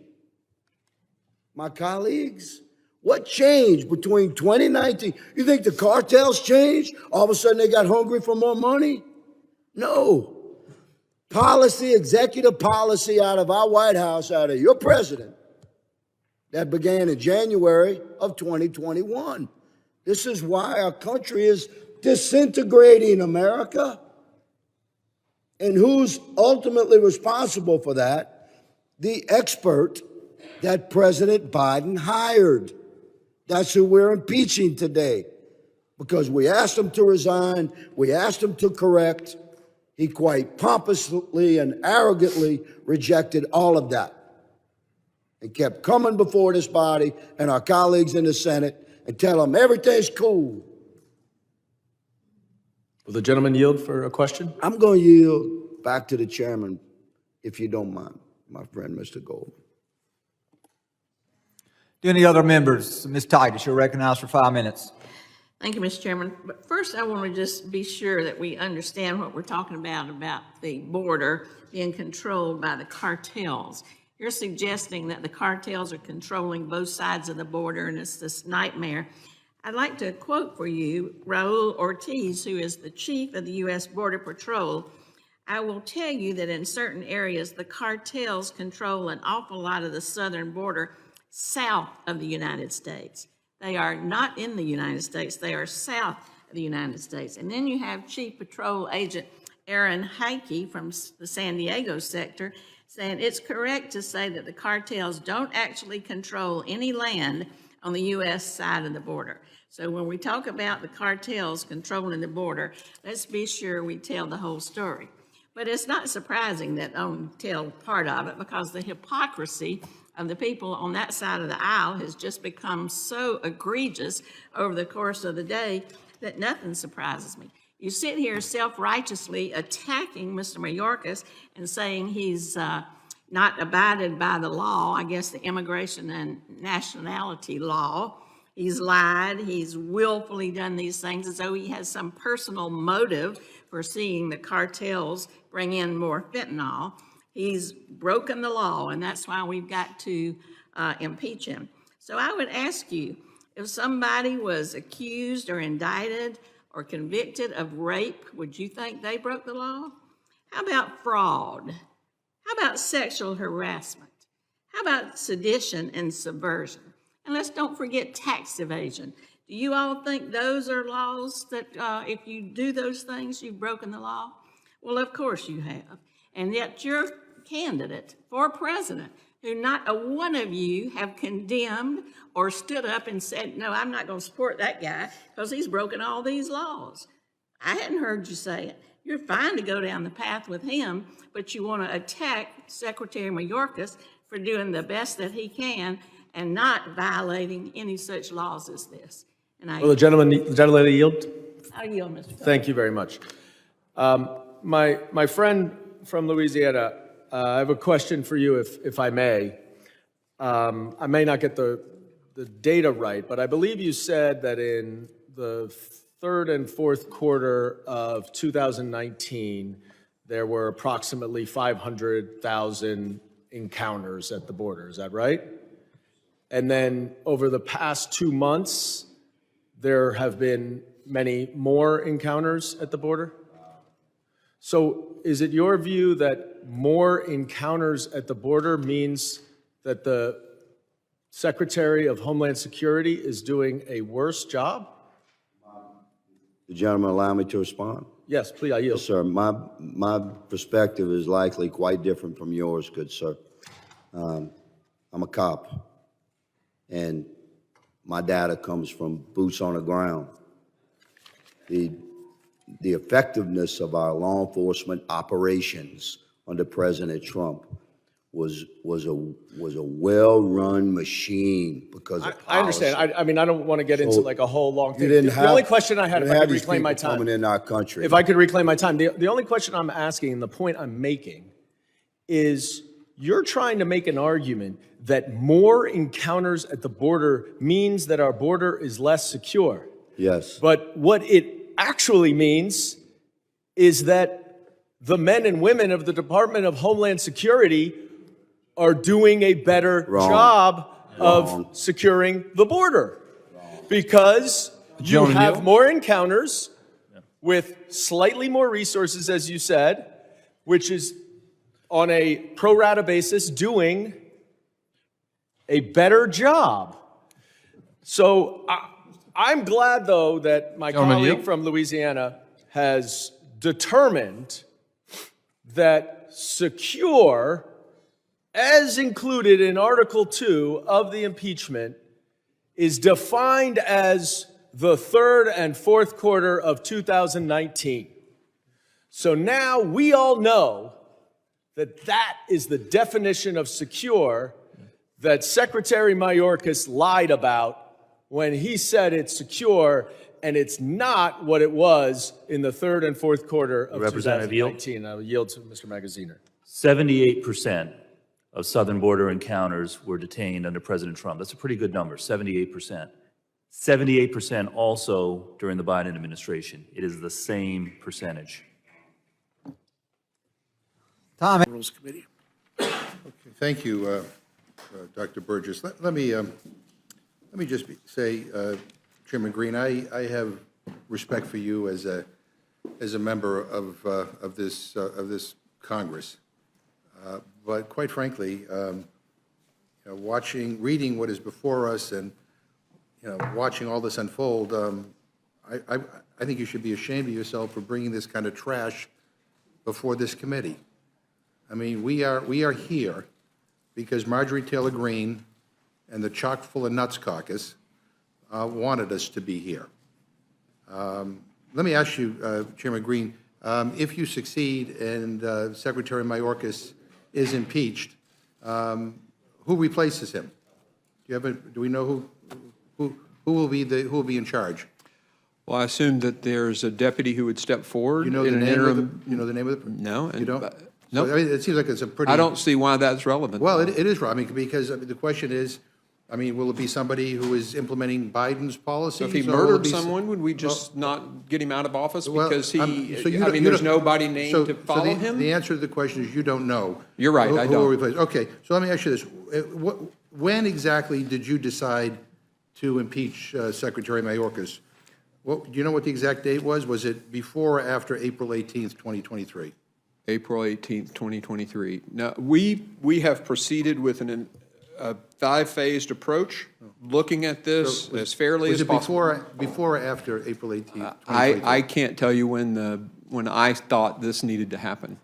My colleagues, what changed between 2019? You think the cartels changed? All of a sudden they got hungry for more money? No. Policy, executive policy out of our White House, out of your president, that began in January of 2021. This is why our country is disintegrating, America. And who's ultimately responsible for that? The expert that President Biden hired. That's who we're impeaching today. Because we asked him to resign, we asked him to correct. He quite pompously and arrogantly rejected all of that and kept coming before this body and our colleagues in the Senate and tell them everything's cool. Will the gentleman yield for a question? I'm going to yield back to the chairman, if you don't mind, my friend, Mr. Goldman. Do any other members? Ms. Titus, you're recognized for 5 minutes. Thank you, Mr. Chairman. But first, I want to just be sure that we understand what we're talking about the border being controlled by the cartels. You're suggesting that the cartels are controlling both sides of the border, and it's this nightmare. I'd like to quote for you Raul Ortiz, who is the chief of the U.S. Border Patrol. I will tell you that in certain areas, the cartels control an awful lot of the southern border south of the United States. They are not in the United States. They are south of the United States. And then you have Chief Patrol Agent Aaron Heike from the San Diego sector saying it's correct to say that the cartels don't actually control any land on the U.S. side of the border. So when we talk about the cartels controlling the border, let's be sure we tell the whole story. But it's not surprising that only tell part of it, because the hypocrisy of the people on that side of the aisle has just become so egregious over the course of the day that nothing surprises me. You sit here self-righteously attacking Mr. Mayorkas and saying he's not abided by the law, I guess the immigration and nationality law. He's lied, he's willfully done these things as though he has some personal motive for seeing the cartels bring in more fentanyl. He's broken the law, and that's why we've got to impeach him. So I would ask you, if somebody was accused or indicted or convicted of rape, would you think they broke the law? How about fraud? How about sexual harassment? How about sedition and subversion? And let's don't forget tax evasion. Do you all think those are laws that if you do those things, you've broken the law? Well, of course you have. And yet your candidate for president, who not a one of you have condemned or stood up and said, no, I'm not going to support that guy because he's broken all these laws. I hadn't heard you say it. You're fine to go down the path with him, but you want to attack Secretary Mayorkas for doing the best that he can and not violating any such laws as this. And Will the gentleman yield? I yield, Mr. Thank you very much. My friend from Louisiana, I have a question for you, if I may. I may not get the data right, but I believe you said that in the third and fourth quarter of 2019, there were approximately 500,000 encounters at the border. Is that right? And then over the past 2 months, there have been many more encounters at the border? So is it your view that more encounters at the border means that the Secretary of Homeland Security is doing a worse job? The gentleman allow me to respond? Yes, please, I yield. Yes, sir. My perspective is likely quite different from yours, good sir. I'm a cop, and my data comes from boots on the ground. The effectiveness of our law enforcement operations under President Trump was a well-run machine because of I understand. policy. I mean, I don't want to get into So like a whole long You thing. didn't The have, only question I had, you if didn't I have could these reclaim my people time. coming in our country. If I could reclaim my time, the only question I'm asking and the point I'm making is you're trying to make an argument that more encounters at the border means that our border is less secure. Yes. But what it actually means is that the men and women of the Department of Homeland Security are doing a better job of securing the border. Because you Gentleman have yield. more encounters with slightly more resources, as you said, which is on a pro rata basis doing a better job. So I'm glad, though, that my Gentleman colleague yield. from Louisiana has determined that secure, as included in Article 2 of the impeachment, is defined as the third and fourth quarter of 2019. So now we all know that that is the definition of secure that Secretary Mayorkas lied about when he said it's secure, and it's not what it was in the third and fourth quarter of Representative Yield. 2019. I will yield to Mr. Magaziner. 78% of southern border encounters were detained under President Trump. That's a pretty good number, 78%. 78% also during the Biden administration. It is the same percentage. Tom. Rules Committee. Okay, thank you, Dr. Burgess. Let me just say, Chairman Green, I have respect for you as a member of this Congress, but quite frankly, reading what is before us, and watching all this unfold, I think you should be ashamed of yourself for bringing this kind of trash before this committee. I mean, we are here because Marjorie Taylor Greene and the Chock full of Nuts caucus wanted us to be here. Let me ask you, Chairman Green, if you succeed and Secretary Mayorkas is impeached, who replaces him? Do we know who will be in charge? Well, I assume that there's a deputy who would step forward. You know the in an name interim. of the, you know the name of the? No. You don't? No. So, I mean, it seems like it's a pretty. I don't see why that's relevant. Well, it is, I mean, because the question is, I mean, will it be somebody who is implementing Biden's policies? So if he or will it murdered be someone, would we just not get him out of office Well, because he, so you I don't- mean, you there's don't- nobody named to follow the, him? The answer to the question is you don't know. You're right, I who will don't. replace. Okay, so let me ask you this. When exactly did you decide to impeach Secretary Mayorkas? Do you know what the exact date was? Was it before or after April 18th, 2023? April 18th, 2023. Now, we have proceeded with a five-phased approach, looking at this as fairly as possible. Was it before or after April 18th, 2023? I can't tell you when I thought this needed to happen.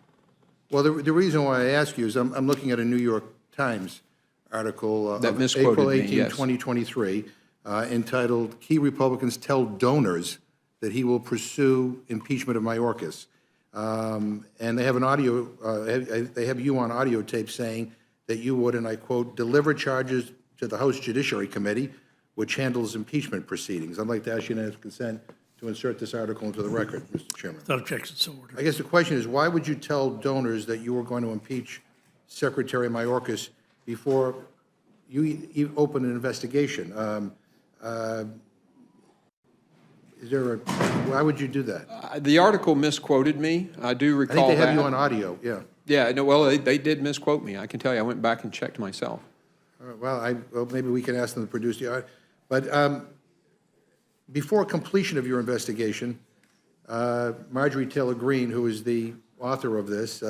Well, the reason why I ask you is I'm looking at a New York Times article That of misquoted April me, 18, yes. 2023, entitled "Key Republicans Tell Donors That He Will Pursue Impeachment of Mayorkas." And they have an audio, they have you on audio tape saying that you would, and I quote, "deliver charges to the House Judiciary Committee, which handles impeachment proceedings." I'd like to ask unanimous consent to insert this article into the record, Mr. Chairman. Without objection, so ordered. I guess the question is, why would you tell donors that you were going to impeach Secretary Mayorkas before you open an investigation? Why would you do that? The article misquoted me. I do I recall think they that. have you on audio, yeah. Yeah, no, well, they did misquote me. I can tell you, I went back and checked myself. Well, maybe we can ask them to produce the, but before completion of your investigation, Marjorie Taylor Greene, who is the author of this,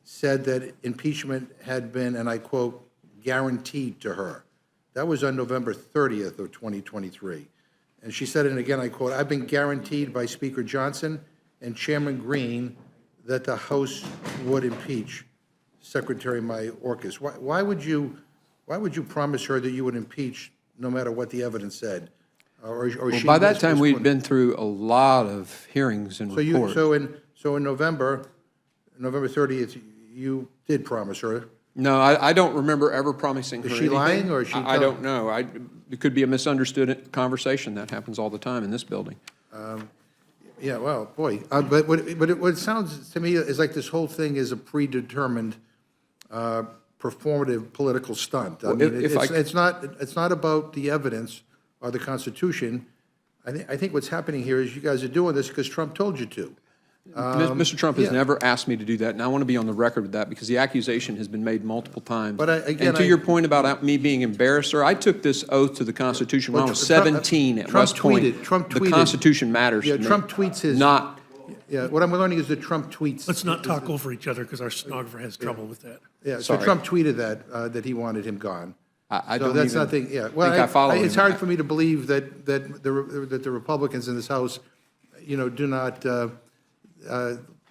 said that impeachment had been, and I quote, "guaranteed to her." That was on November 30th of 2023. And she said, and again, I quote, "I've been guaranteed by Speaker Johnson and Chairman Green that the House would impeach Secretary Mayorkas." Why would you promise her that you would impeach no matter what the evidence said? Or Well, she by that was time, we'd postponing? been through a lot of hearings and reports. So in November 30th, you did promise her No, I don't remember ever promising her Is she anything. lying, or is she I don't know. It could be a misunderstood conversation. That happens all the time in this building. Yeah, well, boy, but what it sounds to me is like this whole thing is a predetermined performative political stunt. I Well, mean, if I it's not about the evidence or the Constitution. I think what's happening here is you guys are doing this because Trump told you to. Mr. Trump has yeah. never asked me to do that, and I want to be on the record with that because the accusation has been made multiple times. But again, and to your point about me being embarrassed, sir, I took this oath to the Constitution when I was 17 at West Point. Trump tweeted. The Constitution matters Yeah, to me. Trump tweets his. Not. Yeah, what I'm learning is that Trump tweets. Let's not talk over each other because our stenographer has trouble with that. Yeah, so Sorry. Trump tweeted that he wanted him gone. I So don't that's even nothing, yeah. Well, think I follow it's him. hard for me to believe that the Republicans in this House, do not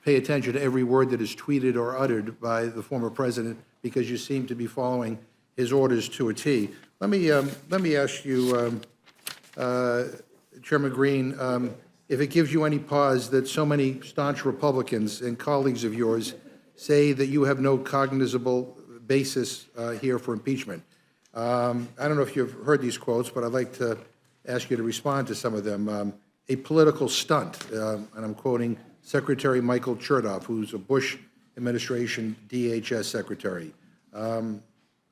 pay attention to every word that is tweeted or uttered by the former president, because you seem to be following his orders to a T. Let me ask you, Chairman Green, if it gives you any pause that so many staunch Republicans and colleagues of yours say that you have no cognizable basis here for impeachment. I don't know if you've heard these quotes, but I'd like to ask you to respond to some of them. A political stunt, and I'm quoting Secretary Michael Chertoff, who's a Bush administration DHS secretary.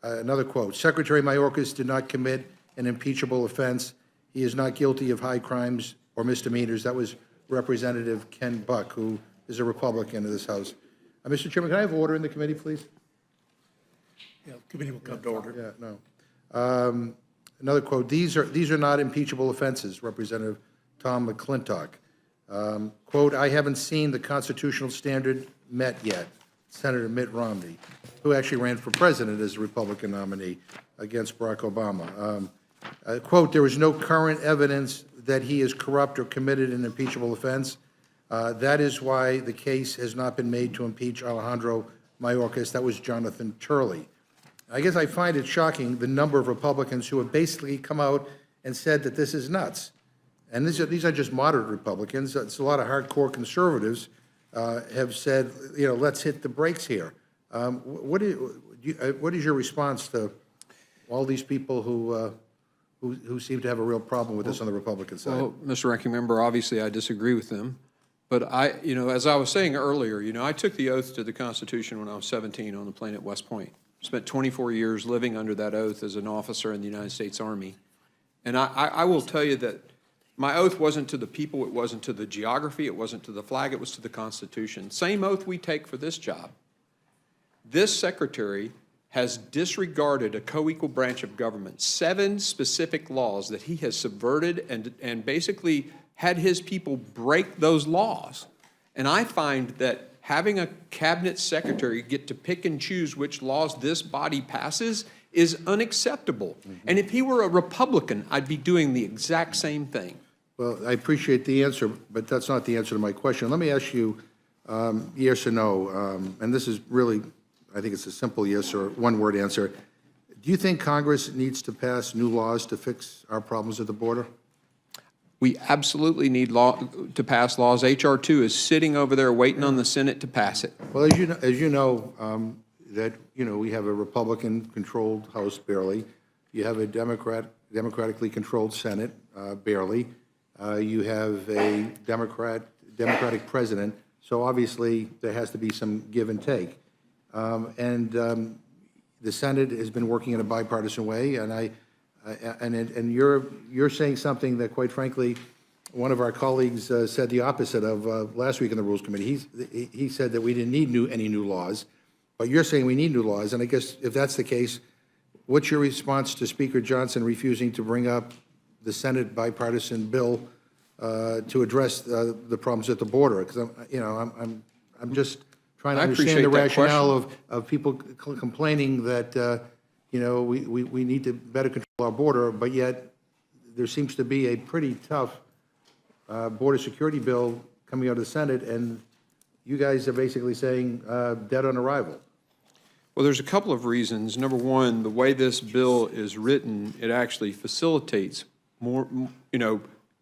Another quote, Secretary Mayorkas did not commit an impeachable offense. He is not guilty of high crimes or misdemeanors. That was Representative Ken Buck, who is a Republican of this House. Mr. Chairman, can I have order in the committee, please? Yeah, committee will come to order. Yeah, no. Another quote, these are not impeachable offenses, Representative Tom McClintock. Quote, I haven't seen the constitutional standard met yet, Senator Mitt Romney, who actually ran for president as a Republican nominee against Barack Obama. Quote, there is no current evidence that he is corrupt or committed an impeachable offense. That is why the case has not been made to impeach Alejandro Mayorkas. That was Jonathan Turley. I guess I find it shocking the number of Republicans who have basically come out and said that this is nuts. And these are just moderate Republicans. It's a lot of hardcore conservatives have said, let's hit the brakes here. What is your response to all these people who seem to have a real problem with this on the Republican side? Well, Mr. Ranking Member, obviously I disagree with them. But as I was saying earlier, I took the oath to the Constitution when I was 17 on the plane at West Point. Spent 24 years living under that oath as an officer in the United States Army. And I will tell you that my oath wasn't to the people, it wasn't to the geography, it wasn't to the flag, it was to the Constitution. Same oath we take for this job. This secretary has disregarded a co-equal branch of government, 7 specific laws that he has subverted and basically had his people break those laws. And I find that having a cabinet secretary get to pick and choose which laws this body passes is unacceptable. And if he were a Republican, I'd be doing the exact same thing. Well, I appreciate the answer, but that's not the answer to my question. Let me ask you yes or no, and this is really, I think it's a simple yes or one-word answer. Do you think Congress needs to pass new laws to fix our problems at the border? We absolutely need to pass laws. H.R. 2 is sitting over there waiting on the Senate to pass it. Well, as you know, we have a Republican-controlled House, barely. You have a democratically controlled Senate, barely. You have a Democratic president. So obviously, there has to be some give and take. The Senate has been working in a bipartisan way, and you're saying something that, quite frankly, one of our colleagues said the opposite of last week in the Rules Committee. He said that we didn't need any new laws, but you're saying we need new laws. And I guess if that's the case, what's your response to Speaker Johnson refusing to bring up the Senate bipartisan bill to address the problems at the border? Because I'm just trying to understand the rationale of people complaining that we need to better control our border, but yet there seems to be a pretty tough border security bill coming out of the Senate, and you guys are basically saying dead on arrival. Well, there's a couple of reasons. Number one, the way this bill is written, it actually facilitates more,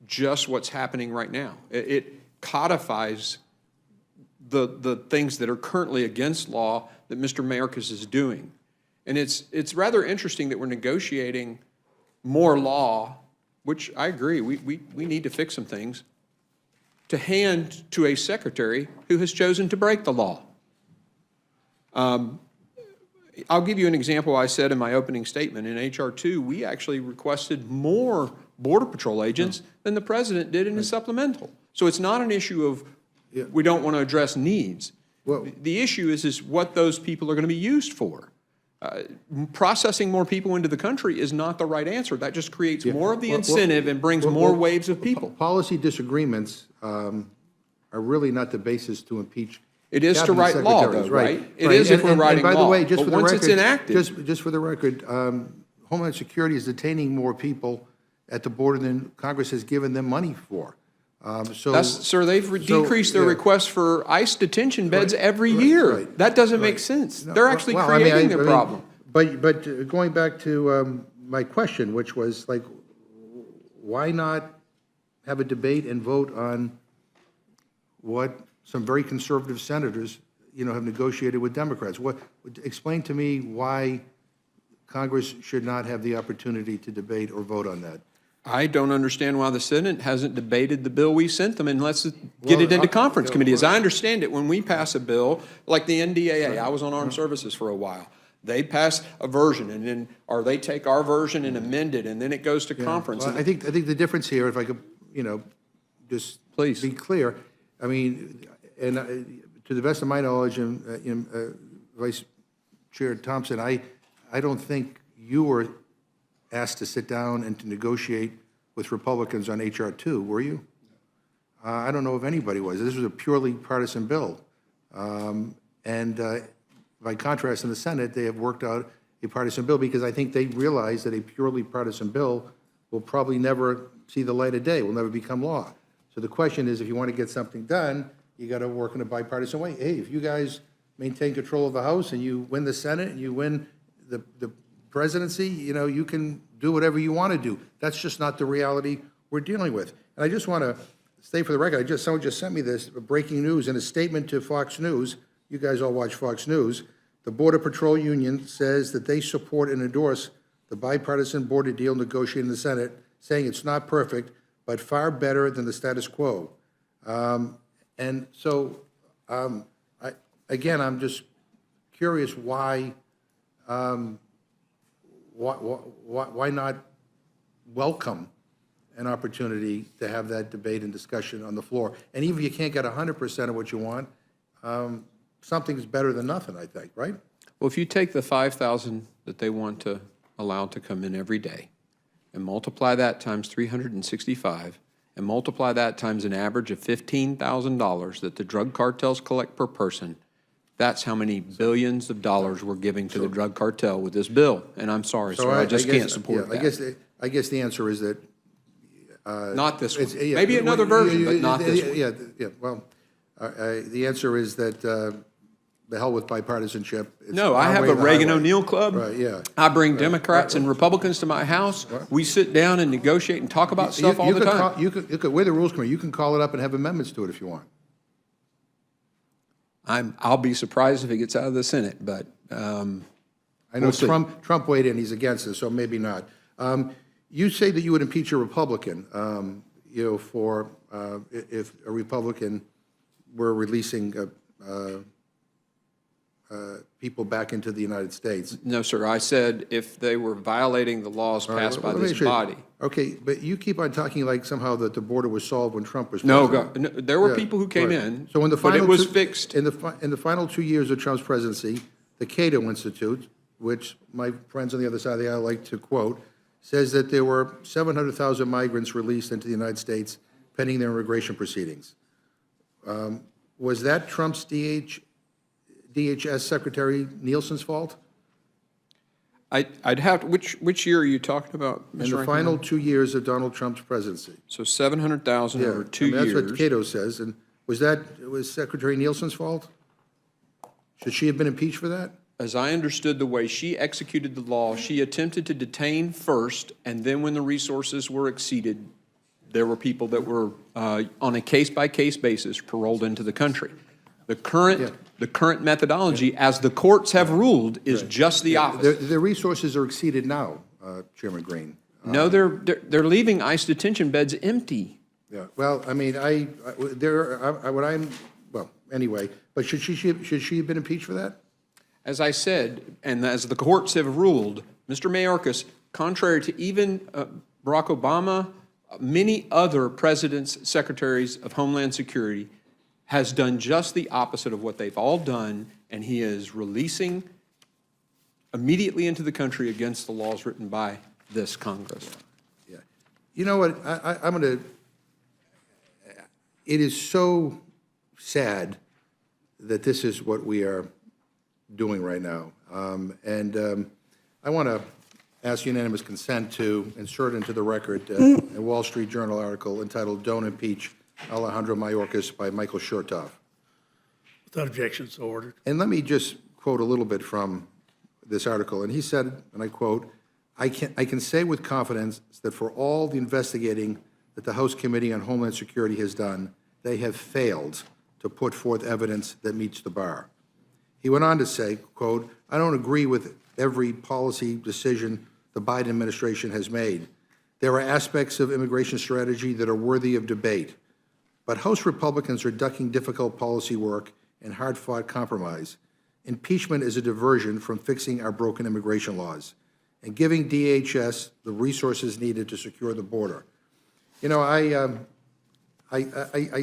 just what's happening right now. It codifies the things that are currently against law that Mr. Mayorkas is doing. And it's rather interesting that we're negotiating more law, which I agree, we need to fix some things, to hand to a secretary who has chosen to break the law. I'll give you an example I said in my opening statement. In H.R. 2, we actually requested more Border Patrol agents than the president did in his supplemental. So it's not an issue of we don't want to address needs. The issue is what those people are going to be used for. Processing more people into the country is not the right answer. That just creates more of the incentive and brings more waves of people. Policy disagreements are really not the basis to impeach. It is to write law, though, right? It is if we're writing law. And by the way, just but for the once record, it's enacted, just for the record, Homeland Security is detaining more people at the border than Congress has given them money for. Sir, they've decreased their request for ICE detention beds every year. That doesn't make sense. They're actually creating the problem. But going back to my question, which was like, why not have a debate and vote on what some very conservative senators, have negotiated with Democrats? Explain to me why Congress should not have the opportunity to debate or vote on that. I don't understand why the Senate hasn't debated the bill we sent them, and let's get it into conference committee. As I understand it, when we pass a bill, like the NDAA, I was on Armed Services for a while, they pass a version, and then, or they take our version and amend it, and then it goes to conference. Well, I think the difference here, if I could, just please be clear, I mean, and to the best of my knowledge, Vice Chair Thompson, I don't think you were asked to sit down and to negotiate with Republicans on H.R. 2, were you? I don't know if anybody was. This was a purely partisan bill. By contrast, in the Senate, they have worked out a partisan bill because I think they realize that a purely partisan bill will probably never see the light of day, will never become law. So the question is, if you want to get something done, you got to work in a bipartisan way. Hey, if you guys maintain control of the House and you win the Senate and you win the presidency, you can do whatever you want to do. That's just not the reality we're dealing with. And I just want to say for the record, someone just sent me this breaking news in a statement to Fox News. You guys all watch Fox News. The Border Patrol Union says that they support and endorse the bipartisan border deal negotiated in the Senate, saying it's not perfect, but far better than the status quo. And so, I'm just curious why not welcome an opportunity to have that debate and discussion on the floor? And even if you can't get 100% of what you want, something's better than nothing, I think, right? Well, if you take the 5,000 that they want to allow to come in every day and multiply that times 365 and multiply that times an average of $15,000 that the drug cartels collect per person, that's how many billions of dollars we're giving to the drug cartel with this bill. And I'm sorry, sir, I just can't support that. I guess the answer is that... not this one. Maybe another version, but not this one. Yeah, well, the answer is that the hell with bipartisanship. No, I have a Reagan O'Neill Club. Right, yeah. I bring Democrats and Republicans to my house. We sit down and negotiate and talk about stuff all the time. You could, we're the Rules Committee. You can call it up and have amendments to it if you want. I'll be surprised if it gets out of the Senate, but I know Trump weighed in. He's against it, so maybe not. You say that you would impeach a Republican, for if a Republican were releasing people back into the United States. No, sir. I said if they were violating the laws passed by this body. Okay, but you keep on talking like somehow that the border was solved when Trump was No, president. there were people who came in, so in the but final it was fixed. In the final 2 years of Trump's presidency, the Cato Institute, which my friends on the other side of the aisle like to quote, says that there were 700,000 migrants released into the United States pending their immigration proceedings. Was that Trump's DHS Secretary Nielsen's fault? I'd have to, which year are you talking about, Mr. In the final 2 years of Donald Trump's presidency. So 700,000 over 2 years. That's what Cato says. And was Secretary Nielsen's fault? Should she have been impeached for that? As I understood the way she executed the law, she attempted to detain first, and then when the resources were exceeded, there were people that were on a case-by-case basis paroled into the country. The current methodology, as the courts have ruled, is just the opposite. The resources are exceeded now, Chairman Green. No, they're leaving ICE detention beds empty. Yeah, well, I mean, well, anyway, but should she have been impeached for that? As I said, and as the courts have ruled, Mr. Mayorkas, contrary to even Barack Obama, many other presidents, secretaries of Homeland Security, has done just the opposite of what they've all done, and he is releasing immediately into the country against the laws written by this Congress. Yeah. You know what, I'm going to, it is so sad that this is what we are doing right now. I want to ask unanimous consent to insert into the record a Wall Street Journal article entitled "Don't Impeach Alejandro Mayorkas" by Michael Chertoff. Without objection, so ordered. And let me just quote a little bit from this article. And he said, and I quote, I can say with confidence that for all the investigating that the House Committee on Homeland Security has done, they have failed to put forth evidence that meets the bar." He went on to say, quote, "I don't agree with every policy decision the Biden administration has made. There are aspects of immigration strategy that are worthy of debate. But House Republicans are ducking difficult policy work and hard-fought compromise. Impeachment is a diversion from fixing our broken immigration laws and giving DHS the resources needed to secure the border." You know, I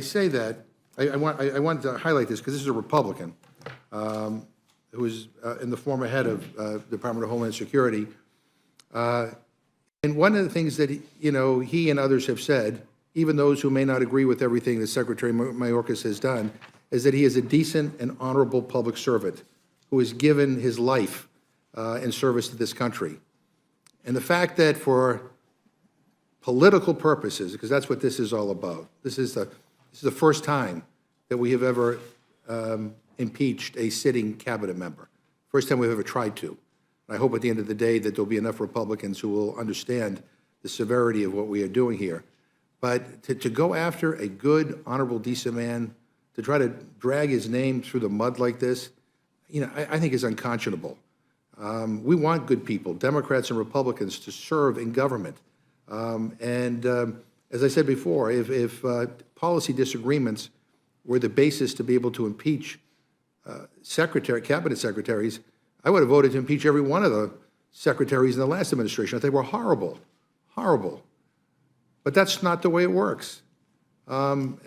say that, I want to highlight this because this is a Republican who is in the former head of Department of Homeland Security. And one of the things that, he and others have said, even those who may not agree with everything that Secretary Mayorkas has done, is that he is a decent and honorable public servant who has given his life in service to this country. And the fact that for political purposes, because that's what this is all about, this is the first time that we have ever impeached a sitting cabinet member. First time we've ever tried to. And I hope at the end of the day that there'll be enough Republicans who will understand the severity of what we are doing here. But to go after a good, honorable, decent man, to try to drag his name through the mud like this, I think is unconscionable. We want good people, Democrats and Republicans, to serve in government. As I said before, if policy disagreements were the basis to be able to impeach cabinet secretaries, I would have voted to impeach every one of the secretaries in the last administration. I think were horrible, horrible. But that's not the way it works. I don't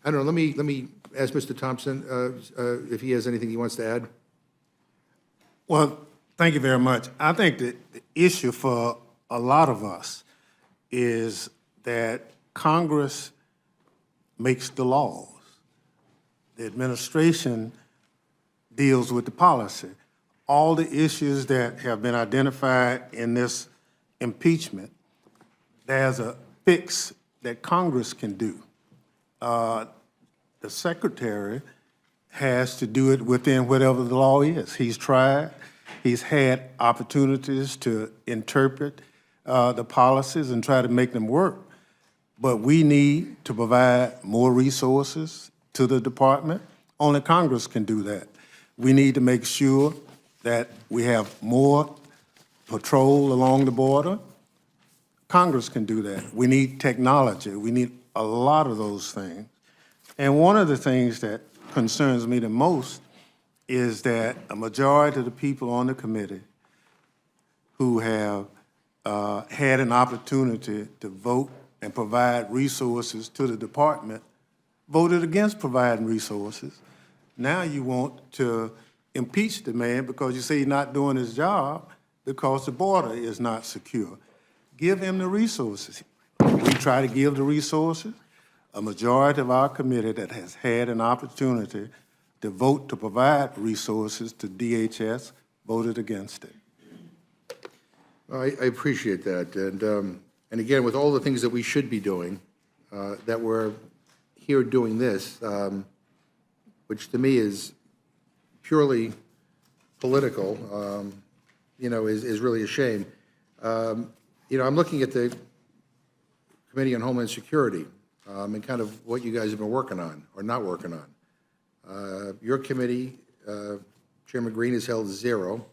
know. Let me ask Mr. Thompson if he has anything he wants to add. Well, thank you very much. I think that the issue for a lot of us is that Congress makes the laws. The administration deals with the policy. All the issues that have been identified in this impeachment, there's a fix that Congress can do. The secretary has to do it within whatever the law is. He's tried, he's had opportunities to interpret the policies and try to make them work. But we need to provide more resources to the department. Only Congress can do that. We need to make sure that we have more patrol along the border. Congress can do that. We need technology. We need a lot of those things. And one of the things that concerns me the most is that a majority of the people on the committee who have had an opportunity to vote and provide resources to the department voted against providing resources. Now you want to impeach the man because you say he's not doing his job because the border is not secure. Give him the resources. We try to give the resources. A majority of our committee that has had an opportunity to vote to provide resources to DHS voted against it. I appreciate that. And again, with all the things that we should be doing, that we're here doing this, which to me is purely political, is really a shame. I'm looking at the Committee on Homeland Security and kind of what you guys have been working on or not working on. Your committee, Chairman Green, has held zero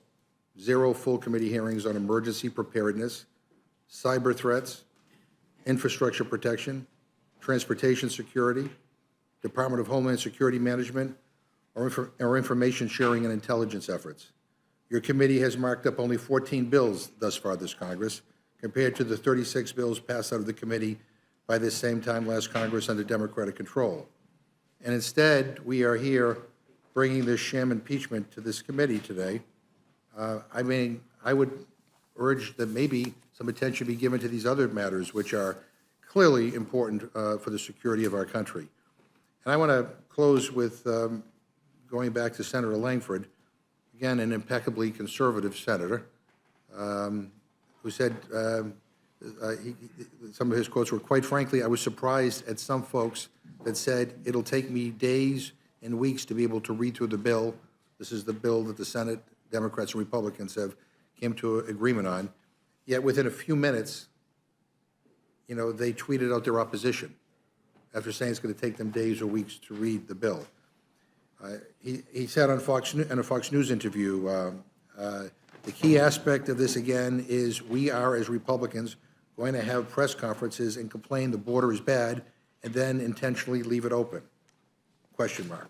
full committee hearings on emergency preparedness, cyber threats, infrastructure protection, transportation security, Department of Homeland Security management, or information sharing and intelligence efforts. Your committee has marked up only 14 bills thus far this Congress, compared to the 36 bills passed out of the committee by this same time last Congress under Democratic control. And instead, we are here bringing this sham impeachment to this committee today. I mean, I would urge that maybe some attention be given to these other matters, which are clearly important for the security of our country. And I want to close with going back to Senator Langford, again, an impeccably conservative senator, who said, some of his quotes were, quite frankly, I was surprised at some folks that said, it'll take me days and weeks to be able to read through the bill. This is the bill that the Senate Democrats and Republicans have came to an agreement on. Yet within a few minutes, you know, they tweeted out their opposition after saying it's going to take them days or weeks to read the bill. He said on in a Fox News interview, the key aspect of this, again, is we are, as Republicans, going to have press conferences and complain the border is bad and then intentionally leave it open, question mark.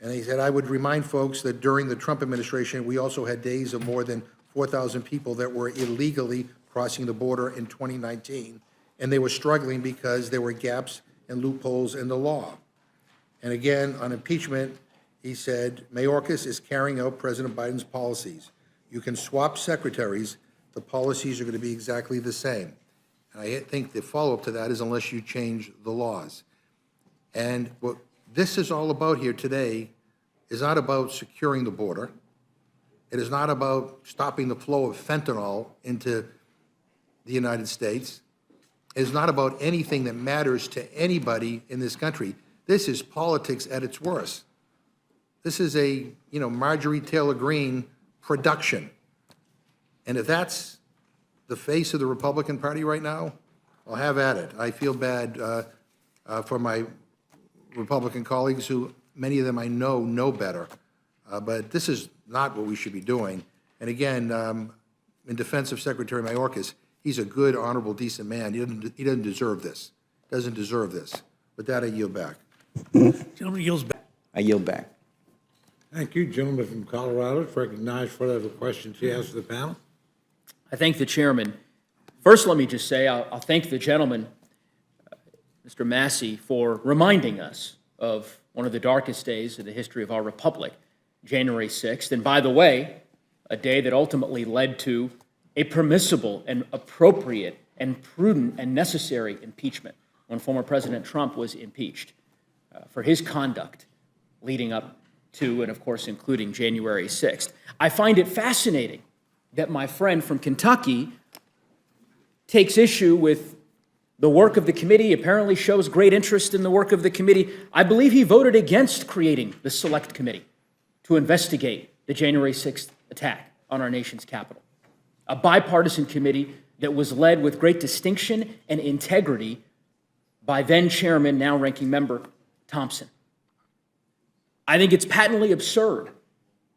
And he said, I would remind folks that during the Trump administration, we also had days of more than 4,000 people that were illegally crossing the border in 2019, and they were struggling because there were gaps and loopholes in the law. And again, on impeachment, he said, Mayorkas is carrying out President Biden's policies. You can swap secretaries, the policies are going to be exactly the same. And I think the follow-up to that is unless you change the laws. And what this is all about here today is not about securing the border. It is not about stopping the flow of fentanyl into the United States. It is not about anything that matters to anybody in this country. This is politics at its worst. This is a, you know, Marjorie Taylor Greene production. And if that's the face of the Republican Party right now, I'll have at it. I feel bad for my Republican colleagues who, many of them I know better. But this is not what we should be doing. And again, in defense of Secretary Mayorkas, he's a good, honorable, decent man. He doesn't deserve this. Doesn't deserve this. With that, I yield back. Gentleman yields back. I yield back. Thank you. Gentleman from Colorado is recognized for whatever questions he has for the panel. I thank the chairman. First, let me just say I'll thank the gentleman, Mr. Massey, for reminding us of one of the darkest days in the history of our republic, January 6th. And by the way, a day that ultimately led to a permissible and appropriate and prudent and necessary impeachment when former President Trump was impeached for his conduct leading up to and, of course, including January 6th. I find it fascinating that my friend from Kentucky takes issue with the work of the committee, apparently shows great interest in the work of the committee. I believe he voted against creating the Select Committee to investigate the January 6th attack on our nation's capital, a bipartisan committee that was led with great distinction and integrity by then Chairman, now Ranking Member Thompson. I think it's patently absurd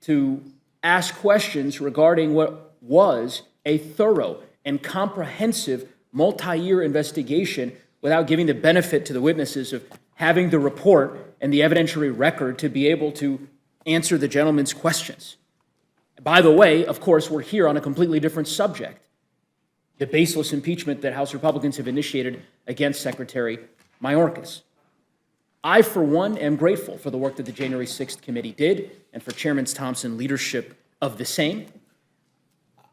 to ask questions regarding what was a thorough and comprehensive multi-year investigation without giving the benefit to the witnesses of having the report and the evidentiary record to be able to answer the gentleman's questions. By the way, of course, we're here on a completely different subject, the baseless impeachment that House Republicans have initiated against Secretary Mayorkas. I, for one, am grateful for the work that the January 6th committee did and for Chairman Thompson's leadership of the same.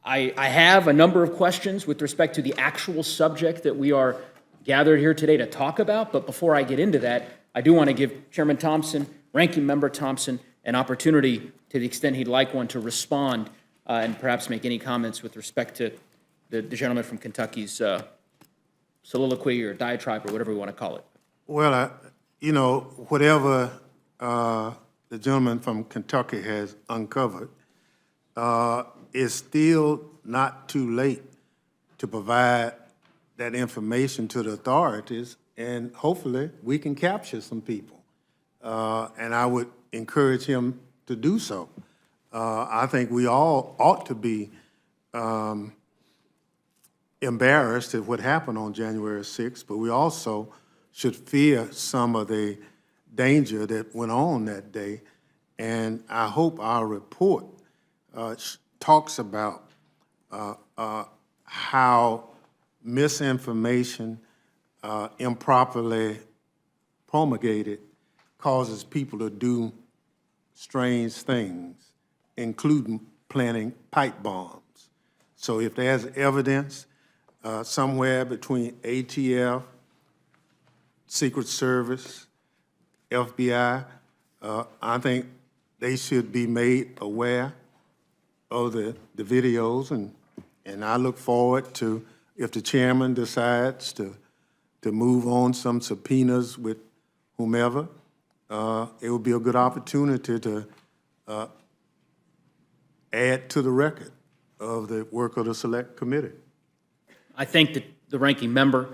I have a number of questions with respect to the actual subject that we are gathered here today to talk about, but before I get into that, I do want to give Chairman Thompson, Ranking Member Thompson, an opportunity, to the extent he'd like one, to respond and perhaps make any comments with respect to the gentleman from Kentucky's soliloquy or diatribe or whatever we want to call it. Well, you know, whatever the gentleman from Kentucky has uncovered, it's still not too late to provide that information to the authorities, and hopefully we can capture some people. and I would encourage him to do so. I think we all ought to be embarrassed at what happened on January 6th, but we also should fear some of the danger that went on that day. And I hope our report talks about how misinformation improperly promulgated causes people to do strange things, including planting pipe bombs. So if there's evidence somewhere between ATF, Secret Service, FBI, I think they should be made aware of the videos, and I look forward to, if the chairman decides to move on some subpoenas with whomever, it would be a good opportunity to add to the record of the work of the Select Committee. I thank the ranking member,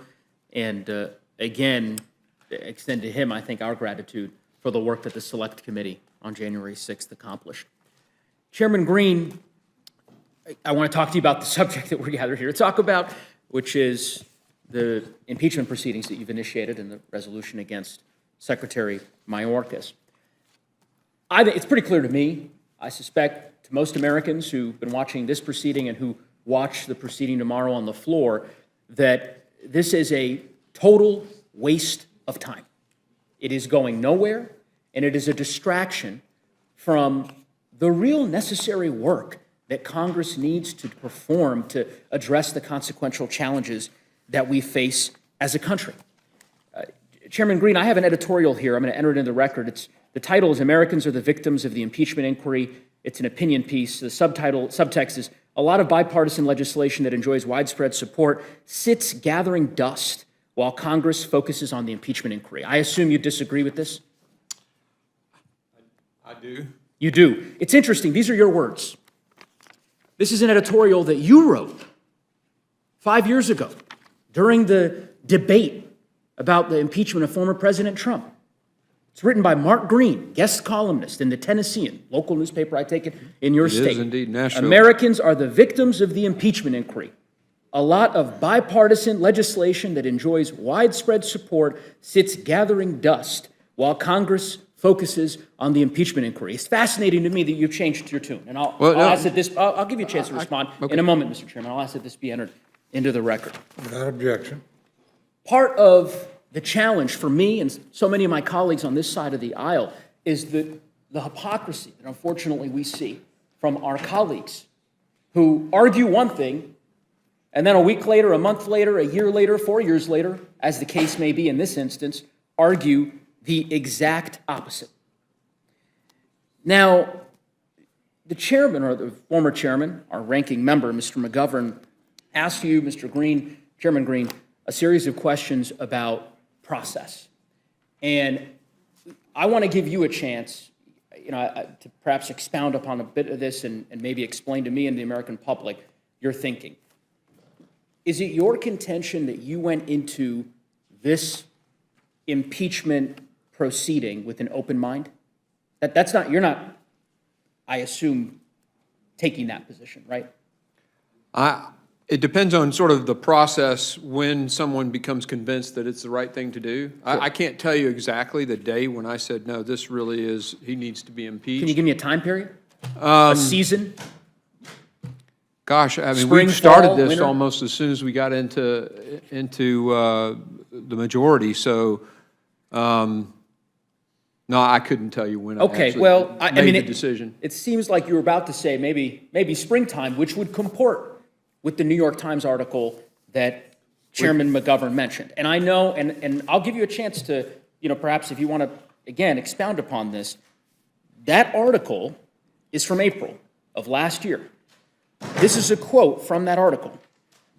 and again, extend to him, I think, our gratitude for the work that the Select Committee on January 6th accomplished. Chairman Green, I want to talk to you about the subject that we're gathered here to talk about, which is the impeachment proceedings that you've initiated and the resolution against Secretary Mayorkas. It's pretty clear to me, I suspect to most Americans who've been watching this proceeding and who watch the proceeding tomorrow on the floor, that this is a total waste of time. It is going nowhere, and it is a distraction from the real necessary work that Congress needs to perform to address the consequential challenges that we face as a country. Chairman Green, I have an editorial here. I'm going to enter it into the record. The title is Americans Are the Victims of the Impeachment Inquiry. It's an opinion piece. The subtext is, a lot of bipartisan legislation that enjoys widespread support sits gathering dust while Congress focuses on the impeachment inquiry. I assume you disagree with this? I do. You do. It's interesting. These are your words. This is an editorial that you wrote 5 years ago during the debate about the impeachment of former President Trump. It's written by Mark Green, guest columnist in the Tennessean, local newspaper, I take it, in your state. It is indeed, Nashville. Americans are the victims of the impeachment inquiry. A lot of bipartisan legislation that enjoys widespread support sits gathering dust while Congress focuses on the impeachment inquiry. It's fascinating to me that you've changed your tune, and I'll ask that this. I'll give you a chance to respond in a moment, Mr. Chairman. I'll ask that this be entered into the record. Without objection. Part of the challenge for me and so many of my colleagues on this side of the aisle is the hypocrisy that unfortunately we see from our colleagues who argue one thing and then a week later, a month later, a year later, 4 years later, as the case may be in this instance, argue the exact opposite. Now, the chairman, or the former chairman, our ranking member, Mr. McGovern, asked you, Mr. Green, Chairman Green, a series of questions about process. And I want to give you a chance, to perhaps expound upon a bit of this and maybe explain to me and the American public your thinking. Is it your contention that you went into this impeachment proceeding with an open mind? You're not, I assume, taking that position, right? It depends on sort of the process when someone becomes convinced that it's the right thing to do. Sure. I can't tell you exactly the day when I said, no, this really is, he needs to be impeached. Can you give me a time period? A season? Gosh, I mean, Spring, we started fall, this winter? almost as soon as we got into the majority, so, no, I couldn't tell you when I Okay, actually well, I made mean, the decision. It seems like you were about to say maybe springtime, which would comport with the New York Times article that Chairman McGovern mentioned. And I know, and I'll give you a chance to, perhaps if you want to, again, expound upon this. That article is from April of last year. This is a quote from that article.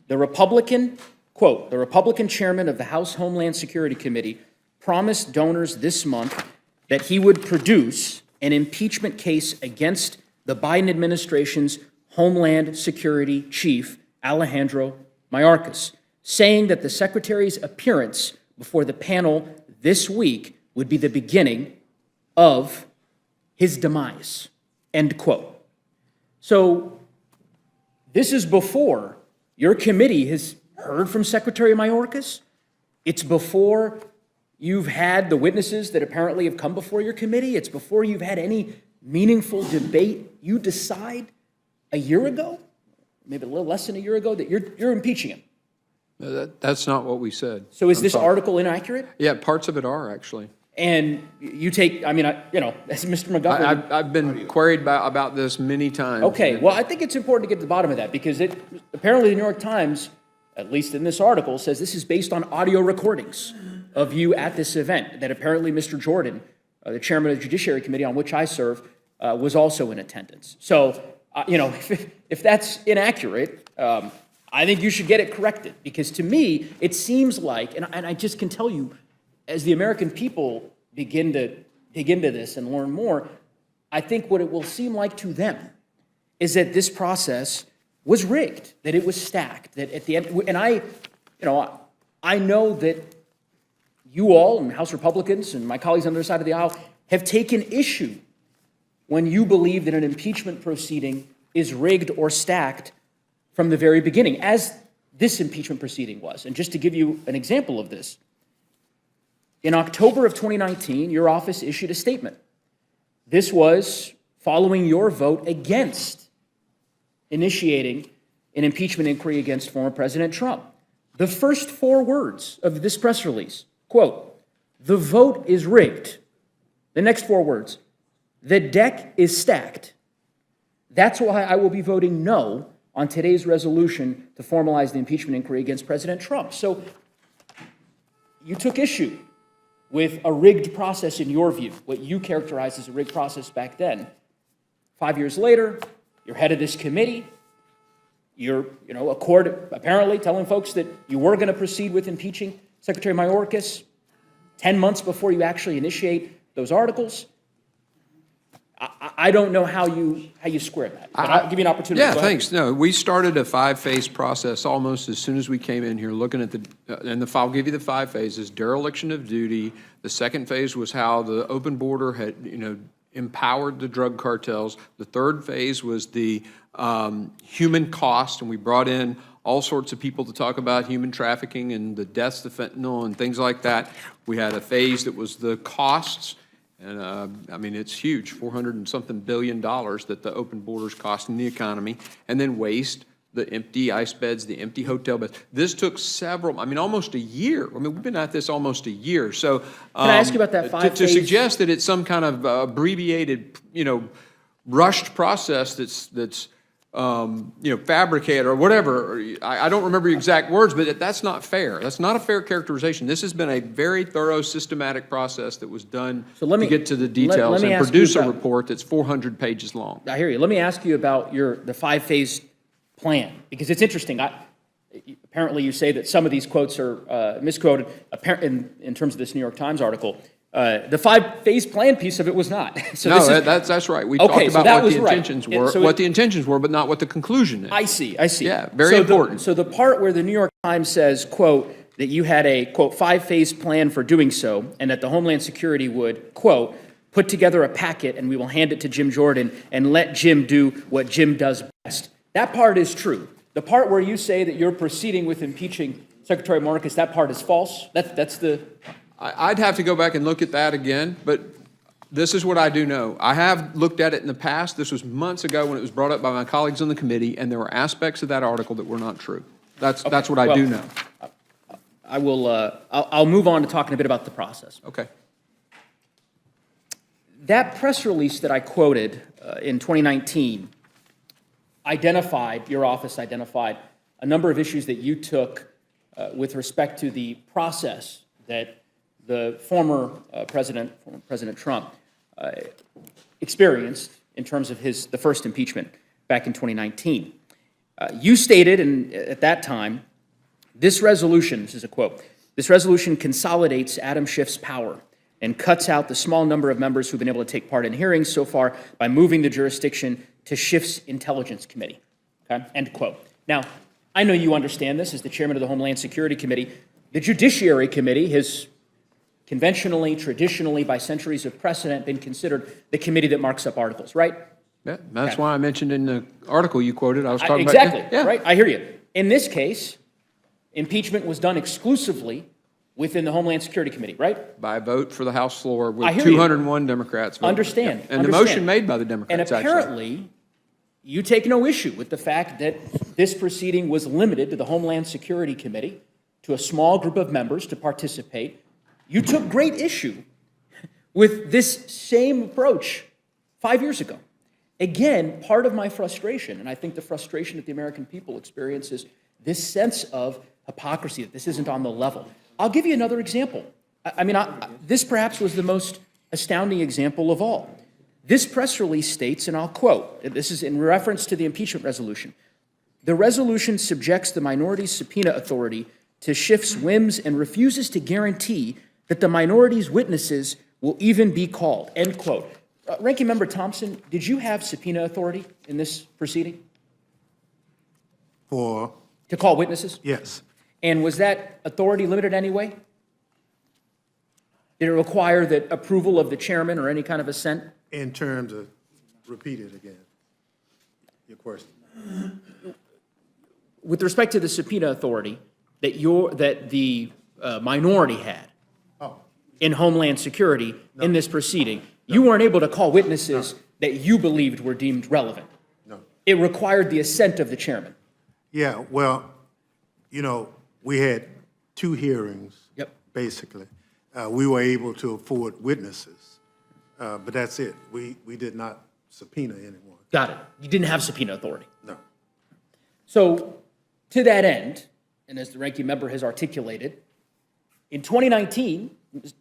The Republican chairman of the House Homeland Security Committee promised donors this month that he would produce an impeachment case against the Biden administration's Homeland Security Chief, Alejandro Mayorkas, saying that the secretary's appearance before the panel this week would be the beginning of his demise, end quote. So this is before your committee has heard from Secretary Mayorkas. It's before you've had the witnesses that apparently have come before your committee. It's before you've had any meaningful debate. You decide a year ago, maybe a little less than a year ago, that you're impeaching him. That's not what we said. So is I'm this sorry. article inaccurate? Yeah, parts of it are, actually. And you take, I mean, as Mr. McGovern. I've been queried about this many times. Okay, well, I think it's important to get to the bottom of that because apparently the New York Times, at least in this article, says this is based on audio recordings of you at this event, that apparently Mr. Jordan, the chairman of the Judiciary Committee on which I serve, was also in attendance. So, if that's inaccurate, I think you should get it corrected because to me, it seems like, and I just can tell you, as the American people begin to dig into this and learn more, I think what it will seem like to them is that this process was rigged, that it was stacked, that at the end, and I know that you all and House Republicans and my colleagues on the other side of the aisle have taken issue when you believe that an impeachment proceeding is rigged or stacked from the very beginning, as this impeachment proceeding was. And just to give you an example of this, in October of 2019, your office issued a statement. This was following your vote against initiating an impeachment inquiry against former President Trump. The first 4 words of this press release, quote, "The vote is rigged." The next 4 words, "The deck is stacked. That's why I will be voting no on today's resolution to formalize the impeachment inquiry against President Trump." So you took issue with a rigged process in your view, what you characterized as a rigged process back then. 5 years later, you're head of this committee. You're, a court apparently telling folks that you were going to proceed with impeaching Secretary Mayorkas 10 months before you actually initiate those articles. I don't know how you square that, but I'll give you an opportunity. Yeah, Go ahead. thanks. No, we started a 5-phase process almost as soon as we came in here, looking at I'll give you the 5 phases: dereliction of duty. The second phase was how the open border had, empowered the drug cartels. The third phase was the human cost, and we brought in all sorts of people to talk about human trafficking and the deaths of fentanyl and things like that. We had a phase that was the costs. And it's huge, $400 and something billion that the open borders cost in the economy. And then waste, the empty ice beds, the empty hotel beds. This took almost a year. we've been at this almost a year. So Can I ask you about that 5 to phase? suggest that it's some kind of abbreviated, rushed process that's fabricated or whatever. I don't remember your exact words, but that's not fair. That's not a fair characterization. This has been a very thorough, systematic process that was done to get to the details and produce a report that's 400 pages long. I hear you. Let me ask you about the 5-phase plan, because it's interesting. Apparently you say that some of these quotes are misquoted in terms of this New York Times article. The 5-phase plan piece of it was not. That's right. We talked about what the intentions were, but not what the conclusion is. I see. Yeah, very important. So the part where the New York Times says, quote, that you had a, quote, 5-phase plan for doing so, and that the Homeland Security would, quote, put together a packet and we will hand it to Jim Jordan and let Jim do what Jim does best. That part is true. The part where you say that you're proceeding with impeaching Secretary Mayorkas, that part is false. That's the... I'd have to go back and look at that again, but this is what I do know. I have looked at it in the past. This was months ago when it was brought up by my colleagues on the committee, and there were aspects of that article that were not true. That's what I do know. I'll move on to talking a bit about the process. Okay. That press release that I quoted in 2019 your office identified a number of issues that you took with respect to the process that the former President Trump experienced in terms of the first impeachment back in 2019. You stated at that time, this is a quote, "This resolution consolidates Adam Schiff's power and cuts out the small number of members who've been able to take part in hearings so far by moving the jurisdiction to Schiff's Intelligence Committee." Okay, end quote. Now, I know you understand this as the chairman of the Homeland Security Committee. The Judiciary Committee has conventionally, traditionally, by centuries of precedent, been considered the committee that marks up articles, right? Yeah, that's Okay. why I mentioned in the article you quoted, I was talking Exactly, about. Yeah. right? I hear you. In this case, impeachment was done exclusively within the Homeland Security Committee, right? By a vote for the House floor I with hear you. 201 Democrats. voting. Understand. Yeah. And the understand. motion made by the Democrats, And apparently, you take no issue with the fact that this proceeding was limited to the Homeland Security Committee, to a small group of members to participate. You took great issue with this same approach 5 years ago. Again, part of my frustration, and I think the frustration that the American people experience, is this sense of hypocrisy, that this isn't on the level. I'll give you another example. This perhaps was the most astounding example of all. This press release states, and I'll quote, this is in reference to the impeachment resolution, "The resolution subjects the minority's subpoena authority to Schiff's whims and refuses to guarantee that the minority's witnesses will even be called," end quote. Ranking Member Thompson, did you have subpoena authority in this proceeding For, to call witnesses? yes, And was that authority limited in any way? Did it require the approval of the chairman or any kind of assent? in terms of, repeat it again, your question. With respect to the subpoena authority that the minority had Oh. in Homeland Security in this proceeding, you weren't able to call witnesses that you believed were deemed relevant. No. It required the assent of the chairman. Yeah, well, we had 2 hearings. Yep. Basically. We were able to afford witnesses, but that's it. We did not subpoena anyone. Got it. You didn't have subpoena authority. No. So, to that end, and as the ranking member has articulated, in 2019,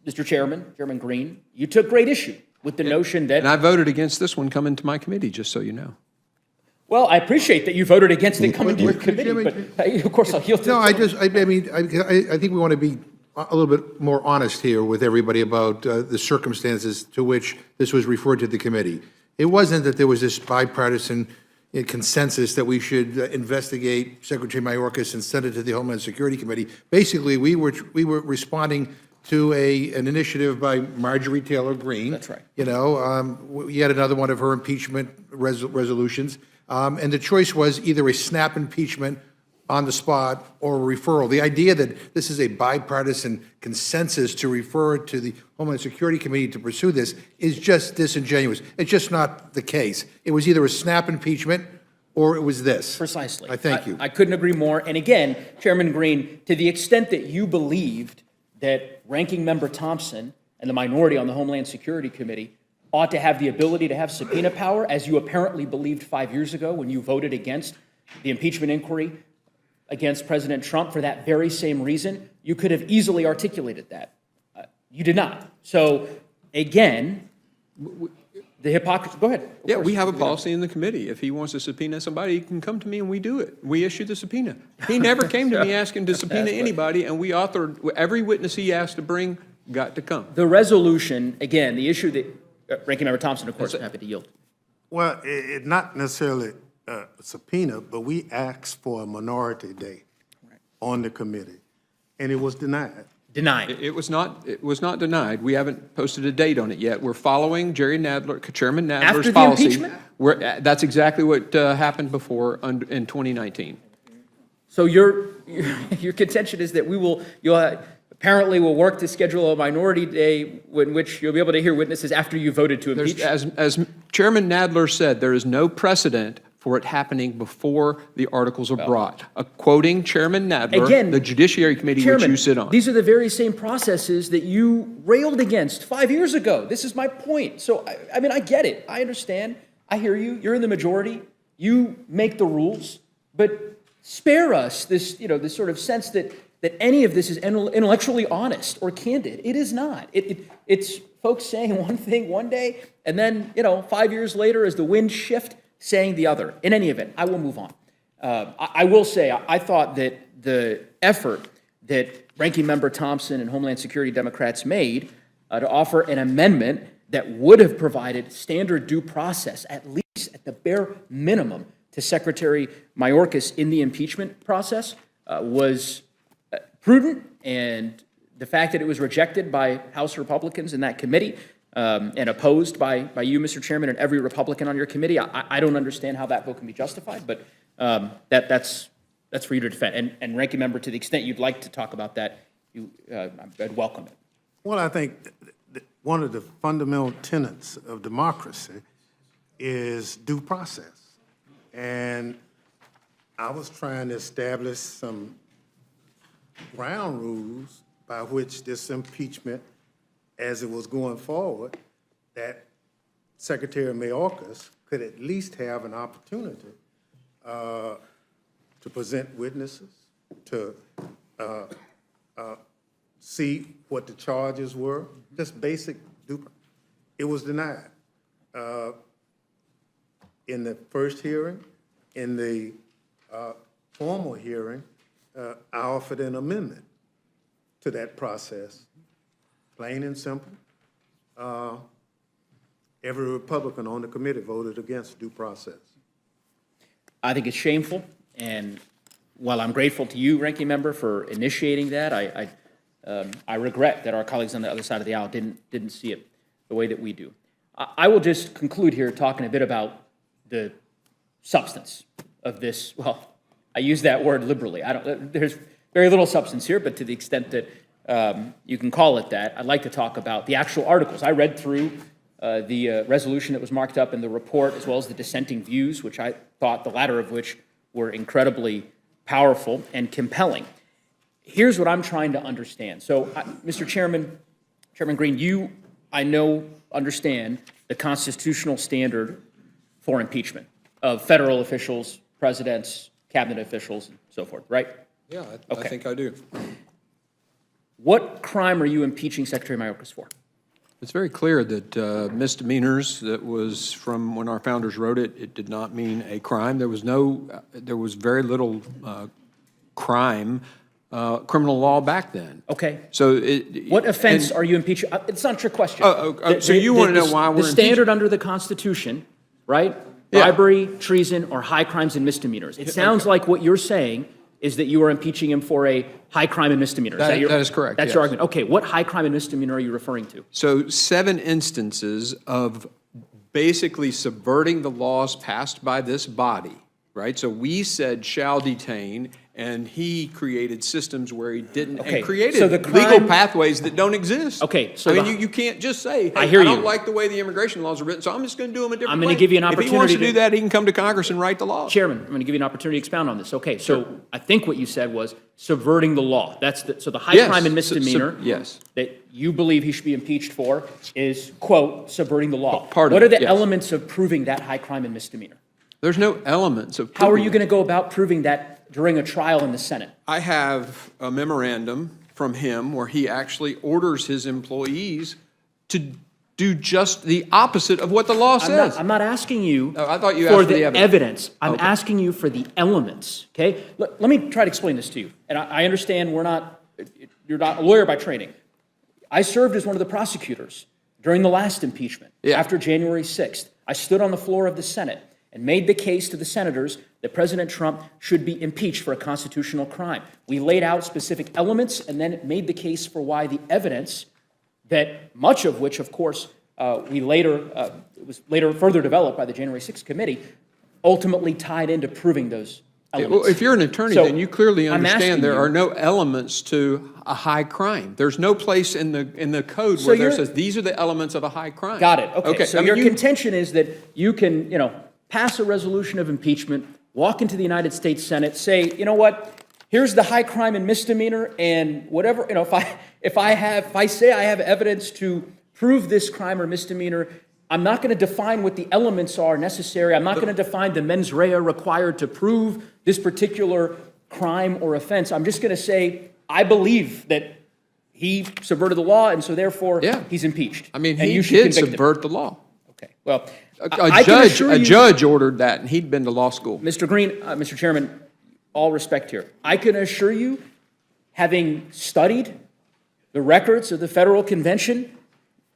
Mr. Chairman, Chairman Green, you took great issue with the notion that... And I voted against this one coming to my committee, just so you know. Well, I appreciate that you voted against it coming to your committee, but of course I'll yield to... No, I think we want to be a little bit more honest here with everybody about the circumstances to which this was referred to the committee. It wasn't that there was this bipartisan consensus that we should investigate Secretary Mayorkas and send it to the Homeland Security Committee. Basically, we were responding to an initiative by Marjorie Taylor Greene. That's right. Yet another one of her impeachment resolutions. And the choice was either a snap impeachment on the spot or a referral. The idea that this is a bipartisan consensus to refer it to the Homeland Security Committee to pursue this is just disingenuous. It's just not the case. It was either a snap impeachment or it was this. Precisely. I thank you. I couldn't agree more. And again, Chairman Green, to the extent that you believed that Ranking Member Thompson and the minority on the Homeland Security Committee ought to have the ability to have subpoena power, as you apparently believed 5 years ago when you voted against the impeachment inquiry against President Trump for that very same reason, you could have easily articulated that. You did not. So, again, the hypocrisy, go ahead. Yeah, we have a policy in the committee. If he wants to subpoena somebody, he can come to me and we do it. We issue the subpoena. He never came to me asking to subpoena anybody, and we authored, every witness he asked to bring got to come. The resolution, again, the issue that Ranking Member Thompson, of course, I'm happy to yield. Well, it not necessarily a subpoena, but we asked for a minority day on the committee, and it was denied. Denied. It was not denied. We haven't posted a date on it yet. We're following Chairman Nadler's After the policy. impeachment? That's exactly what happened before in 2019. So your contention is that apparently we'll work to schedule a minority day in which you'll be able to hear witnesses after you voted to impeach? As Chairman Nadler said, there is no precedent for it happening before the articles are brought. Quoting Chairman Nadler, Again, the Judiciary Committee Chairman, which you sit on. These are the very same processes that you railed against 5 years ago. This is my point. So, I get it. I understand. I hear you. You're in the majority. You make the rules. But spare us this sort of sense that any of this is intellectually honest or candid. It is not. It's folks saying one thing one day, and then, 5 years later, as the winds shift, saying the other. In any event, I will move on. I will say, I thought that the effort that Ranking Member Thompson and Homeland Security Democrats made to offer an amendment that would have provided standard due process, at least at the bare minimum, to Secretary Mayorkas in the impeachment process was prudent and the fact that it was rejected by House Republicans in that committee and opposed by you, Mr. Chairman, and every Republican on your committee, I don't understand how that vote can be justified, but that's for you to defend. And Ranking Member, to the extent you'd like to talk about that, I'd welcome it. Well, I think one of the fundamental tenets of democracy is due process. And I was trying to establish some ground rules by which this impeachment, as it was going forward, that Secretary Mayorkas could at least have an opportunity to present witnesses, to see what the charges were, just basic due. It was denied. In the first hearing, in the formal hearing, I offered an amendment to that process, plain and simple. Every Republican on the committee voted against due process. I think it's shameful, and while I'm grateful to you, Ranking Member, for initiating that, I regret that our colleagues on the other side of the aisle didn't see it the way that we do. I will just conclude here talking a bit about the substance of this. Well, I use that word liberally. There's very little substance here, but to the extent that you can call it that, I'd like to talk about the actual articles. I read through the resolution that was marked up in the report, as well as the dissenting views, which I thought, the latter of which were incredibly powerful and compelling. Here's what I'm trying to understand. So, Mr. Chairman, Chairman Green, you, I know, understand the constitutional standard for impeachment of federal officials, presidents, cabinet officials, and so forth, right? Yeah, I think I do. What crime are you impeaching Secretary Mayorkas for? It's very clear that misdemeanors, that was from when our founders wrote it, it did not mean a crime. There was very little crime, criminal law back then. Okay. So what offense are you impeaching? It's not a trick question. So you want to know why we're the standard under the Constitution, right? Bribery, treason, or high crimes and misdemeanors. It sounds like what you're saying is that you are impeaching him for a high crime and misdemeanor. That is correct. That's your argument. Okay, what high crime and misdemeanor are you referring to? So 7 instances of basically subverting the laws passed by this body, right? So we said shall detain, and he created systems where he didn't, and created legal pathways that don't exist. Okay, so I mean, you can't just say, hey, I don't like the way the immigration laws are written, so I'm just going to do them a different way. I'm going to give you an opportunity. If he wants to do that, he can come to Congress and write the law. Chairman, I'm going to give you an opportunity to expound on this. Okay, so I think what you said was subverting the law. So the high crime and misdemeanor that you believe he should be impeached for is, quote, subverting the law. What are the elements of proving that high crime and misdemeanor? There's no elements of How are you going to go about proving that during a trial in the Senate? I have a memorandum from him where he actually orders his employees to do just the opposite of what the law says. I'm not asking you I thought you for asked the evidence. I'm asking you for the elements, okay? Let me try to explain this to you. And I understand you're not a lawyer by training. I served as one of the prosecutors during the last impeachment, after January 6th. I stood on the floor of the Senate and made the case to the senators that President Trump should be impeached for a constitutional crime. We laid out specific elements and then made the case for why the evidence, that much of which, of course, it was later further developed by the January 6th committee, ultimately tied into proving those elements. Well, if you're an attorney, then you clearly understand there are no elements to a high crime. There's no place in the code where there says these are the elements of a high crime. Got it. Okay. So your contention is that you can, pass a resolution of impeachment, walk into the United States Senate, say, you know what, here's the high crime and misdemeanor, and whatever, if I say I have evidence to prove this crime or misdemeanor, I'm not going to define what the elements are necessary. I'm not going to define the mens rea required to prove this particular crime or offense. I'm just going to say, I believe that he subverted the law, and so therefore he's impeached. I mean, he did subvert the law. Okay. Well, a judge ordered that, and he'd been to law school. Mr. Green, Mr. Chairman, all respect here. I can assure you, having studied the records of the Federal Convention,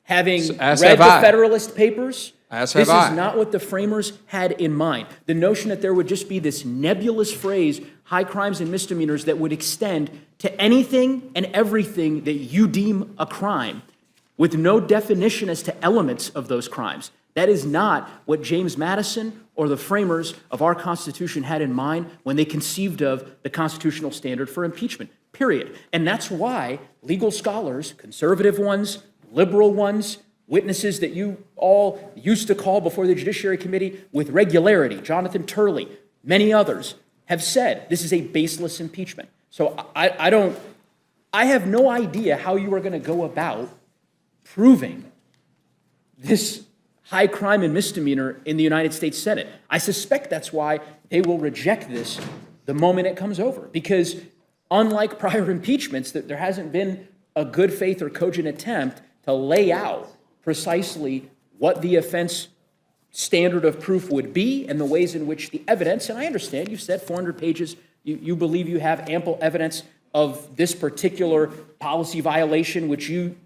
having read the Federalist Papers, As This have I. is not what the framers had in mind. The notion that there would just be this nebulous phrase, high crimes and misdemeanors, that would extend to anything and everything that you deem a crime, with no definition as to elements of those crimes. That is not what James Madison or the framers of our Constitution had in mind when they conceived of the constitutional standard for impeachment, period. And that's why legal scholars, conservative ones, liberal ones, witnesses that you all used to call before the Judiciary Committee with regularity, Jonathan Turley, many others, have said this is a baseless impeachment. So I have no idea how you are going to go about proving this high crime and misdemeanor in the United States Senate. I suspect that's why they will reject this the moment it comes over, because unlike prior impeachments, that there hasn't been a good faith or cogent attempt to lay out precisely what the offense standard of proof would be and the ways in which the evidence, and I understand you've said 400 pages, you believe you have ample evidence of this particular policy violation, which you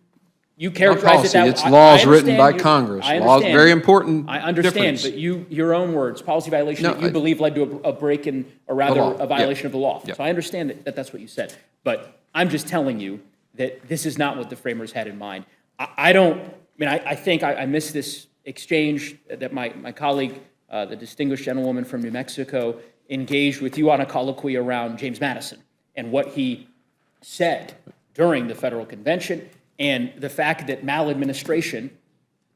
characterize it that way. It's laws written by Congress. I Laws, understand. very important I understand, difference. but your own words, policy violation No, that you believe led to a break in, or rather law. a violation of the law. Yeah. So I understand that that's what you said. But I'm just telling you that this is not what the framers had in mind. I think I missed this exchange that my colleague, the distinguished gentlewoman from New Mexico, engaged with you on a colloquy around James Madison and what he said during the federal convention, and the fact that maladministration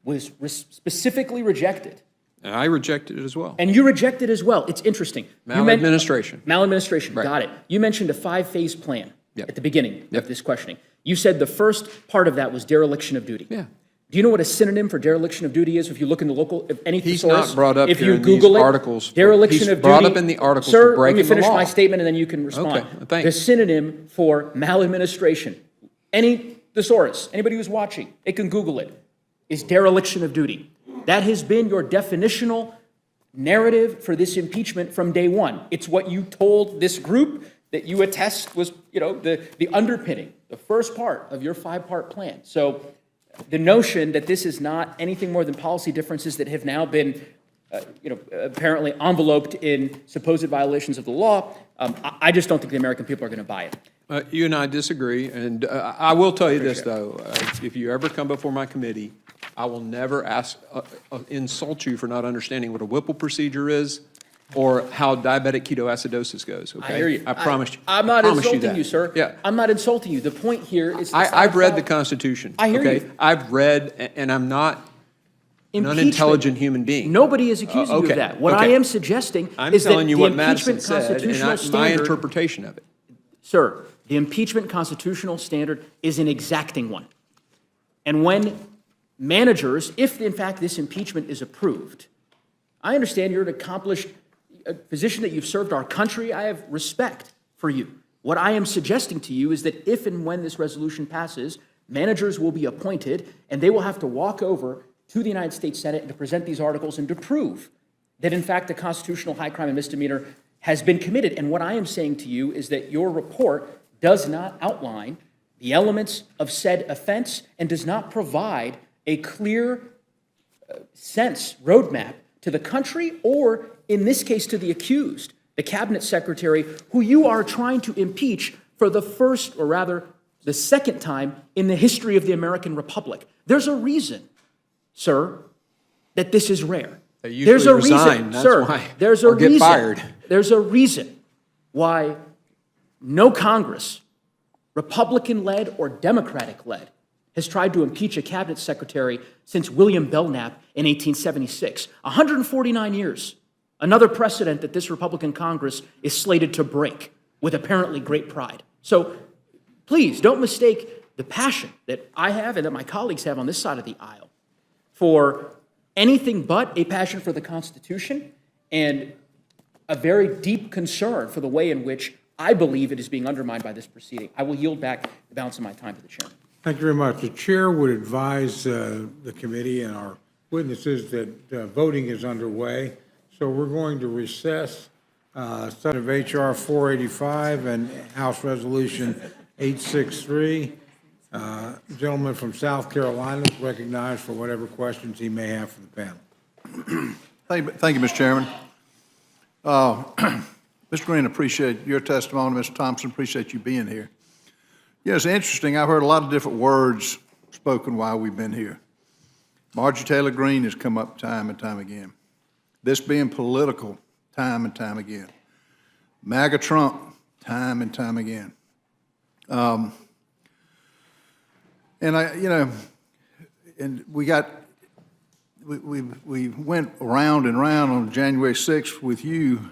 was specifically rejected. And I rejected it as well. And you rejected as well. It's interesting. Maladministration. Maladministration, Right. got it. You mentioned a 5-phase plan Yep. at the beginning Yep. of this questioning. You said the first part of that was dereliction of duty. Yeah. Do you know what a synonym for dereliction of duty is? If you look in the local, if any He's thesaurus, not brought up if here you in these Google it, articles. dereliction He's of brought duty. up in the articles Sir, for let me breaking the finish law. my statement and then you can respond. Okay, thanks. The synonym for maladministration, any thesaurus, anybody who's watching, they can Google it, is dereliction of duty. That has been your definitional narrative for this impeachment from day one. It's what you told this group that you attest was, the underpinning, the first part of your 5-part plan. So the notion that this is not anything more than policy differences that have now been, apparently enveloped in supposed violations of the law, I just don't think the American people are going to buy it. You and I disagree, and I will tell you this, though. If you ever come before my committee, I will never insult you for not understanding what a Whipple procedure is or how diabetic ketoacidosis goes, okay? I hear you. I promise you. I'm not I promise insulting that. you, sir. Yeah. I'm not insulting you. The point here is I've read the Constitution. I hear okay? you. I've read, and I'm not an unintelligent human being. Nobody is accusing you okay, of that. What okay. I am suggesting I'm is that telling you the what Madison impeachment said, and constitutional my standard, interpretation of it. sir, the impeachment constitutional standard is an exacting one. And when managers, if in fact this impeachment is approved, I understand you're an accomplished position that you've served our country. I have respect for you. What I am suggesting to you is that if and when this resolution passes, managers will be appointed and they will have to walk over to the United States Senate and to present these articles and to prove that in fact the constitutional high crime and misdemeanor has been committed. And what I am saying to you is that your report does not outline the elements of said offense and does not provide a clear roadmap to the country, or in this case to the accused, the cabinet secretary, who you are trying to impeach for the first, or rather the second time in the history of the American Republic. There's a reason, sir, that this is rare. They usually There's a resign, reason, that's sir. why. There's a Or get reason. fired. There's a reason why no Congress, Republican-led or Democratic-led, has tried to impeach a cabinet secretary since William Belknap in 1876. 149 years. Another precedent that this Republican Congress is slated to break with apparently great pride. So please don't mistake the passion that I have and that my colleagues have on this side of the aisle for anything but a passion for the Constitution and a very deep concern for the way in which I believe it is being undermined by this proceeding. I will yield back the balance of my time to the chairman. Thank you very much. The chair would advise the committee and our witnesses that voting is underway. So we're going to recess Senate of H.R. 485 and House Resolution 863. Gentleman from South Carolina is recognized for whatever questions he may have for the panel. Thank you, Mr. Chairman. Mr. Green, appreciate your testimony. Mr. Thompson, appreciate you being here. Yeah, it's interesting. I've heard a lot of different words spoken while we've been here. Marjorie Taylor Greene has come up time and time again. This being political, time and time again. MAGA Trump, time and time again. And we went round and round on January 6th with you,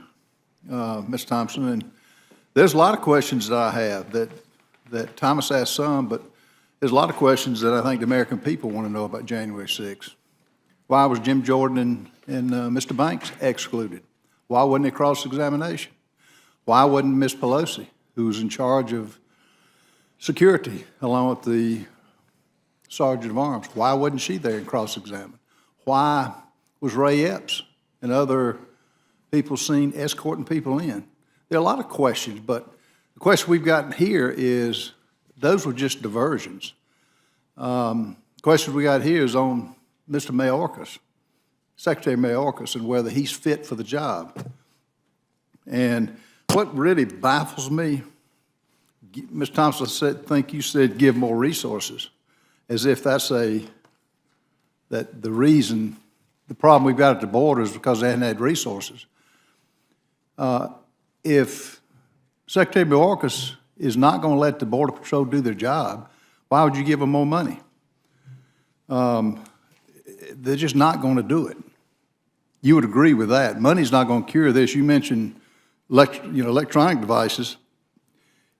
Ms. Thompson, and there's a lot of questions that I have that Thomas asked some, but there's a lot of questions that I think the American people want to know about January 6th. Why was Jim Jordan and Mr. Banks excluded? Why wasn't there cross-examination? Why wasn't Ms. Pelosi, who was in charge of security, along with the Sergeant of Arms, why wasn't she there and cross-examined? Why was Ray Epps and other people seen escorting people in? There are a lot of questions, but the question we've gotten here is those were just diversions. Questions we got here is on Mr. Mayorkas, Secretary Mayorkas, and whether he's fit for the job. And what really baffles me, Ms. Thompson think you said give more resources, as if that's the reason, the problem we've got at the border is because they hadn't had resources. If Secretary Mayorkas is not going to let the Border Patrol do their job, why would you give them more money? They're just not going to do it. You would agree with that. Money's not going to cure this. You mentioned electronic devices.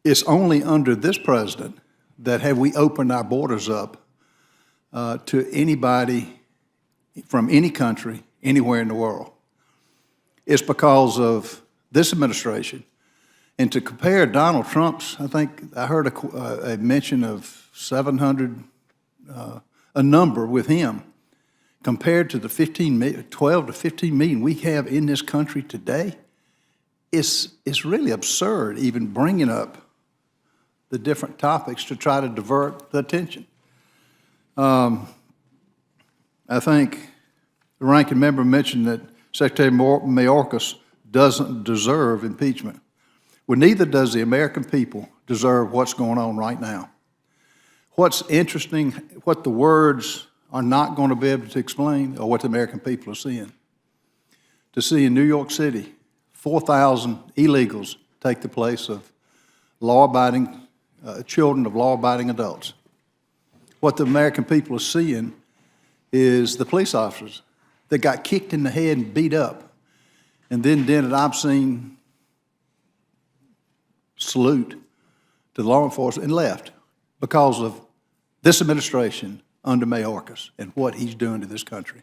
It's only under this president that have we opened our borders up to anybody from any country, anywhere in the world. It's because of this administration. And to compare Donald Trump's, I think I heard a mention of 700, a number with him, compared to the 12 to 15 million we have in this country today. It's really absurd even bringing up the different topics to try to divert the attention. I think the ranking member mentioned that Secretary Mayorkas doesn't deserve impeachment. Well, neither does the American people deserve what's going on right now. What's interesting, what the words are not going to be able to explain, or what the American people are seeing. To see in New York City, 4,000 illegals take the place of law-abiding children of law-abiding adults. What the American people are seeing is the police officers that got kicked in the head and beat up, and then did an obscene salute to the law enforcement and left because of this administration under Mayorkas and what he's doing to this country.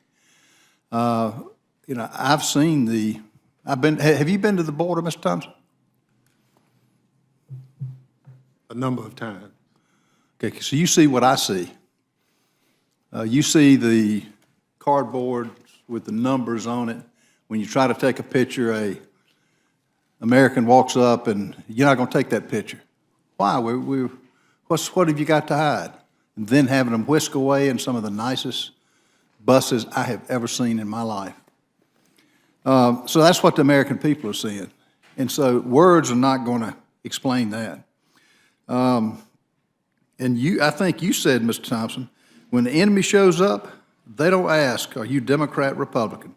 I've seen have you been to the border, Mr. Thompson? A number of times. Okay, so you see what I see. You see the cardboard with the numbers on it. When you try to take a picture, a American walks up and you're not going to take that picture. Why? What have you got to hide? And then having them whisk away in some of the nicest buses I have ever seen in my life. So that's what the American people are seeing. And so words are not going to explain that. And I think you said, Mr. Thompson, when the enemy shows up, they don't ask, are you Democrat, Republican?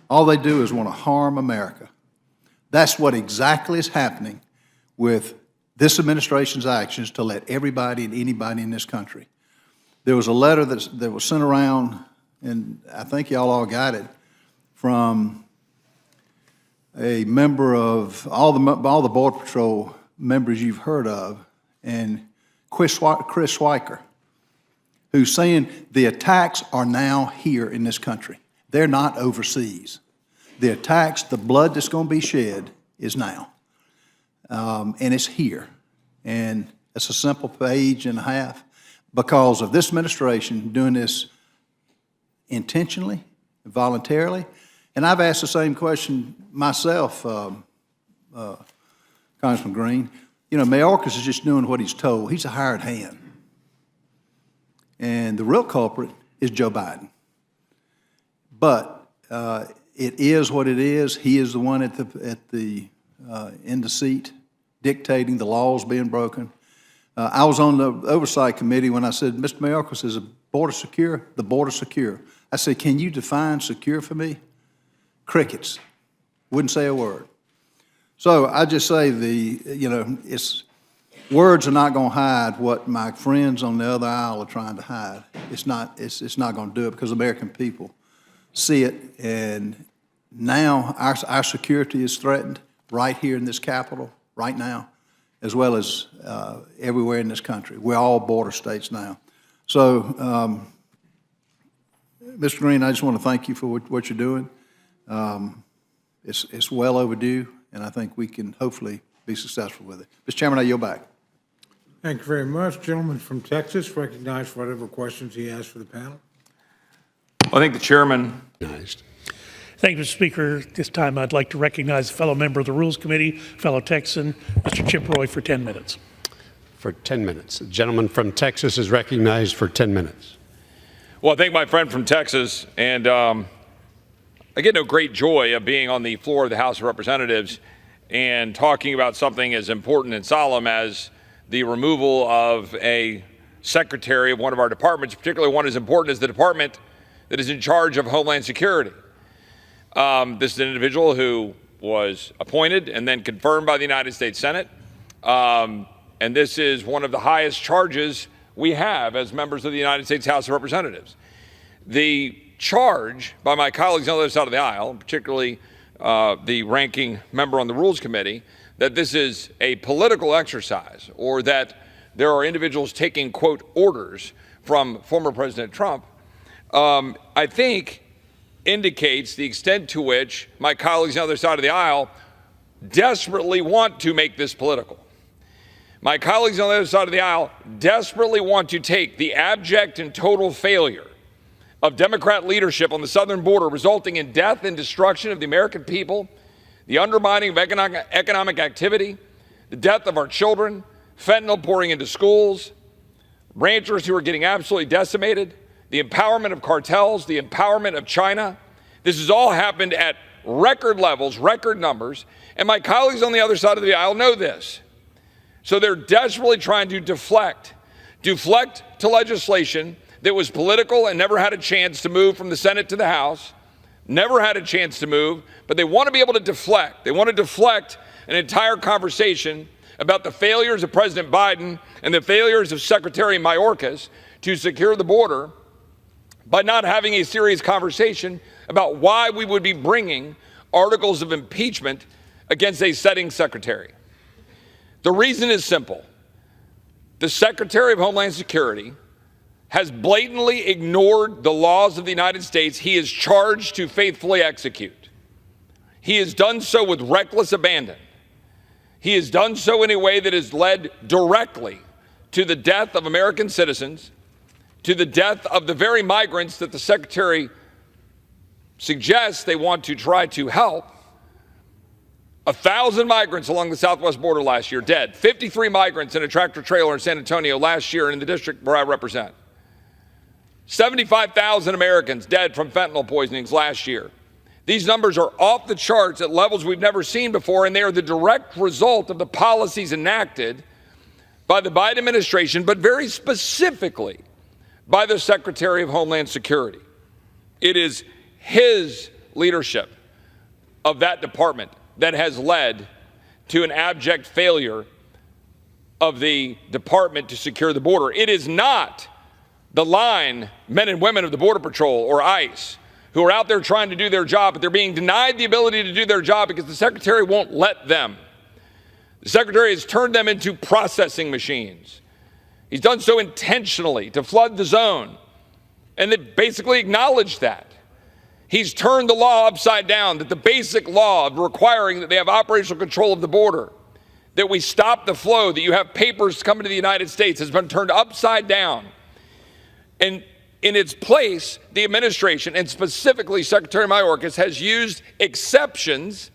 All they do is want to harm America. That's what exactly is happening with this administration's actions to let everybody and anybody in this country. There was a letter that was sent around, and I think y'all all got it, from a member of all the Border Patrol members you've heard of, and Chris Schweiker, who's saying the attacks are now here in this country. They're not overseas. The attacks, the blood that's going to be shed is now. And it's here. And it's a simple page and a half because of this administration doing this intentionally, voluntarily. And I've asked the same question myself, Congressman Green. Mayorkas is just doing what he's told. He's a hired hand. And the real culprit is Joe Biden. But it is what it is. He is the one in the seat dictating the laws being broken. I was on the oversight committee when I said, Mr. Mayorkas, is the border secure? The border secure. I said, can you define secure for me? Crickets. Wouldn't say a word. So I just say words are not going to hide what my friends on the other aisle are trying to hide. It's not going to do it because American people see it, and now our security is threatened right here in this Capitol, right now, as well as everywhere in this country. We're all border states now. So, Mr. Green, I just want to thank you for what you're doing. It's well overdue, and I think we can hopefully be successful with it. Mr. Chairman, I yield back. Thank you very much. Gentleman from Texas, recognize for whatever questions he has for the panel. I think the chairman. Thank you, Mr. Speaker. This time I'd like to recognize a fellow member of the Rules Committee, fellow Texan, Mr. Chip Roy, for 10 minutes. For 10 minutes. The gentleman from Texas is recognized for 10 minutes. Well, I thank my friend from Texas, and I get no great joy of being on the floor of the House of Representatives and talking about something as important and solemn as the removal of a secretary of one of our departments, particularly one as important as the department that is in charge of Homeland Security. This is an individual who was appointed and then confirmed by the United States Senate. And this is one of the highest charges we have as members of the United States House of Representatives. The charge by my colleagues on the other side of the aisle, particularly the ranking member on the Rules Committee, that this is a political exercise or that there are individuals taking, quote, orders from former President Trump, I think indicates the extent to which my colleagues on the other side of the aisle desperately want to make this political. My colleagues on the other side of the aisle desperately want to take the abject and total failure of Democrat leadership on the southern border, resulting in death and destruction of the American people, the undermining of economic activity, the death of our children, fentanyl pouring into schools, ranchers who are getting absolutely decimated, the empowerment of cartels, the empowerment of China. This has all happened at record levels, record numbers, and my colleagues on the other side of the aisle know this. So they're desperately trying to deflect to legislation that was political and never had a chance to move from the Senate to the House, never had a chance to move, but they want to be able to deflect. They want to deflect an entire conversation about the failures of President Biden and the failures of Secretary Mayorkas to secure the border by not having a serious conversation about why we would be bringing articles of impeachment against a sitting secretary. The reason is simple. The Secretary of Homeland Security has blatantly ignored the laws of the United States he is charged to faithfully execute. He has done so with reckless abandon. He has done so in a way that has led directly to the death of American citizens, to the death of the very migrants that the Secretary suggests they want to try to help. 1,000 migrants along the southwest border last year dead. 53 migrants in a tractor trailer in San Antonio last year in the district where I represent. 75,000 Americans dead from fentanyl poisonings last year. These numbers are off the charts at levels we've never seen before, and they are the direct result of the policies enacted by the Biden administration, but very specifically by the Secretary of Homeland Security. It is his leadership of that department that has led to an abject failure of the department to secure the border. It is not the line men and women of the Border Patrol or ICE who are out there trying to do their job, but they're being denied the ability to do their job because the Secretary won't let them. The Secretary has turned them into processing machines. He's done so intentionally to flood the zone, and they basically acknowledged that. He's turned the law upside down, that the basic law of requiring that they have operational control of the border, that we stop the flow, that you have papers coming to the United States, has been turned upside down. And in its place, the administration, and specifically Secretary Mayorkas, has used exceptions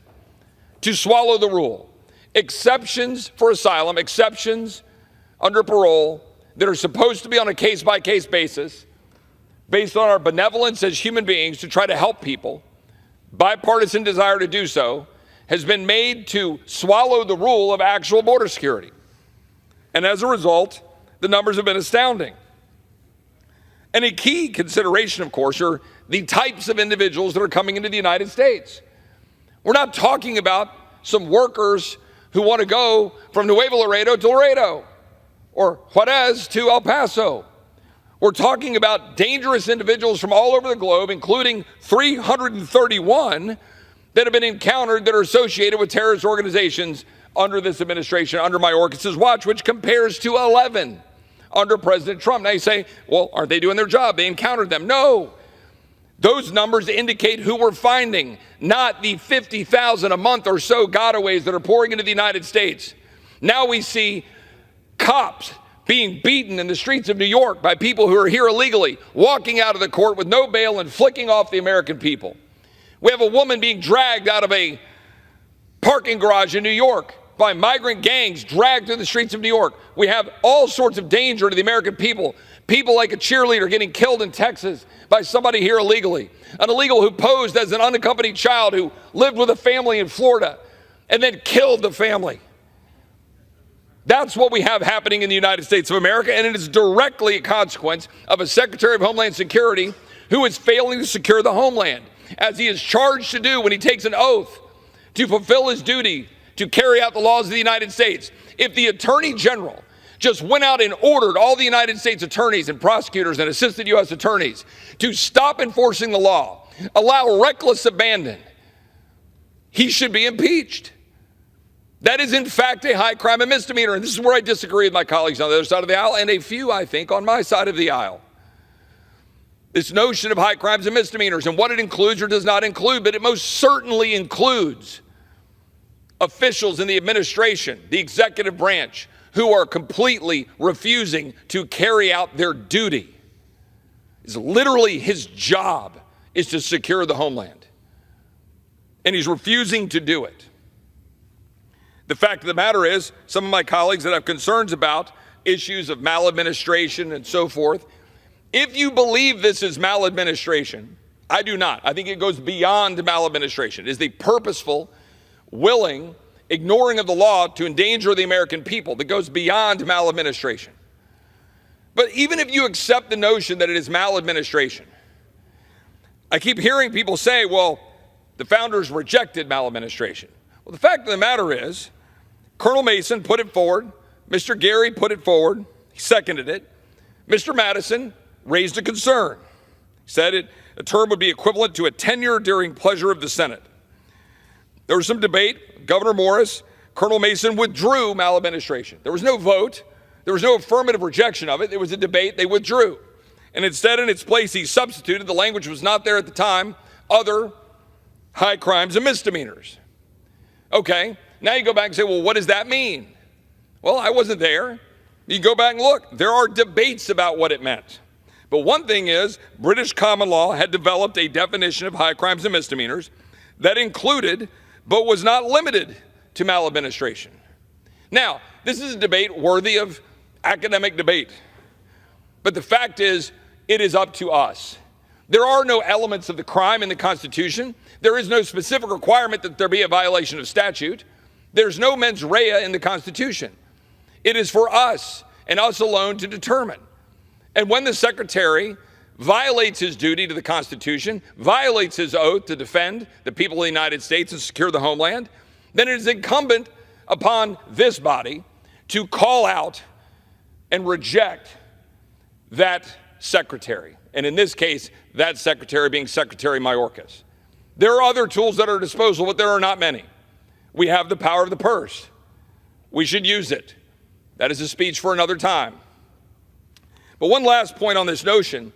to swallow the rule. Exceptions for asylum, exceptions under parole that are supposed to be on a case-by-case basis, based on our benevolence as human beings to try to help people, bipartisan desire to do so has been made to swallow the rule of actual border security. And as a result, the numbers have been astounding. And a key consideration, of course, are the types of individuals that are coming into the United States. We're not talking about some workers who want to go from Nuevo Laredo to Laredo or Juarez to El Paso. We're talking about dangerous individuals from all over the globe, including 331 that have been encountered that are associated with terrorist organizations under this administration, under Mayorkas' watch, which compares to 11 under President Trump. Now you say, well, aren't they doing their job? They encountered them. No. Those numbers indicate who we're finding, not the 50,000 a month or so gotaways that are pouring into the United States. Now we see cops being beaten in the streets of New York by people who are here illegally, walking out of the court with no bail and flicking off the American people. We have a woman being dragged out of a parking garage in New York by migrant gangs, dragged through the streets of New York. We have all sorts of danger to the American people. People like a cheerleader getting killed in Texas by somebody here illegally. An illegal who posed as an unaccompanied child who lived with a family in Florida and then killed the family. That's what we have happening in the United States of America, and it is directly a consequence of a Secretary of Homeland Security who is failing to secure the homeland, as he is charged to do when he takes an oath to fulfill his duty to carry out the laws of the United States. If the Attorney General just went out and ordered all the United States attorneys and prosecutors and assistant U.S. attorneys to stop enforcing the law, allow reckless abandon, he should be impeached. That is, in fact, a high crime and misdemeanor. And this is where I disagree with my colleagues on the other side of the aisle, and a few, I think, on my side of the aisle. This notion of high crimes and misdemeanors and what it includes or does not include, but it most certainly includes officials in the administration, the executive branch, who are completely refusing to carry out their duty. It's literally his job is to secure the homeland, and he's refusing to do it. The fact of the matter is, some of my colleagues that have concerns about issues of maladministration and so forth, if you believe this is maladministration, I do not. I think it goes beyond maladministration. It is the purposeful, willing ignoring of the law to endanger the American people that goes beyond maladministration. But even if you accept the notion that it is maladministration, I keep hearing people say, well, the founders rejected maladministration. Well, the fact of the matter is, Colonel Mason put it forward, Mr. Gary put it forward, he seconded it, Mr. Madison raised a concern. He said a term would be equivalent to a tenure during pleasure of the Senate. There was some debate. Governor Morris, Colonel Mason withdrew maladministration. There was no vote. There was no affirmative rejection of it. There was a debate. They withdrew. And instead, in its place, he substituted, the language was not there at the time, other high crimes and misdemeanors. Okay, now you go back and say, well, what does that mean? Well, I wasn't there. You go back and look. There are debates about what it meant. But one thing is, British common law had developed a definition of high crimes and misdemeanors that included, but was not limited to maladministration. Now, this is a debate worthy of academic debate. But the fact is, it is up to us. There are no elements of the crime in the Constitution. There is no specific requirement that there be a violation of statute. There's no mens rea in the Constitution. It is for us and us alone to determine. And when the Secretary violates his duty to the Constitution, violates his oath to defend the people of the United States and secure the homeland, then it is incumbent upon this body to call out and reject that secretary. And in this case, that secretary being Secretary Mayorkas. There are other tools at our disposal, but there are not many. We have the power of the purse. We should use it. That is a speech for another time. But one last point on this notion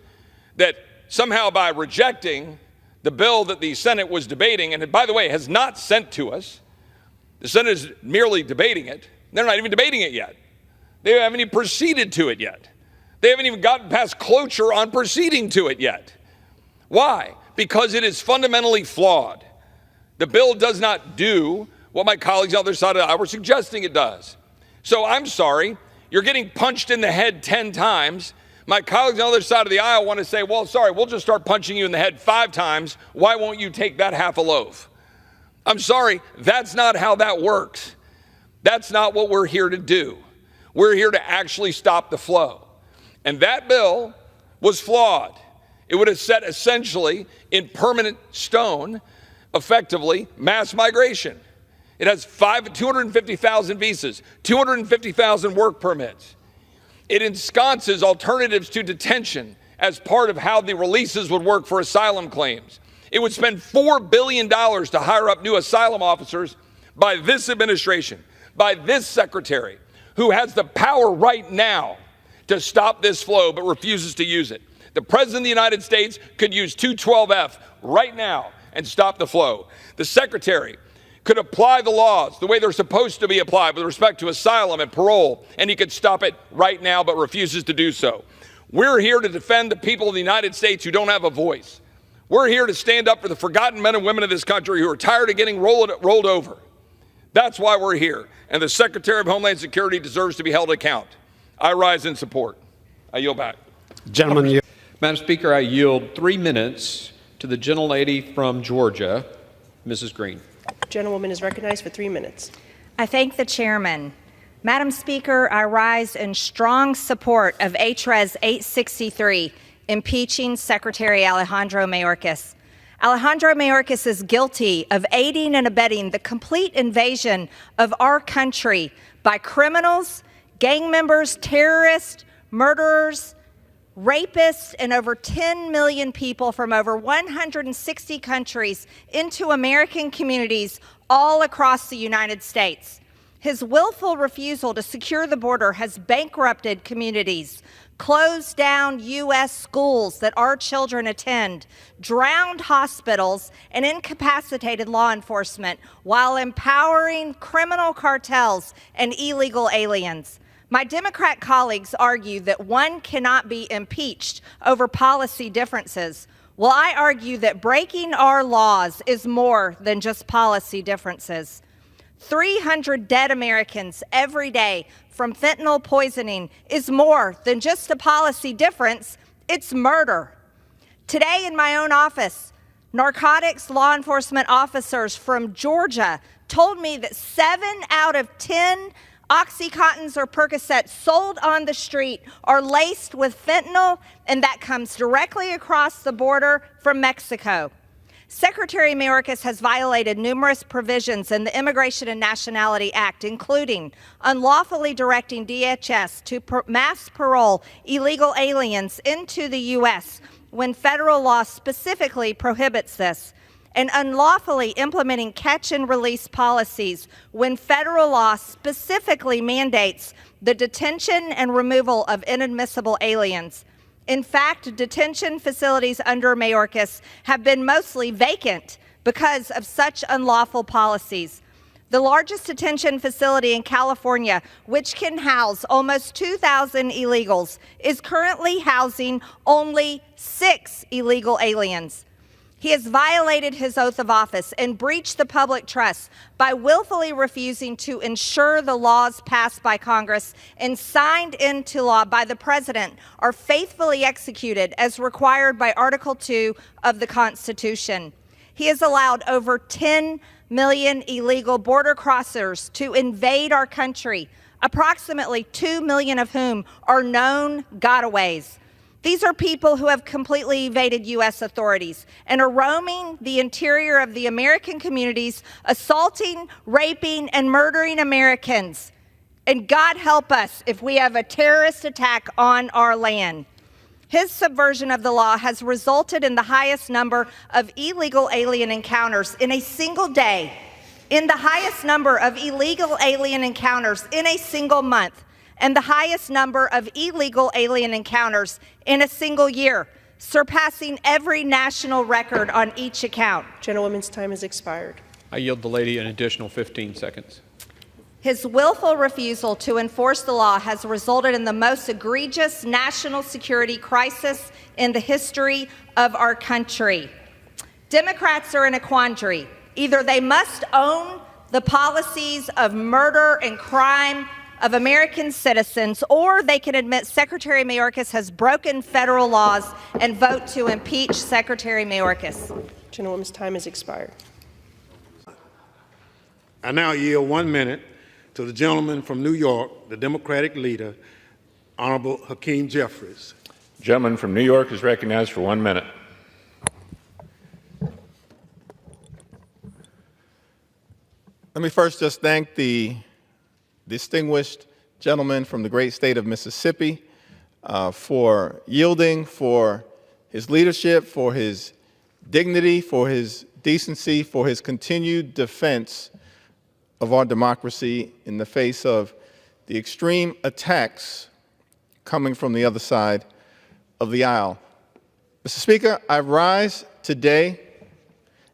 that somehow by rejecting the bill that the Senate was debating, and by the way, has not sent to us, the Senate is merely debating it. They're not even debating it yet. They haven't even proceeded to it yet. They haven't even gotten past cloture on proceeding to it yet. Why? Because it is fundamentally flawed. The bill does not do what my colleagues on the other side of the aisle were suggesting it does. So I'm sorry, you're getting punched in the head 10 times My colleagues on the other side of the aisle want to say, well, sorry, we'll just start punching you in the head 5 times. Why won't you take that half a loaf? I'm sorry, that's not how that works. That's not what we're here to do. We're here to actually stop the flow. And that bill was flawed. It would have set essentially in permanent stone, effectively, mass migration. It has 250,000 visas, 250,000 work permits. It ensconces alternatives to detention as part of how the releases would work for asylum claims. It would spend $4 billion to hire up new asylum officers by this administration, by this secretary, who has the power right now to stop this flow but refuses to use it. The President of the United States could use 212F right now and stop the flow. The Secretary could apply the laws the way they're supposed to be applied with respect to asylum and parole, and he could stop it right now but refuses to do so. We're here to defend the people of the United States who don't have a voice. We're here to stand up for the forgotten men and women of this country who are tired of getting rolled over. That's why we're here, and the Secretary of Homeland Security deserves to be held to account. I rise in support. I yield back. Gentleman, you. Madam Speaker, I yield 3 minutes to the gentlelady from Georgia, Mrs. Green. Gentlewoman is recognized for 3 minutes. I thank the chairman. Madam Speaker, I rise in strong support of HRES 863, impeaching Secretary Alejandro Mayorkas. Alejandro Mayorkas is guilty of aiding and abetting the complete invasion of our country by criminals, gang members, terrorists, murderers, rapists, and over 10 million people from over 160 countries into American communities all across the United States. His willful refusal to secure the border has bankrupted communities, closed down U.S. schools that our children attend, drowned hospitals, and incapacitated law enforcement while empowering criminal cartels and illegal aliens. My Democrat colleagues argue that one cannot be impeached over policy differences. Well, I argue that breaking our laws is more than just policy differences. 300 dead Americans every day from fentanyl poisoning is more than just a policy difference, it's murder. Today in my own office, narcotics law enforcement officers from Georgia told me that 7 out of 10 Oxycontins or Percocets sold on the street are laced with fentanyl, and that comes directly across the border from Mexico. Secretary Mayorkas has violated numerous provisions in the Immigration and Nationality Act, including unlawfully directing DHS to mass parole illegal aliens into the U.S. when federal law specifically prohibits this, and unlawfully implementing catch-and-release policies when federal law specifically mandates the detention and removal of inadmissible aliens. In fact, detention facilities under Mayorkas have been mostly vacant because of such unlawful policies. The largest detention facility in California, which can house almost 2,000 illegals, is currently housing only 6 illegal aliens. He has violated his oath of office and breached the public trust by willfully refusing to ensure the laws passed by Congress and signed into law by the President are faithfully executed as required by Article 2 of the Constitution. He has allowed over 10 million illegal border crossers to invade our country, approximately 2 million of whom are known gotaways. These are people who have completely evaded U.S. authorities and are roaming the interior of the American communities, assaulting, raping, and murdering Americans. And God help us if we have a terrorist attack on our land. His subversion of the law has resulted in the highest number of illegal alien encounters in a single day, in the highest number of illegal alien encounters in a single month, and the highest number of illegal alien encounters in a single year, surpassing every national record on each account. Gentlewoman's time has expired. I yield the lady an additional 15 seconds. His willful refusal to enforce the law has resulted in the most egregious national security crisis in the history of our country. Democrats are in a quandary. Either they must own the policies of murder and crime of American citizens, or they can admit Secretary Mayorkas has broken federal laws and vote to impeach Secretary Mayorkas. Gentlewoman's time has expired. I now yield 1 minute to the gentleman from New York, the Democratic leader, Honorable Hakeem Jeffries. The gentleman from New York is recognized for 1 minute. Let me first just thank the distinguished gentleman from the great state of Mississippi for yielding, for his leadership, for his dignity, for his decency, for his continued defense of our democracy in the face of the extreme attacks coming from the other side of the aisle. Mr. Speaker, I rise today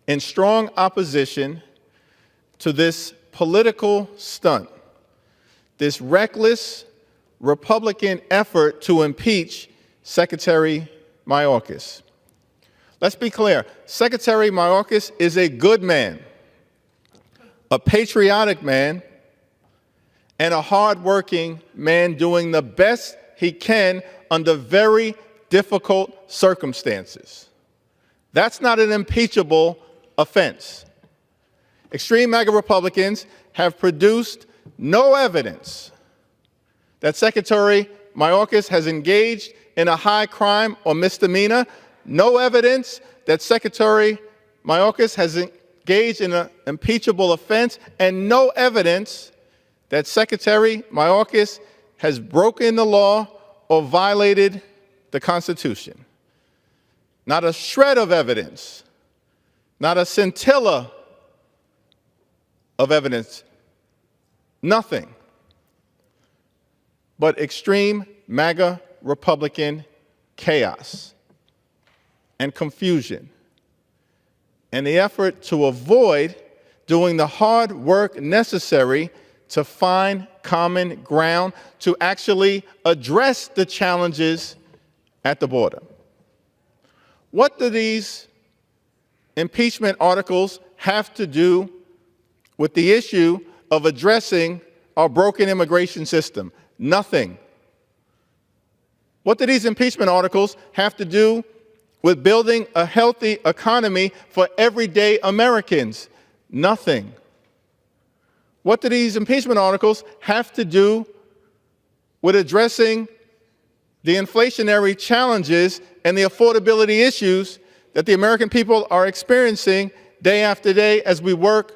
in strong opposition to this political stunt, this reckless Republican effort to impeach Secretary Mayorkas. Let's be clear, Secretary Mayorkas is a good man, a patriotic man, and a hardworking man doing the best he can under very difficult circumstances. That's not an impeachable offense. Extreme MAGA Republicans have produced no evidence that Secretary Mayorkas has engaged in a high crime or misdemeanor, no evidence that Secretary Mayorkas has engaged in an impeachable offense, and no evidence that Secretary Mayorkas has broken the law or violated the Constitution. Not a shred of evidence, not a scintilla of evidence, nothing but extreme MAGA Republican chaos and confusion, and the effort to avoid doing the hard work necessary to find common ground to actually address the challenges at the border. What do these impeachment articles have to do with the issue of addressing our broken immigration system? Nothing. What do these impeachment articles have to do with building a healthy economy for everyday Americans? Nothing. What do these impeachment articles have to do with addressing the inflationary challenges and the affordability issues that the American people are experiencing day after day as we work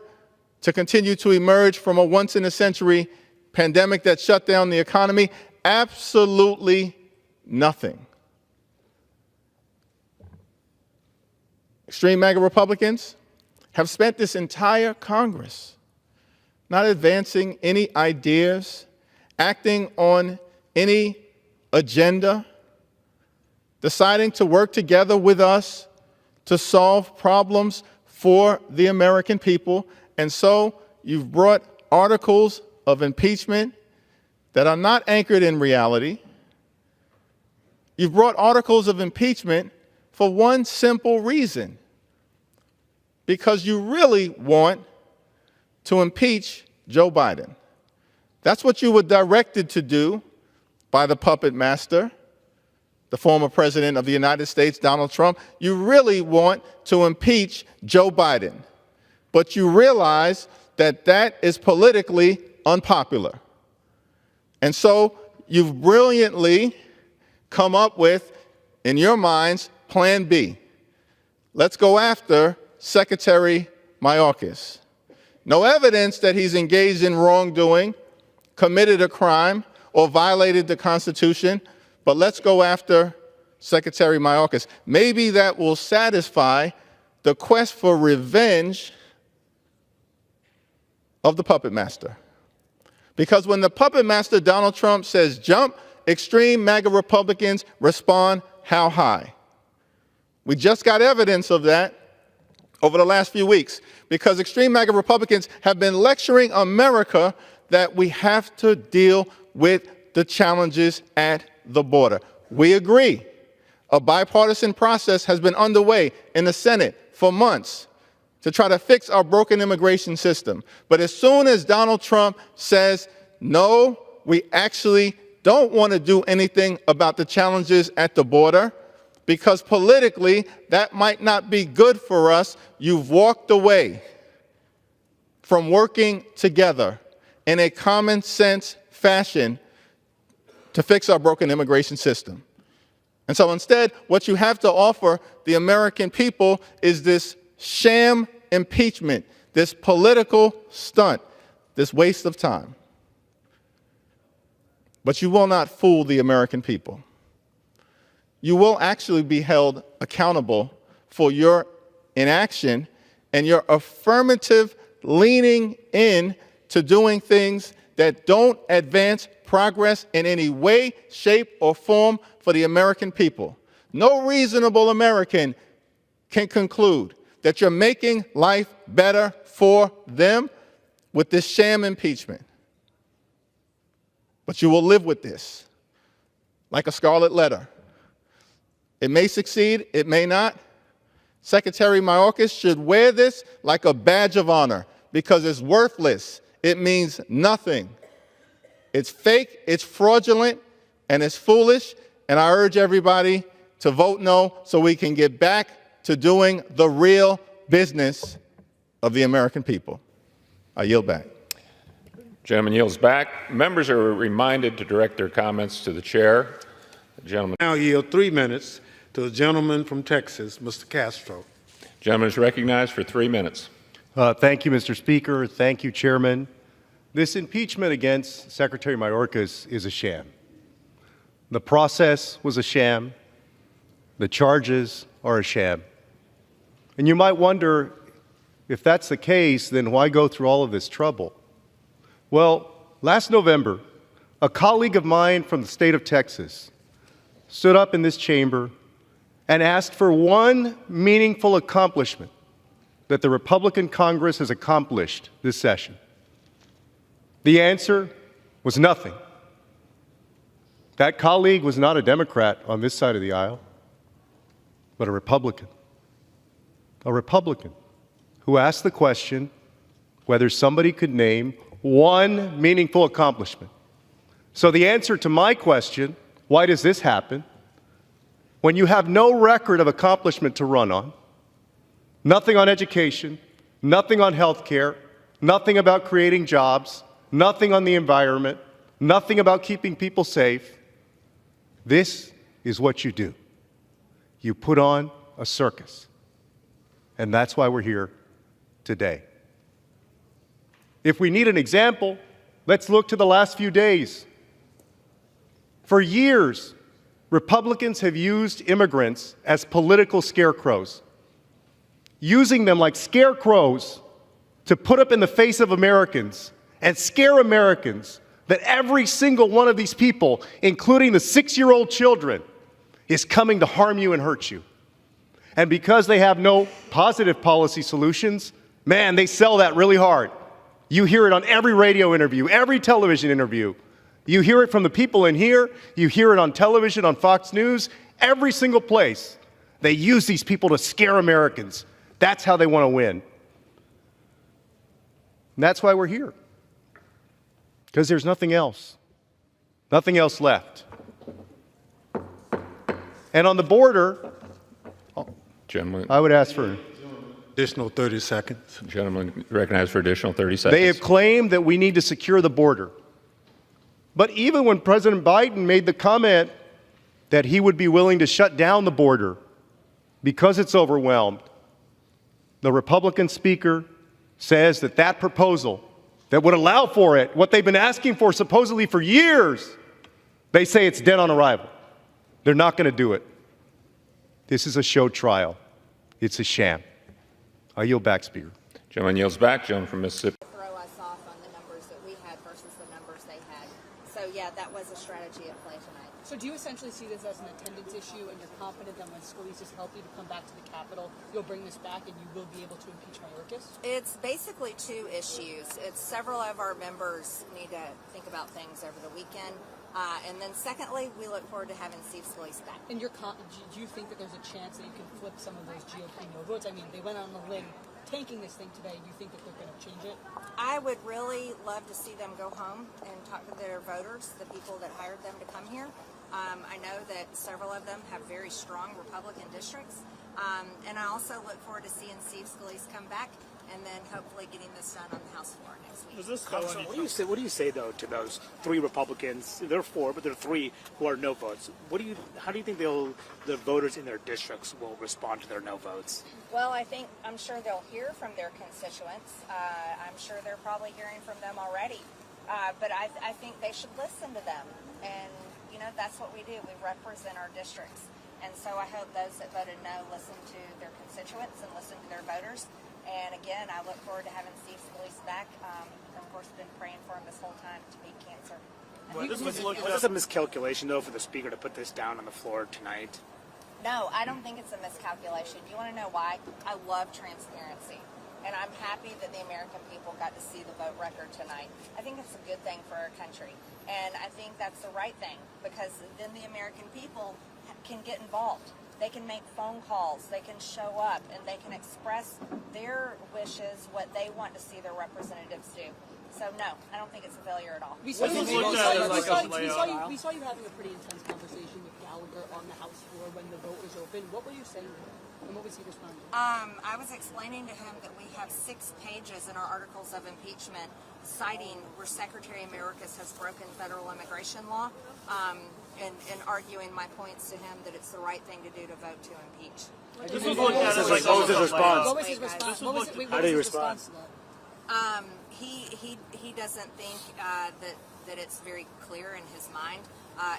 to continue to emerge from a once-in-a-century pandemic that shut down the economy? Absolutely nothing. Extreme MAGA Republicans have spent this entire Congress not advancing any ideas, acting on any agenda, deciding to work together with us to solve problems for the American people. And so you've brought articles of impeachment that are not anchored in reality. You've brought articles of impeachment for one simple reason: because you really want to impeach Joe Biden. That's what you were directed to do by the puppet master, the former president of the United States, Donald Trump. You really want to impeach Joe Biden, but you realize that that is politically unpopular. And so you've brilliantly come up with, in your minds, Plan B. Let's go after Secretary Mayorkas. No evidence that he's engaged in wrongdoing, committed a crime, or violated the Constitution, but let's go after Secretary Mayorkas. Maybe that will satisfy the quest for revenge of the puppet master. Because when the puppet master, Donald Trump, says jump, extreme MAGA Republicans respond, how high? We just got evidence of that over the last few weeks, because extreme MAGA Republicans have been lecturing America that we have to deal with the challenges at the border. We agree. A bipartisan process has been underway in the Senate for months to try to fix our broken immigration system. But as soon as Donald Trump says, no, we actually don't want to do anything about the challenges at the border because politically that might not be good for us. You've walked away from working together in a common sense fashion to fix our broken immigration system. And so instead, what you have to offer the American people is this sham impeachment, this political stunt, this waste of time. But you will not fool the American people. You will actually be held accountable for your inaction and your affirmative leaning in to doing things that don't advance progress in any way, shape, or form for the American people. No reasonable American can conclude that you're making life better for them with this sham impeachment. But you will live with this like a scarlet letter. It may succeed, it may not. Secretary Mayorkas should wear this like a badge of honor because it's worthless. It means nothing. It's fake, it's fraudulent, and it's foolish. And I urge everybody to vote no so we can get back to doing the real business of the American people. I yield back. Gentleman yields back. Members are reminded to direct their comments to the chair. The gentleman Now yield 3 minutes to the gentleman from Texas, Mr. Castro. Gentleman is recognized for 3 minutes. Thank you, Mr. Speaker. Thank you, Chairman. This impeachment against Secretary Mayorkas is a sham. The process was a sham. The charges are a sham. And you might wonder, if that's the case, then why go through all of this trouble? Well, last November, a colleague of mine from the state of Texas stood up in this chamber and asked for one meaningful accomplishment that the Republican Congress has accomplished this session. The answer was nothing. That colleague was not a Democrat on this side of the aisle, but a Republican. A Republican who asked the question whether somebody could name one meaningful accomplishment. So the answer to my question, why does this happen, when you have no record of accomplishment to run on, nothing on education, nothing on health care, nothing about creating jobs, nothing on the environment, nothing about keeping people safe, this is what you do. You put on a circus. And that's why we're here today. If we need an example, let's look to the last few days. For years, Republicans have used immigrants as political scarecrows, using them like scarecrows to put up in the face of Americans and scare Americans that every single one of these people, including the 6-year-old children, is coming to harm you and hurt you. And because they have no positive policy solutions, man, they sell that really hard. You hear it on every radio interview, every television interview. You hear it from the people in here. You hear it on television, on Fox News, every single place. They use these people to scare Americans. That's how they want to win. And that's why we're here. Because there's nothing else left. And on the border, Gentleman, I would ask for Additional 30 seconds. Gentleman recognized for additional 30 seconds. They have claimed that we need to secure the border. But even when President Biden made the comment that he would be willing to shut down the border because it's overwhelmed, the Republican speaker says that that proposal that would allow for it, what they've been asking for supposedly for years, they say it's dead on arrival. They're not going to do it. This is a show trial. It's a sham. I yield back, Speaker. Gentleman yields back. Gentleman from Mississippi. Throw us off on the numbers that we had versus the numbers they had. So yeah, that was a strategy at play tonight. So do you essentially see this as an attendance issue, and you're confident that when Scalise is healthy to come back to the Capitol, you'll bring this back and you will be able to impeach Mayorkas? It's basically two issues. It's several of our members need to think about things over the weekend. And then secondly, we look forward to having Steve Scalise back. And do you think that there's a chance that you can flip some of those GOP no votes? I mean, they went on a limb tanking this thing today, do you think that they're going to change it? I would really love to see them go home and talk to their voters, the people that hired them to come here. I know that several of them have very strong Republican districts, and I also look forward to seeing Steve Scalise come back and then hopefully getting this done on the House floor next week. What do you say though to those 3 Republicans? There are 4, but there are 3 who are no votes. How do you think the voters in their districts will respond to their no votes? Well, I'm sure they'll hear from their constituents. I'm sure they're probably hearing from them already. But I think they should listen to them. And, that's what we do. We represent our districts. And so I hope those that voted no listen to their constituents and listen to their voters. And again, I look forward to having Steve Scalise back. Of course, been praying for him this whole time to beat cancer. Was this a miscalculation, though, for the Speaker to put this down on the floor tonight? No, I don't think it's a miscalculation. You want to know why? I love transparency. And I'm happy that the American people got to see the vote record tonight. I think it's a good thing for our country. And I think that's the right thing, because then the American people can get involved. They can make phone calls, they can show up, and they can express their wishes, what they want to see their representatives do. So no, I don't think it's a failure at all. We saw you having a pretty intense conversation with Gallagher on the House floor when the vote was open. What were you saying to him? And what was he responding? I was explaining to him that we have 6 pages in our articles of impeachment citing where Secretary Mayorkas has broken federal immigration law, and arguing my points to him that it's the right thing to do to vote to impeach. What was his response? What was his response? How did he respond? He doesn't think that it's very clear in his mind.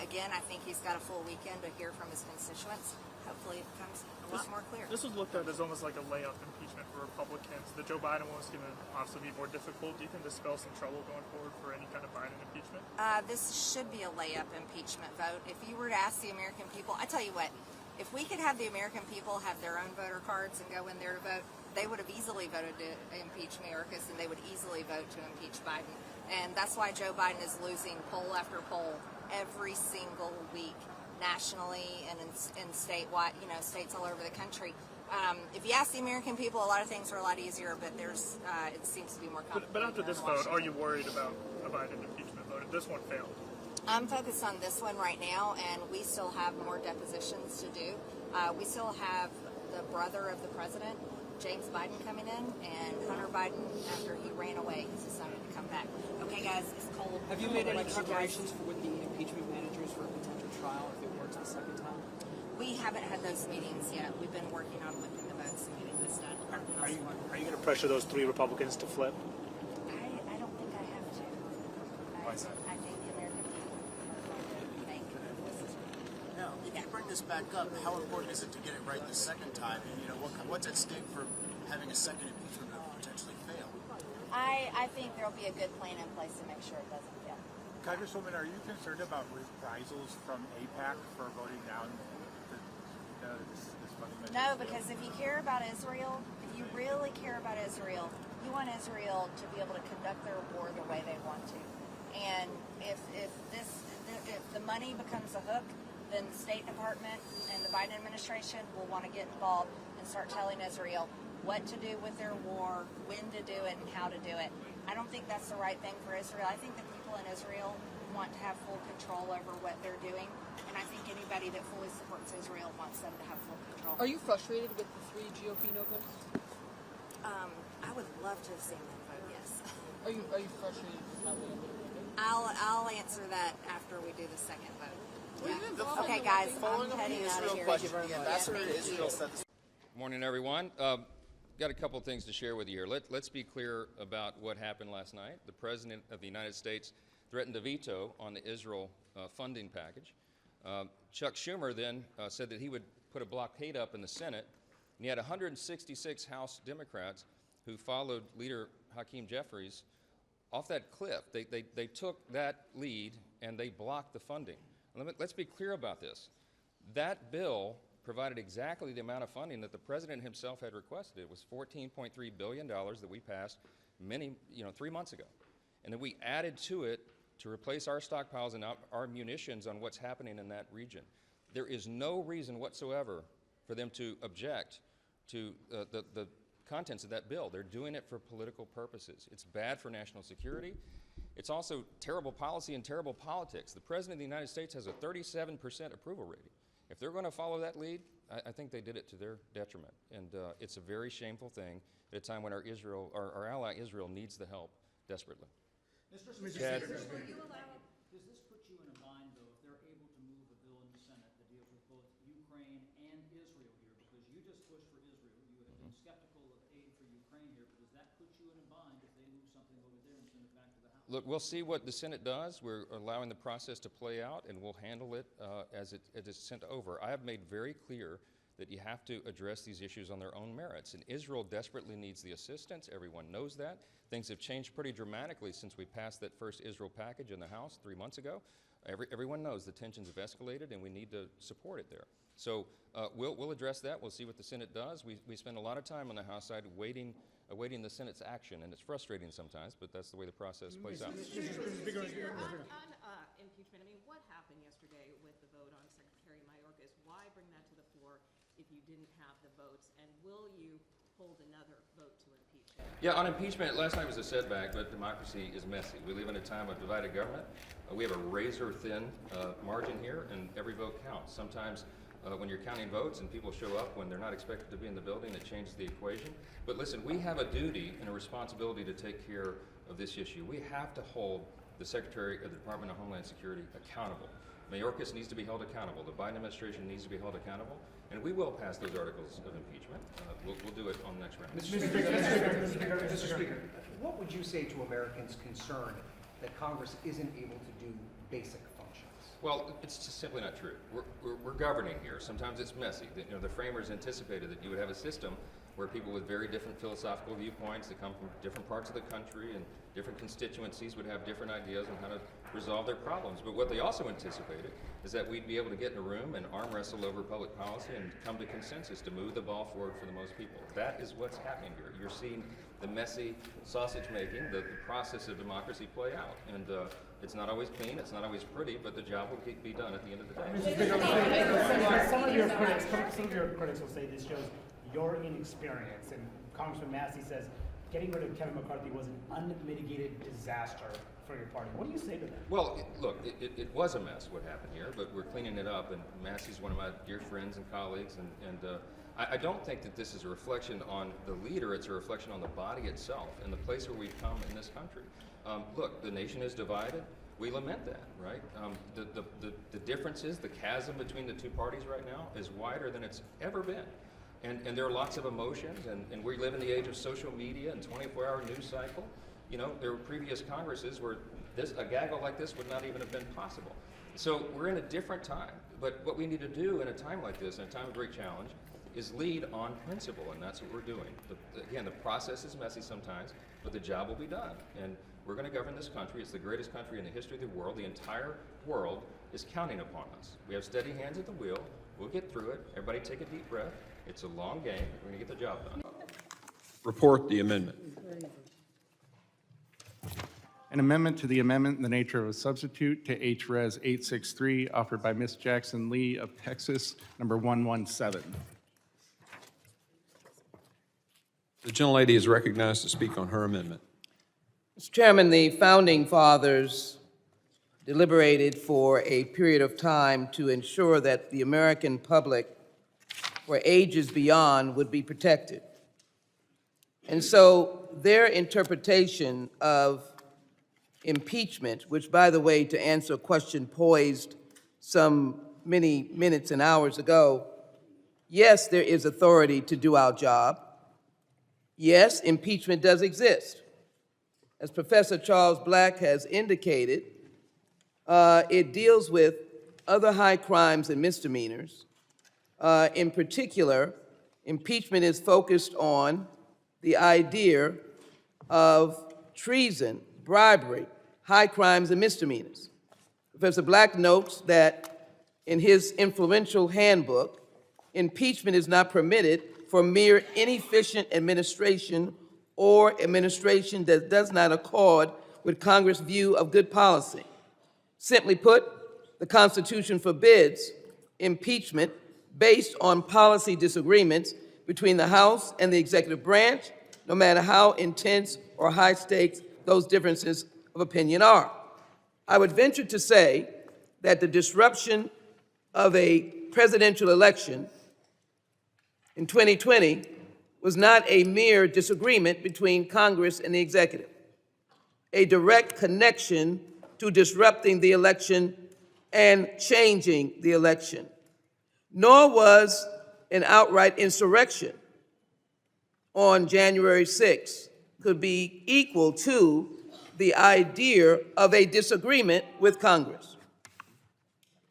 Again, I think he's got a full weekend to hear from his constituents. Hopefully it becomes a lot more clear. This was looked at as almost like a layup impeachment for Republicans. The Joe Biden one was going to obviously be more difficult. Do you think this spells some trouble going forward for any kind of Biden impeachment? This should be a layup impeachment vote. If you were to ask the American people, I tell you what, if we could have the American people have their own voter cards and go in there to vote, they would have easily voted to impeach Mayorkas, and they would easily vote to impeach Biden. And that's why Joe Biden is losing poll after poll every single week, nationally and in statewide, states all over the country. If you ask the American people, a lot of things are a lot easier, but it seems to be more complicated. But after this vote, are you worried about a Biden impeachment vote if this one failed? I'm focused on this one right now, and we still have more depositions to do. We still have the brother of the president, James Biden, coming in, and Hunter Biden, after he ran away, has decided to come back. Okay, guys, it's cold. Have you made any preparations with the impeachment managers for a potential trial if it works the second time? We haven't had those meetings yet. We've been working on whipping the votes and getting this done. Are you going to pressure those 3 Republicans to flip? I don't think I have to. Why is that? I think the American people are going to make this decision. Now, if you bring this back up, how important is it to get it right the second time? And, what's at stake for having a second impeachment that potentially fail? I think there'll be a good plan in place to make sure it doesn't fail. Congresswoman, are you concerned about reprisals from AIPAC for voting down this funding? No, because if you care about Israel, if you really care about Israel, you want Israel to be able to conduct their war the way they want to. And if the money becomes a hook, then the State Department and the Biden administration will want to get involved and start telling Israel what to do with their war, when to do it, and how to do it. I don't think that's the right thing for Israel. I think the people in Israel want to have full control over what they're doing, and I think anybody that fully supports Israel wants them to have full control. Are you frustrated with the 3 GOP no votes? I would love to have seen them vote yes. Are you frustrated with how they ended up? I'll answer that after we do the second vote. Yeah. Okay, guys, I'm heading out of here. Morning, everyone. Got a couple of things to share with you here. Let's be clear about what happened last night. The President of the United States threatened a veto on the Israel funding package. Chuck Schumer then said that he would put a blockade up in the Senate, and he had 166 House Democrats who followed Leader Hakeem Jeffries off that cliff. They took that lead and they blocked the funding. Let's be clear about this. That bill provided exactly the amount of funding that the President himself had requested. It was $14.3 billion that we passed 3 months ago. And then we added to it to replace our stockpiles and our munitions on what's happening in that region. There is no reason whatsoever for them to object to the contents of that bill. They're doing it for political purposes. It's bad for national security. It's also terrible policy and terrible politics. The President of the United States has a 37% approval rating. If they're going to follow that lead, I think they did it to their detriment. And it's a very shameful thing at a time when our ally Israel needs the help desperately. Mr. Speaker, does this put you in a bind, though, if they're able to move a bill in the Senate that deals with both Ukraine and Israel here? Because you just pushed for Israel. You have been skeptical of aid for Ukraine here, but does that put you in a bind if they move something over there and send it back to the House? Look, we'll see what the Senate does. We're allowing the process to play out, and we'll handle it as it is sent over. I have made very clear that you have to address these issues on their own merits. And Israel desperately needs the assistance. Everyone knows that. Things have changed pretty dramatically since we passed that first Israel package in the House 3 months ago. Everyone knows the tensions have escalated, and we need to support it there. So we'll address that. We'll see what the Senate does. We spend a lot of time on the House side awaiting the Senate's action, and it's frustrating sometimes, but that's the way the process plays out. On impeachment, I mean, what happened yesterday with the vote on Secretary Mayorkas? Why bring that to the floor if you didn't have the votes? And will you hold another vote to impeach him? Yeah, on impeachment, last night was a setback, but democracy is messy. We live in a time of divided government. We have a razor-thin margin here, and every vote counts. Sometimes when you're counting votes and people show up when they're not expected to be in the building, it changes the equation. But listen, we have a duty and a responsibility to take care of this issue. We have to hold the Secretary of the Department of Homeland Security accountable. Mayorkas needs to be held accountable. The Biden administration needs to be held accountable. And we will pass those articles of impeachment. We'll do it on the next round. Mr. Speaker, what would you say to Americans concerned that Congress isn't able to do basic functions? Well, it's just simply not true. We're governing here. Sometimes it's messy. The framers anticipated that you would have a system where people with very different philosophical viewpoints that come from different parts of the country and different constituencies would have different ideas on how to resolve their problems. But what they also anticipated is that we'd be able to get in a room and arm wrestle over public policy and come to consensus to move the ball forward for the most people. That is what's happening here. You're seeing the messy sausage making, the process of democracy play out. And it's not always clean, it's not always pretty, but the job will be done at the end of the day. Some of your critics will say this shows your inexperience, and Congressman Massey says getting rid of Kevin McCarthy was an unmitigated disaster for your party. What do you say to that? Well, look, it was a mess what happened here, but we're cleaning it up, and Massey's one of my dear friends and colleagues, and I don't think that this is a reflection on the leader, it's a reflection on the body itself and the place where we've come in this country. Look, the nation is divided. We lament that, right? The differences, the chasm between the two parties right now is wider than it's ever been. And there are lots of emotions, and we live in the age of social media and 24-hour news cycle. You know, there were previous Congresses where a gaggle like this would not even have been possible. So we're in a different time. But what we need to do in a time like this, in a time of great challenge, is lead on principle, and that's what we're doing. Again, the process is messy sometimes, but the job will be done. And we're going to govern this country. It's the greatest country in the history of the world. The entire world is counting upon us. We have steady hands at the wheel. We'll get through it. Everybody take a deep breath. It's a long game. We're going to get the job done. Report the amendment. An amendment to the amendment in the nature of a substitute to H-Res 863 offered by Ms. Jackson Lee of Texas, number 117. The gentlelady is recognized to speak on her amendment. Mr. Chairman, the Founding Fathers deliberated for a period of time to ensure that the American public for ages beyond would be protected. And so their interpretation of impeachment, which, by the way, to answer a question posed some many minutes and hours ago, yes, there is authority to do our job. Yes, impeachment does exist. As Professor Charles Black has indicated, it deals with other high crimes and misdemeanors. In particular, impeachment is focused on the idea of treason, bribery, high crimes and misdemeanors. Professor Black notes that in his influential handbook, impeachment is not permitted for mere inefficient administration or administration that does not accord with Congress' view of good policy. Simply put, the Constitution forbids impeachment based on policy disagreements between the House and the executive branch, no matter how intense or high stakes those differences of opinion are. I would venture to say that the disruption of a presidential election in 2020 was not a mere disagreement between Congress and the executive, a direct connection to disrupting the election and changing the election, nor was an outright insurrection on January 6th could be equal to the idea of a disagreement with Congress.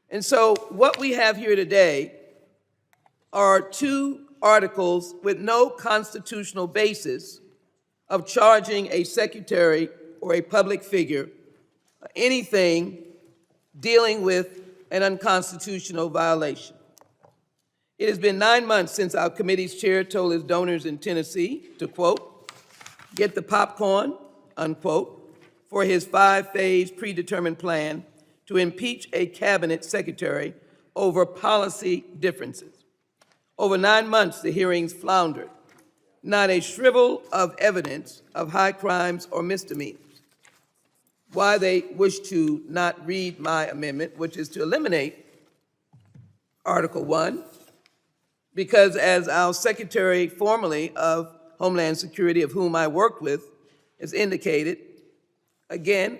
And so what we have here today are two articles with no constitutional basis of charging a secretary or a public figure anything dealing with an unconstitutional violation. It has been 9 months since our committee's chair told his donors in Tennessee to, quote, get the popcorn, unquote, for his 5-phase predetermined plan to impeach a cabinet secretary over policy differences. Over 9 months, the hearings floundered. Not a shrivel of evidence of high crimes or misdemeanors. Why they wish to not read my amendment, which is to eliminate Article 1, because as our Secretary formerly of Homeland Security, of whom I worked with, has indicated, again,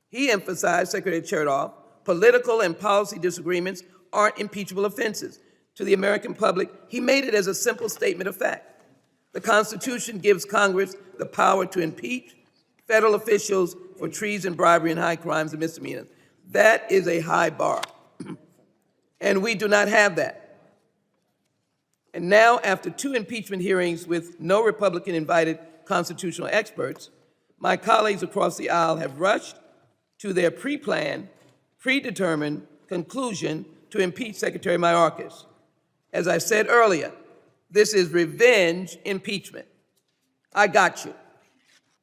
he emphasized, Secretary Chertoff, political and policy disagreements aren't impeachable offenses. To the American public, he made it as a simple statement of fact. The Constitution gives Congress the power to impeach federal officials for treason, bribery, and high crimes and misdemeanors. That is a high bar. And we do not have that. And now, after 2 impeachment hearings with no Republican-invited constitutional experts, my colleagues across the aisle have rushed to their pre-planned, predetermined conclusion to impeach Secretary Mayorkas. As I said earlier, this is revenge impeachment. I got you.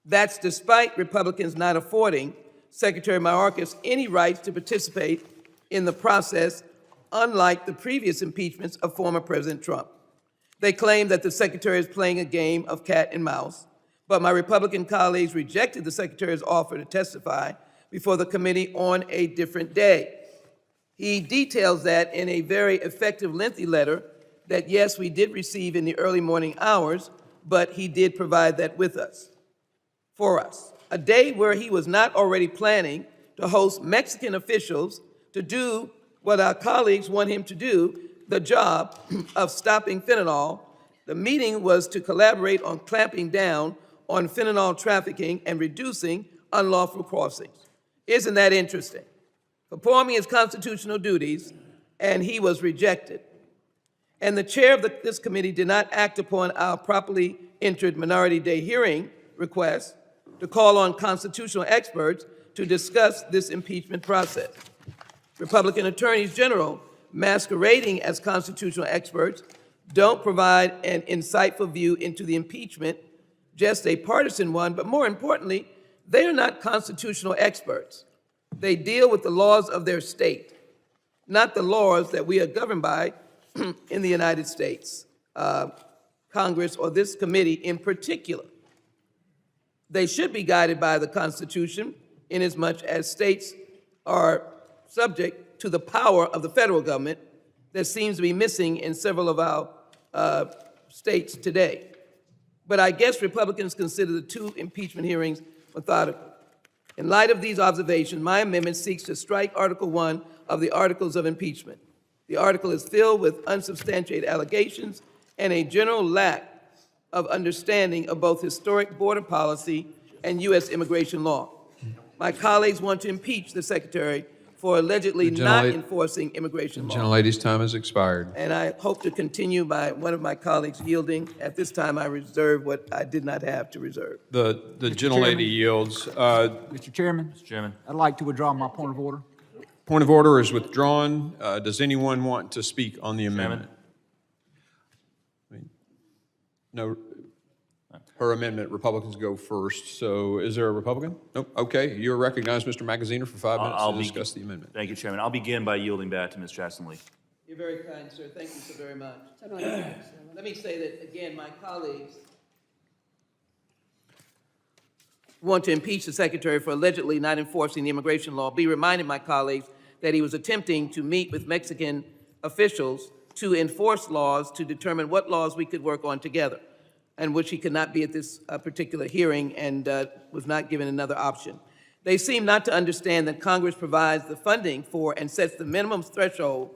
That's despite Republicans not affording Secretary Mayorkas any rights to participate in the process, unlike the previous impeachments of former President Trump. They claim that the Secretary is playing a game of cat and mouse, but my Republican colleagues rejected the Secretary's offer to testify before the committee on a different day. He details that in a very effective, lengthy letter that, yes, we did receive in the early morning hours, but he did provide that with us, for us. A day where he was not already planning to host Mexican officials to do what our colleagues want him to do, the job of stopping fentanyl. The meeting was to collaborate on clamping down on fentanyl trafficking and reducing unlawful crossings. Isn't that interesting? Performing his constitutional duties, and he was rejected. And the chair of this committee did not act upon our properly entered Minority Day hearing request to call on constitutional experts to discuss this impeachment process. Republican attorneys general masquerading as constitutional experts don't provide an insightful view into the impeachment, just a partisan one, but more importantly, they are not constitutional experts. They deal with the laws of their state, not the laws that we are governed by in the United States, Congress, or this committee in particular. They should be guided by the Constitution, inasmuch as states are subject to the power of the federal government that seems to be missing in several of our states today. But I guess Republicans consider the 2 impeachment hearings methodical. In light of these observations, my amendment seeks to strike Article 1 of the Articles of Impeachment. The article is filled with unsubstantiated allegations and a general lack of understanding of both historic border policy and U.S. immigration law. My colleagues want to impeach the Secretary for allegedly not enforcing immigration law. Gentlelady's time has expired. And I hope to continue by one of my colleagues yielding. At this time, I reserve what I did not have to reserve. The gentlelady yields. Mr. Chairman? Mr. Chairman. I'd like to withdraw my point of order. Point of order is withdrawn. Does anyone want to speak on the amendment? No. Her amendment, Republicans go first. So is there a Republican? Nope. Okay. You're recognized, Mr. Magaziner, for 5 minutes to discuss the amendment. Thank you, Chairman. I'll begin by yielding back to Ms. Jackson Lee. You're very kind, sir. Thank you so very much. Let me say that, again, my colleagues want to impeach the Secretary for allegedly not enforcing the immigration law. Be reminded, my colleagues, that he was attempting to meet with Mexican officials to enforce laws to determine what laws we could work on together, and which he could not be at this particular hearing and was not given another option. They seem not to understand that Congress provides the funding for and sets the minimum threshold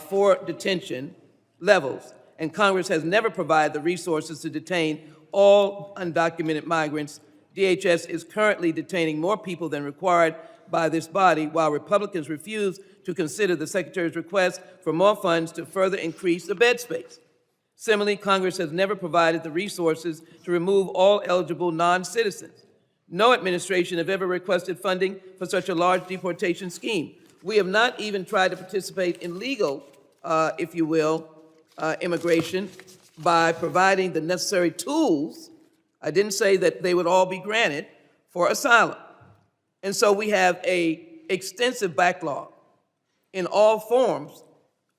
for detention levels, and Congress has never provided the resources to detain all undocumented migrants. DHS is currently detaining more people than required by this body, while Republicans refuse to consider the Secretary's request for more funds to further increase the bed space. Similarly, Congress has never provided the resources to remove all eligible non-citizens. No administration have ever requested funding for such a large deportation scheme. We have not even tried to participate in legal, if you will, immigration by providing the necessary tools. I didn't say that they would all be granted for asylum. And so we have an extensive backlog in all forms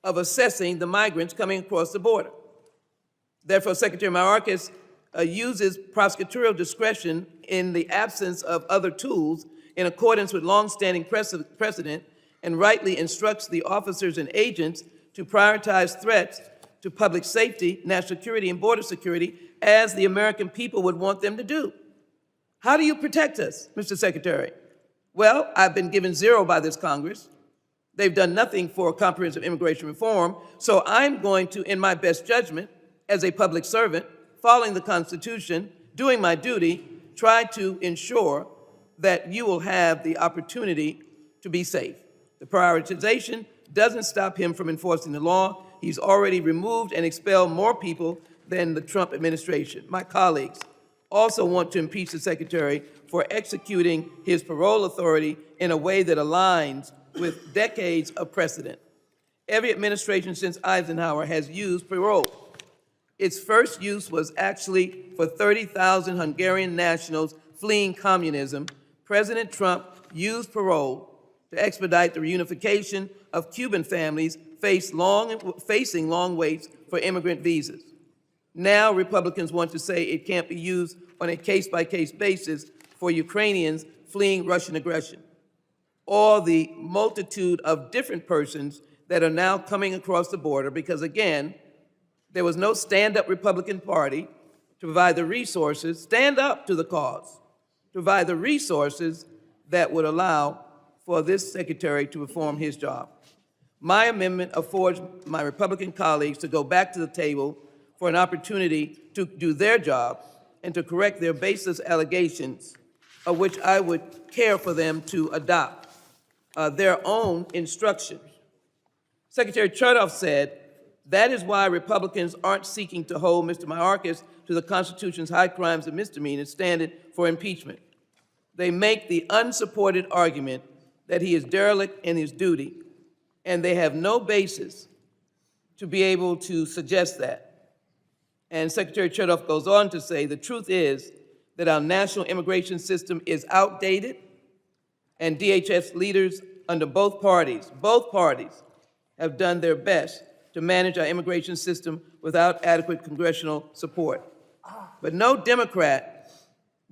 of assessing the migrants coming across the border. Therefore, Secretary Mayorkas uses prosecutorial discretion in the absence of other tools in accordance with longstanding precedent, and rightly instructs the officers and agents to prioritize threats to public safety, national security, and border security as the American people would want them to do. How do you protect us, Mr. Secretary? Well, I've been given zero by this Congress. They've done nothing for comprehensive immigration reform, so I'm going to, in my best judgment, as a public servant, following the Constitution, doing my duty, try to ensure that you will have the opportunity to be safe. The prioritization doesn't stop him from enforcing the law. He's already removed and expelled more people than the Trump administration. My colleagues also want to impeach the Secretary for executing his parole authority in a way that aligns with decades of precedent. Every administration since Eisenhower has used parole. Its first use was actually for 30,000 Hungarian nationals fleeing communism. President Trump used parole to expedite the reunification of Cuban families facing long waits for immigrant visas. Now Republicans want to say it can't be used on a case-by-case basis for Ukrainians fleeing Russian aggression, or the multitude of different persons that are now coming across the border because, again, there was no stand-up Republican Party to provide the resources, stand up to the cause, to provide the resources that would allow for this Secretary to perform his job. My amendment affords my Republican colleagues to go back to the table for an opportunity to do their job and to correct their baseless allegations, of which I would care for them to adopt their own instructions. Secretary Chertoff said, that is why Republicans aren't seeking to hold Mr. Mayorkas to the Constitution's high crimes and misdemeanors standard for impeachment. They make the unsupported argument that he is derelict in his duty, and they have no basis to be able to suggest that. And Secretary Chertoff goes on to say, the truth is that our national immigration system is outdated, and DHS leaders under both parties have done their best to manage our immigration system without adequate congressional support. But no Democrat,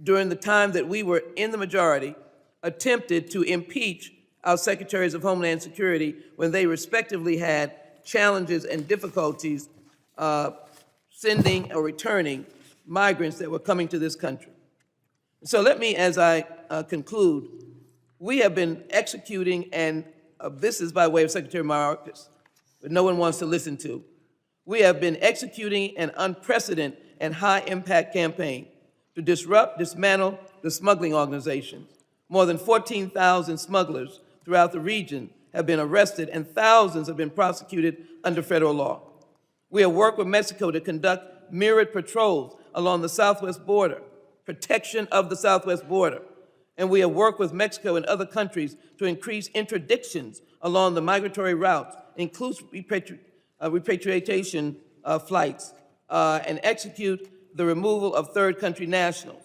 during the time that we were in the majority, attempted to impeach our Secretaries of Homeland Security when they respectively had challenges and difficulties sending or returning migrants that were coming to this country. So let me, as I conclude, we have been executing, and this is by way of Secretary Mayorkas, but no one wants to listen to. We have been executing an unprecedented and high-impact campaign to disrupt, dismantle the smuggling organizations. More than 14,000 smugglers throughout the region have been arrested, and thousands have been prosecuted under federal law. We have worked with Mexico to conduct myriad patrols along the southwest border, protection of the southwest border. And we have worked with Mexico and other countries to increase interdictions along the migratory routes, include repatriation flights, and execute the removal of third country nationals.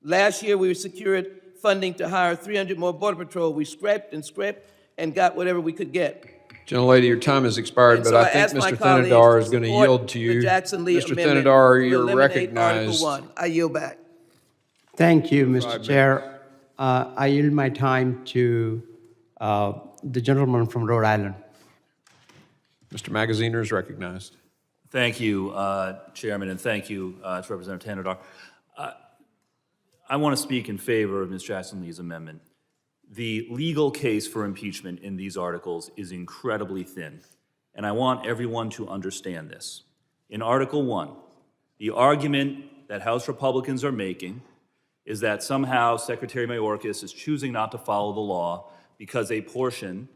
Last year, we secured funding to hire 300 more Border Patrol. We scrapped and got whatever we could get. Gentlelady, your time has expired, And but so I I think ask my Mr. colleagues Thinidar to is going to support yield to the you. Jackson Lee Mr. amendment Thinidar, to you're eliminate Article recognized. 1. I yield back. Thank you, Mr. 5 Chair. I yield my time to the gentleman from Rhode Island. Mr. Magaziner is recognized. Thank you, Chairman, and thank you to Representative Tannadar. I want to speak in favor of Ms. Jackson Lee's amendment. The legal case for impeachment in these articles is incredibly thin, and I want everyone to understand this. In Article 1, the argument that House Republicans are making is that somehow Secretary Mayorkas is choosing not to follow the law because a portion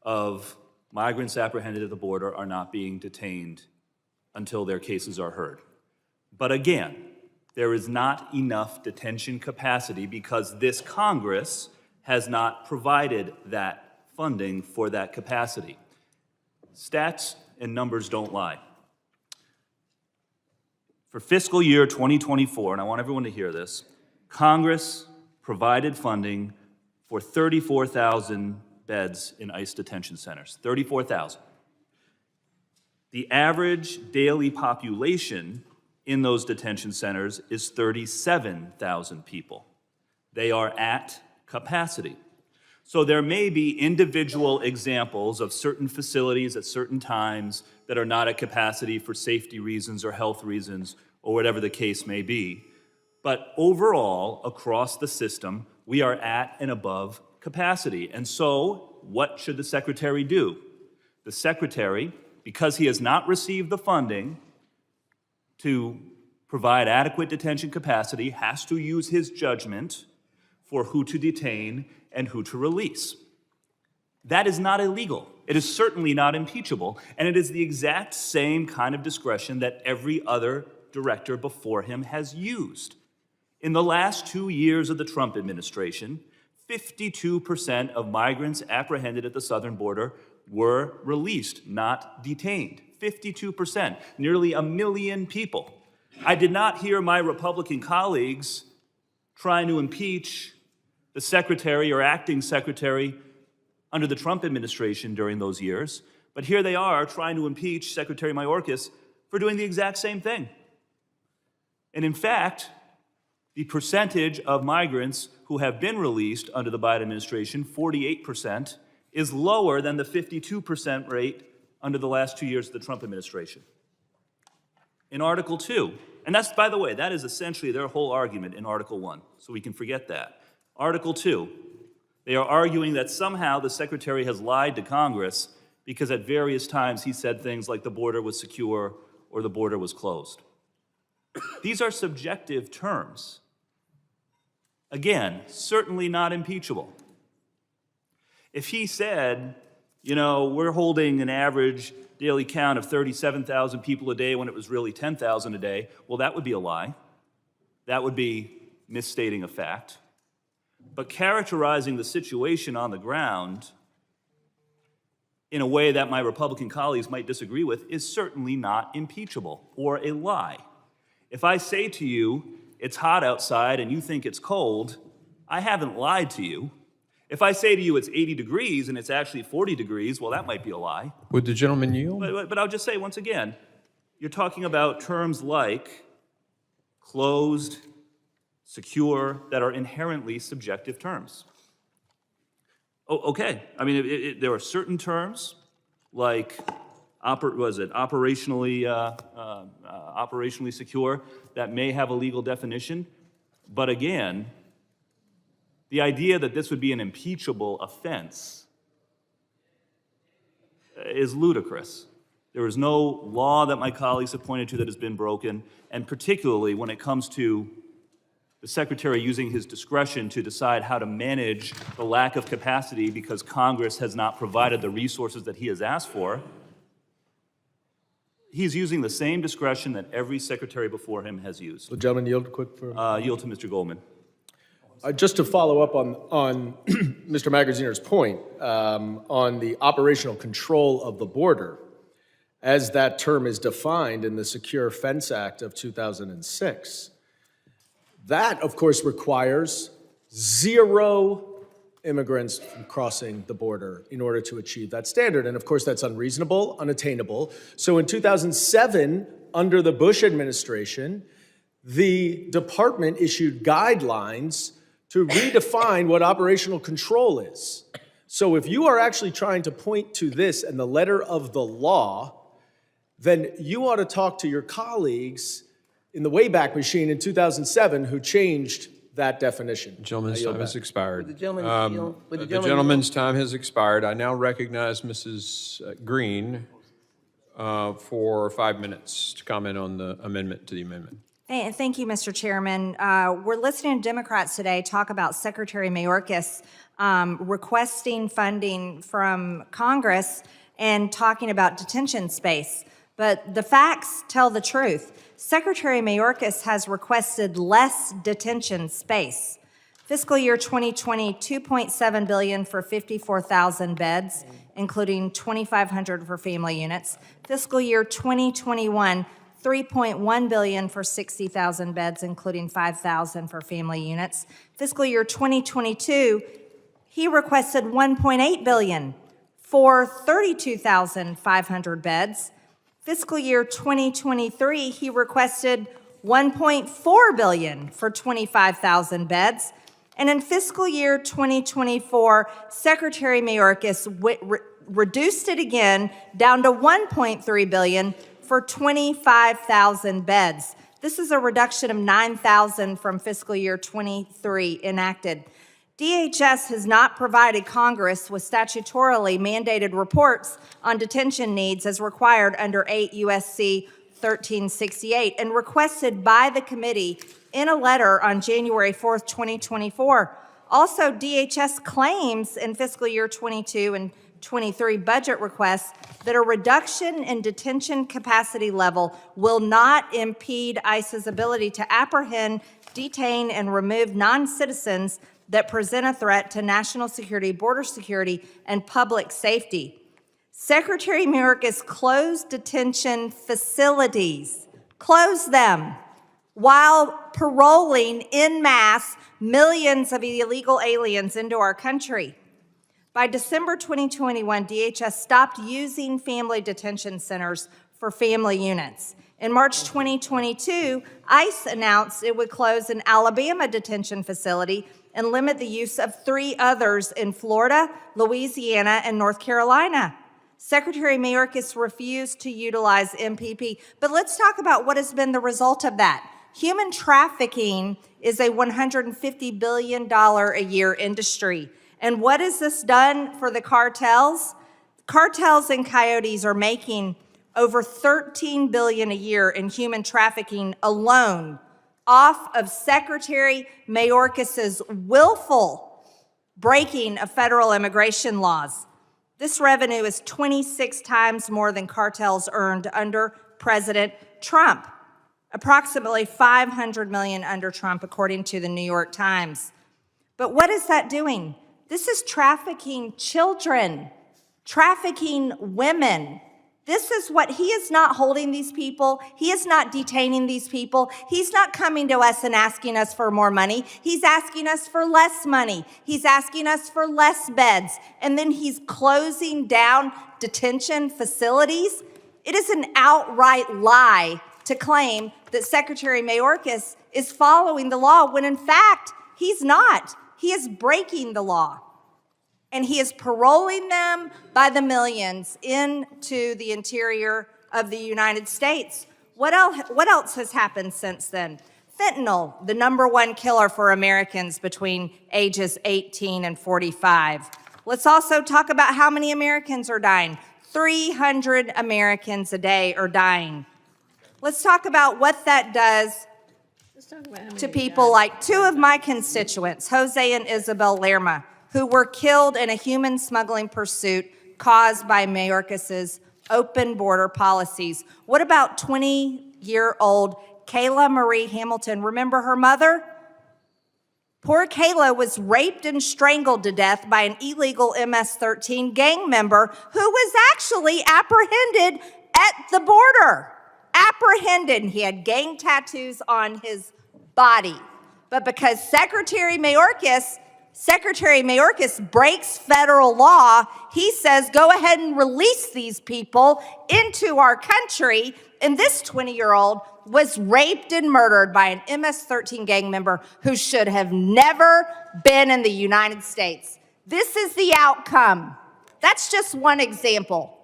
of migrants apprehended at the border are not being detained until their cases are heard. But again, there is not enough detention capacity because this Congress has not provided that funding for that capacity. Stats and numbers don't lie. For fiscal year 2024, and I want everyone to hear this, Congress provided funding for 34,000 beds in ICE detention centers, 34,000. The average daily population in those detention centers is 37,000 people. They are at capacity. So there may be individual examples of certain facilities at certain times that are not at capacity for safety reasons or health reasons or whatever the case may be. But overall, across the system, we are at and above capacity. And so, what should the Secretary do? The Secretary, because he has not received the funding to provide adequate detention capacity, has to use his judgment for who to detain and who to release. That is not illegal. It is certainly not impeachable, and it is the exact same kind of discretion that every other director before him has used. In the last 2 years of the Trump administration, 52% of migrants apprehended at the southern border were released, not detained. 52%, nearly 1 million people. I did not hear my Republican colleagues trying to impeach the secretary or acting secretary under the Trump administration during those years, but here they are trying to impeach Secretary Mayorkas for doing the exact same thing. And in fact, the percentage of migrants who have been released under the Biden administration, 48%, is lower than the 52% rate under the last 2 years of the Trump administration. In Article 2, and that's, by the way, that is essentially their whole argument in Article 1, so we can forget that. Article 2, they are arguing that somehow the Secretary has lied to Congress because at various times he said things like the border was secure or the border was closed. These are subjective terms. Again, certainly not impeachable. If he said, you know, we're holding an average daily count of 37,000 people a day when it was really 10,000 a day, well, that would be a lie. That would be misstating a fact. But characterizing the situation on the ground in a way that my Republican colleagues might disagree with is certainly not impeachable or a lie. If I say to you, it's hot outside and you think it's cold, I haven't lied to you. If I say to you it's 80 degrees and it's actually 40 degrees, well, that might be a lie. Would the gentleman yield? But I'll just say once again, you're talking about terms like closed, secure, that are inherently subjective terms. Oh, okay. I mean, there are certain terms like operationally secure that may have a legal definition, but again, the idea that this would be an impeachable offense is ludicrous. There is no law that my colleagues have pointed to that has been broken, and particularly when it comes to the Secretary using his discretion to decide how to manage the lack of capacity because Congress has not provided the resources that he has asked for, he's using the same discretion that every secretary before him has used. The gentleman yield quick for... Yield to Mr. Goldman. Just to follow up on Mr. Magaziner's point on the operational control of the border, as that term is defined in the Secure Fence Act of 2006, that, of course, requires zero immigrants from crossing the border in order to achieve that standard. And of course, that's unreasonable, unattainable. So in 2007, under the Bush administration, the department issued guidelines to redefine what operational control is. So if you are actually trying to point to this and the letter of the law, then you ought to talk to your colleagues in the Wayback Machine in 2007 who changed that definition. Gentleman's time has expired. Would the gentleman yield? Would the The gentleman gentleman's time has expired. I now recognize Mrs. Green for 5 minutes to comment on the amendment to the amendment. Thank you, Mr. Chairman. We're listening to Democrats today talk about Secretary Mayorkas requesting funding from Congress and talking about detention space. But the facts tell the truth. Secretary Mayorkas has requested less detention space. Fiscal year 2020, $2.7 billion for 54,000 beds, including 2,500 for family units. Fiscal year 2021, $3.1 billion for 60,000 beds, including 5,000 for family units. Fiscal year 2022, he requested $1.8 billion for 32,500 beds. Fiscal year 2023, he requested $1.4 billion for 25,000 beds. And in fiscal year 2024, Secretary Mayorkas reduced it again down to $1.3 billion for 25,000 beds. This is a reduction of 9,000 from fiscal year 23 enacted. DHS has not provided Congress with statutorily mandated reports on detention needs as required under 8 U.S.C. 1368 and requested by the committee in a letter on January 4th, 2024. Also, DHS claims in fiscal year 22 and 23 budget requests that a reduction in detention capacity level will not impede ICE's ability to apprehend, detain, and remove non-citizens that present a threat to national security, border security, and public safety. Secretary Mayorkas closed detention facilities, closed them, while paroling en masse millions of illegal aliens into our country. By December 2021, DHS stopped using family detention centers for family units. In March 2022, ICE announced it would close an Alabama detention facility and limit the use of 3 others in Florida, Louisiana, and North Carolina. Secretary Mayorkas refused to utilize MPP. But let's talk about what has been the result of that. Human trafficking is a $150 billion a year industry. And what has this done for the cartels? Cartels and coyotes are making over $13 billion a year in human trafficking alone off of Secretary Mayorkas's willful breaking of federal immigration laws. This revenue is 26 times more than cartels earned under President Trump, approximately $500 million under Trump, according to the New York Times. But what is that doing? This is trafficking children, trafficking women. This is what, he is not holding these people. He is not detaining these people. He's not coming to us and asking us for more money. He's asking us for less money. He's asking us for less beds. And then he's closing down detention facilities. It is an outright lie to claim that Secretary Mayorkas is following the law when in fact he's not. He is breaking the law. And he is paroling them by the millions into the interior of the United States. What else has happened since then? Fentanyl, the #1 killer for Americans between ages 18 and 45. Let's also talk about how many Americans are dying. 300 Americans a day are dying. Let's talk about what that does to people like 2 of my constituents, Jose and Isabel Lerma, who were killed in a human smuggling pursuit caused by Mayorkas's open border policies. What about 20-year-old Kayla Marie Hamilton? Remember her mother? Poor Kayla was raped and strangled to death by an illegal MS-13 gang member who was actually apprehended at the border. Apprehended. He had gang tattoos on his body. But because Secretary Mayorkas Secretary Mayorkas breaks federal law. He says, go ahead and release these people into our country. And this 20-year-old was raped and murdered by an MS-13 gang member who should have never been in the United States. This is the outcome. That's just one example.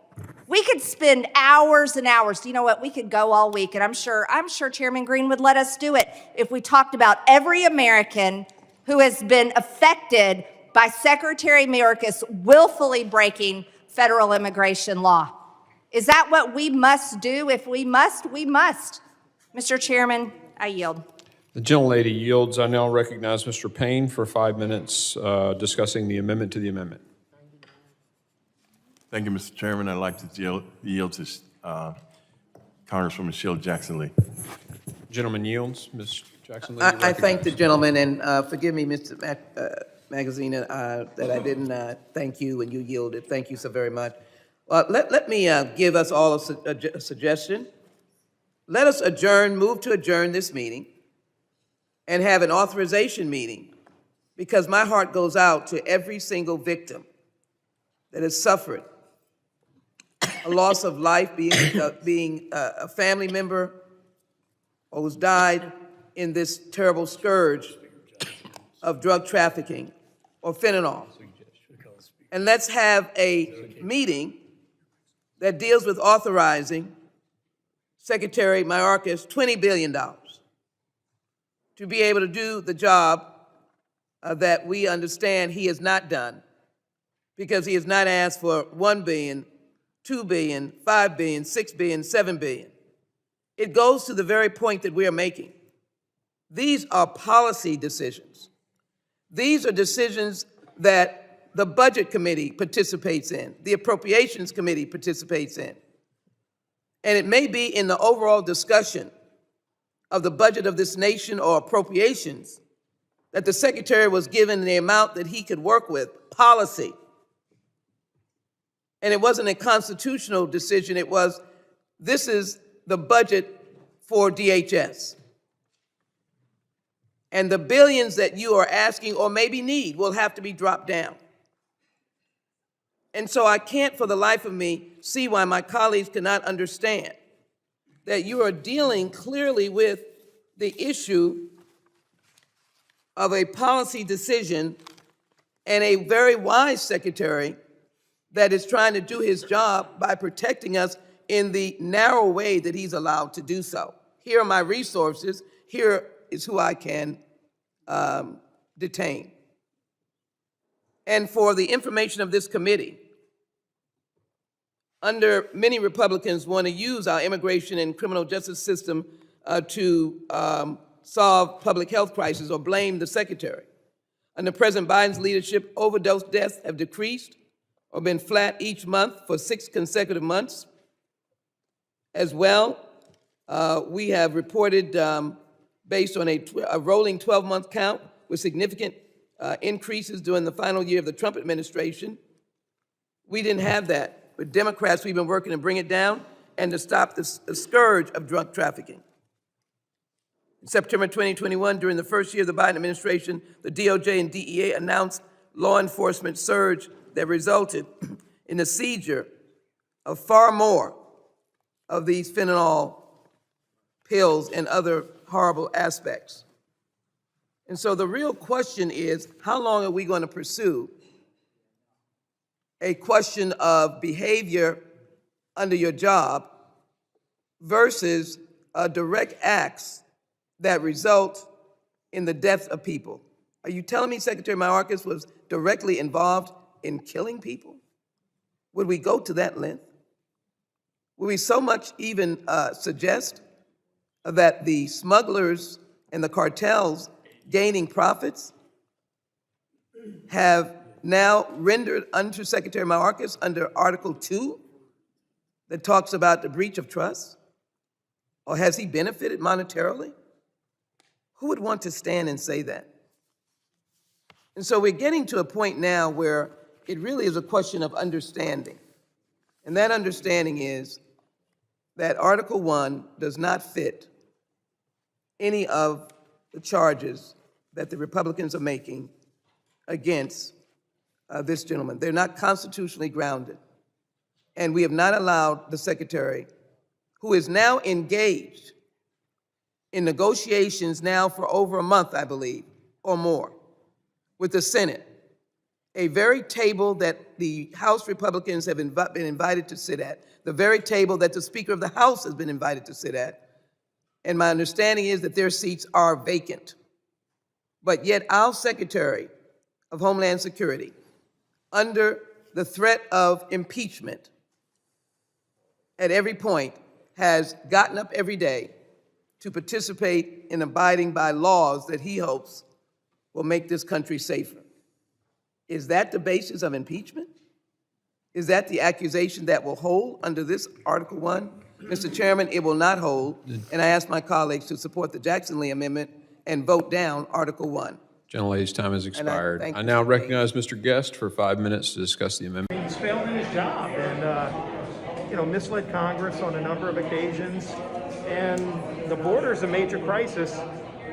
We could spend hours and hours. You know what? We could go all week, and I'm sure Chairman Green would let us do it if we talked about every American who has been affected by Secretary Mayorkas willfully breaking federal immigration law. Is that what we must do? If we must, we must. Mr. Chairman, I yield. The gentlelady yields. I now recognize Mr. Payne for 5 minutes discussing the amendment to the amendment. Thank you, Mr. Chairman. I'd like to yield to Congresswoman Sheila Jackson Lee. Gentleman yields. Ms. Jackson Lee. I thank the gentleman, and forgive me, Mr. Magazine, that I didn't thank you and you yielded. Thank you so very much. Let me give us all a suggestion. Let us move to adjourn this meeting and have an authorization meeting, because my heart goes out to every single victim that has suffered a loss of life, being a family member or who's died in this terrible scourge of drug trafficking or fentanyl. And let's have a meeting that deals with authorizing Secretary Mayorkas $20 billion to be able to do the job that we understand he has not done, because he has not asked for $1 billion, $2 billion, $5 billion, $6 billion, $7 billion. It goes to the very point that we are making. These are policy decisions. These are decisions that the Budget Committee participates in, the Appropriations Committee participates in. And it may be in the overall discussion of the budget of this nation or appropriations that the Secretary was given the amount that he could work with, policy. And it wasn't a constitutional decision. It was, this is the budget for DHS. And the billions that you are asking or maybe need will have to be dropped down. And so I can't for the life of me see why my colleagues cannot understand that you are dealing clearly with the issue of a policy decision and a very wise secretary that is trying to do his job by protecting us in the narrow way that he's allowed to do so. Here are my resources. Here is who I can detain. And for the information of this committee, many Republicans want to use our immigration and criminal justice system to solve public health crisis or blame the secretary. Under President Biden's leadership, overdose deaths have decreased or been flat each month for 6 consecutive months. As well, we have reported, based on a rolling 12-month count, with significant increases during the final year of the Trump administration. We didn't have that. With Democrats, we've been working to bring it down and to stop the scourge of drug trafficking. In September 2021, during the first year of the Biden administration, the DOJ and DEA announced law enforcement surge that resulted in the seizure of far more of these fentanyl pills and other horrible aspects. And so the real question is, how long are we going to pursue a question of behavior under your job versus direct acts that result in the death of people? Are you telling me Secretary Mayorkas was directly involved in killing people? Would we go to that length? Would we so much even suggest that the smugglers and the cartels gaining profits have now rendered under Secretary Mayorkas under Article 2 that talks about the breach of trust? Or has he benefited monetarily? Who would want to stand and say that? And so we're getting to a point now where it really is a question of understanding. And that understanding is that Article 1 does not fit any of the charges that the Republicans are making against this gentleman. They're not constitutionally grounded. And we have not allowed the Secretary, who is now engaged in negotiations now for over a month, I believe, or more, with the Senate, a very table that the House Republicans have been invited to sit at, the very table that the Speaker of the House has been invited to sit at. And my understanding is that their seats are vacant. But yet our Secretary of Homeland Security, under the threat of impeachment, at every point has gotten up every day to participate in abiding by laws that he hopes will make this country safer. Is that the basis of impeachment? Is that the accusation that will hold under this Article 1? Mr. Chairman, it will not hold, and I ask my colleagues to support the Jackson-Lee Amendment and vote down Article 1. Gentlelady's time has expired. thank I you, now Mr. recognize Mr. Guest for 5 minutes to discuss the amendment. He's failed in his job and, misled Congress on a number of occasions. And the border is a major crisis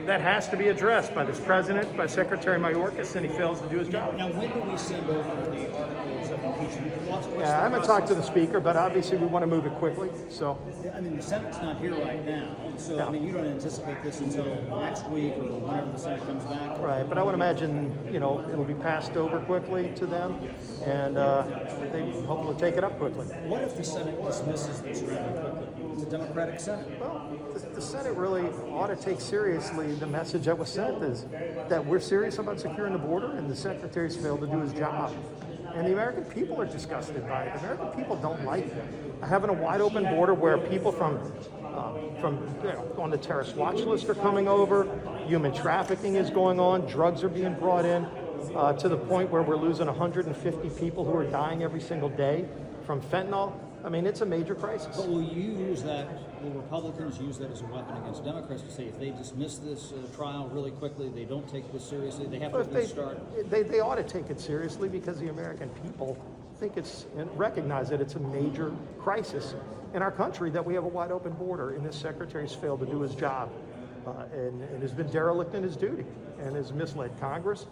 that has to be addressed by this president, by Secretary Mayorkas, and he fails to do his job. Now, when do we send over the articles of impeachment? Yeah, I haven't talked to the Speaker, but obviously we want to move it quickly, so. I mean, the Senate's not here right now, so, Yeah. I mean, you don't anticipate this until next week or whenever the Senate comes back? Right, but I would imagine, it'll be passed over quickly to them, and they hopefully take it up quickly. What if the Senate dismisses this rather quickly? It's a Democratic Senate. Well, the Senate really ought to take seriously the message that was sent is that we're serious about securing the border, and the Secretary's failed to do his job. And the American people are disgusted by it. The American people don't like having a wide open border where people from on the terrorist watch list are coming over, human trafficking is going on, drugs are being brought in to the point where we're losing 150 people who are dying every single day from fentanyl. I mean, it's a major crisis. But will Republicans use that as a weapon against Democrats to say if they dismiss this trial really quickly, they don't take this seriously, they have to at least start? They ought to take it seriously because the American people think and recognize that it's a major crisis in our country that we have a wide open border and this Secretary's failed to do his job and has been derelict in his duty and has misled Congress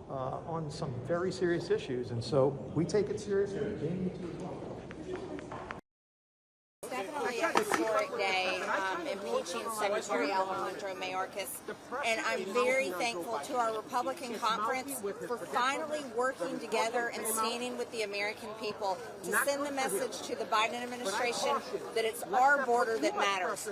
on some very serious issues. And so we take it seriously. They need to as well. Definitely a historic day, impeaching Secretary Alejandro Mayorkas, and I'm very thankful to our Republican conference for finally working together and standing with the American people to send the message to the Biden administration that it's our border that matters,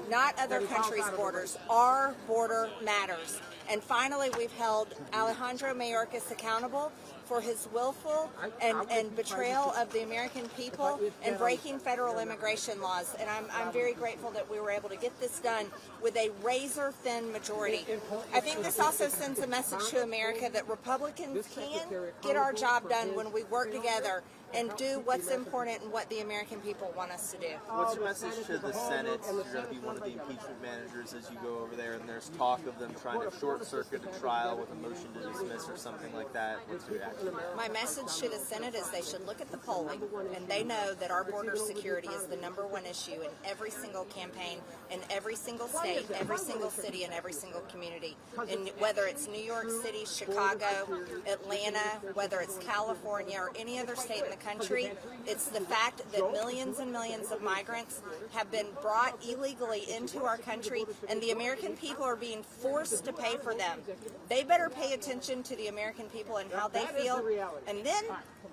not other countries' borders. Our border matters. And finally, we've held Alejandro Mayorkas accountable for his willful and betrayal of the American people and breaking federal immigration laws. And I'm very grateful that we were able to get this done with a razor-thin majority. I think this also sends a message to America that Republicans can get our job done when we work together and do what's important and what the American people want us to do. What's your message to the Senate? You're going to be one of the impeachment managers as you go over there, and there's talk of them trying to short-circuit a trial with a motion to dismiss or something like that. What's your reaction? My message to the Senate is they should look at the polling, and they know that our border security is the #1 issue in every single campaign, in every single state, every single city, and every single community. And whether it's New York City, Chicago, Atlanta, whether it's California, or any other state in the country, it's the fact that millions and millions of migrants have been brought illegally into our country, and the American people are being forced to pay for them. They better pay attention to the American people and how they feel, and then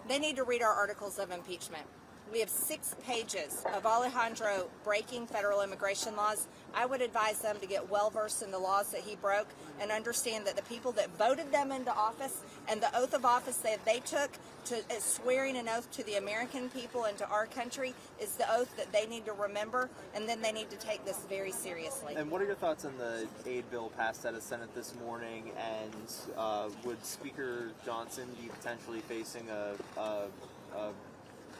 they need to read our articles of impeachment. We have 6 pages of Alejandro breaking federal immigration laws. I would advise them to get well-versed in the laws that he broke and understand that the people that voted them into office and the oath of office that they took to swearing an oath to the American people and to our country is the oath that they need to remember, and then they need to take this very seriously. And what are your thoughts on the aid bill passed out of Senate this morning, and would Speaker Johnson be potentially facing a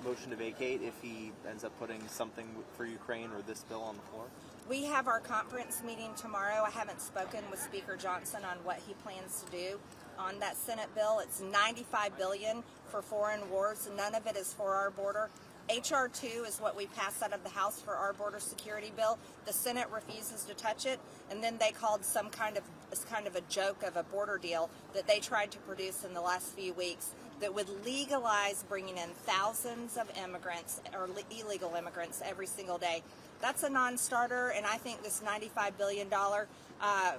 motion to vacate if he ends up putting something for Ukraine or this bill on the floor? We have our conference meeting tomorrow. I haven't spoken with Speaker Johnson on what he plans to do on that Senate bill. It's $95 billion for foreign wars. None of it is for our border. H.R. 2 is what we passed out of the House for our border security bill. The Senate refuses to touch it, and then they called some kind of a joke of a border deal that they tried to produce in the last few weeks that would legalize bringing in thousands of immigrants or illegal immigrants every single day. That's a non-starter, and I think this $95 billion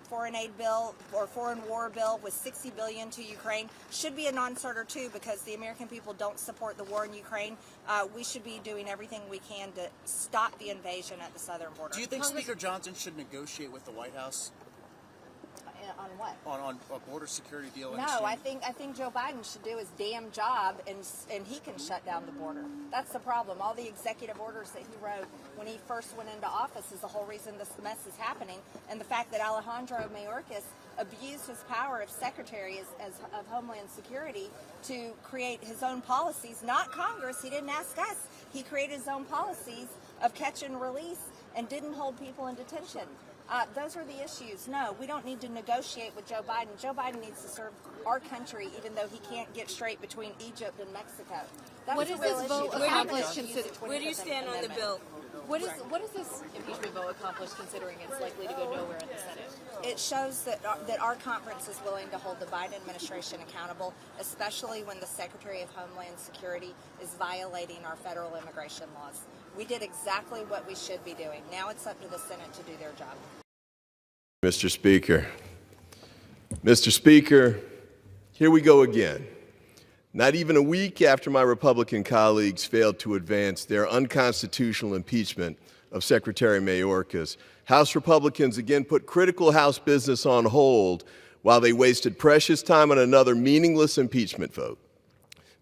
foreign aid bill or foreign war bill with $60 billion to Ukraine should be a non-starter too, because the American people don't support the war in Ukraine. We should be doing everything we can to stop the invasion at the southern border. Do you think Speaker Johnson should negotiate with the White House? On what? On a border security deal? No, I think Joe Biden should do his damn job, and he can shut down the border. That's the problem. All the executive orders that he wrote when he first went into office is the whole reason this mess is happening, and the fact that Alejandro Mayorkas abused his power of Secretary of Homeland Security to create his own policies, not Congress. He didn't ask us. He created his own policies of catch and release and didn't hold people in detention. Those are the issues. No, we don't need to negotiate with Joe Biden. Joe Biden needs to serve our country, even though he can't get straight between Egypt and Mexico. That's What the does real this issue. vote We have to accomplish? use the Where do you 25th stand on the Amendment. bill? What does this impeachment vote accomplish, considering it's likely to go nowhere in the Senate? It shows that our conference is willing to hold the Biden administration accountable, especially when the Secretary of Homeland Security is violating our federal immigration laws. We did exactly what we should be doing. Now it's up to the Senate to do their job. Mr. Speaker. Mr. Speaker, here we go again. Not even a week after my Republican colleagues failed to advance their unconstitutional impeachment of Secretary Mayorkas, House Republicans again put critical House business on hold while they wasted precious time on another meaningless impeachment vote.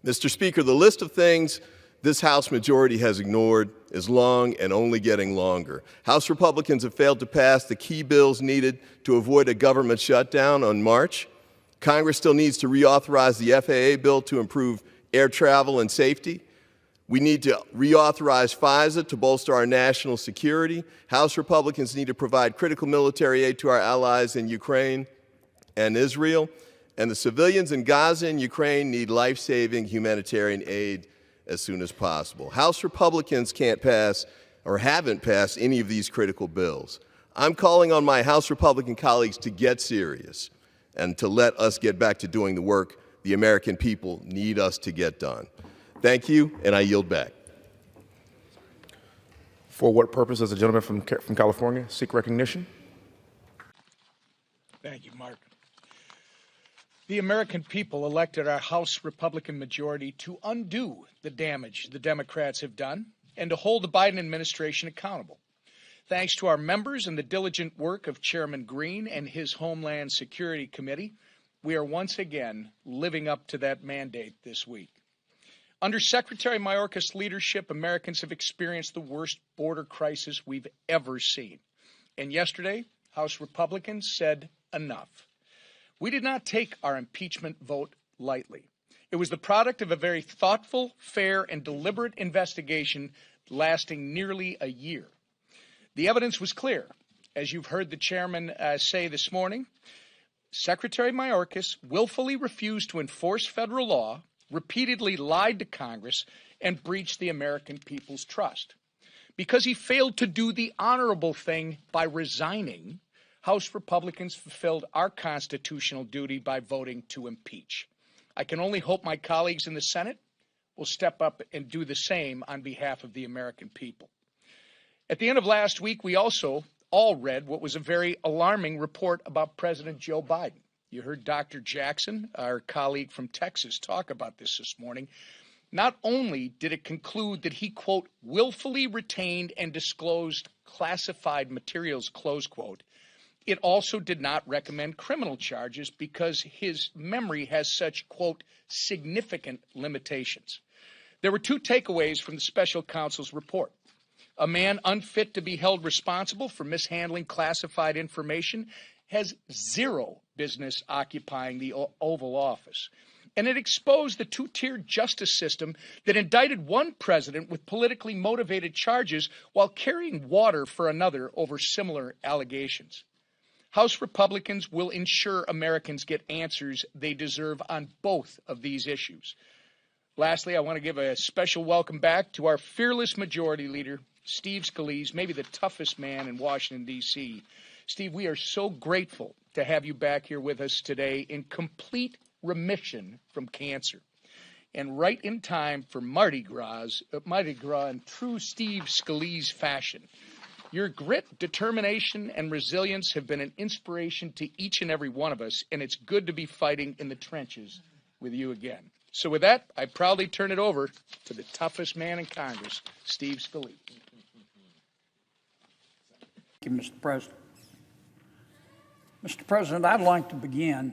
Mr. Speaker, the list of things this House majority has ignored is long and only getting longer. House Republicans have failed to pass the key bills needed to avoid a government shutdown on March. Congress still needs to reauthorize the FAA bill to improve air travel and safety. We need to reauthorize FISA to bolster our national security. House Republicans need to provide critical military aid to our allies in Ukraine and Israel. And the civilians in Gaza and Ukraine need life-saving humanitarian aid as soon as possible. House Republicans can't pass or haven't passed any of these critical bills. I'm calling on my House Republican colleagues to get serious and to let us get back to doing the work the American people need us to get done. Thank you, and I yield back. For what purpose does the gentleman from California seek recognition? Thank you, Mark. The American people elected our House Republican majority to undo the damage the Democrats have done and to hold the Biden administration accountable. Thanks to our members and the diligent work of Chairman Green and his Homeland Security Committee, we are once again living up to that mandate this week. Under Secretary Mayorkas' leadership, Americans have experienced the worst border crisis we've ever seen. And yesterday, House Republicans said enough. We did not take our impeachment vote lightly. It was the product of a very thoughtful, fair, and deliberate investigation lasting nearly a year. The evidence was clear. As you've heard the chairman say this morning, Secretary Mayorkas willfully refused to enforce federal law, repeatedly lied to Congress, and breached the American people's trust. Because he failed to do the honorable thing by resigning, House Republicans fulfilled our constitutional duty by voting to impeach. I can only hope my colleagues in the Senate will step up and do the same on behalf of the American people. At the end of last week, we also all read what was a very alarming report about President Joe Biden. You heard Dr. Jackson, our colleague from Texas, talk about this morning. Not only did it conclude that he, quote, willfully retained and disclosed classified materials, close quote, it also did not recommend criminal charges because his memory has such, quote, significant limitations. There were two takeaways from the special counsel's report. A man unfit to be held responsible for mishandling classified information has zero business occupying the Oval Office. And it exposed the two-tiered justice system that indicted one president with politically motivated charges while carrying water for another over similar allegations. House Republicans will ensure Americans get answers they deserve on both of these issues. Lastly, I want to give a special welcome back to our fearless majority leader, Steve Scalise, maybe the toughest man in Washington, D.C. Steve, we are so grateful to have you back here with us today in complete remission from cancer. And right in time for Mardi Gras in true Steve Scalise fashion. Your grit, determination, and resilience have been an inspiration to each and every one of us, and it's good to be fighting in the trenches with you again. So with that, I proudly turn it over to the toughest man in Congress, Steve Scalise. Thank you, Mr. President. Mr. President, I'd like to begin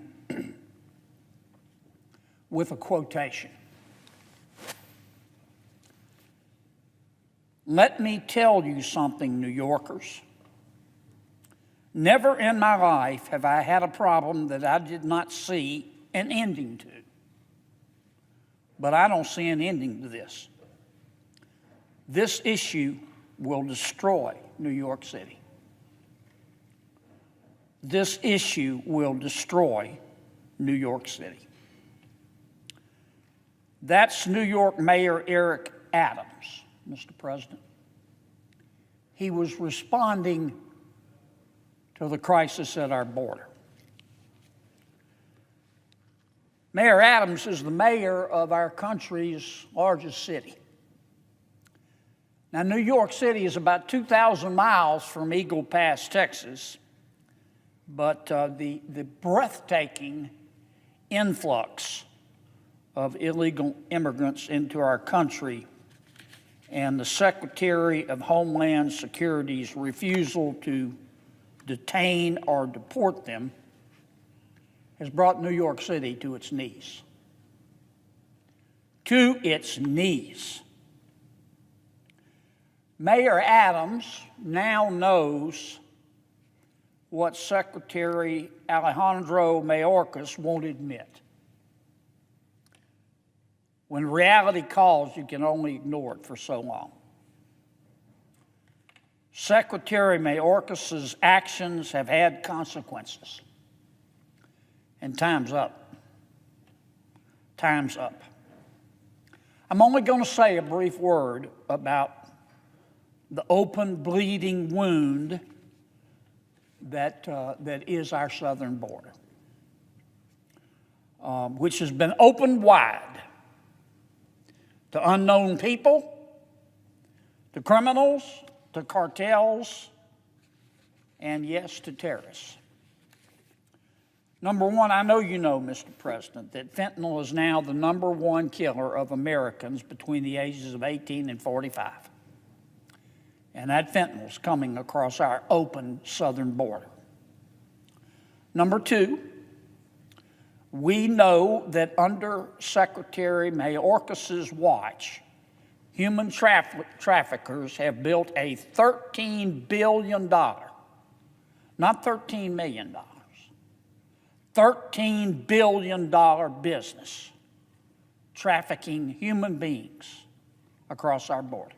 with a quotation. Let me tell you something, New Yorkers. Never in my life have I had a problem that I did not see an ending to. But I don't see an ending to this. This issue will destroy New York City. This issue will destroy New York City. That's New York Mayor Eric Adams, Mr. President. He was responding to the crisis at our border. Mayor Adams is the mayor of our country's largest city. Now, New York City is about 2,000 miles from Eagle Pass, Texas, but the breathtaking influx of illegal immigrants into our country and the Secretary of Homeland Security's refusal to detain or deport them has brought New York City to its knees. To its knees. Mayor Adams now knows what Secretary Alejandro Mayorkas won't admit. When reality calls, you can only ignore it for so long. Secretary Mayorkas' actions have had consequences. And time's up. Time's up. I'm only going to say a brief word about the open, bleeding wound that is our southern border, which has been opened wide to unknown people, to criminals, to cartels, and yes, to terrorists. Number one, I know you know, Mr. President, that fentanyl is now the #1 killer of Americans between the ages of 18 and 45. And that fentanyl is coming across our open southern border. Number two, we know that under Secretary Mayorkas' watch, human traffickers have built a $13 billion, not $13 million, $13 billion business trafficking human beings across our border.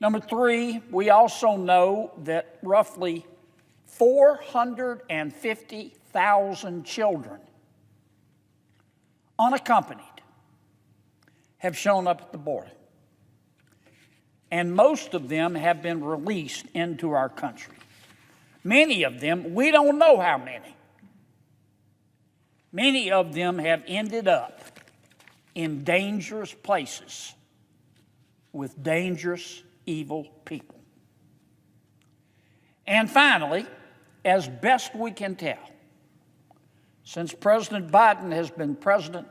Number three, we also know that roughly 450,000 children, unaccompanied, have shown up at the border. And most of them have been released into our country. Many of them, we don't know how many. Many of them have ended up in dangerous places with dangerous, evil people. And finally, as best we can tell, since President Biden has been president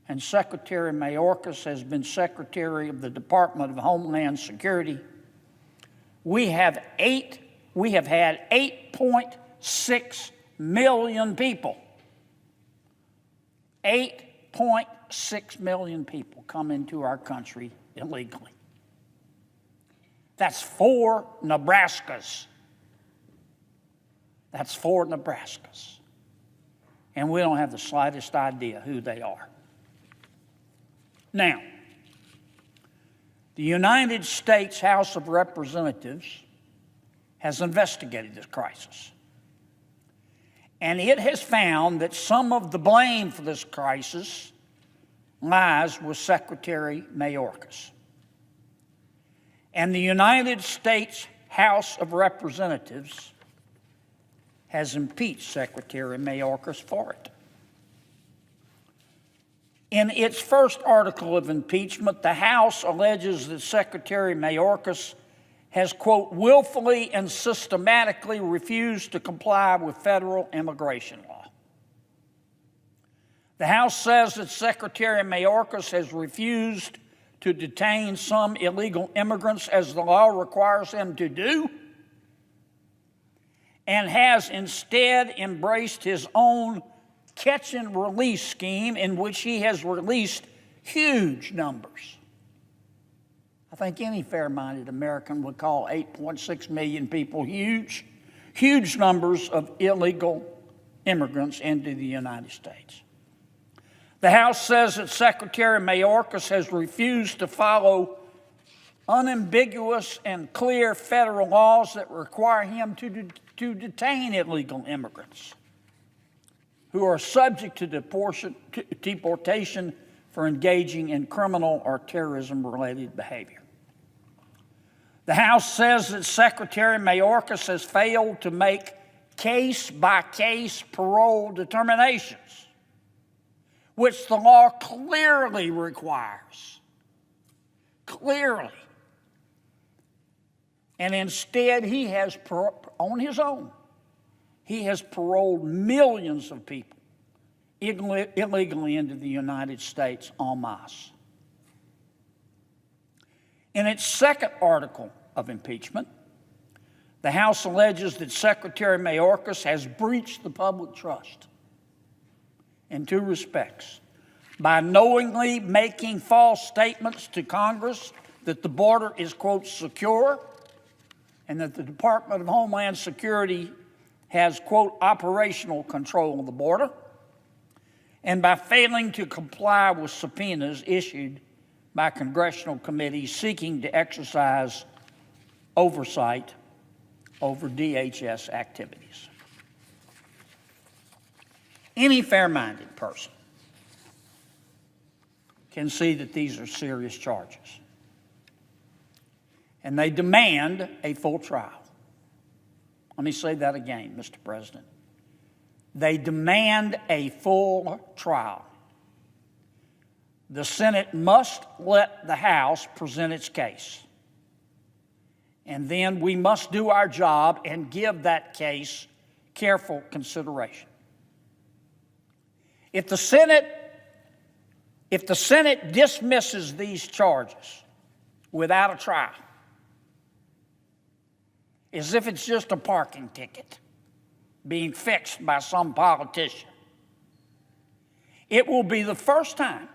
and Secretary Mayorkas has been Secretary of the Department of Homeland Security, we have had 8.6 million people. 8.6 million people come into our country illegally. That's 4 Nebraskas. That's 4 Nebraskas. And we don't have the slightest idea who they are. Now, the United States House of Representatives has investigated this crisis. And it has found that some of the blame for this crisis lies with Secretary Mayorkas. And the United States House of Representatives has impeached Secretary Mayorkas for it. In its first article of impeachment, the House alleges that Secretary Mayorkas has, quote, willfully and systematically refused to comply with federal immigration law. The House says that Secretary Mayorkas has refused to detain some illegal immigrants as the law requires him to do, and has instead embraced his own catch and release scheme in which he has released huge numbers. I think any fair-minded American would call 8.6 million people huge, huge numbers of illegal immigrants into the United States. The House says that Secretary Mayorkas has refused to follow unambiguous and clear federal laws that require him to detain illegal immigrants who are subject to deportation for engaging in criminal or terrorism-related behavior. The House says that Secretary Mayorkas has failed to make case-by-case parole determinations, which the law clearly requires. Clearly. And instead, he has, on his own, he has paroled millions of people illegally into the United States en masse. In its second article of impeachment, the House alleges that Secretary Mayorkas has breached the public trust in two respects: by knowingly making false statements to Congress that the border is, quote, secure, and that the Department of Homeland Security has, quote, operational control of the border, and by failing to comply with subpoenas issued by congressional committees seeking to exercise oversight over DHS activities. Any fair-minded person can see that these are serious charges, and they demand a full trial. Let me say that again, Mr. President. They demand a full trial. The Senate must let the House present its case. And then we must do our job and give that case careful consideration. If the Senate dismisses these charges without a trial, as if it's just a parking ticket being fixed by some politician, it will be the first time,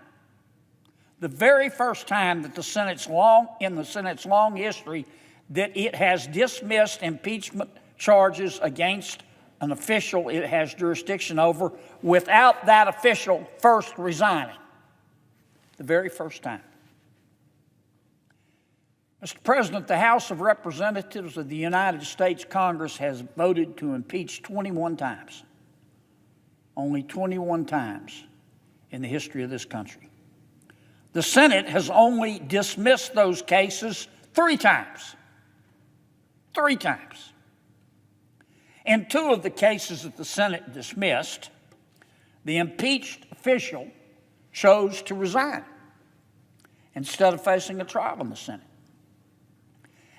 the very first time that the Senate's long history that it has dismissed impeachment charges against an official it has jurisdiction over without that official first resigning. The very first time. Mr. President, the House of Representatives of the United States Congress has voted to impeach 21 times. Only 21 times in the history of this country. The Senate has only dismissed those cases 3 times. 3 times. In 2 of the cases that the Senate dismissed, the impeached official chose to resign instead of facing a trial in the Senate.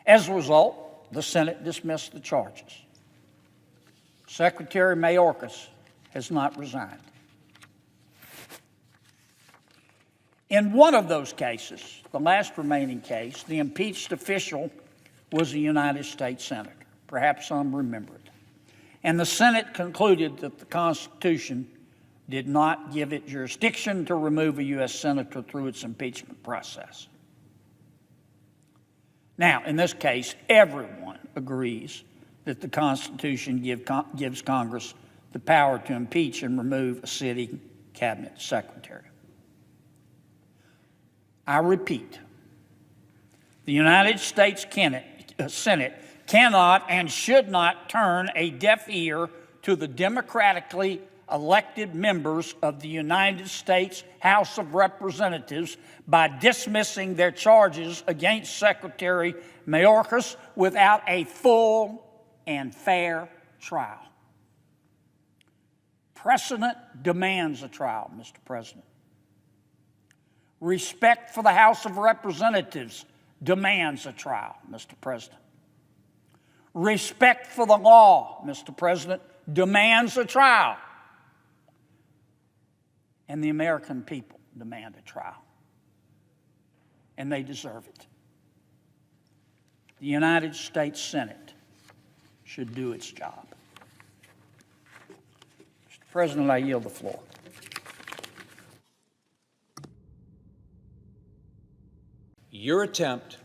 As a result, the Senate dismissed the charges. Secretary Mayorkas has not resigned. In one of those cases, the last remaining case, the impeached official was a United States Senator. Perhaps some remember it. And the Senate concluded that the Constitution did not give it jurisdiction to remove a U.S. Senator through its impeachment process. Now, in this case, everyone agrees that the Constitution gives Congress the power to impeach and remove a sitting cabinet secretary. I repeat, the United States Senate cannot and should not turn a deaf ear to the democratically elected members of the United States House of Representatives by dismissing their charges against Secretary Mayorkas without a full and fair trial. Precedent demands a trial, Mr. President. Respect for the House of Representatives demands a trial, Mr. President. Respect for the law, Mr. President, demands a trial. And the American people demand a trial. And they deserve it. The United States Senate should do its job. Mr. President, I yield the floor. Your attempt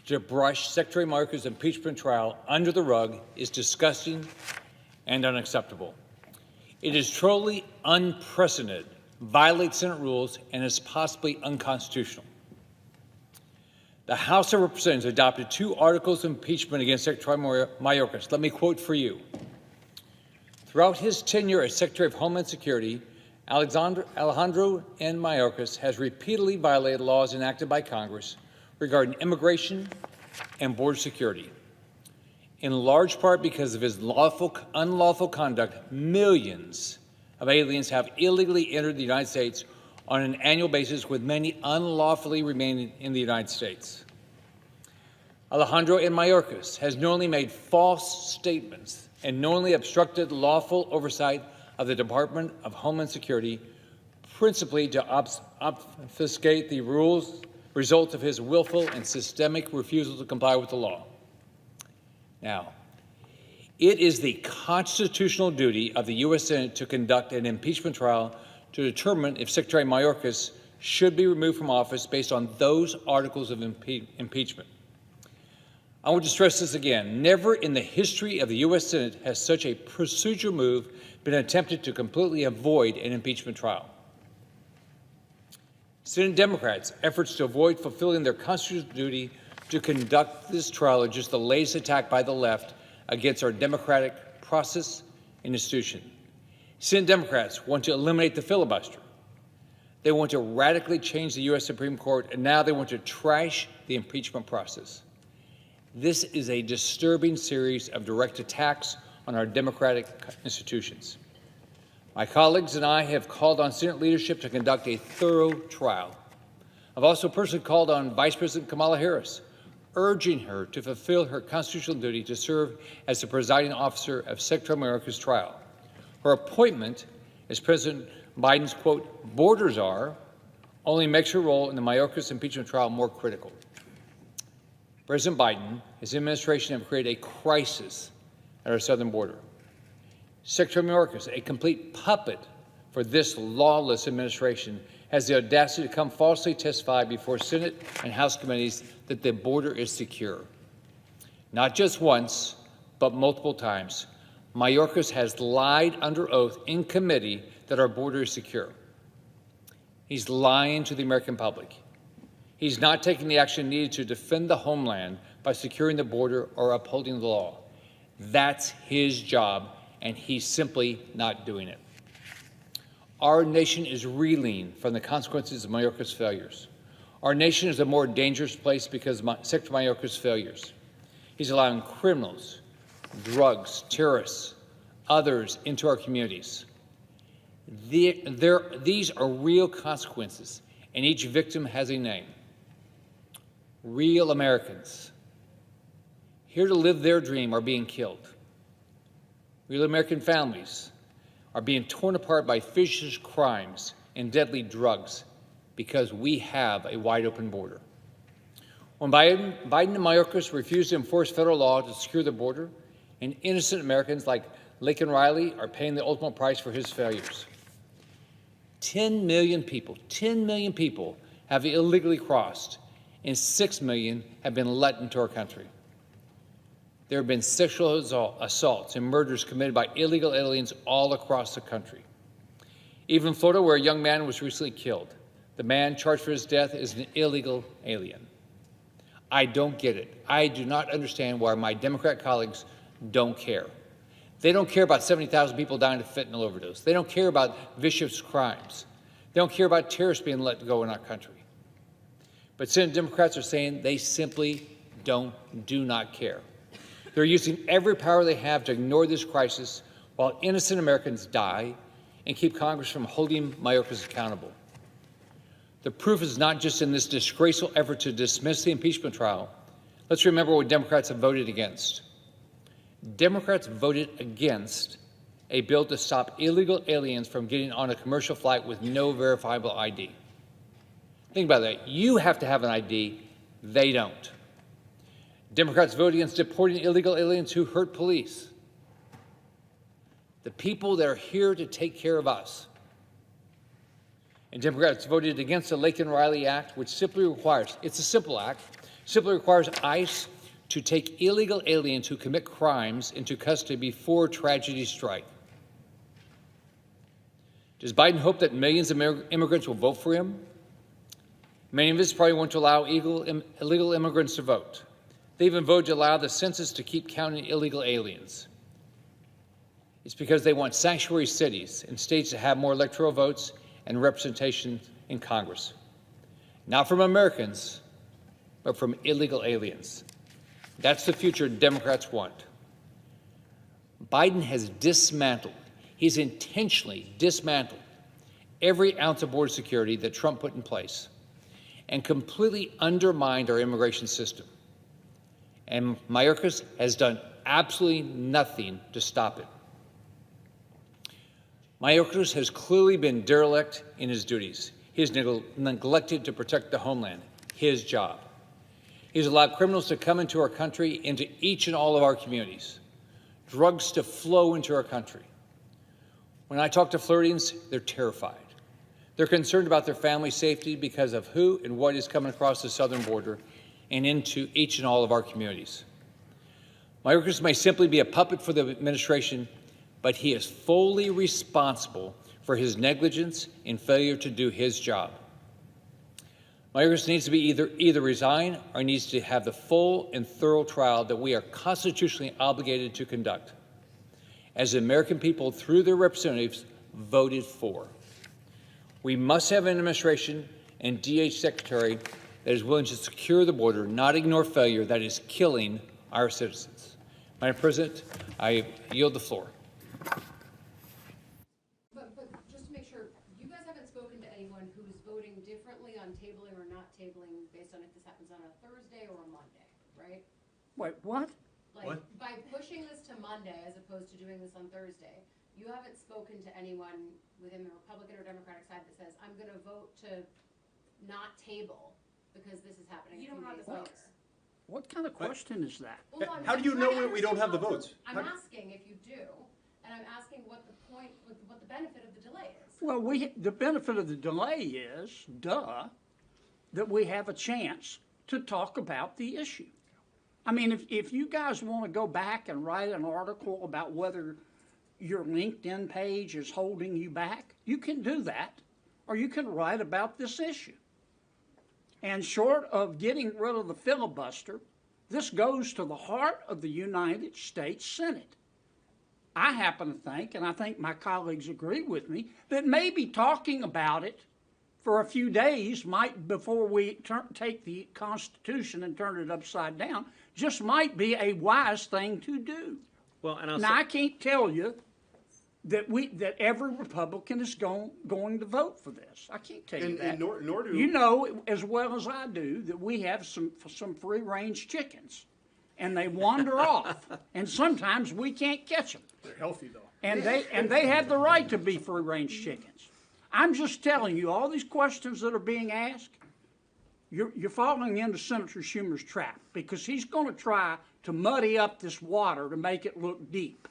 to brush Secretary Mayorkas' impeachment trial under the rug is disgusting and unacceptable. It is truly unprecedented, violates Senate rules, and is possibly unconstitutional. The House of Representatives adopted 2 articles of impeachment against Secretary Mayorkas. Let me quote for you. Throughout his tenure as Secretary of Homeland Security, Alejandro N. Mayorkas has repeatedly violated laws enacted by Congress regarding immigration and border security. In large part because of his unlawful conduct, millions of aliens have illegally entered the United States on an annual basis, with many unlawfully remaining in the United States. Alejandro N. Mayorkas has knowingly made false statements and knowingly obstructed lawful oversight of the Department of Homeland Security, principally to obfuscate the result of his willful and systemic refusal to comply with the law. Now, it is the constitutional duty of the U.S. Senate to conduct an impeachment trial to determine if Secretary Mayorkas should be removed from office based on those articles of impeachment. I want to stress this again. Never in the history of the U.S. Senate has such a procedural move been attempted to completely avoid an impeachment trial. Senate Democrats' efforts to avoid fulfilling their constitutional duty to conduct this trial are just the latest attack by the left against our democratic process and institution. Senate Democrats want to eliminate the filibuster. They want to radically change the U.S. Supreme Court, and now they want to trash the impeachment process. This is a disturbing series of direct attacks on our democratic institutions. My colleagues and I have called on Senate leadership to conduct a thorough trial. I've also personally called on Vice President Kamala Harris, urging her to fulfill her constitutional duty to serve as the presiding officer of Secretary Mayorkas' trial. Her appointment as President Biden's, quote, border czar only makes her role in the Mayorkas impeachment trial more critical. President Biden and his administration have created a crisis at our southern border. Secretary Mayorkas, a complete puppet for this lawless administration, has the audacity to come falsely testify before Senate and House committees that the border is secure. Not just once, but multiple times. Mayorkas has lied under oath in committee that our border is secure. He's lying to the American public. He's not taking the action needed to defend the homeland by securing the border or upholding the law. That's his job, and he's simply not doing it. Our nation is reeling from the consequences of Mayorkas' failures. Our nation is a more dangerous place because of Secretary Mayorkas' failures. He's allowing criminals, drugs, terrorists, others into our communities. These are real consequences, and each victim has a name. Real Americans, here to live their dream, are being killed. Real American families are being torn apart by vicious crimes and deadly drugs because we have a wide-open border. When Biden and Mayorkas refuse to enforce federal law to secure the border, and innocent Americans like Laken Riley are paying the ultimate price for his failures. 10 million people have illegally crossed, and 6 million have been let into our country. There have been sexual assaults and murders committed by illegal aliens all across the country. Even in Florida, where a young man was recently killed, the man charged for his death is an illegal alien. I don't get it. I do not understand why my Democrat colleagues don't care. They don't care about 70,000 people dying of fentanyl overdose. They don't care about vicious crimes. They don't care about terrorists being let go in our country. But Senate Democrats are saying they simply do not care. They're using every power they have to ignore this crisis while innocent Americans die and keep Congress from holding Mayorkas accountable. The proof is not just in this disgraceful effort to dismiss the impeachment trial. Let's remember what Democrats have voted against. Democrats voted against a bill to stop illegal aliens from getting on a commercial flight with no verifiable ID. Think about that. You have to have an ID. They don't. Democrats voted against deporting illegal aliens who hurt police. The people that are here to take care of us. And Democrats voted against the Laken Riley Act, which simply requires, it's a simple act, simply requires ICE to take illegal aliens who commit crimes into custody before tragedies strike. Does Biden hope that millions of immigrants will vote for him? Many of us probably want to allow illegal immigrants to vote. They even voted to allow the census to keep counting illegal aliens. It's because they want sanctuary cities and states to have more electoral votes and representation in Congress. Not from Americans, but from illegal aliens. That's the future Democrats want. Biden has dismantled, he's intentionally dismantled every ounce of border security that Trump put in place and completely undermined our immigration system. And Mayorkas has done absolutely nothing to stop it. Mayorkas has clearly been derelict in his duties. He has neglected to protect the homeland, his job. He's allowed criminals to come into our country, into each and all of our communities, drugs to flow into our country. When I talk to Floridians, they're terrified. They're concerned about their family safety because of who and what is coming across the southern border and into each and all of our communities. Mayorkas may simply be a puppet for the administration, but he is fully responsible for his negligence and failure to do his job. Mayorkas needs to be either resign or needs to have the full and thorough trial that we are constitutionally obligated to conduct, as the American people, through their representatives, voted for. We must have an administration and DH secretary that is willing to secure the border, not ignore failure that is killing our citizens. Madam President, I yield the floor. But just to make sure, you guys haven't spoken to anyone who is voting differently on tabling or not tabling based on if this happens on a Thursday or a Monday, right? Wait, what? Like, by pushing this to Monday as opposed to doing this on Thursday, you haven't spoken to anyone within the Republican or Democratic side that says, I'm gonna vote to not table because this is happening a few days later. What kind of question is that? Well, no, How do you know we don't have the understand votes? I'm asking if you do, and I'm asking what the point, what the benefit of the delay is. Well, the benefit of the delay is, that we have a chance to talk about the issue. I mean, if you guys want to go back and write an article about whether your LinkedIn page is holding you back, you can do that, or you can write about this issue. And short of getting rid of the filibuster, this goes to the heart of the United States Senate. I happen to think, and I think my colleagues agree with me, that maybe talking about it for a few days might, before we take the Constitution and turn it upside down, just might be a wise thing to do. Well, and Now, I can't tell you that every Republican is going to vote for this. I can't tell you that. And nor do you know as well as I do that we have some free-range chickens, and they wander off, and sometimes we can't catch them. They're healthy though. And they have the right to be free-range chickens. I'm just telling you, all these questions that are being asked, you're falling into Senator Schumer's trap, because he's going to try to muddy up this water to make it look deep.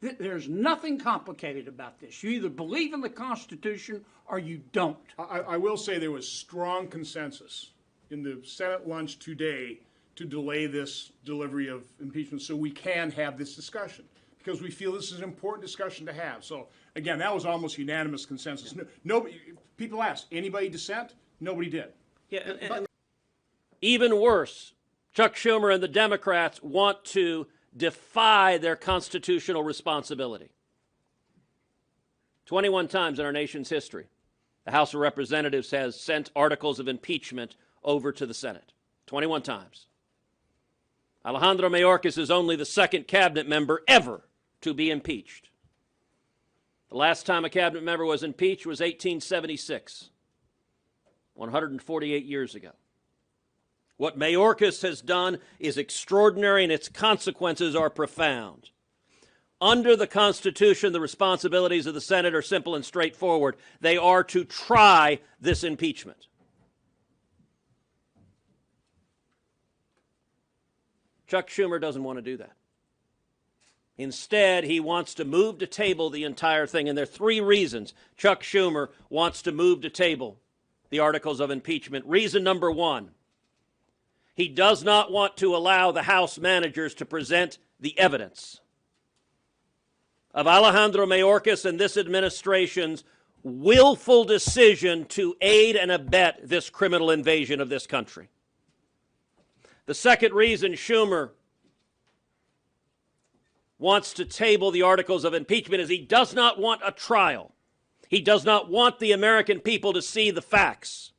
There's nothing complicated about this. You either believe in the Constitution or you don't. I will say there was strong consensus in the Senate lunch today to delay this delivery of impeachment so we can have this discussion, because we feel this is an important discussion to have. So again, that was almost unanimous consensus. Nobody, people asked, anybody dissent? Nobody did. Yeah, and even worse, Chuck Schumer and the Democrats want to defy their constitutional responsibility. 21 times in our nation's history, the House of Representatives has sent articles of impeachment over to the Senate. 21 times. Alejandro Mayorkas is only the second cabinet member ever to be impeached. The last time a cabinet member was impeached was 1876, 148 years ago. What Mayorkas has done is extraordinary and its consequences are profound. Under the Constitution, the responsibilities of the Senate are simple and straightforward. They are to try this impeachment. Chuck Schumer doesn't want to do that. Instead, he wants to move to table the entire thing, and there are three reasons Chuck Schumer wants to move to table the articles of impeachment. Reason number one, he does not want to allow the House managers to present the evidence of Alejandro Mayorkas and this administration's willful decision to aid and abet this criminal invasion of this country. The second reason Schumer wants to table the articles of impeachment is he does not want a trial. He does not want the American people to see the facts.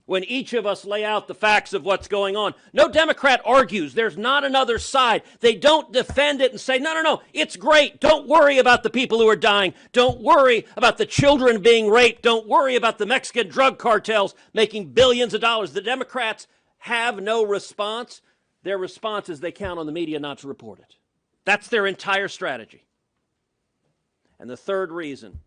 When each of us lay out the facts of what's going on, no Democrat argues there's not another side. They don't defend it and say, no, it's great. Don't worry about the people who are dying. Don't worry about the children being raped. Don't worry about the Mexican drug cartels making billions of dollars. The Democrats have no response. Their response is they count on the media not to report it. That's their entire strategy. And the third reason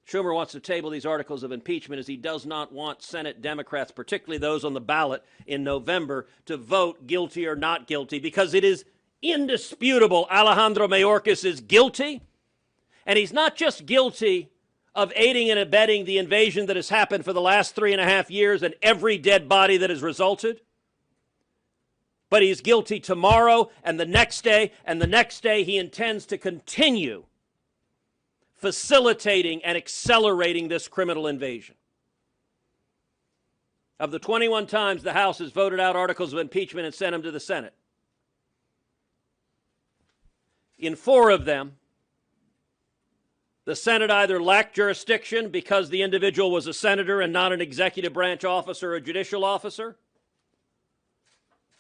Schumer wants to table these articles of impeachment is he does not want Senate Democrats, particularly those on the ballot in November, to vote guilty or not guilty, because it is indisputable Alejandro Mayorkas is guilty, and he's not just guilty of aiding and abetting the invasion that has happened for the last 3.5 years and every dead body that has resulted, but he's guilty tomorrow and the next day, and the next day he intends to continue facilitating and accelerating this criminal invasion. Of the 21 times the House has voted out articles of impeachment and sent them to the Senate, in 4 of them, the Senate either lacked jurisdiction because the individual was a senator and not an executive branch officer or a judicial officer,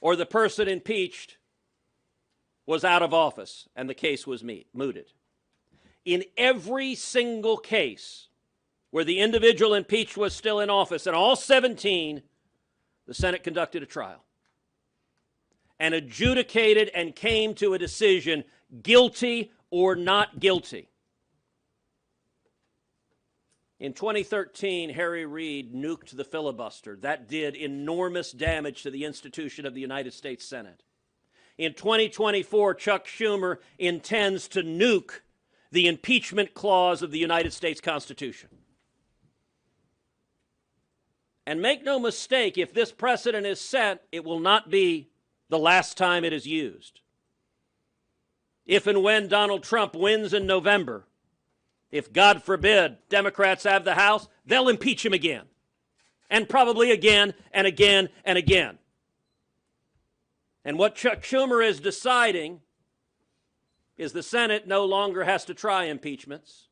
or the person impeached was out of office and the case was mooted. In every single case where the individual impeached was still in office, in all 17, the Senate conducted a trial and adjudicated and came to a decision, guilty or not guilty. In 2013, Harry Reid nuked the filibuster. That did enormous damage to the institution of the United States Senate. In 2024, Chuck Schumer intends to nuke the impeachment clause of the United States Constitution. And make no mistake, if this precedent is set, it will not be the last time it is used. If and when Donald Trump wins in November, if, God forbid, Democrats have the House, they'll impeach him again. And probably again and again and again. And what Chuck Schumer is deciding is the Senate no longer has to try impeachments,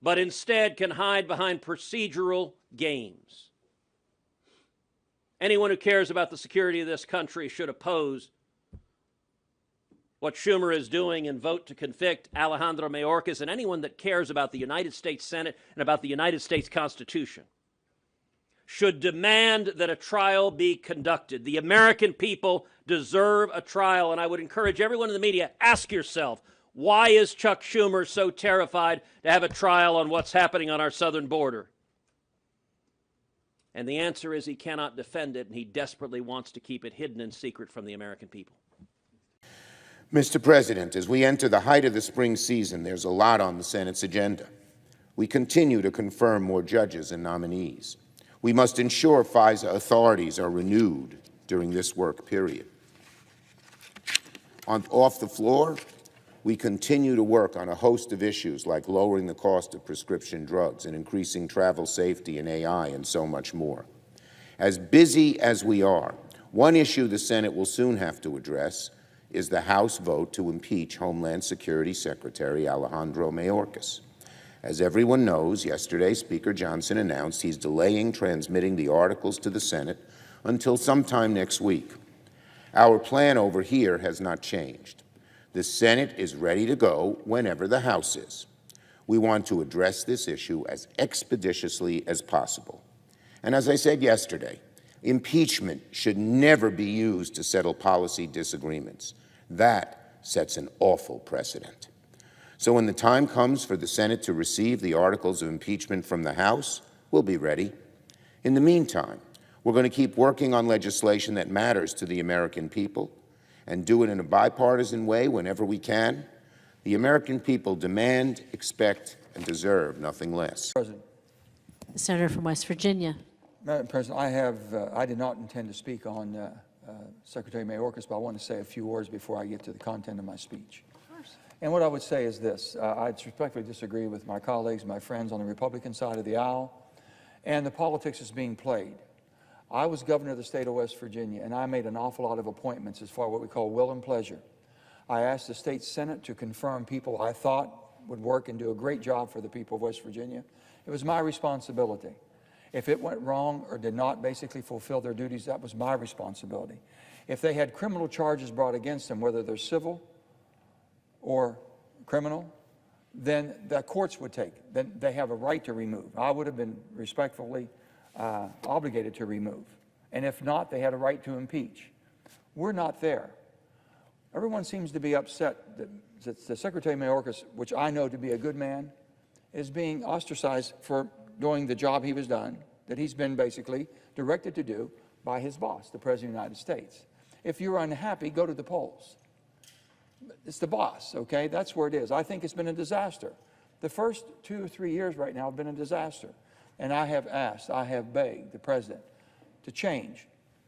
but instead can hide behind procedural games. Anyone who cares about the security of this country should oppose what Schumer is doing and vote to convict Alejandro Mayorkas, and anyone that cares about the United States Senate and about the United States Constitution should demand that a trial be conducted. The American people deserve a trial, and I would encourage everyone in the media, ask yourself, why is Chuck Schumer so terrified to have a trial on what's happening on our southern border? And the answer is he cannot defend it, and he desperately wants to keep it hidden and secret from the American people. Mr. President, as we enter the height of the spring season, there's a lot on the Senate's agenda. We continue to confirm more judges and nominees. We must ensure FISA authorities are renewed during this work period. Off the floor, we continue to work on a host of issues like lowering the cost of prescription drugs and increasing travel safety and AI and so much more. As busy as we are, One issue the Senate will soon have to address is the House vote to impeach Homeland Security Secretary Alejandro Mayorkas. As everyone knows, yesterday Speaker Johnson announced he's delaying transmitting the articles to the Senate until sometime next week. Our plan over here has not changed. The Senate is ready to go whenever the House is. We want to address this issue as expeditiously as possible. And as I said yesterday, impeachment should never be used to settle policy disagreements. That sets an awful precedent. So when the time comes for the Senate to receive the articles of impeachment from the House, we'll be ready. In the meantime, we're going to keep working on legislation that matters to the American people and do it in a bipartisan way whenever we can. The American people demand, expect, and deserve nothing less. President. The Senator from West Virginia. Madam President, I did not intend to speak on Secretary Mayorkas, but I want to say a few words before I get to the content of my speech. And what I would say is this. I respectfully disagree with my colleagues, my friends on the Republican side of the aisle, and the politics is being played. I was governor of the state of West Virginia, and I made an awful lot of appointments as far as what we call will and pleasure. I asked the state Senate to confirm people I thought would work and do a great job for the people of West Virginia. It was my responsibility. If it went wrong or did not basically fulfill their duties, that was my responsibility. If they had criminal charges brought against them, whether they're civil or criminal, then the courts would take it. Then they have a right to remove. I would have been respectfully obligated to remove. And if not, they had a right to impeach. We're not there. Everyone seems to be upset that the Secretary Mayorkas, which I know to be a good man, is being ostracized for doing the job he was done, that he's been basically directed to do by his boss, the President of the United States. If you're unhappy, go to the polls. It's the boss, okay? That's where it is. I think it's been a disaster. The first 2 or 3 years right now have been a disaster. And I have asked, I have begged the President to change,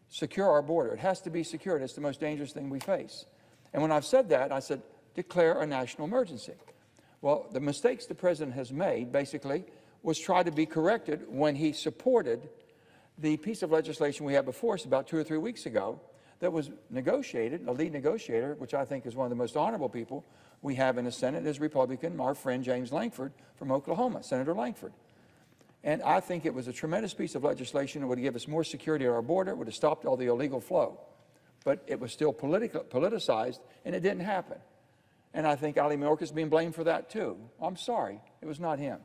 secure our border. It has to be secured. It's the most dangerous thing we face. And when I've said that, I said, declare a national emergency. Well, the mistakes the President has made, basically, was try to be corrected when he supported the piece of legislation we had before us about 2 or 3 weeks ago that was negotiated, a lead negotiator, which I think is one of the most honorable people we have in the Senate, is Republican, our friend James Lankford from Oklahoma, Senator Lankford. And I think it was a tremendous piece of legislation. It would give us more security at our border. It would have stopped all the illegal flow. But it was still politicized, and it didn't happen. And I think Ali Mayorkas is being blamed for that, too. I'm sorry. It was not him.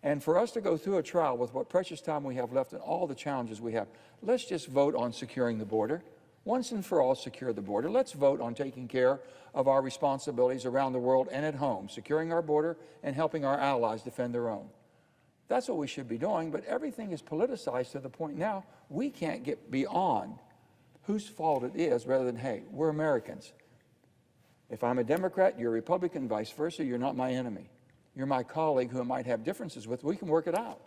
And for us to go through a trial with what precious time we have left and all the challenges we have, let's just vote on securing the border. Once and for all, secure the border. Let's vote on taking care of our responsibilities around the world and at home, securing our border and helping our allies defend their own. That's what we should be doing, but everything is politicized to the point now we can't get beyond whose fault it is rather than, hey, we're Americans. If I'm a Democrat, you're a Republican, vice versa, you're not my enemy. You're my colleague who I might have differences with. We can work it out.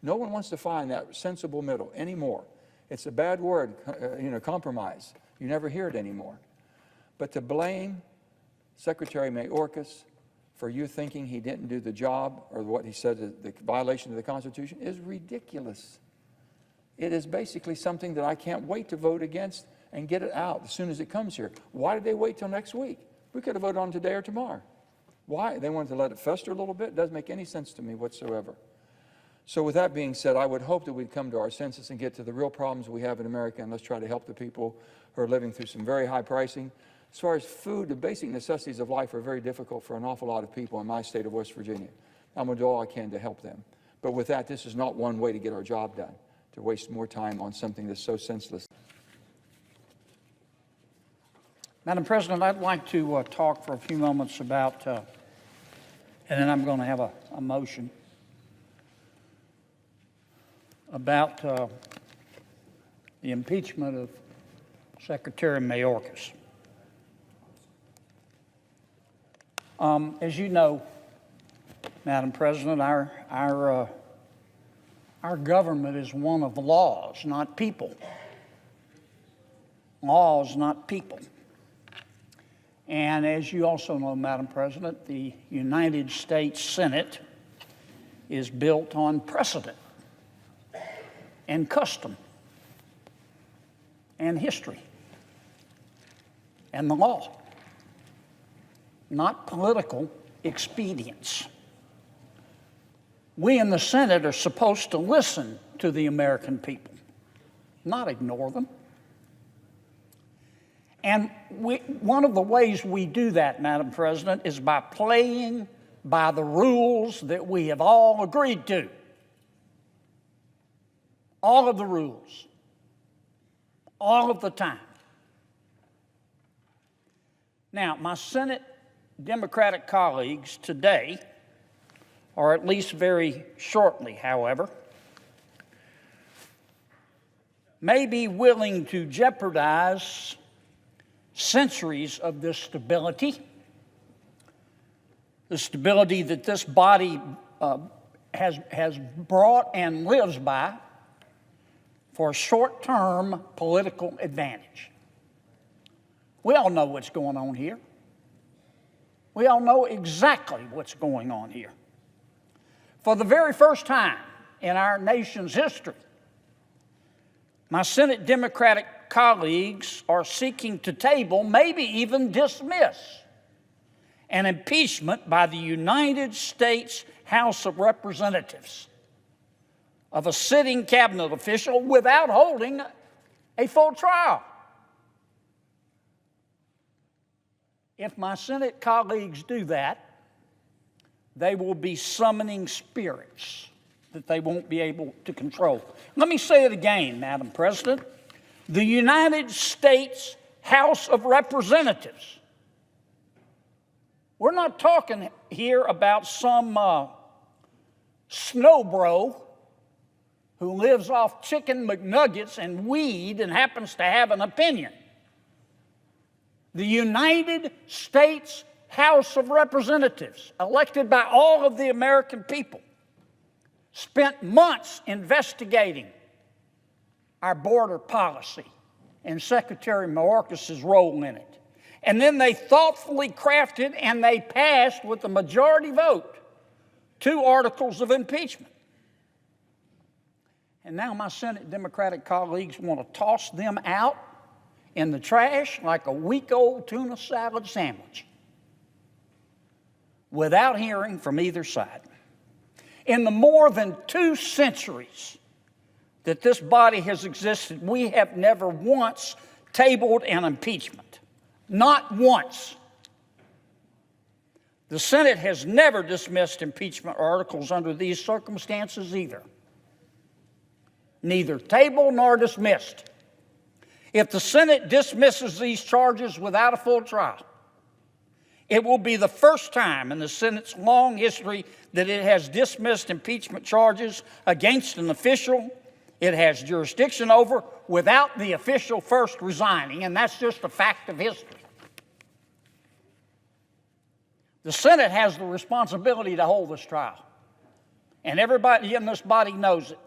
No one wants to find that sensible middle anymore. It's a bad word, compromise. You never hear it anymore. But to blame Secretary Mayorkas for you thinking he didn't do the job or what he said, the violation of the Constitution, is ridiculous. It is basically something that I can't wait to vote against and get it out as soon as it comes here. Why did they wait till next week? We could have voted on today or tomorrow. Why? They wanted to let it fester a little bit? It doesn't make any sense to me whatsoever. So with that being said, I would hope that we'd come to our senses and get to the real problems we have in America, and let's try to help the people who are living through some very high pricing. As far as food, the basic necessities of life are very difficult for an awful lot of people in my state of West Virginia. I'm going to do all I can to help them. But with that, this is not one way to get our job done, to waste more time on something that's so senseless. Madam President, I'd like to talk for a few moments about, and then I'm going to have a motion, about the impeachment of Secretary Mayorkas. As you know, Madam President, our government is one of laws, not people. Laws, not people. And as you also know, Madam President, the United States Senate is built on precedent and custom. and history and the law, not political expedience. We in the Senate are supposed to listen to the American people, not ignore them. And one of the ways we do that, Madam President, is by playing by the rules that we have all agreed to. All of the rules. All of the time. Now, my Senate Democratic colleagues today, or at least very shortly, however, may be willing to jeopardize centuries of this stability, the stability that this body has brought and lives by for short-term political advantage. We all know what's going on here. We all know exactly what's going on here. For the very first time in our nation's history, my Senate Democratic colleagues are seeking to table, maybe even dismiss, an impeachment by the United States House of Representatives of a sitting cabinet official without holding a full trial. If my Senate colleagues do that, they will be summoning spirits that they won't be able to control. Let me say it again, Madam President. The United States House of Representatives. We're not talking here about some snowbro who lives off chicken McNuggets and weed and happens to have an opinion. The United States House of Representatives, elected by all of the American people, spent months investigating our border policy and Secretary Mayorkas' role in it. And then they thoughtfully crafted and they passed with a majority vote 2 articles of impeachment. And now my Senate Democratic colleagues want to toss them out in the trash like a week-old tuna salad sandwich without hearing from either side. In the more than 2 centuries that this body has existed, we have never once tabled an impeachment. Not once. The Senate has never dismissed impeachment articles under these circumstances either. Neither tabled nor dismissed. If the Senate dismisses these charges without a full trial, it will be the first time in the Senate's long history that it has dismissed impeachment charges against an official it has jurisdiction over without the official first resigning, and that's just a fact of history. The Senate has the responsibility to hold this trial, and everybody in this body knows it.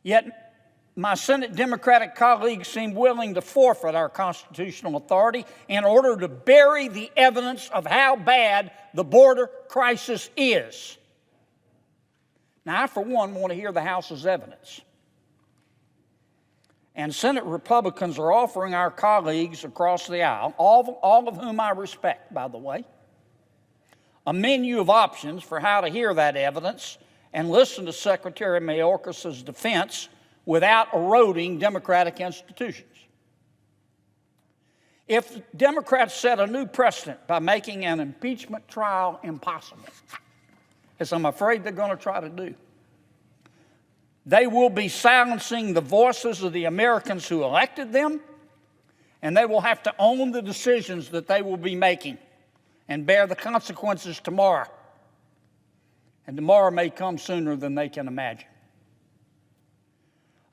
Yet my Senate Democratic colleagues seem willing to forfeit our constitutional authority in order to bury the evidence of how bad the border crisis is. Now, I, for one, want to hear the House's evidence. And Senate Republicans are offering our colleagues across the aisle, all of whom I respect, by the way, a menu of options for how to hear that evidence and listen to Secretary Mayorkas' defense without eroding democratic institutions. If Democrats set a new precedent by making an impeachment trial impossible, as I'm afraid they're going to try to do, they will be silencing the voices of the Americans who elected them, and they will have to own the decisions that they will be making and bear the consequences tomorrow. And tomorrow may come sooner than they can imagine.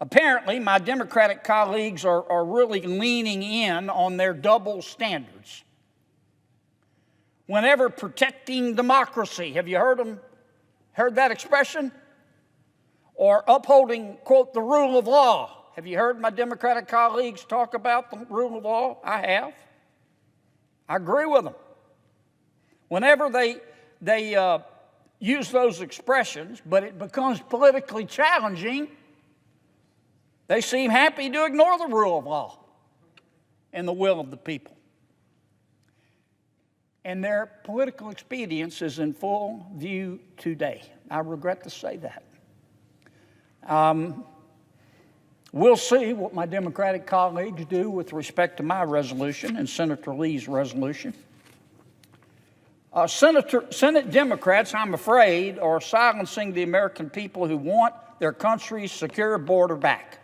Apparently, my Democratic colleagues are really leaning in on their double standards. Whenever protecting democracy, have you heard that expression? Or upholding, quote, the rule of law. Have you heard my Democratic colleagues talk about the rule of law? I have. I agree with them. Whenever they use those expressions, but it becomes politically challenging, They seem happy to ignore the rule of law and the will of the people. And their political expedience is in full view today. I regret to say that. We'll see what my Democratic colleagues do with respect to my resolution and Senator Lee's resolution. Senate Democrats, I'm afraid, are silencing the American people who want their country's secure border back.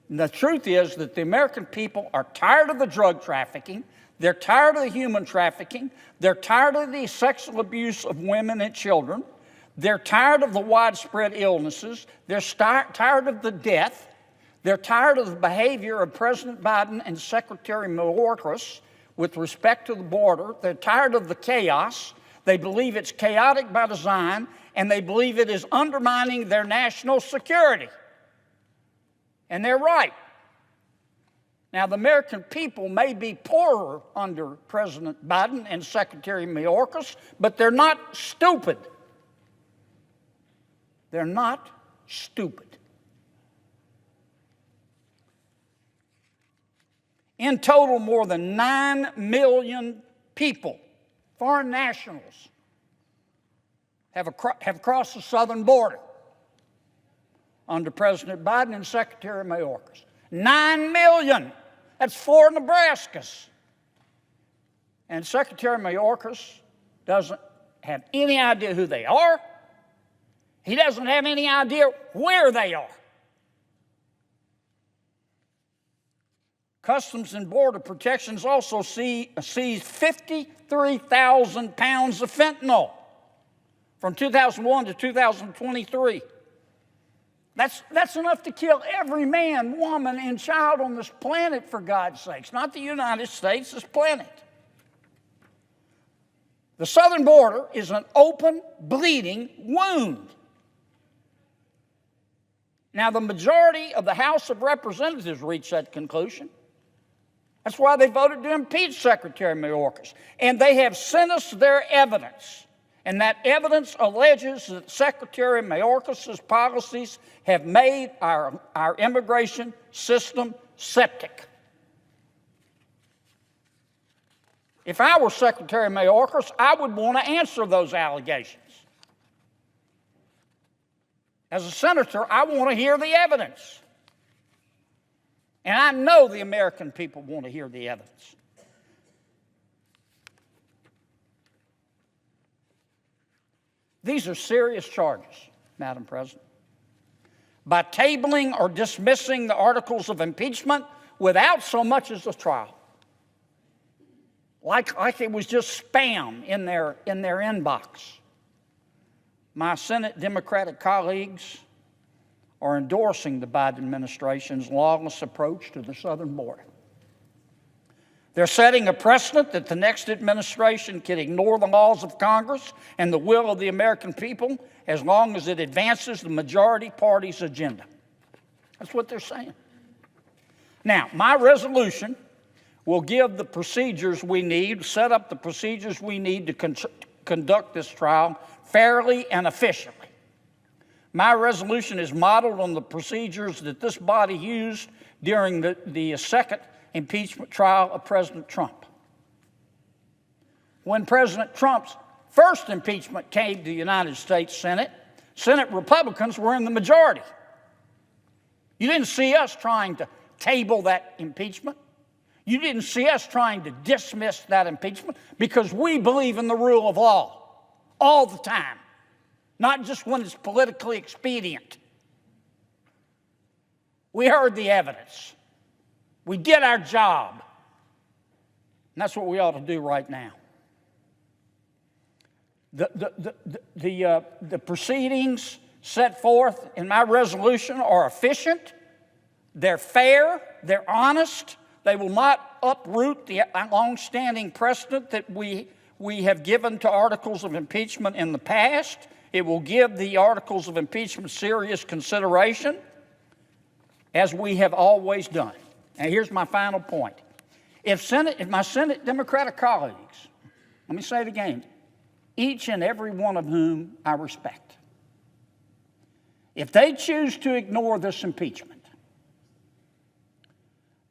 And the truth is that the American people are tired of the drug trafficking. They're tired of the human trafficking. They're tired of the sexual abuse of women and children. They're tired of the widespread illnesses. They're tired of the death. They're tired of the behavior of President Biden and Secretary Mayorkas with respect to the border. They're tired of the chaos. They believe it's chaotic by design, and they believe it is undermining their national security. And they're right. Now, the American people may be poorer under President Biden and Secretary Mayorkas, but they're not stupid. They're not stupid. In total, more than 9 million people, foreign nationals, have crossed the southern border under President Biden and Secretary Mayorkas. 9 million. That's 4 Nebraskas. And Secretary Mayorkas doesn't have any idea who they are. He doesn't have any idea where they are. Customs and Border Protections also seized 53,000 pounds of fentanyl from 2001 to 2023. That's enough to kill every man, woman, and child on this planet, for God's sakes. Not the United States, this planet. The southern border is an open, bleeding wound. Now, the majority of the House of Representatives reached that conclusion. That's why they voted to impeach Secretary Mayorkas. And they have sent us their evidence. And that evidence alleges that Secretary Mayorkas' policies have made our immigration system septic. If I were Secretary Mayorkas, I would want to answer those allegations. As a senator, I want to hear the evidence. And I know the American people want to hear the evidence. These are serious charges, Madam President. By tabling or dismissing the articles of impeachment without so much as a trial, like it was just spam in their inbox, my Senate Democratic colleagues are endorsing the Biden administration's lawless approach to the southern border. They're setting a precedent that the next administration can ignore the laws of Congress and the will of the American people as long as it advances the majority party's agenda. That's what they're saying. Now, my resolution will give the procedures we need, set up the procedures we need to conduct this trial fairly and efficiently. My resolution is modeled on the procedures that this body used during the second impeachment trial of President Trump. When President Trump's first impeachment came to the United States Senate Republicans were in the majority. You didn't see us trying to table that impeachment. You didn't see us trying to dismiss that impeachment because we believe in the rule of law all the time, not just when it's politically expedient. We heard the evidence. We did our job. And that's what we ought to do right now. The proceedings set forth in my resolution are efficient, they're fair, they're honest. They will not uproot the long-standing precedent that we have given to articles of impeachment in the past. It will give the articles of impeachment serious consideration, as we have always done. And here's my final point. If my Senate Democratic colleagues, let me say it again, each and every one of whom I respect, if they choose to ignore this impeachment,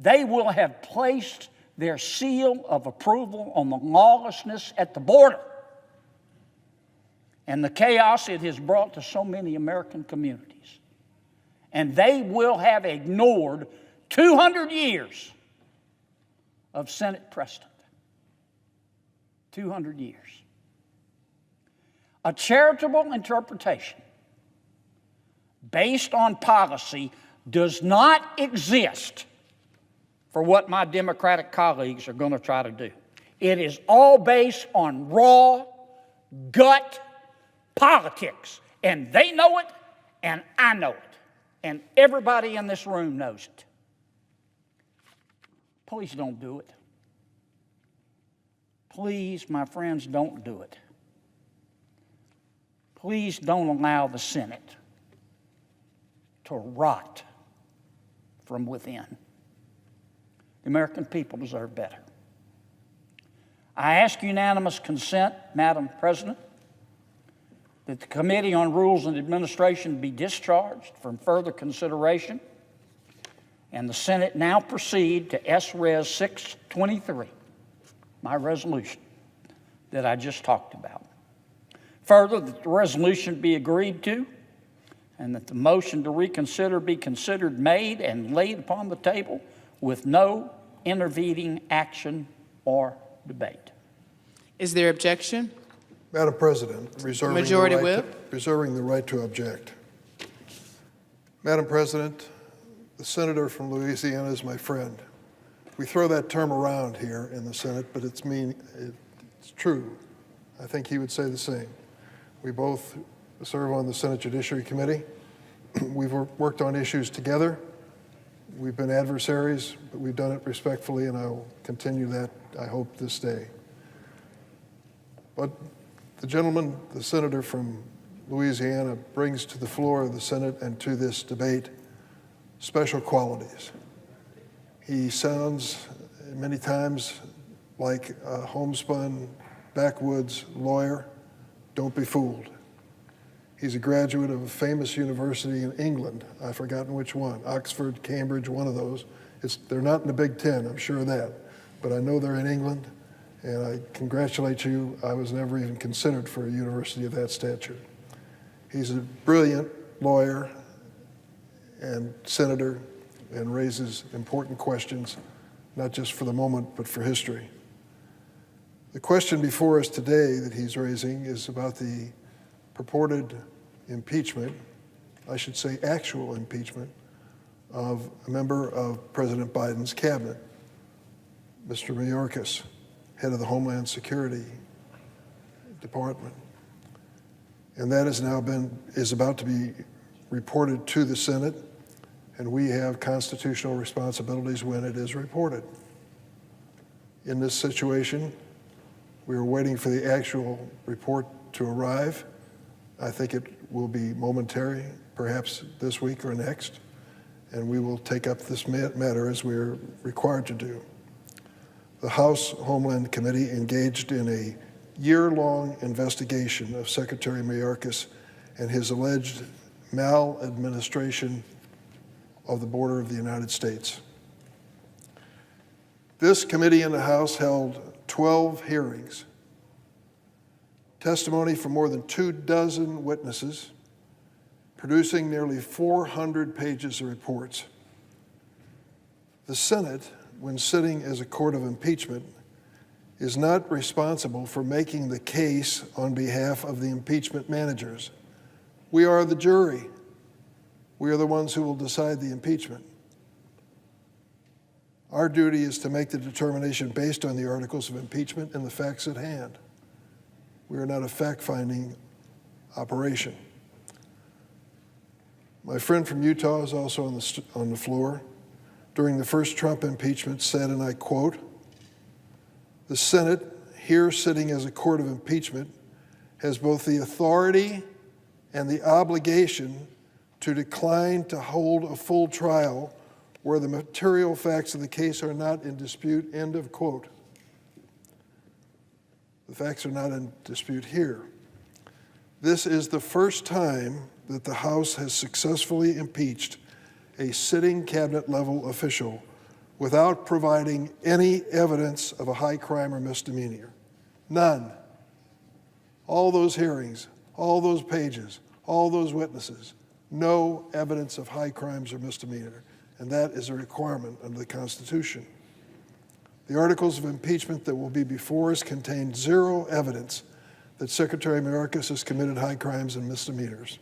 they will have placed their seal of approval on the lawlessness at the border and the chaos it has brought to so many American communities. And they will have ignored 200 years of Senate precedent. 200 years. A charitable interpretation based on policy does not exist for what my Democratic colleagues are going to try to do. It is all based on raw, gut politics. And they know it, and I know it. And everybody in this room knows it. Please don't do it. Please, my friends, don't do it. Please don't allow the Senate to rot from within. The American people deserve better. I ask unanimous consent, Madam President, that the Committee on Rules and Administration be discharged from further consideration, and the Senate now proceed to S-Res 623, my resolution that I just talked about. Further, that the resolution be agreed to, and that the motion to reconsider be considered made and laid upon the table with no intervening action or debate. Is there objection? Madam President, reserving the right to object. Madam President, the senator from Louisiana is my friend. We throw that term around here in the Senate, but it's true. I think he would say the same. We both serve on the Senate Judiciary Committee. We've worked on issues together. We've been adversaries, but we've done it respectfully, and I will continue that, I hope, this day. But the gentleman, the senator from Louisiana, brings to the floor of the Senate and to this debate special qualities. He sounds many times like a homespun, backwoods lawyer. Don't be fooled. He's a graduate of a famous university in England. I've forgotten which one, Oxford, Cambridge, one of those. They're not in the Big Ten, I'm sure of that, but I know they're in England, and I congratulate you. I was never even considered for a university of that stature. He's a brilliant lawyer and senator and raises important questions, not just for the moment, but for history. The question before us today that he's raising is about the purported impeachment, I should say actual impeachment, of a member of President Biden's cabinet, Mr. Mayorkas, head of the Homeland Security Department. And that is about to be reported to the Senate, and we have constitutional responsibilities when it is reported. In this situation, we are waiting for the actual report to arrive. I think it will be momentary, perhaps this week or next, and we will take up this matter as we are required to do. The House Homeland Committee engaged in a year-long investigation of Secretary Mayorkas and his alleged maladministration of the border of the United States. This committee in the House held 12 hearings, testimony from more than 24 witnesses, producing nearly 400 pages of reports. The Senate, when sitting as a court of impeachment, is not responsible for making the case on behalf of the impeachment managers. We are the jury. We are the ones who will decide the impeachment. Our duty is to make the determination based on the articles of impeachment and the facts at hand. We are not a fact-finding operation. My friend from Utah is also on the floor. During the first Trump impeachment said, and I quote, "The Senate, here sitting as a court of impeachment, has both the authority and the obligation to decline to hold a full trial where the material facts of the case are not in dispute," end of quote. The facts are not in dispute here. This is the first time that the House has successfully impeached a sitting cabinet-level official without providing any evidence of a high crime or misdemeanor. None. All those hearings, all those pages, all those witnesses, no evidence of high crimes or misdemeanor, and that is a requirement under the Constitution. The articles of impeachment that will be before us contain zero evidence that Secretary Mayorkas has committed high crimes and misdemeanors.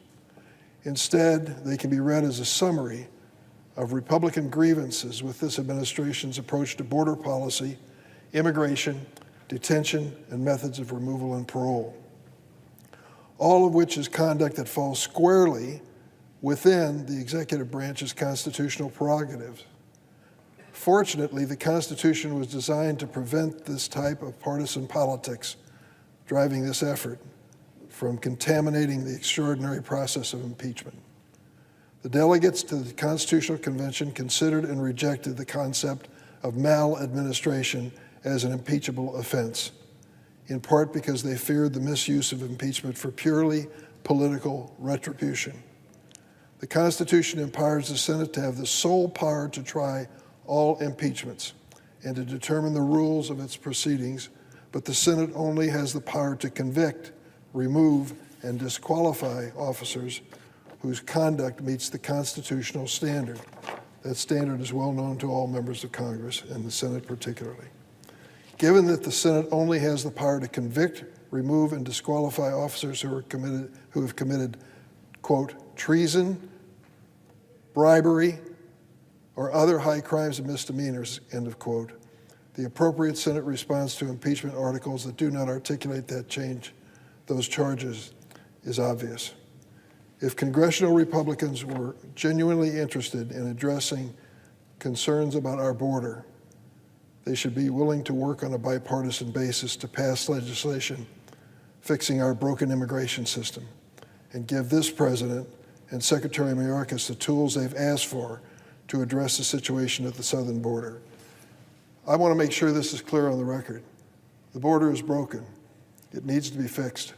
Instead, they can be read as a summary of Republican grievances with this administration's approach to border policy, immigration, detention, and methods of removal and parole, all of which is conduct that falls squarely within the executive branch's constitutional prerogatives. Fortunately, the Constitution was designed to prevent this type of partisan politics driving this effort from contaminating the extraordinary process of impeachment. The delegates to the Constitutional Convention considered and rejected the concept of maladministration as an impeachable offense, in part because they feared the misuse of impeachment for purely political retribution. The Constitution empowers the Senate to have the sole power to try all impeachments and to determine the rules of its proceedings, but the Senate only has the power to convict, remove, and disqualify officers whose conduct meets the constitutional standard. That standard is well known to all members of Congress, and the Senate particularly. Given that the Senate only has the power to convict, remove, and disqualify officers who have committed, quote, treason, bribery, or other high crimes and misdemeanors, end of quote, the appropriate Senate response to impeachment articles that do not articulate that change, those charges, is obvious. If congressional Republicans were genuinely interested in addressing concerns about our border, they should be willing to work on a bipartisan basis to pass legislation fixing our broken immigration system and give this president and Secretary Mayorkas the tools they've asked for to address the situation at the southern border. I want to make sure this is clear on the record. The border is broken. It needs to be fixed.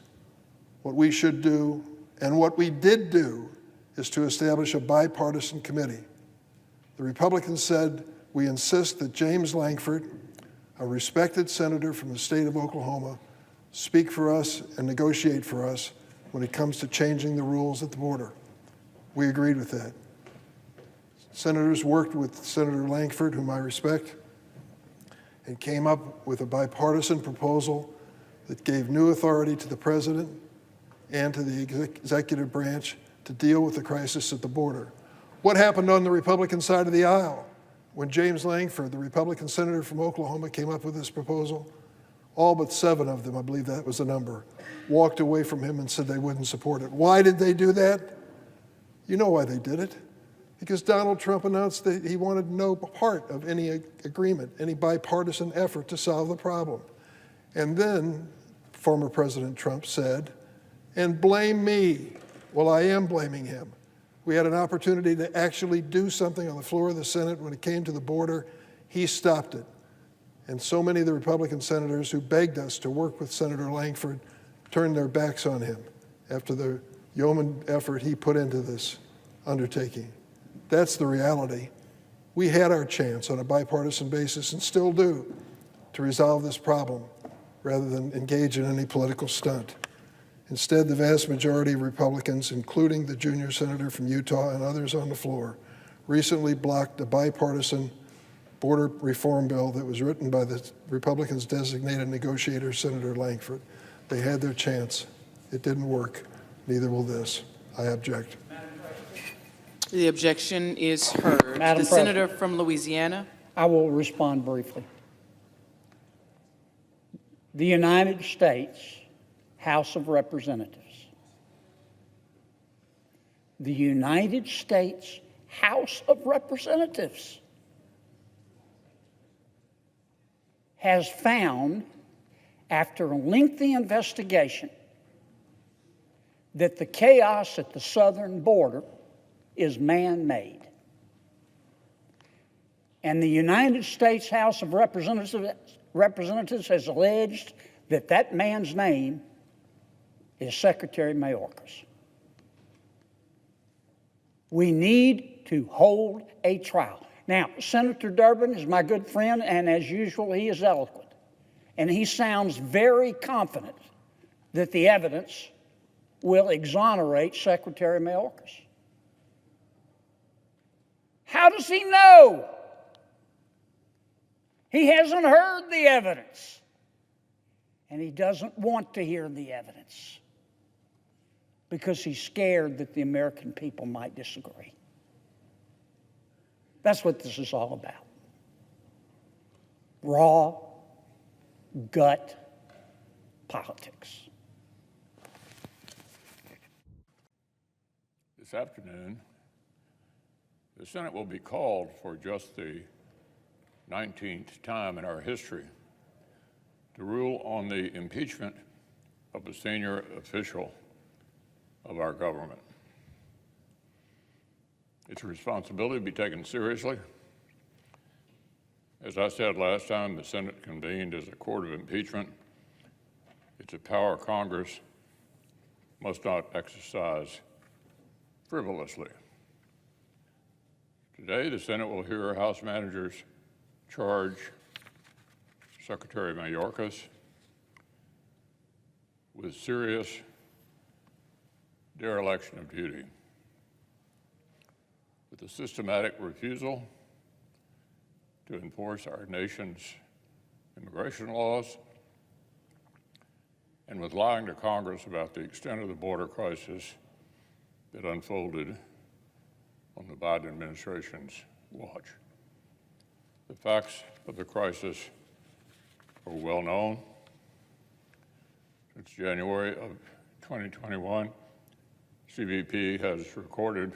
What we should do, and what we did do, is to establish a bipartisan committee. The Republicans said, we insist that James Lankford, a respected senator from the state of Oklahoma, speak for us and negotiate for us when it comes to changing the rules at the border. We agreed with that. Senators worked with Senator Lankford, whom I respect, and came up with a bipartisan proposal that gave new authority to the president and to the executive branch to deal with the crisis at the border. What happened on the Republican side of the aisle when James Lankford, the Republican senator from Oklahoma, came up with this proposal? All but 7 of them, I believe that was the number, walked away from him and said they wouldn't support it. Why did they do that? You know why they did it. Because Donald Trump announced that he wanted no part of any agreement, any bipartisan effort to solve the problem. And then former President Trump said, and blame me. Well, I am blaming him. We had an opportunity to actually do something on the floor of the Senate when it came to the border. He stopped it. And so many of the Republican senators who begged us to work with Senator Lankford turned their backs on him after the yeoman effort he put into this undertaking. That's the reality. We had our chance on a bipartisan basis, and still do, to resolve this problem rather than engage in any political stunt. Instead, the vast majority of Republicans, including the junior senator from Utah and others on the floor, recently blocked a bipartisan border reform bill that was written by the Republicans' designated negotiator, Senator Lankford. They had their chance. It didn't work. Neither will this. I object. The objection is heard. Madam The senator from Louisiana. I will respond briefly. The United States House of Representatives. The United States House of Representatives has found, after a lengthy investigation, that the chaos at the southern border is man-made. And the United States House of Representatives has alleged that that man's name is Secretary Mayorkas. We need to hold a trial. Now, Senator Durbin is my good friend, and as usual, he is eloquent. And he sounds very confident that the evidence will exonerate Secretary Mayorkas. How does he know? He hasn't heard the evidence. And he doesn't want to hear the evidence because he's scared that the American people might disagree. That's what this is all about. Raw, gut politics. This afternoon, the Senate will be called for just the 19th time in our history to rule on the impeachment of a senior official of our government. It's a responsibility to be taken seriously. As I said last time, the Senate convened as a court of impeachment. It's a power Congress must not exercise frivolously. Today, the Senate will hear House managers charge Secretary Mayorkas with serious dereliction of duty, with a systematic refusal to enforce our nation's immigration laws, and with lying to Congress about the extent of the border crisis that unfolded on the Biden administration's watch. The facts of the crisis are well known. Since January of 2021, CBP has recorded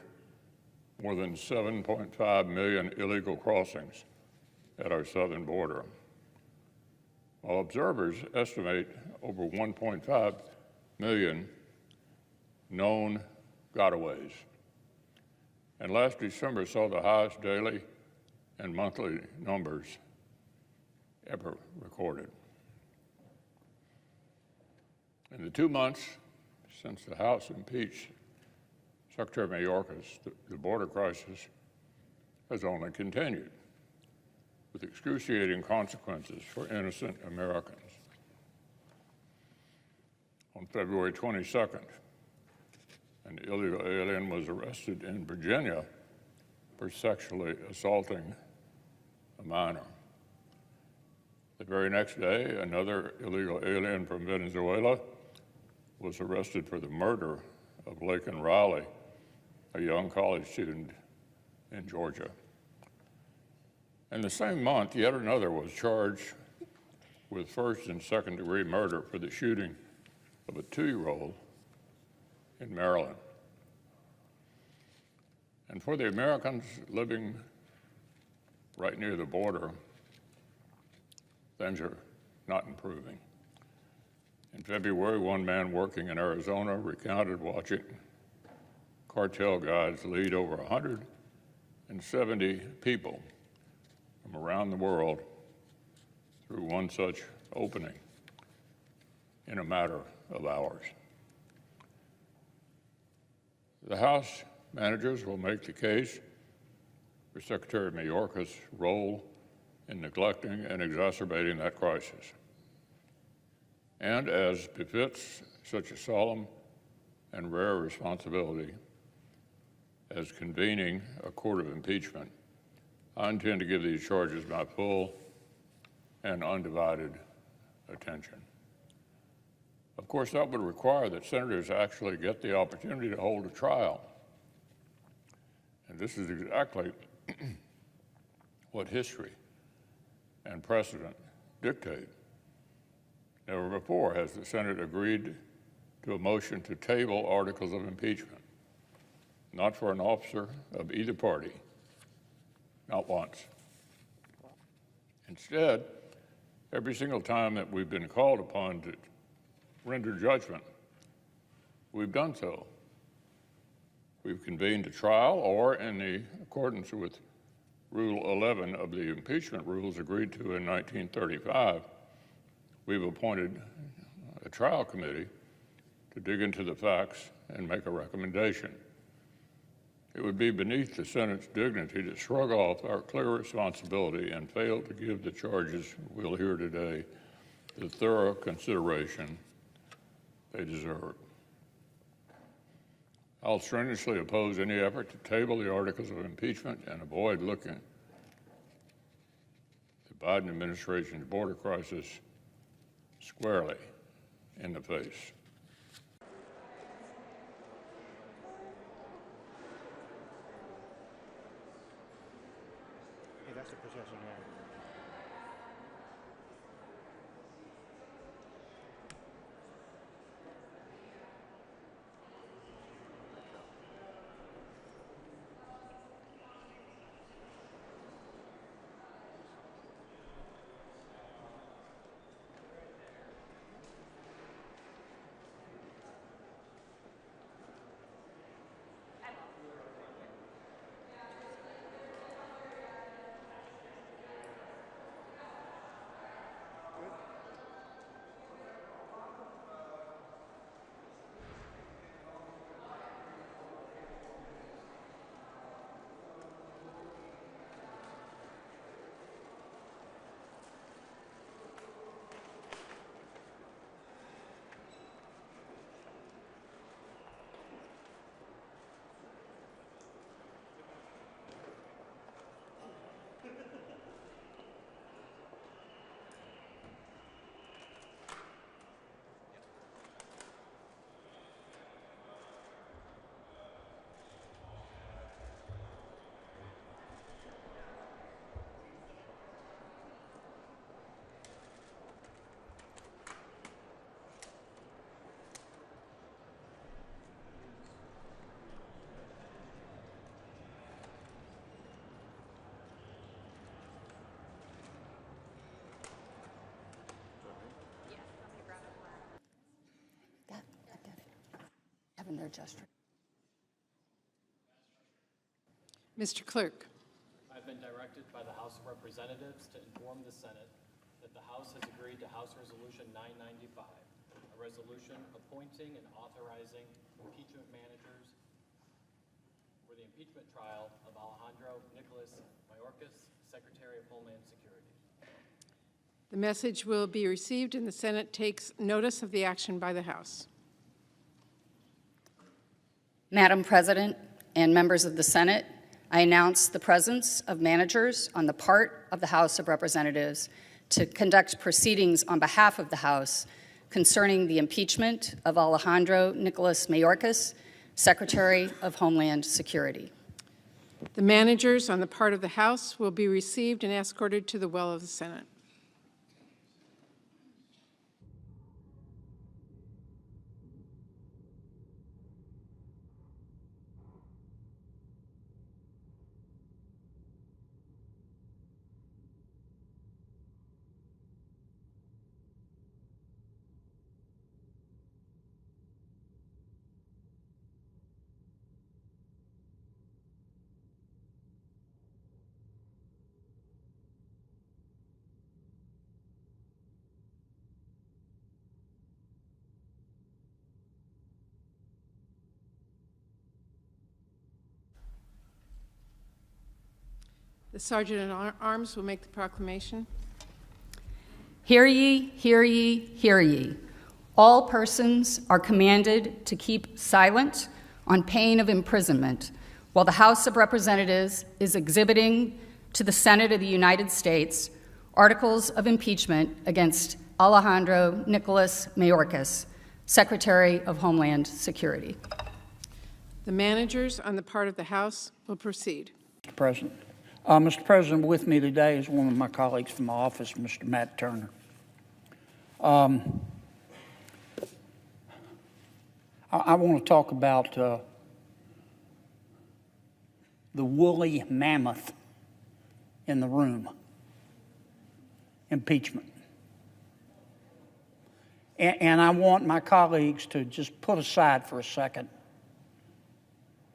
more than 7.5 million illegal crossings at our southern border, while observers estimate over 1.5 million known gotaways. And last December saw the highest daily and monthly numbers ever recorded. In the 2 months since the House impeached Secretary Mayorkas, the border crisis has only continued, with excruciating consequences for innocent Americans. On February 22nd, an illegal alien was arrested in Virginia for sexually assaulting a minor. The very next day, another illegal alien from Venezuela was arrested for the murder of Laken Riley, a young college student in Georgia. In the same month, yet another was charged with first and second degree murder for the shooting of a 2-year-old in Maryland. And for the Americans living right near the border, things are not improving. In February, one man working in Arizona recounted watching cartel guides lead over 170 people from around the world through one such opening in a matter of hours. The House managers will make the case for Secretary Mayorkas' role in neglecting and exacerbating that crisis. And as befits such a solemn and rare responsibility as convening a court of impeachment, I intend to give these charges my full and undivided attention. Of course, that would require that senators actually get the opportunity to hold a trial. And this is exactly what history and precedent dictate. Never before has the Senate agreed to a motion to table articles of impeachment, not for an officer of either party, not once. Instead, every single time that we've been called upon to render judgment, we've done so. We've convened a trial, or in the accordance with Rule 11 of the impeachment rules agreed to in 1935, we've appointed a trial committee to dig into the facts and make a recommendation. It would be beneath the Senate's dignity to shrug off our clear responsibility and fail to give the charges we'll hear today the thorough consideration they deserve. I'll strenuously oppose any effort to table the articles of impeachment and avoid looking the Biden administration's border crisis squarely in the face. That's the procession, yeah. Their gesture. Mr. Clerk. I've been directed by the House of Representatives to inform the Senate that the House has agreed to House Resolution 995, a resolution appointing and authorizing impeachment managers for the impeachment trial of Alejandro Mayorkas, Secretary of Homeland Security. The message will be received and the Senate takes notice of the action by the House. Madam President and members of the Senate, I announce the presence of managers on the part of the House of Representatives to conduct proceedings on behalf of the House concerning the impeachment of Alejandro Mayorkas, Secretary of Homeland Security. The managers on the part of the House will be received and escorted to the well of the Senate. The Sergeant at Arms will make the proclamation. Hear ye, hear ye, hear ye. All persons are commanded to keep silent on pain of imprisonment while the House of Representatives is exhibiting to the Senate of the United States articles of impeachment against Alejandro Mayorkas, Secretary of Homeland Security. The managers on the part of the House will proceed. Mr. President. Mr. President, with me today is one of my colleagues from my office, Mr. Matt Turner. I want to talk about the woolly mammoth in the room, impeachment. And I want my colleagues to just put aside for a second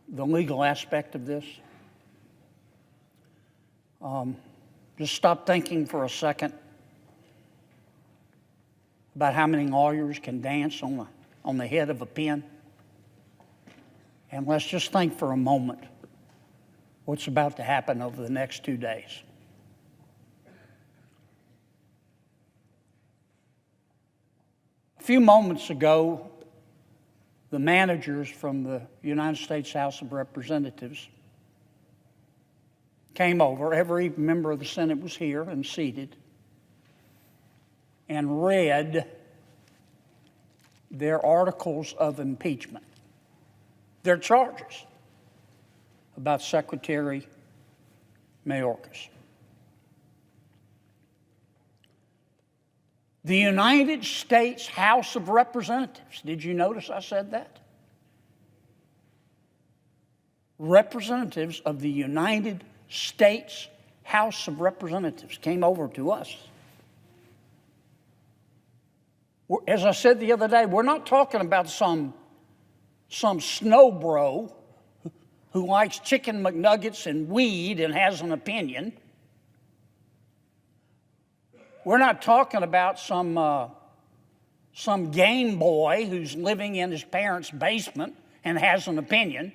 the legal aspect of this. Just stop thinking for a second about how many lawyers can dance on the head of a pin. And let's just think for a moment what's about to happen over the next 2 days. A few moments ago, the managers from the United States House of Representatives came over. Every member of the Senate was here and seated, and read their articles of impeachment, their charges about Secretary Mayorkas. The United States House of Representatives, did you notice I said that? Representatives of the United States House of Representatives came over to us. As I said the other day, we're not talking about some snow bro who likes chicken McNuggets and weed and has an opinion. We're not talking about some game boy who's living in his parents' basement and has an opinion,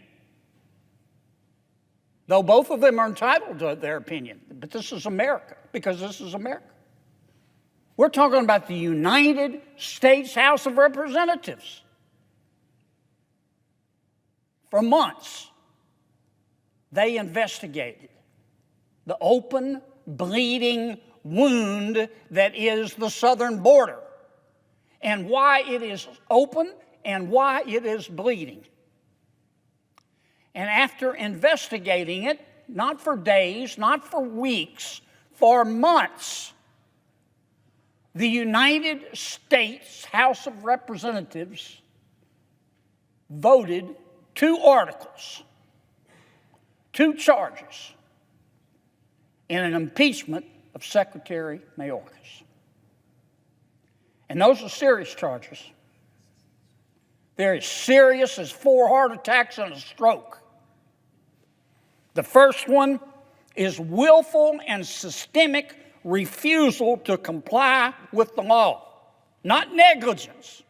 though both of them are entitled to their opinion. But this is America, because this is America. We're talking about the United States House of Representatives. For months, they investigated the open, bleeding wound that is the southern border, and why it is open and why it is bleeding. And after investigating it, not for days, not for weeks, for months, the United States House of Representatives voted 2 articles, 2 charges in an impeachment of Secretary Mayorkas. And those are serious charges. They're as serious as 4 heart attacks and a stroke. The first one is willful and systemic refusal to comply with the law, not negligence.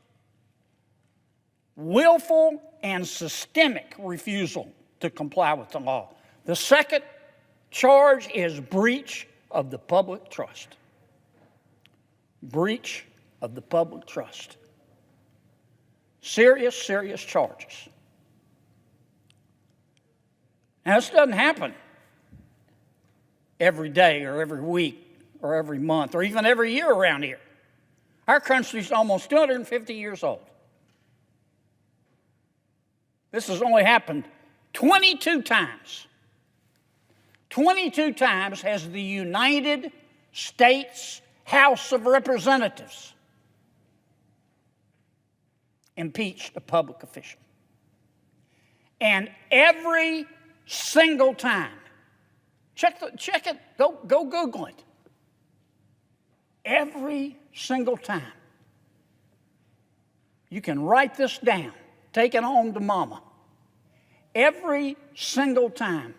Willful and systemic refusal to comply with the law. The second charge is breach of the public trust. Breach of the public trust. Serious, serious charges. Now, this doesn't happen every day or every week or every month or even every year around here. Our country's almost 250 years old. This has only happened 22 times. 22 times has the United States House of Representatives impeached a public official. And every single time, check it, go Google it. Every single time, you can write this down, take it home to mama. Every single time,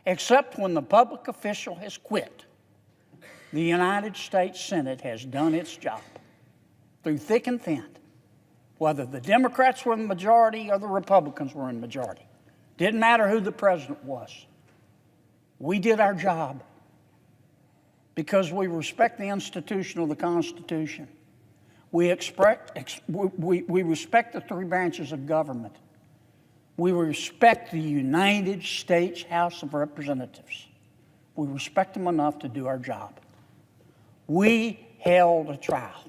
except when the public official has quit, the United States Senate has done its job through thick and thin, whether the Democrats were in the majority or the Republicans were in the majority. Didn't matter who the president was. We did our job because we respect the institution of the Constitution. We respect the 3 branches of government. We respect the United States House of Representatives. We respect them enough to do our job. We held a trial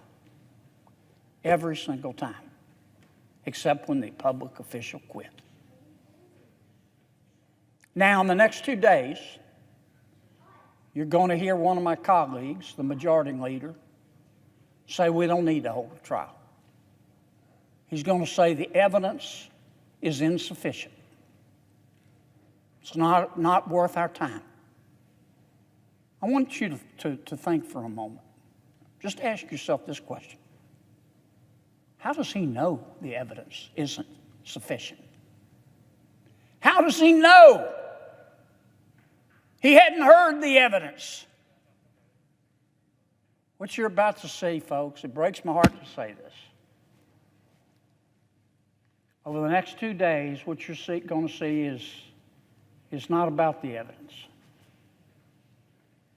every single time, except when the public official quit. Now, in the next 2 days, you're going to hear one of my colleagues, the majority leader, say we don't need to hold a trial. He's going to say the evidence is insufficient. It's not worth our time. I want you to think for a moment. Just ask yourself this question. How does he know the evidence isn't sufficient? How does he know? He hadn't heard the evidence. What you're about to see, folks, it breaks my heart to say this. Over the next 2 days, what you're going to see is not about the evidence.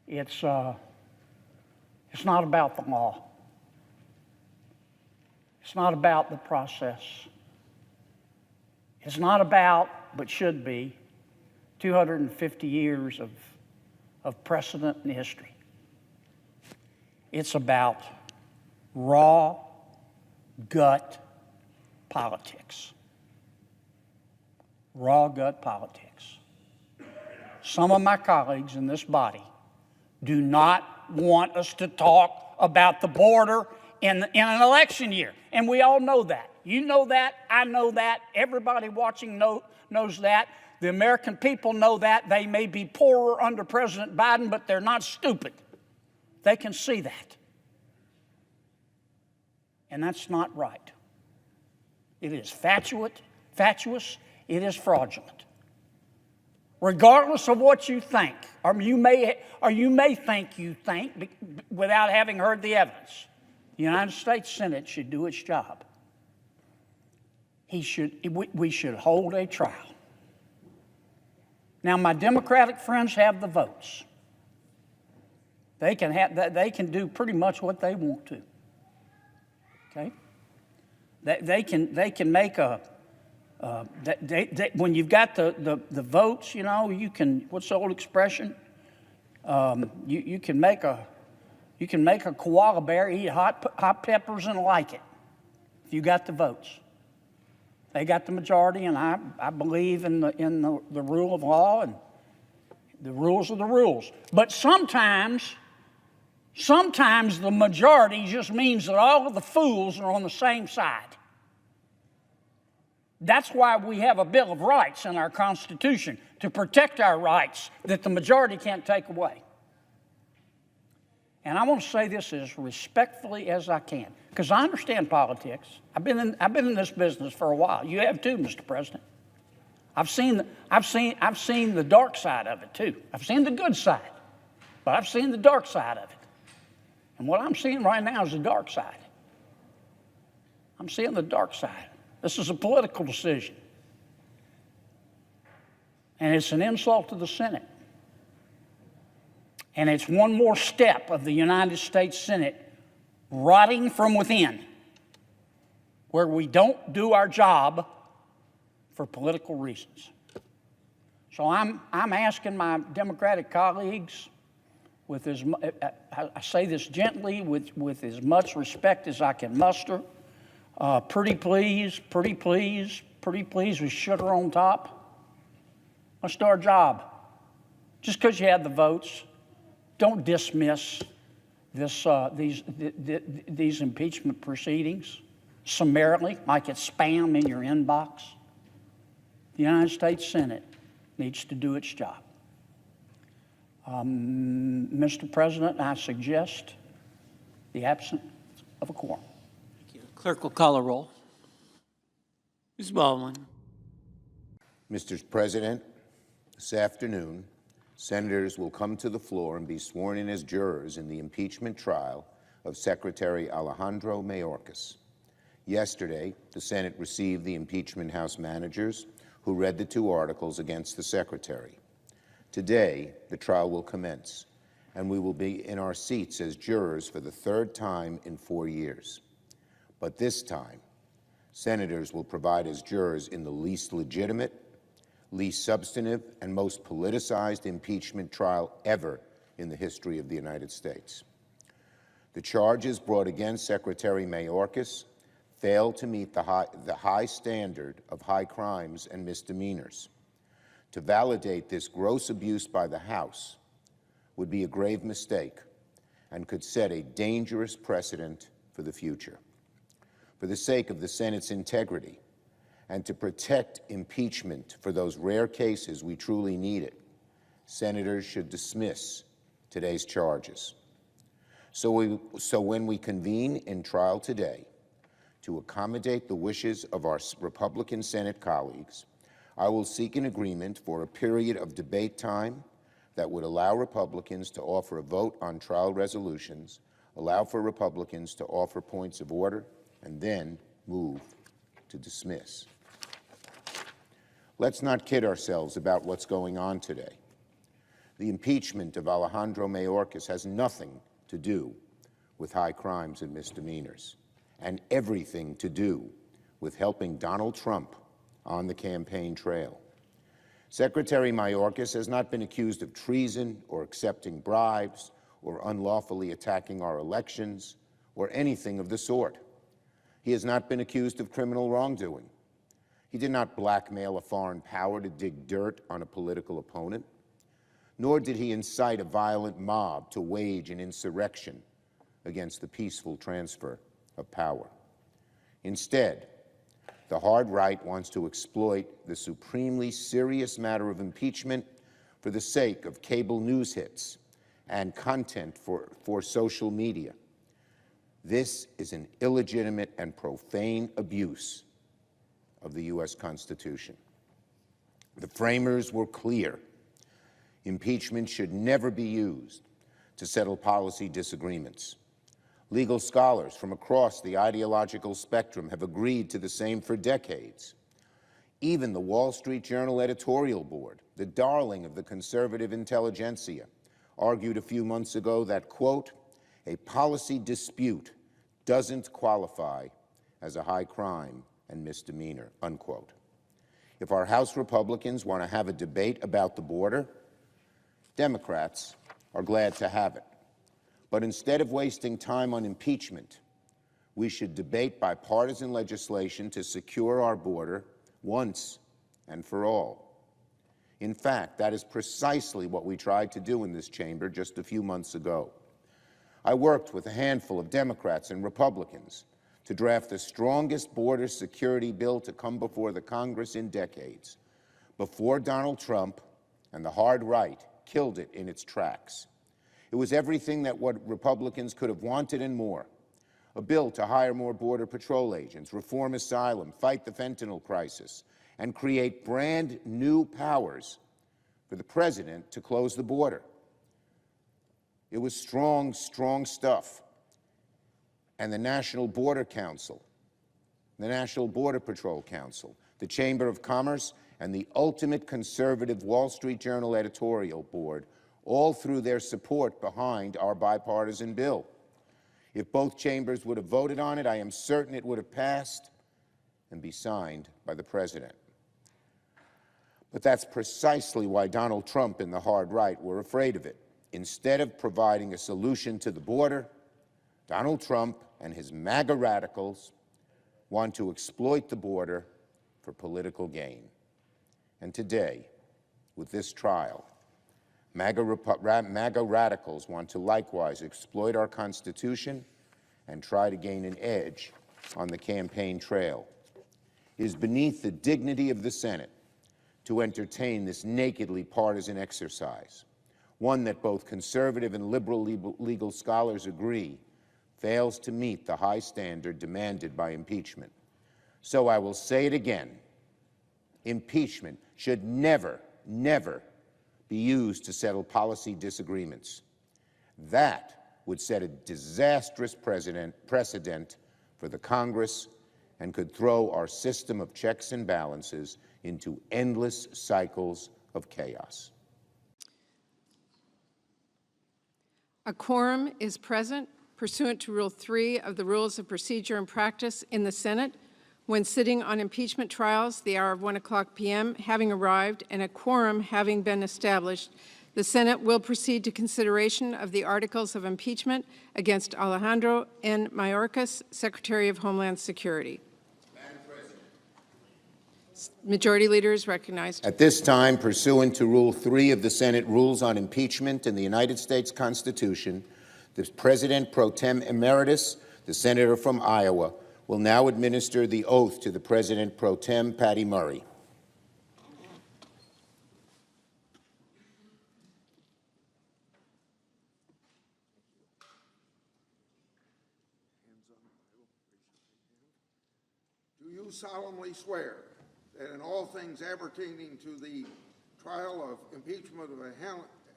It's not about the law. It's not about the process. It's not about, but should be, 250 years of precedent in history. It's about raw, gut politics. Raw gut politics. Some of my colleagues in this body do not want us to talk about the border in an election year. And we all know that. You know that. I know that. Everybody watching knows that. The American people know that. They may be poorer under President Biden, but they're not stupid. They can see that. And that's not right. It is fatuous. It is fraudulent. Regardless of what you think, or you may think you think without having heard the evidence, the United States Senate should do its job. We should hold a trial. Now, my Democratic friends have the votes. They can do pretty much what they want to. Okay? They can make a. When you've got the votes, you know, you can. What's the old expression? You can make a koala bear eat hot peppers and like it. If you got the votes, they got the majority, and I believe in the rule of law, and the rules are the rules. But sometimes the majority just means that all of the fools are on the same side. That's why we have a Bill of Rights in our Constitution, to protect our rights that the majority can't take away. And I want to say this as respectfully as I can, because I understand politics. I've been in this business for a while. You have too, Mr. President. I've seen the dark side of it too. I've seen the good side, but I've seen the dark side of it. And what I'm seeing right now is the dark side. I'm seeing the dark side. This is a political decision. And it's an insult to the Senate. And it's one more step of the United States Senate rotting from within, where we don't do our job for political reasons. So I'm asking my Democratic colleagues, I say this gently, with as much respect as I can muster, pretty please, with sugar on top. Let's do our job. Just because you have the votes, don't dismiss these impeachment proceedings summarily, like it's spam in your inbox. The United States Senate needs to do its job. Mr. President, I suggest the absence of a quorum. Clerk will call a roll. Ms. Baldwin. Mr. President, this afternoon, senators will come to the floor and be sworn in as jurors in the impeachment trial of Secretary Alejandro Mayorkas. Yesterday, the Senate received the impeachment House managers who read the 2 articles against the Secretary. Today, the trial will commence, and we will be in our seats as jurors for the 3rd time in 4 years. But this time, senators will provide as jurors in the least legitimate, least substantive, and most politicized impeachment trial ever in the history of the United States. The charges brought against Secretary Mayorkas fail to meet the high standard of high crimes and misdemeanors. To validate this gross abuse by the House would be a grave mistake and could set a dangerous precedent for the future. For the sake of the Senate's integrity and to protect impeachment for those rare cases we truly need it, senators should dismiss today's charges. So when we convene in trial today, to accommodate the wishes of our Republican Senate colleagues, I will seek an agreement for a period of debate time that would allow Republicans to offer a vote on trial resolutions, allow for Republicans to offer points of order, and then move to dismiss. Let's not kid ourselves about what's going on today. The impeachment of Alejandro Mayorkas has nothing to do with high crimes and misdemeanors, and everything to do with helping Donald Trump on the campaign trail. Secretary Mayorkas has not been accused of treason or accepting bribes or unlawfully attacking our elections or anything of the sort. He has not been accused of criminal wrongdoing. He did not blackmail a foreign power to dig dirt on a political opponent, nor did he incite a violent mob to wage an insurrection against the peaceful transfer of power. Instead, the hard right wants to exploit the supremely serious matter of impeachment for the sake of cable news hits and content for social media. This is an illegitimate and profane abuse of the U.S. Constitution. The framers were clear. Impeachment should never be used to settle policy disagreements. Legal scholars from across the ideological spectrum have agreed to the same for decades. Even the Wall Street Journal editorial board, the darling of the conservative intelligentsia, argued a few months ago that, quote, a policy dispute doesn't qualify as a high crime and misdemeanor, unquote. If our House Republicans want to have a debate about the border, Democrats are glad to have it. But instead of wasting time on impeachment, we should debate bipartisan legislation to secure our border once and for all. In fact, that is precisely what we tried to do in this chamber just a few months ago. I worked with a handful of Democrats and Republicans to draft the strongest border security bill to come before the Congress in decades, before Donald Trump and the hard right killed it in its tracks. It was everything that what Republicans could have wanted and more. A bill to hire more Border Patrol agents, reform asylum, fight the fentanyl crisis, and create brand new powers for the president to close the border. It was strong, strong stuff. And the National Border Council, the National Border Patrol Council, the Chamber of Commerce, and the ultimate conservative Wall Street Journal editorial board all threw their support behind our bipartisan bill. If both chambers would have voted on it, I am certain it would have passed and be signed by the president. But that's precisely why Donald Trump and the hard right were afraid of it. Instead of providing a solution to the border, Donald Trump and his MAGA radicals want to exploit the border for political gain. And today, with this trial, MAGA radicals want to likewise exploit our Constitution and try to gain an edge on the campaign trail. It is beneath the dignity of the Senate to entertain this nakedly partisan exercise, one that both conservative and liberal legal scholars agree fails to meet the high standard demanded by impeachment. So I will say it again. Impeachment should never, never be used to settle policy disagreements. That would set a disastrous precedent for the Congress and could throw our system of checks and balances into endless cycles of chaos. A quorum is present pursuant to Rule 3 of the Rules of Procedure and Practice in the Senate. When sitting on impeachment trials, the hour of 1:00 p.m. having arrived and a quorum having been established, the Senate will proceed to consideration of the articles of impeachment against Alejandro N. Mayorkas, Secretary of Homeland Security. Madam President. Majority Leader is recognized. At this time, pursuant to Rule 3 of the Senate Rules on Impeachment in the United States Constitution, the President pro tem emeritus, the Senator from Iowa, will now administer the oath to the President pro tem, Patty Murray. Do you solemnly swear that in all things appertaining to the trial of impeachment of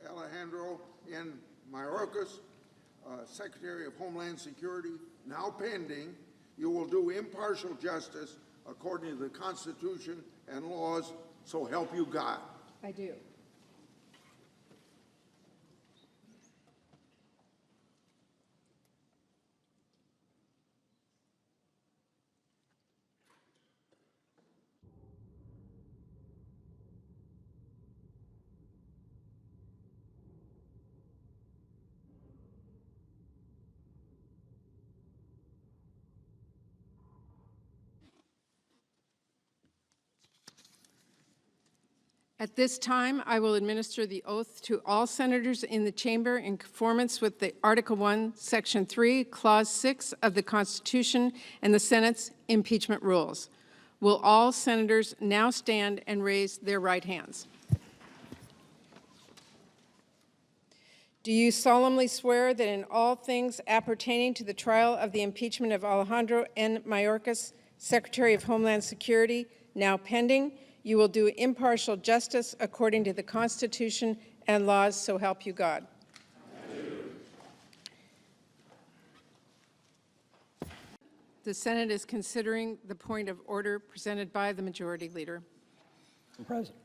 Alejandro N. Mayorkas, Secretary of Homeland Security, now pending, you will do impartial justice according to the Constitution and laws So help you God. I do. At this time, I will administer the oath to all senators in the chamber in conformance with the Article 1, Section 3, Clause 6 of the Constitution and the Senate's impeachment rules. Will all senators now stand and raise their right hands? Do you solemnly swear that in all things appertaining to the trial of the impeachment of Alejandro N. Mayorkas, Secretary of Homeland Security, now pending, you will do impartial justice according to the Constitution and laws, so help you God? The Senate is considering the point of order presented by the Majority Leader. Madam President.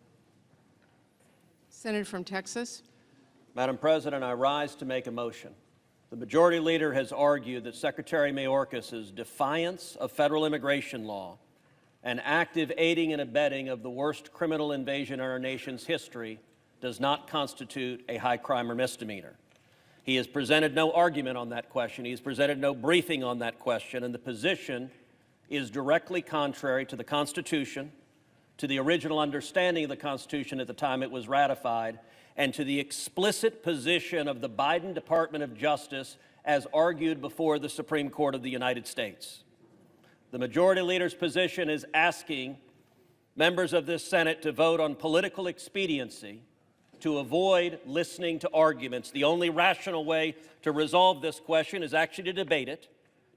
Senator from Texas. Madam President, I rise to make a motion. The Majority Leader has argued that Secretary Mayorkas' defiance of federal immigration law and active aiding and abetting of the worst criminal invasion in our nation's history does not constitute a high crime or misdemeanor. He has presented no argument on that question. He has presented no briefing on that question, and the position is directly contrary to the Constitution, to the original understanding of the Constitution at the time it was ratified, and to the explicit position of the Biden Department of Justice as argued before the Supreme Court of the United States. The Majority Leader's position is asking members of this Senate to vote on political expediency to avoid listening to arguments. The only rational way to resolve this question is actually to debate it,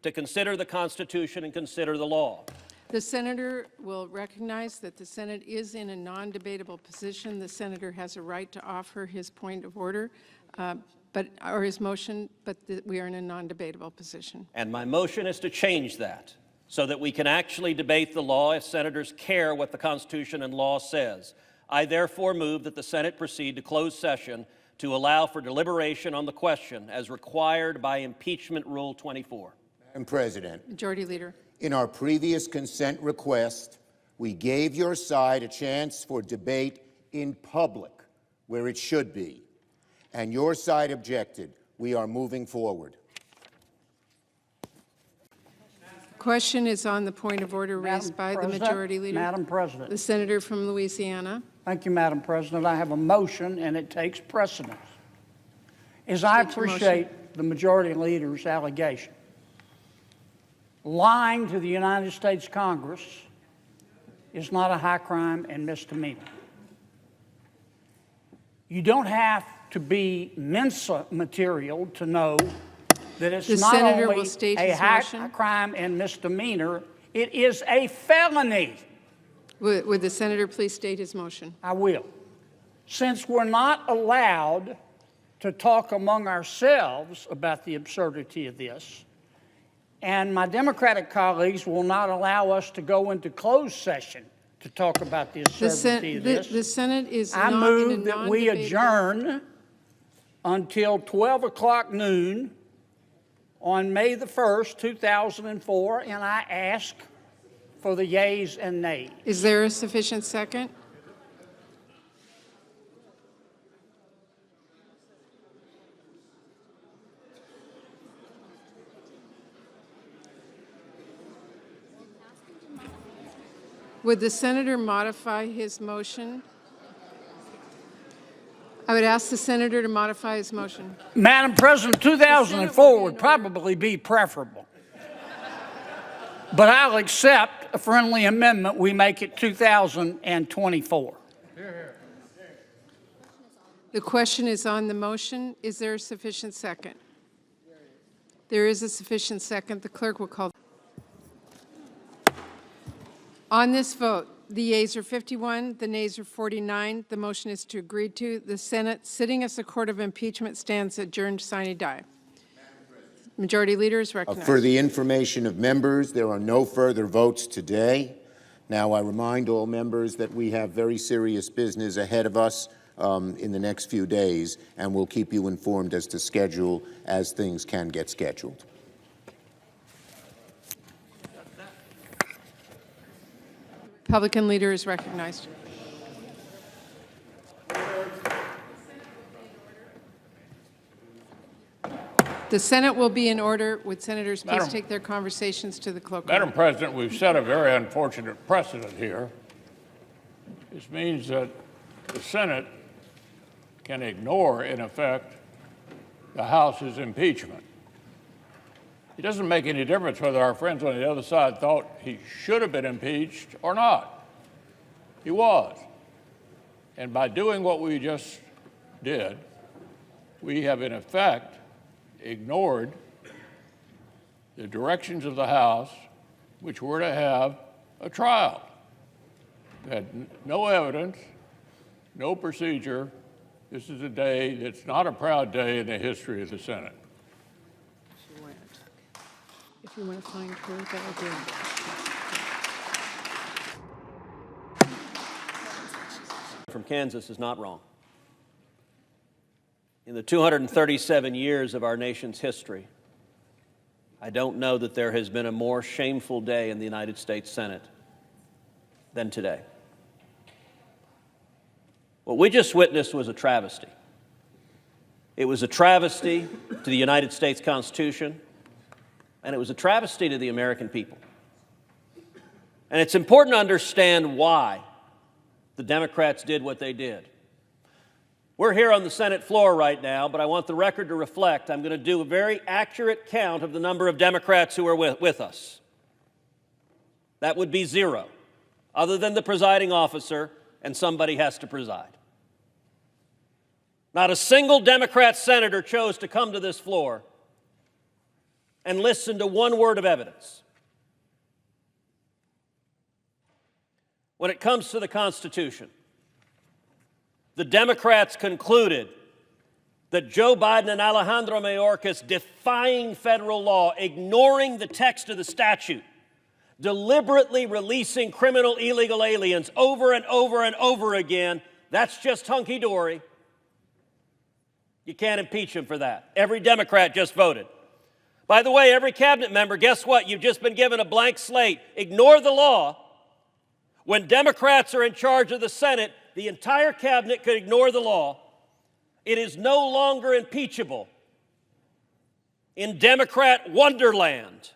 to consider the Constitution and consider the law. The Senator will recognize that the Senate is in a non-debatable position. The Senator has a right to offer his point of order, or his motion, but we are in a non-debatable position. And my motion is to change that, so that we can actually debate the law if senators care what the Constitution and law says. I therefore move that the Senate proceed to closed session to allow for deliberation on the question as required by Impeachment Rule 24. Madam President. Majority Leader. In our previous consent request, we gave your side a chance for debate in public, where it should be, and your side objected. We are moving forward. Question is on the point of order raised by the Majority Leader. Madam President. The Senator from Louisiana. Thank you, Madam President. I have a motion, and it takes precedence. As I appreciate the Majority Leader's allegation, lying to the United States Congress is not a high crime and misdemeanor. You don't have to be Mensa material to know that it's not only a high crime and misdemeanor, it is a felony. Would the Senator please state his motion? I will. Since we're not allowed to talk among ourselves about the absurdity of this, and my Democratic colleagues will not allow us to go into closed session to talk about the absurdity of this, the Senate is I move that we adjourn until 12 o'clock noon on May the 1st, 2004, and I ask for the yeas and nays. Is there a sufficient second? Would the Senator modify his motion? I would ask the Senator to modify his motion. Madam President, 2004 would probably be preferable. But I'll accept a friendly amendment. We make it 2024. The question is on the motion. Is there a sufficient second? There is a sufficient second. The clerk will call. On this vote, the yeas are 51, the nays are 49. The motion is to agree to. The Senate, sitting as a court of impeachment, stands adjourned sine die. Majority Leader is recognized. For the information of members, there are no further votes today. Now, I remind all members that we have very serious business ahead of us in the next few days, and we'll keep you informed as to schedule as things can get scheduled. Republican leader is recognized. The Senate will be in order. Would senators please take their conversations to the cloakroom? Madam President, we've set a very unfortunate precedent here. This means that the Senate can ignore, in effect, the House's impeachment. It doesn't make any difference whether our friends on the other side thought he should have been impeached or not. He was. And by doing what we just did, we have, in effect, ignored the directions of the House, which were to have a trial. We had no evidence, no procedure. This is a day that's not a proud day in the history of the Senate. If you want to find her, that would be. From Kansas is not wrong. In the 237 years of our nation's history, I don't know that there has been a more shameful day in the United States Senate than today. What we just witnessed was a travesty. It was a travesty to the United States Constitution, and it was a travesty to the American people. And it's important to understand why the Democrats did what they did. We're here on the Senate floor right now, but I want the record to reflect I'm going to do a very accurate count of the number of Democrats who are with us. That would be 0, other than the presiding officer, and somebody has to preside. Not a single Democrat senator chose to come to this floor and listen to one word of evidence. When it comes to the Constitution, the Democrats concluded that Joe Biden and Alejandro Mayorkas, defying federal law, ignoring the text of the statute, deliberately releasing criminal illegal aliens over and over and over again, that's just hunky-dory. You can't impeach him for that. Every Democrat just voted. By the way, every cabinet member, guess what? You've just been given a blank slate. Ignore the law. When Democrats are in charge of the Senate, the entire cabinet could ignore the law. It is no longer impeachable in Democrat wonderland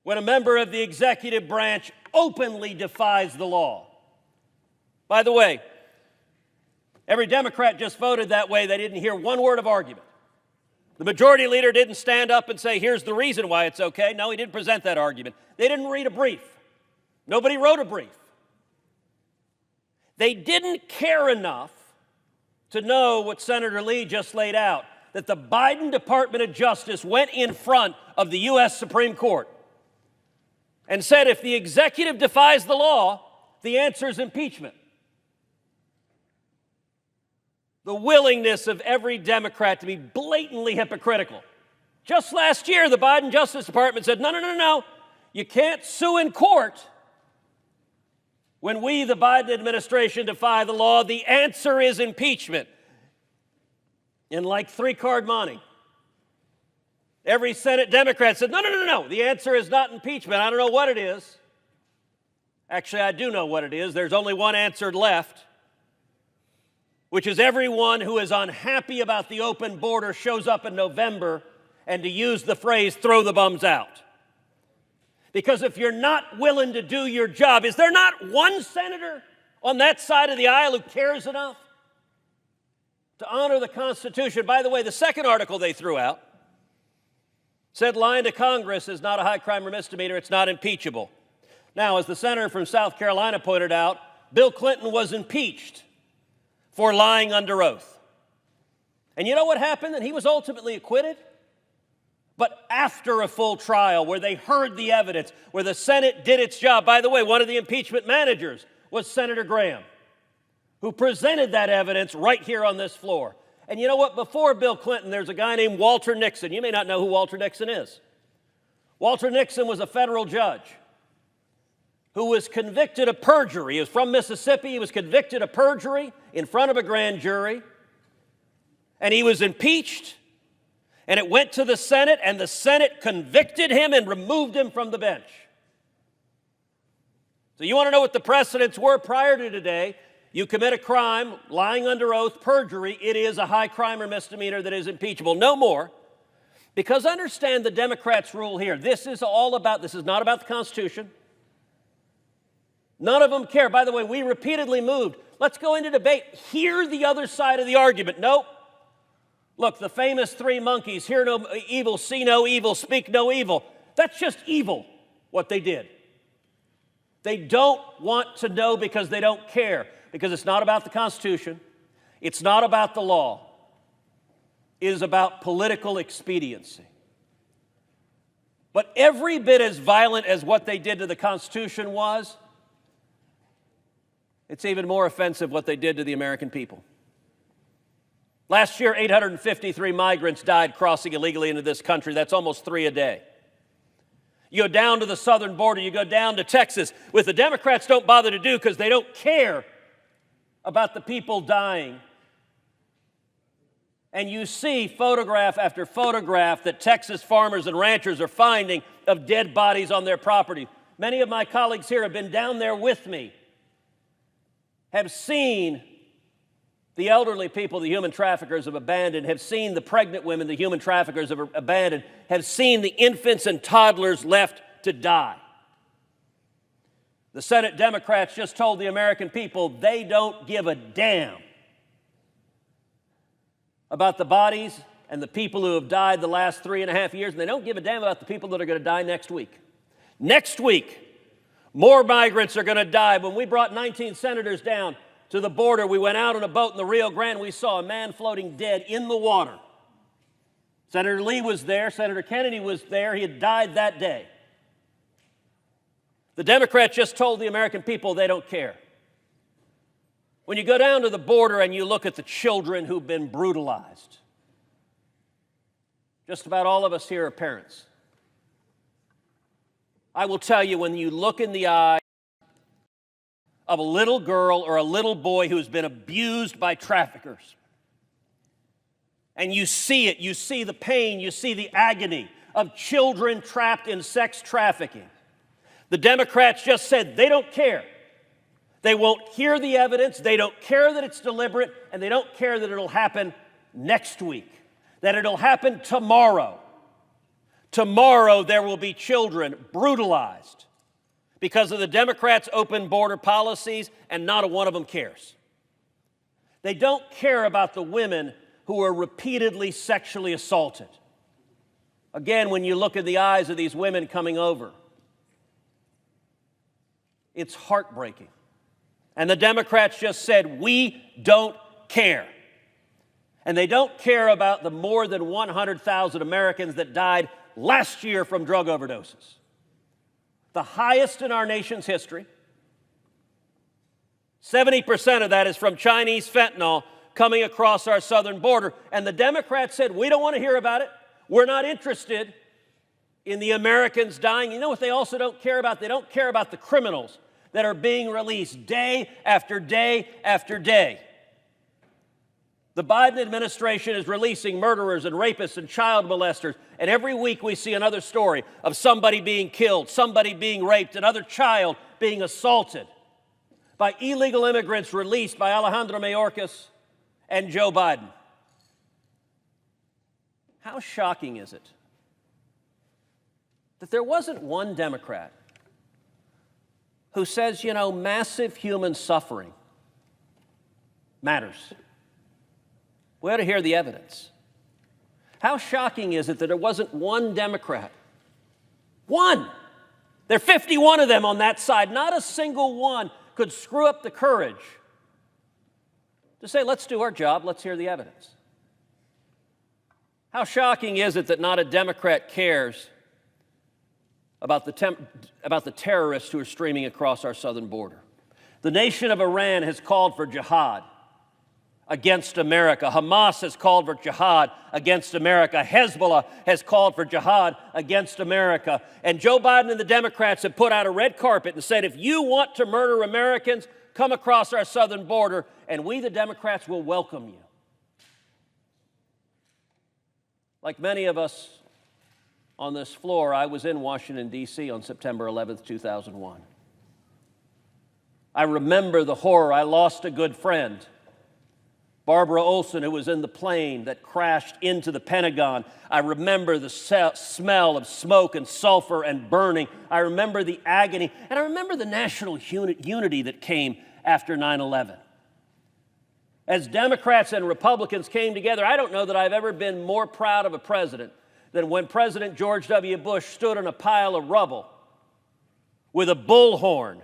when a member of the executive branch openly defies the law. By the way, every Democrat just voted that way. They didn't hear one word of argument. The majority leader didn't stand up and say, here's the reason why it's okay. No, he didn't present that argument. They didn't read a brief. Nobody wrote a brief. They didn't care enough to know what Senator Lee just laid out, that the Biden Department of Justice went in front of the U.S. Supreme Court and said if the executive defies the law, the answer is impeachment. The willingness of every Democrat to be blatantly hypocritical. Just last year, the Biden Justice Department said, no, you can't sue in court when we, the Biden administration, defy the law. The answer is impeachment. In like 3-card money. Every Senate Democrat said, no, the answer is not impeachment. I don't know what it is. Actually, I do know what it is. There's only one answer left, which is everyone who is unhappy about the open border shows up in November, and to use the phrase, throw the bums out. Because if you're not willing to do your job, is there not one senator on that side of the aisle who cares enough to honor the Constitution? By the way, the second article they threw out said lying to Congress is not a high crime or misdemeanor, it's not impeachable. Now, as the senator from South Carolina pointed out, Bill Clinton was impeached for lying under oath. And you know what happened? And he was ultimately acquitted. But after a full trial where they heard the evidence, where the Senate did its job. By the way, one of the impeachment managers was Senator Graham, who presented that evidence right here on this floor. And you know what? Before Bill Clinton, there's a guy named Walter Nixon. You may not know who Walter Nixon is. Walter Nixon was a federal judge. who was convicted of perjury. He was from Mississippi. He was convicted of perjury in front of a grand jury. And he was impeached. And it went to the Senate, and the Senate convicted him and removed him from the bench. So you want to know what the precedents were prior to today? You commit a crime, lying under oath, perjury, it is a high crime or misdemeanor that is impeachable. No more. Because understand the Democrats' rule here. This is not about the Constitution. None of them care. By the way, we repeatedly moved. Let's go into debate. Hear the other side of the argument. Nope. Look, the famous three monkeys, hear no evil, see no evil, speak no evil. That's just evil, what they did. They don't want to know because they don't care, because it's not about the Constitution. It's not about the law. It is about political expediency. But every bit as violent as what they did to the Constitution was, it's even more offensive what they did to the American people. Last year, 853 migrants died crossing illegally into this country. That's almost 3 a day. You go down to the southern border, you go down to Texas, which the Democrats don't bother to do because they don't care about the people dying. And you see photograph after photograph that Texas farmers and ranchers are finding of dead bodies on their property. Many of my colleagues here have been down there with me, have seen the elderly people the human traffickers have abandoned, have seen the pregnant women the human traffickers have abandoned, have seen the infants and toddlers left to die. The Senate Democrats just told the American people they don't give a damn about the bodies and the people who have died the last 3.5 years, and they don't give a damn about the people that are going to die next week. Next week, more migrants are going to die. When we brought 19 senators down to the border, we went out on a boat in the Rio Grande. We saw a man floating dead in the water. Senator Lee was there. Senator Kennedy was there. He had died that day. The Democrats just told the American people they don't care. When you go down to the border and you look at the children who've been brutalized, just about all of us here are parents. I will tell you, when you look in the eye of a little girl or a little boy who's been abused by traffickers, and you see it, you see the pain, you see the agony of children trapped in sex trafficking, the Democrats just said they don't care. They won't hear the evidence, they don't care that it's deliberate, and they don't care that it'll happen next week, that it'll happen tomorrow. Tomorrow there will be children brutalized because of the Democrats' open border policies, and not a one of them cares. They don't care about the women who are repeatedly sexually assaulted. Again, when you look in the eyes of these women coming over, it's heartbreaking. And the Democrats just said, we don't care. And they don't care about the more than 100,000 Americans that died last year from drug overdoses. The highest in our nation's history. 70% of that is from Chinese fentanyl coming across our southern border. And the Democrats said, we don't want to hear about it. We're not interested in the Americans dying. You know what they also don't care about? They don't care about the criminals that are being released day after day after day. The Biden administration is releasing murderers and rapists and child molesters, and every week we see another story of somebody being killed, somebody being raped, another child being assaulted by illegal immigrants released by Alejandro Mayorkas and Joe Biden. How shocking is it that there wasn't one Democrat who says, you know, massive human suffering matters? We ought to hear the evidence. How shocking is it that there wasn't one Democrat? One! There are 51 of them on that side. Not a single one could screw up the courage to say, let's do our job, let's hear the evidence. How shocking is it that not a Democrat cares about the terrorists who are streaming across our southern border? The nation of Iran has called for jihad. against America. Hamas has called for jihad against America. Hezbollah has called for jihad against America. And Joe Biden and the Democrats have put out a red carpet and said, if you want to murder Americans, come across our southern border, and we, the Democrats, will welcome you. Like many of us on this floor, I was in Washington, D.C. on September 11th, 2001. I remember the horror. I lost a good friend, Barbara Olson, who was in the plane that crashed into the Pentagon. I remember the smell of smoke and sulfur and burning. I remember the agony, and I remember the national unity that came after 9/11. As Democrats and Republicans came together, I don't know that I've ever been more proud of a president than when President George W. Bush stood on a pile of rubble with a bullhorn,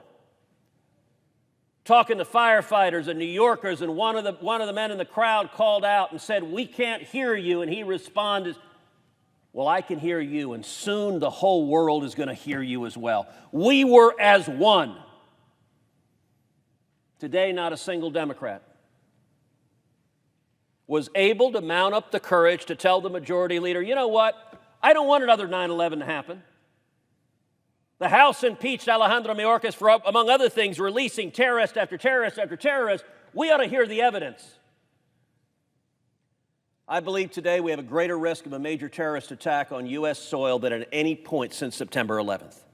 talking to firefighters and New Yorkers, and one of the men in the crowd called out and said, "We can't hear you," and he responded, "Well, I can hear you, and soon the whole world is going to hear you as well." We were as one. Today, not a single Democrat was able to mount up the courage to tell the majority leader, you know what, I don't want another 9/11 to happen. The House impeached Alejandro Mayorkas for, among other things, releasing terrorist after terrorist after terrorist. We ought to hear the evidence. I believe today we have a greater risk of a major terrorist attack on U.S. soil than at any point since September 11th.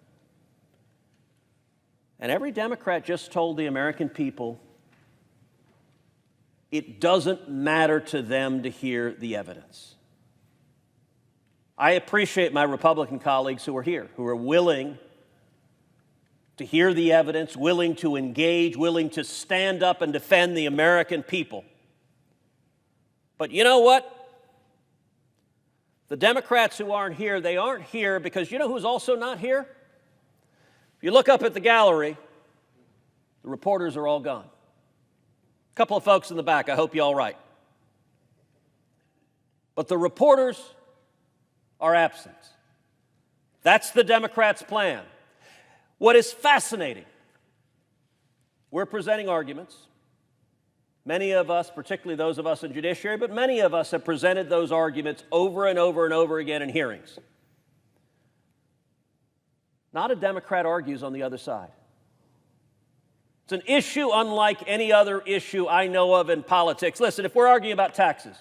And every Democrat just told the American people it doesn't matter to them to hear the evidence. I appreciate my Republican colleagues who are here, who are willing to hear the evidence, willing to engage, willing to stand up and defend the American people. But you know what? The Democrats who aren't here, they aren't here because you know who's also not here? If you look up at the gallery, the reporters are all gone. A couple of folks in the back, I hope you all right. But the reporters are absent. That's the Democrats' plan. What is fascinating, we're presenting arguments. Many of us, particularly those of us in judiciary, but many of us have presented those arguments over and over and over again in hearings. Not a Democrat argues on the other side. It's an issue unlike any other issue I know of in politics. Listen, if we're arguing about taxes,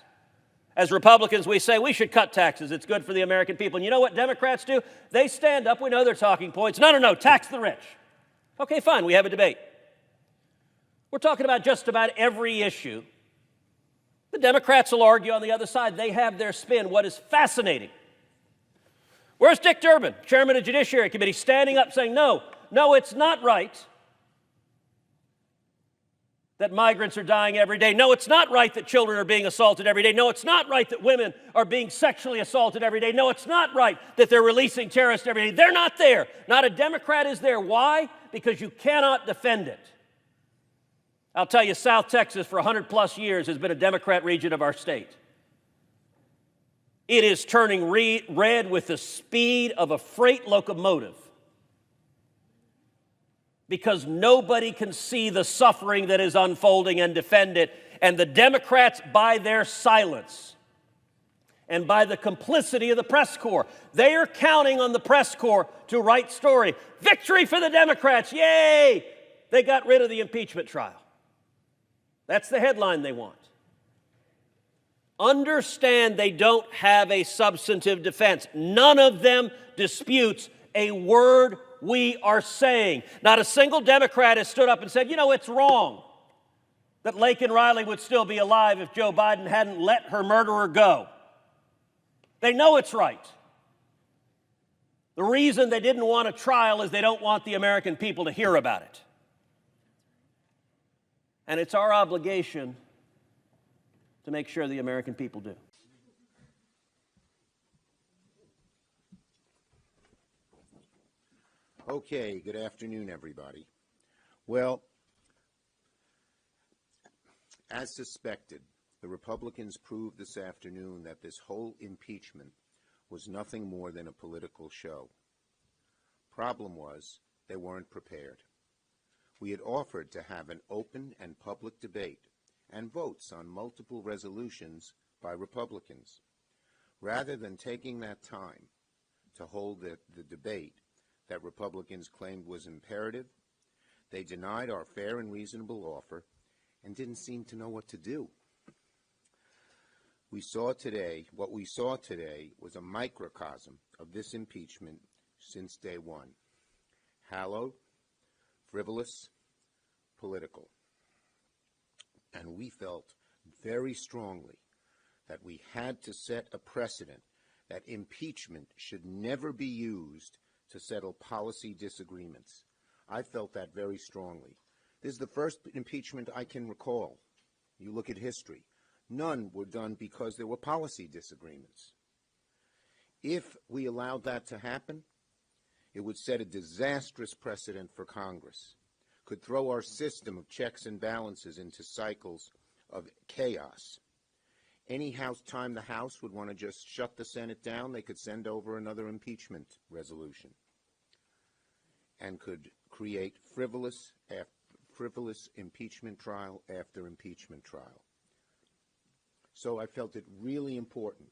as Republicans, we say we should cut taxes. It's good for the American people. And you know what Democrats do? They stand up. We know their talking points. No, tax the rich. Okay, fine, we have a debate. We're talking about just about every issue. The Democrats will argue on the other side. They have their spin. What is fascinating? Where's Dick Durbin, chairman of the Judiciary Committee, standing up saying, no, it's not right that migrants are dying every day. No, it's not right that children are being assaulted every day. No, it's not right that women are being sexually assaulted every day. No, it's not right that they're releasing terrorists every day. They're not there. Not a Democrat is there. Why? Because you cannot defend it. I'll tell you, South Texas for 100+ years has been a Democrat region of our state. It is turning red with the speed of a freight locomotive because nobody can see the suffering that is unfolding and defend it. And the Democrats, by their silence and by the complicity of the press corps, they are counting on the press corps to write story. Victory for the Democrats, yay! They got rid of the impeachment trial. That's the headline they want. Understand they don't have a substantive defense. None of them disputes a word we are saying. Not a single Democrat has stood up and said, you know, it's wrong that Laken Riley would still be alive if Joe Biden hadn't let her murderer go. They know it's right. The reason they didn't want a trial is they don't want the American people to hear about it. And it's our obligation to make sure the American people do. Okay, good afternoon, everybody. Well, as suspected, the Republicans proved this afternoon that this whole impeachment was nothing more than a political show. Problem was, they weren't prepared. We had offered to have an open and public debate and votes on multiple resolutions by Republicans. Rather than taking that time to hold the debate that Republicans claimed was imperative, they denied our fair and reasonable offer and didn't seem to know what to do. What we saw today was a microcosm of this impeachment since day one. Hallowed, frivolous, political. And we felt very strongly that we had to set a precedent that impeachment should never be used to settle policy disagreements. I felt that very strongly. This is the first impeachment I can recall. You look at history. None were done because there were policy disagreements. If we allowed that to happen, it would set a disastrous precedent for Congress, could throw our system of checks and balances into cycles of chaos. Any time the House would want to just shut the Senate down, they could send over another impeachment resolution and could create frivolous impeachment trial after impeachment trial. So I felt it really important.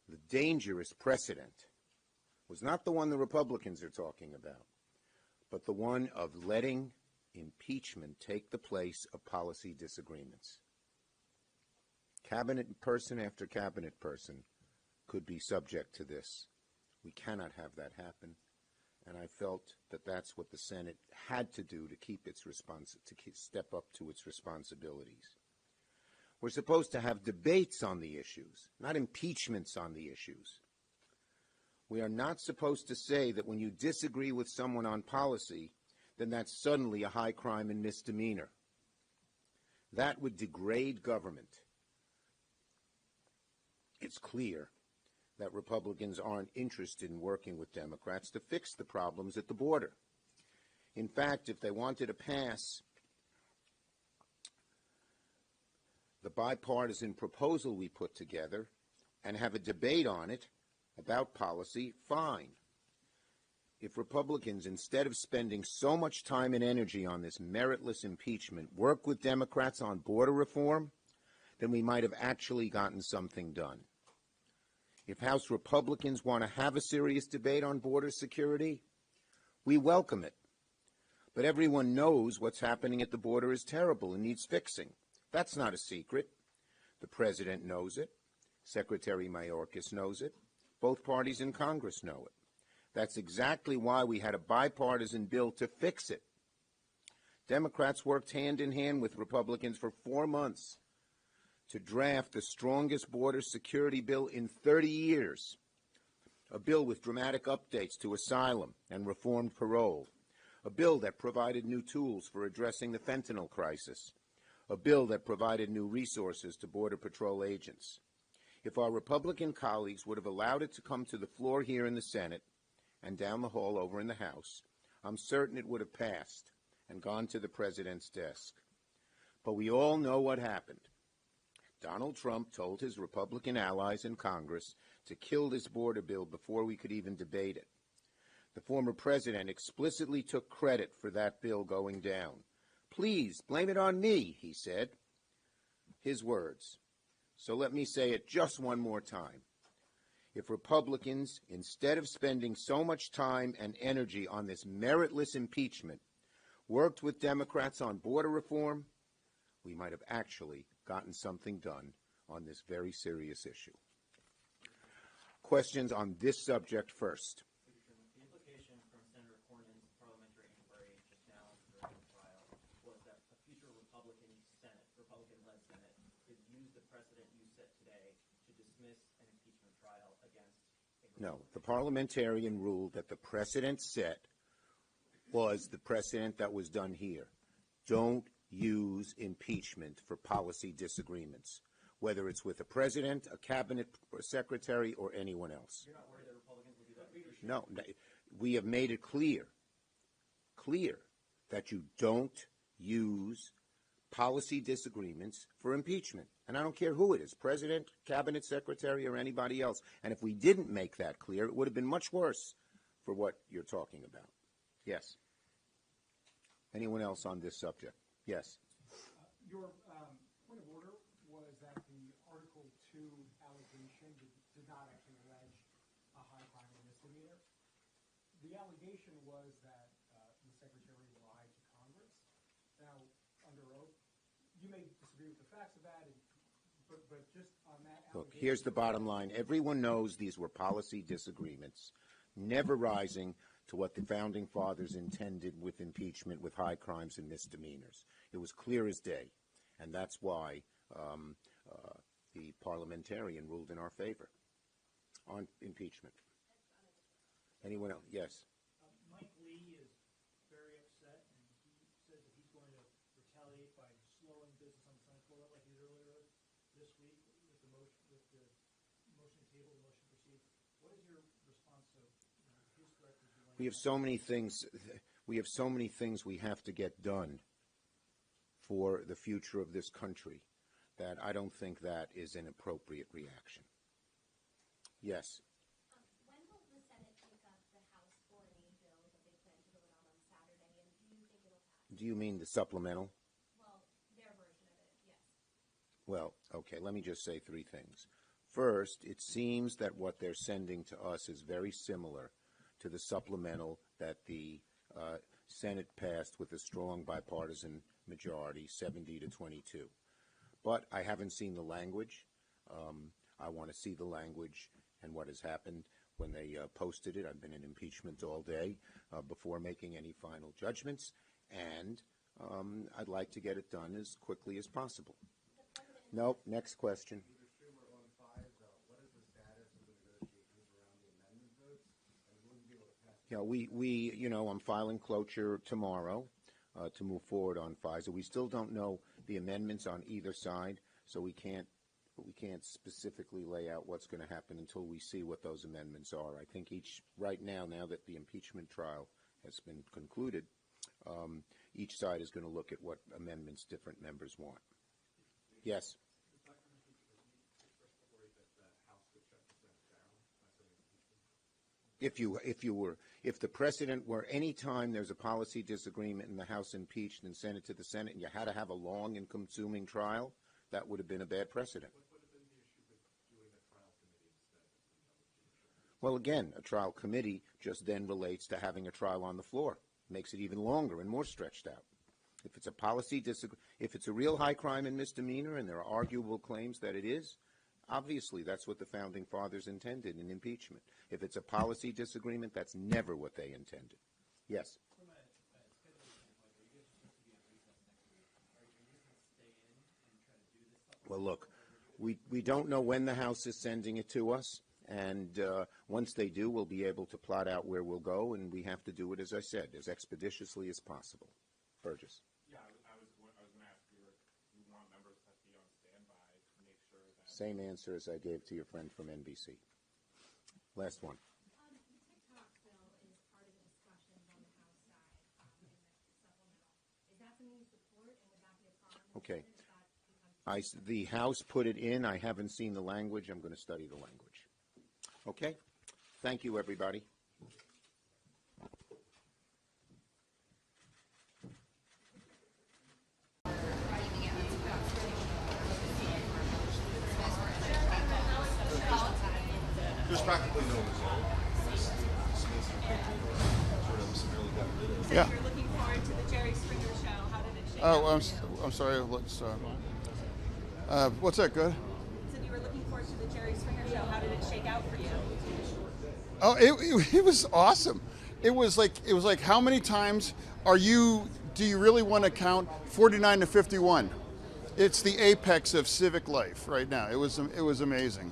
The dangerous precedent was not the one the Republicans are talking about, but the one of letting impeachment take the place of policy disagreements. Cabinet person after cabinet person could be subject to this. We cannot have that happen, and I felt that that's what the Senate had to do to step up to its responsibilities. We're supposed to have debates on the issues, not impeachments on the issues. We are not supposed to say that when you disagree with someone on policy, then that's suddenly a high crime and misdemeanor. That would degrade government. It's clear that Republicans aren't interested in working with Democrats to fix the problems at the border. In fact, if they wanted to pass the bipartisan proposal we put together and have a debate on it about policy, fine. If Republicans, instead of spending so much time and energy on this meritless impeachment, work with Democrats on border reform, then we might have actually gotten something done. If House Republicans want to have a serious debate on border security, we welcome it. But everyone knows what's happening at the border is terrible and needs fixing. That's not a secret. The President knows it. Secretary Mayorkas knows it. Both parties in Congress know it. That's exactly why we had a bipartisan bill to fix it. Democrats worked hand in hand with Republicans for 4 months to draft the strongest border security bill in 30 years, a bill with dramatic updates to asylum and reformed parole, a bill that provided new tools for addressing the fentanyl crisis, a bill that provided new resources to Border Patrol agents. If our Republican colleagues would have allowed it to come to the floor here in the Senate and down the hall over in the House, I'm certain it would have passed and gone to the President's desk. But we all know what happened. Donald Trump told his Republican allies in Congress to kill this border bill before we could even debate it. The former president explicitly took credit for that bill going down. "Please, blame it on me," he said. His words. So let me say it just one more time. If Republicans, instead of spending so much time and energy on this meritless impeachment, worked with Democrats on border reform, we might have actually gotten something done on this very serious issue. Questions on this subject first. The implication from Senator Cornyn's parliamentary inquiry just now during the trial was that a future Republican-led Senate could use the precedent you set today to dismiss an impeachment trial against a Republican. No, the parliamentarian ruled that the precedent set was the precedent that was done here. Don't use impeachment for policy disagreements, whether it's with a president, a cabinet secretary, or anyone else. You're not worried that Republicans will do that? No, we have made it clear that you don't use policy disagreements for impeachment. And I don't care who it is, president, cabinet secretary, or anybody else. And if we didn't make that clear, it would have been much worse for what you're talking about. Yes. Anyone else on this subject? Yes. Your point of indictment did not actually allege a high crime or misdemeanor. The allegation was that the secretary lied to Congress. Now, under oath, you may disagree with the facts of that, but just on that Look, here's the bottom line. Everyone knows these were policy disagreements, never rising to what the Founding Fathers intended with impeachment with high crimes and misdemeanors. It was clear as day, and that's why the parliamentarian ruled in our favor on impeachment. Anyone else? Yes. Mike Lee is very upset, and he says that he's going to retaliate by slowing business on the Senate floor, like he did earlier this week with the motion table, the motion proceed. What is your response to his threat? We have so many things. We have so many things we have to get done for the future of this country that I don't think that is an appropriate reaction. Yes. When will the Senate take up the House 4A bill that they plan to vote on Saturday, and do you think it'll pass? Do you mean the supplemental? Well, their version of it, yes. Well, okay, let me just say three things. First, it seems that what they're sending to us is very similar to the supplemental that the Senate passed with a strong bipartisan majority, 70 to 22. But I haven't seen the language. I want to see the language and what has happened when they posted it. I've been in impeachment all day before making any final judgments, and I'd like to get it done as quickly as possible. Nope, next question. Yeah, I'm filing cloture tomorrow to move forward on FISA. We still don't know the amendments on either side, so we can't specifically lay out what's going to happen until we see what those amendments are. I think right now that the impeachment trial has been concluded, each side is going to look at what amendments different members want. Yes. If the precedent were any time there's a policy disagreement in the House impeached and sent it to the Senate and you had to have a long and consuming trial, that would have been a bad precedent. Well, again, a trial committee just then relates to having a trial on the floor. Makes it even longer and more stretched out. If it's a policy if it's a real high crime and misdemeanor and there are arguable claims that it is, obviously that's what the Founding Fathers intended in impeachment. If it's a policy disagreement, that's never what they intended. Yes? Well, look, we don't know when the House is sending it to us, and once they do, we'll be able to plot out where we'll go, and we have to do it, as I said, as expeditiously as possible. Burgess. Yeah, I was going to ask you want members to be on standby to make sure that... Same answer as I gave to your friend from NBC. Last one. The TikTok bill is part of the discussions on the House side in the supplemental. Is that something you support, and would that be a problem? Okay. The House put it in. I haven't seen the language. I'm going to study the language. Okay? Thank you, everybody. There's practically no result. Yeah. You're looking forward to the Jerry Springer show. How did it shake out? I'm sorry. Let's. What's that? Good. You said you were looking forward to the Jerry Springer show. How did it shake out for you? Oh, it was awesome. It was like how many times do you really want to count 49 to 51? It's the apex of civic life right now. It was amazing.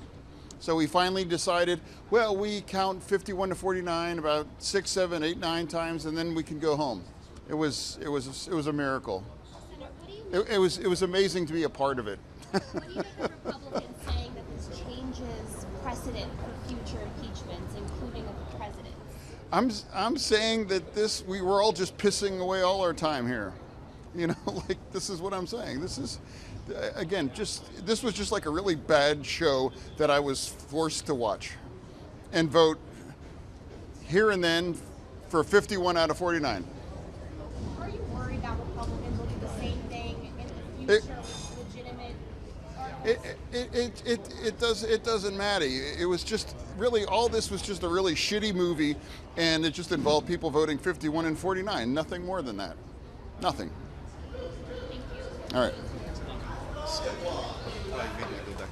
So we finally decided, well, we count 51 to 49 about 6, 7, 8, 9 times, and then we can go home. It was a miracle. It was amazing to be a part of it. What do you make of Republicans saying that this changes precedent for future impeachments, including of the president? I'm saying that we were all just pissing away all our time here. This is what I'm saying. This is, again, this was just like a really bad show that I was forced to watch and vote here and then for 51 out of 49. Are you worried that Republicans will do the same thing in the future with legitimate It doesn't matter. It was just really, all this was just a really shitty movie, and it just involved people voting 51 and 49. Nothing more than that. Nothing. All right.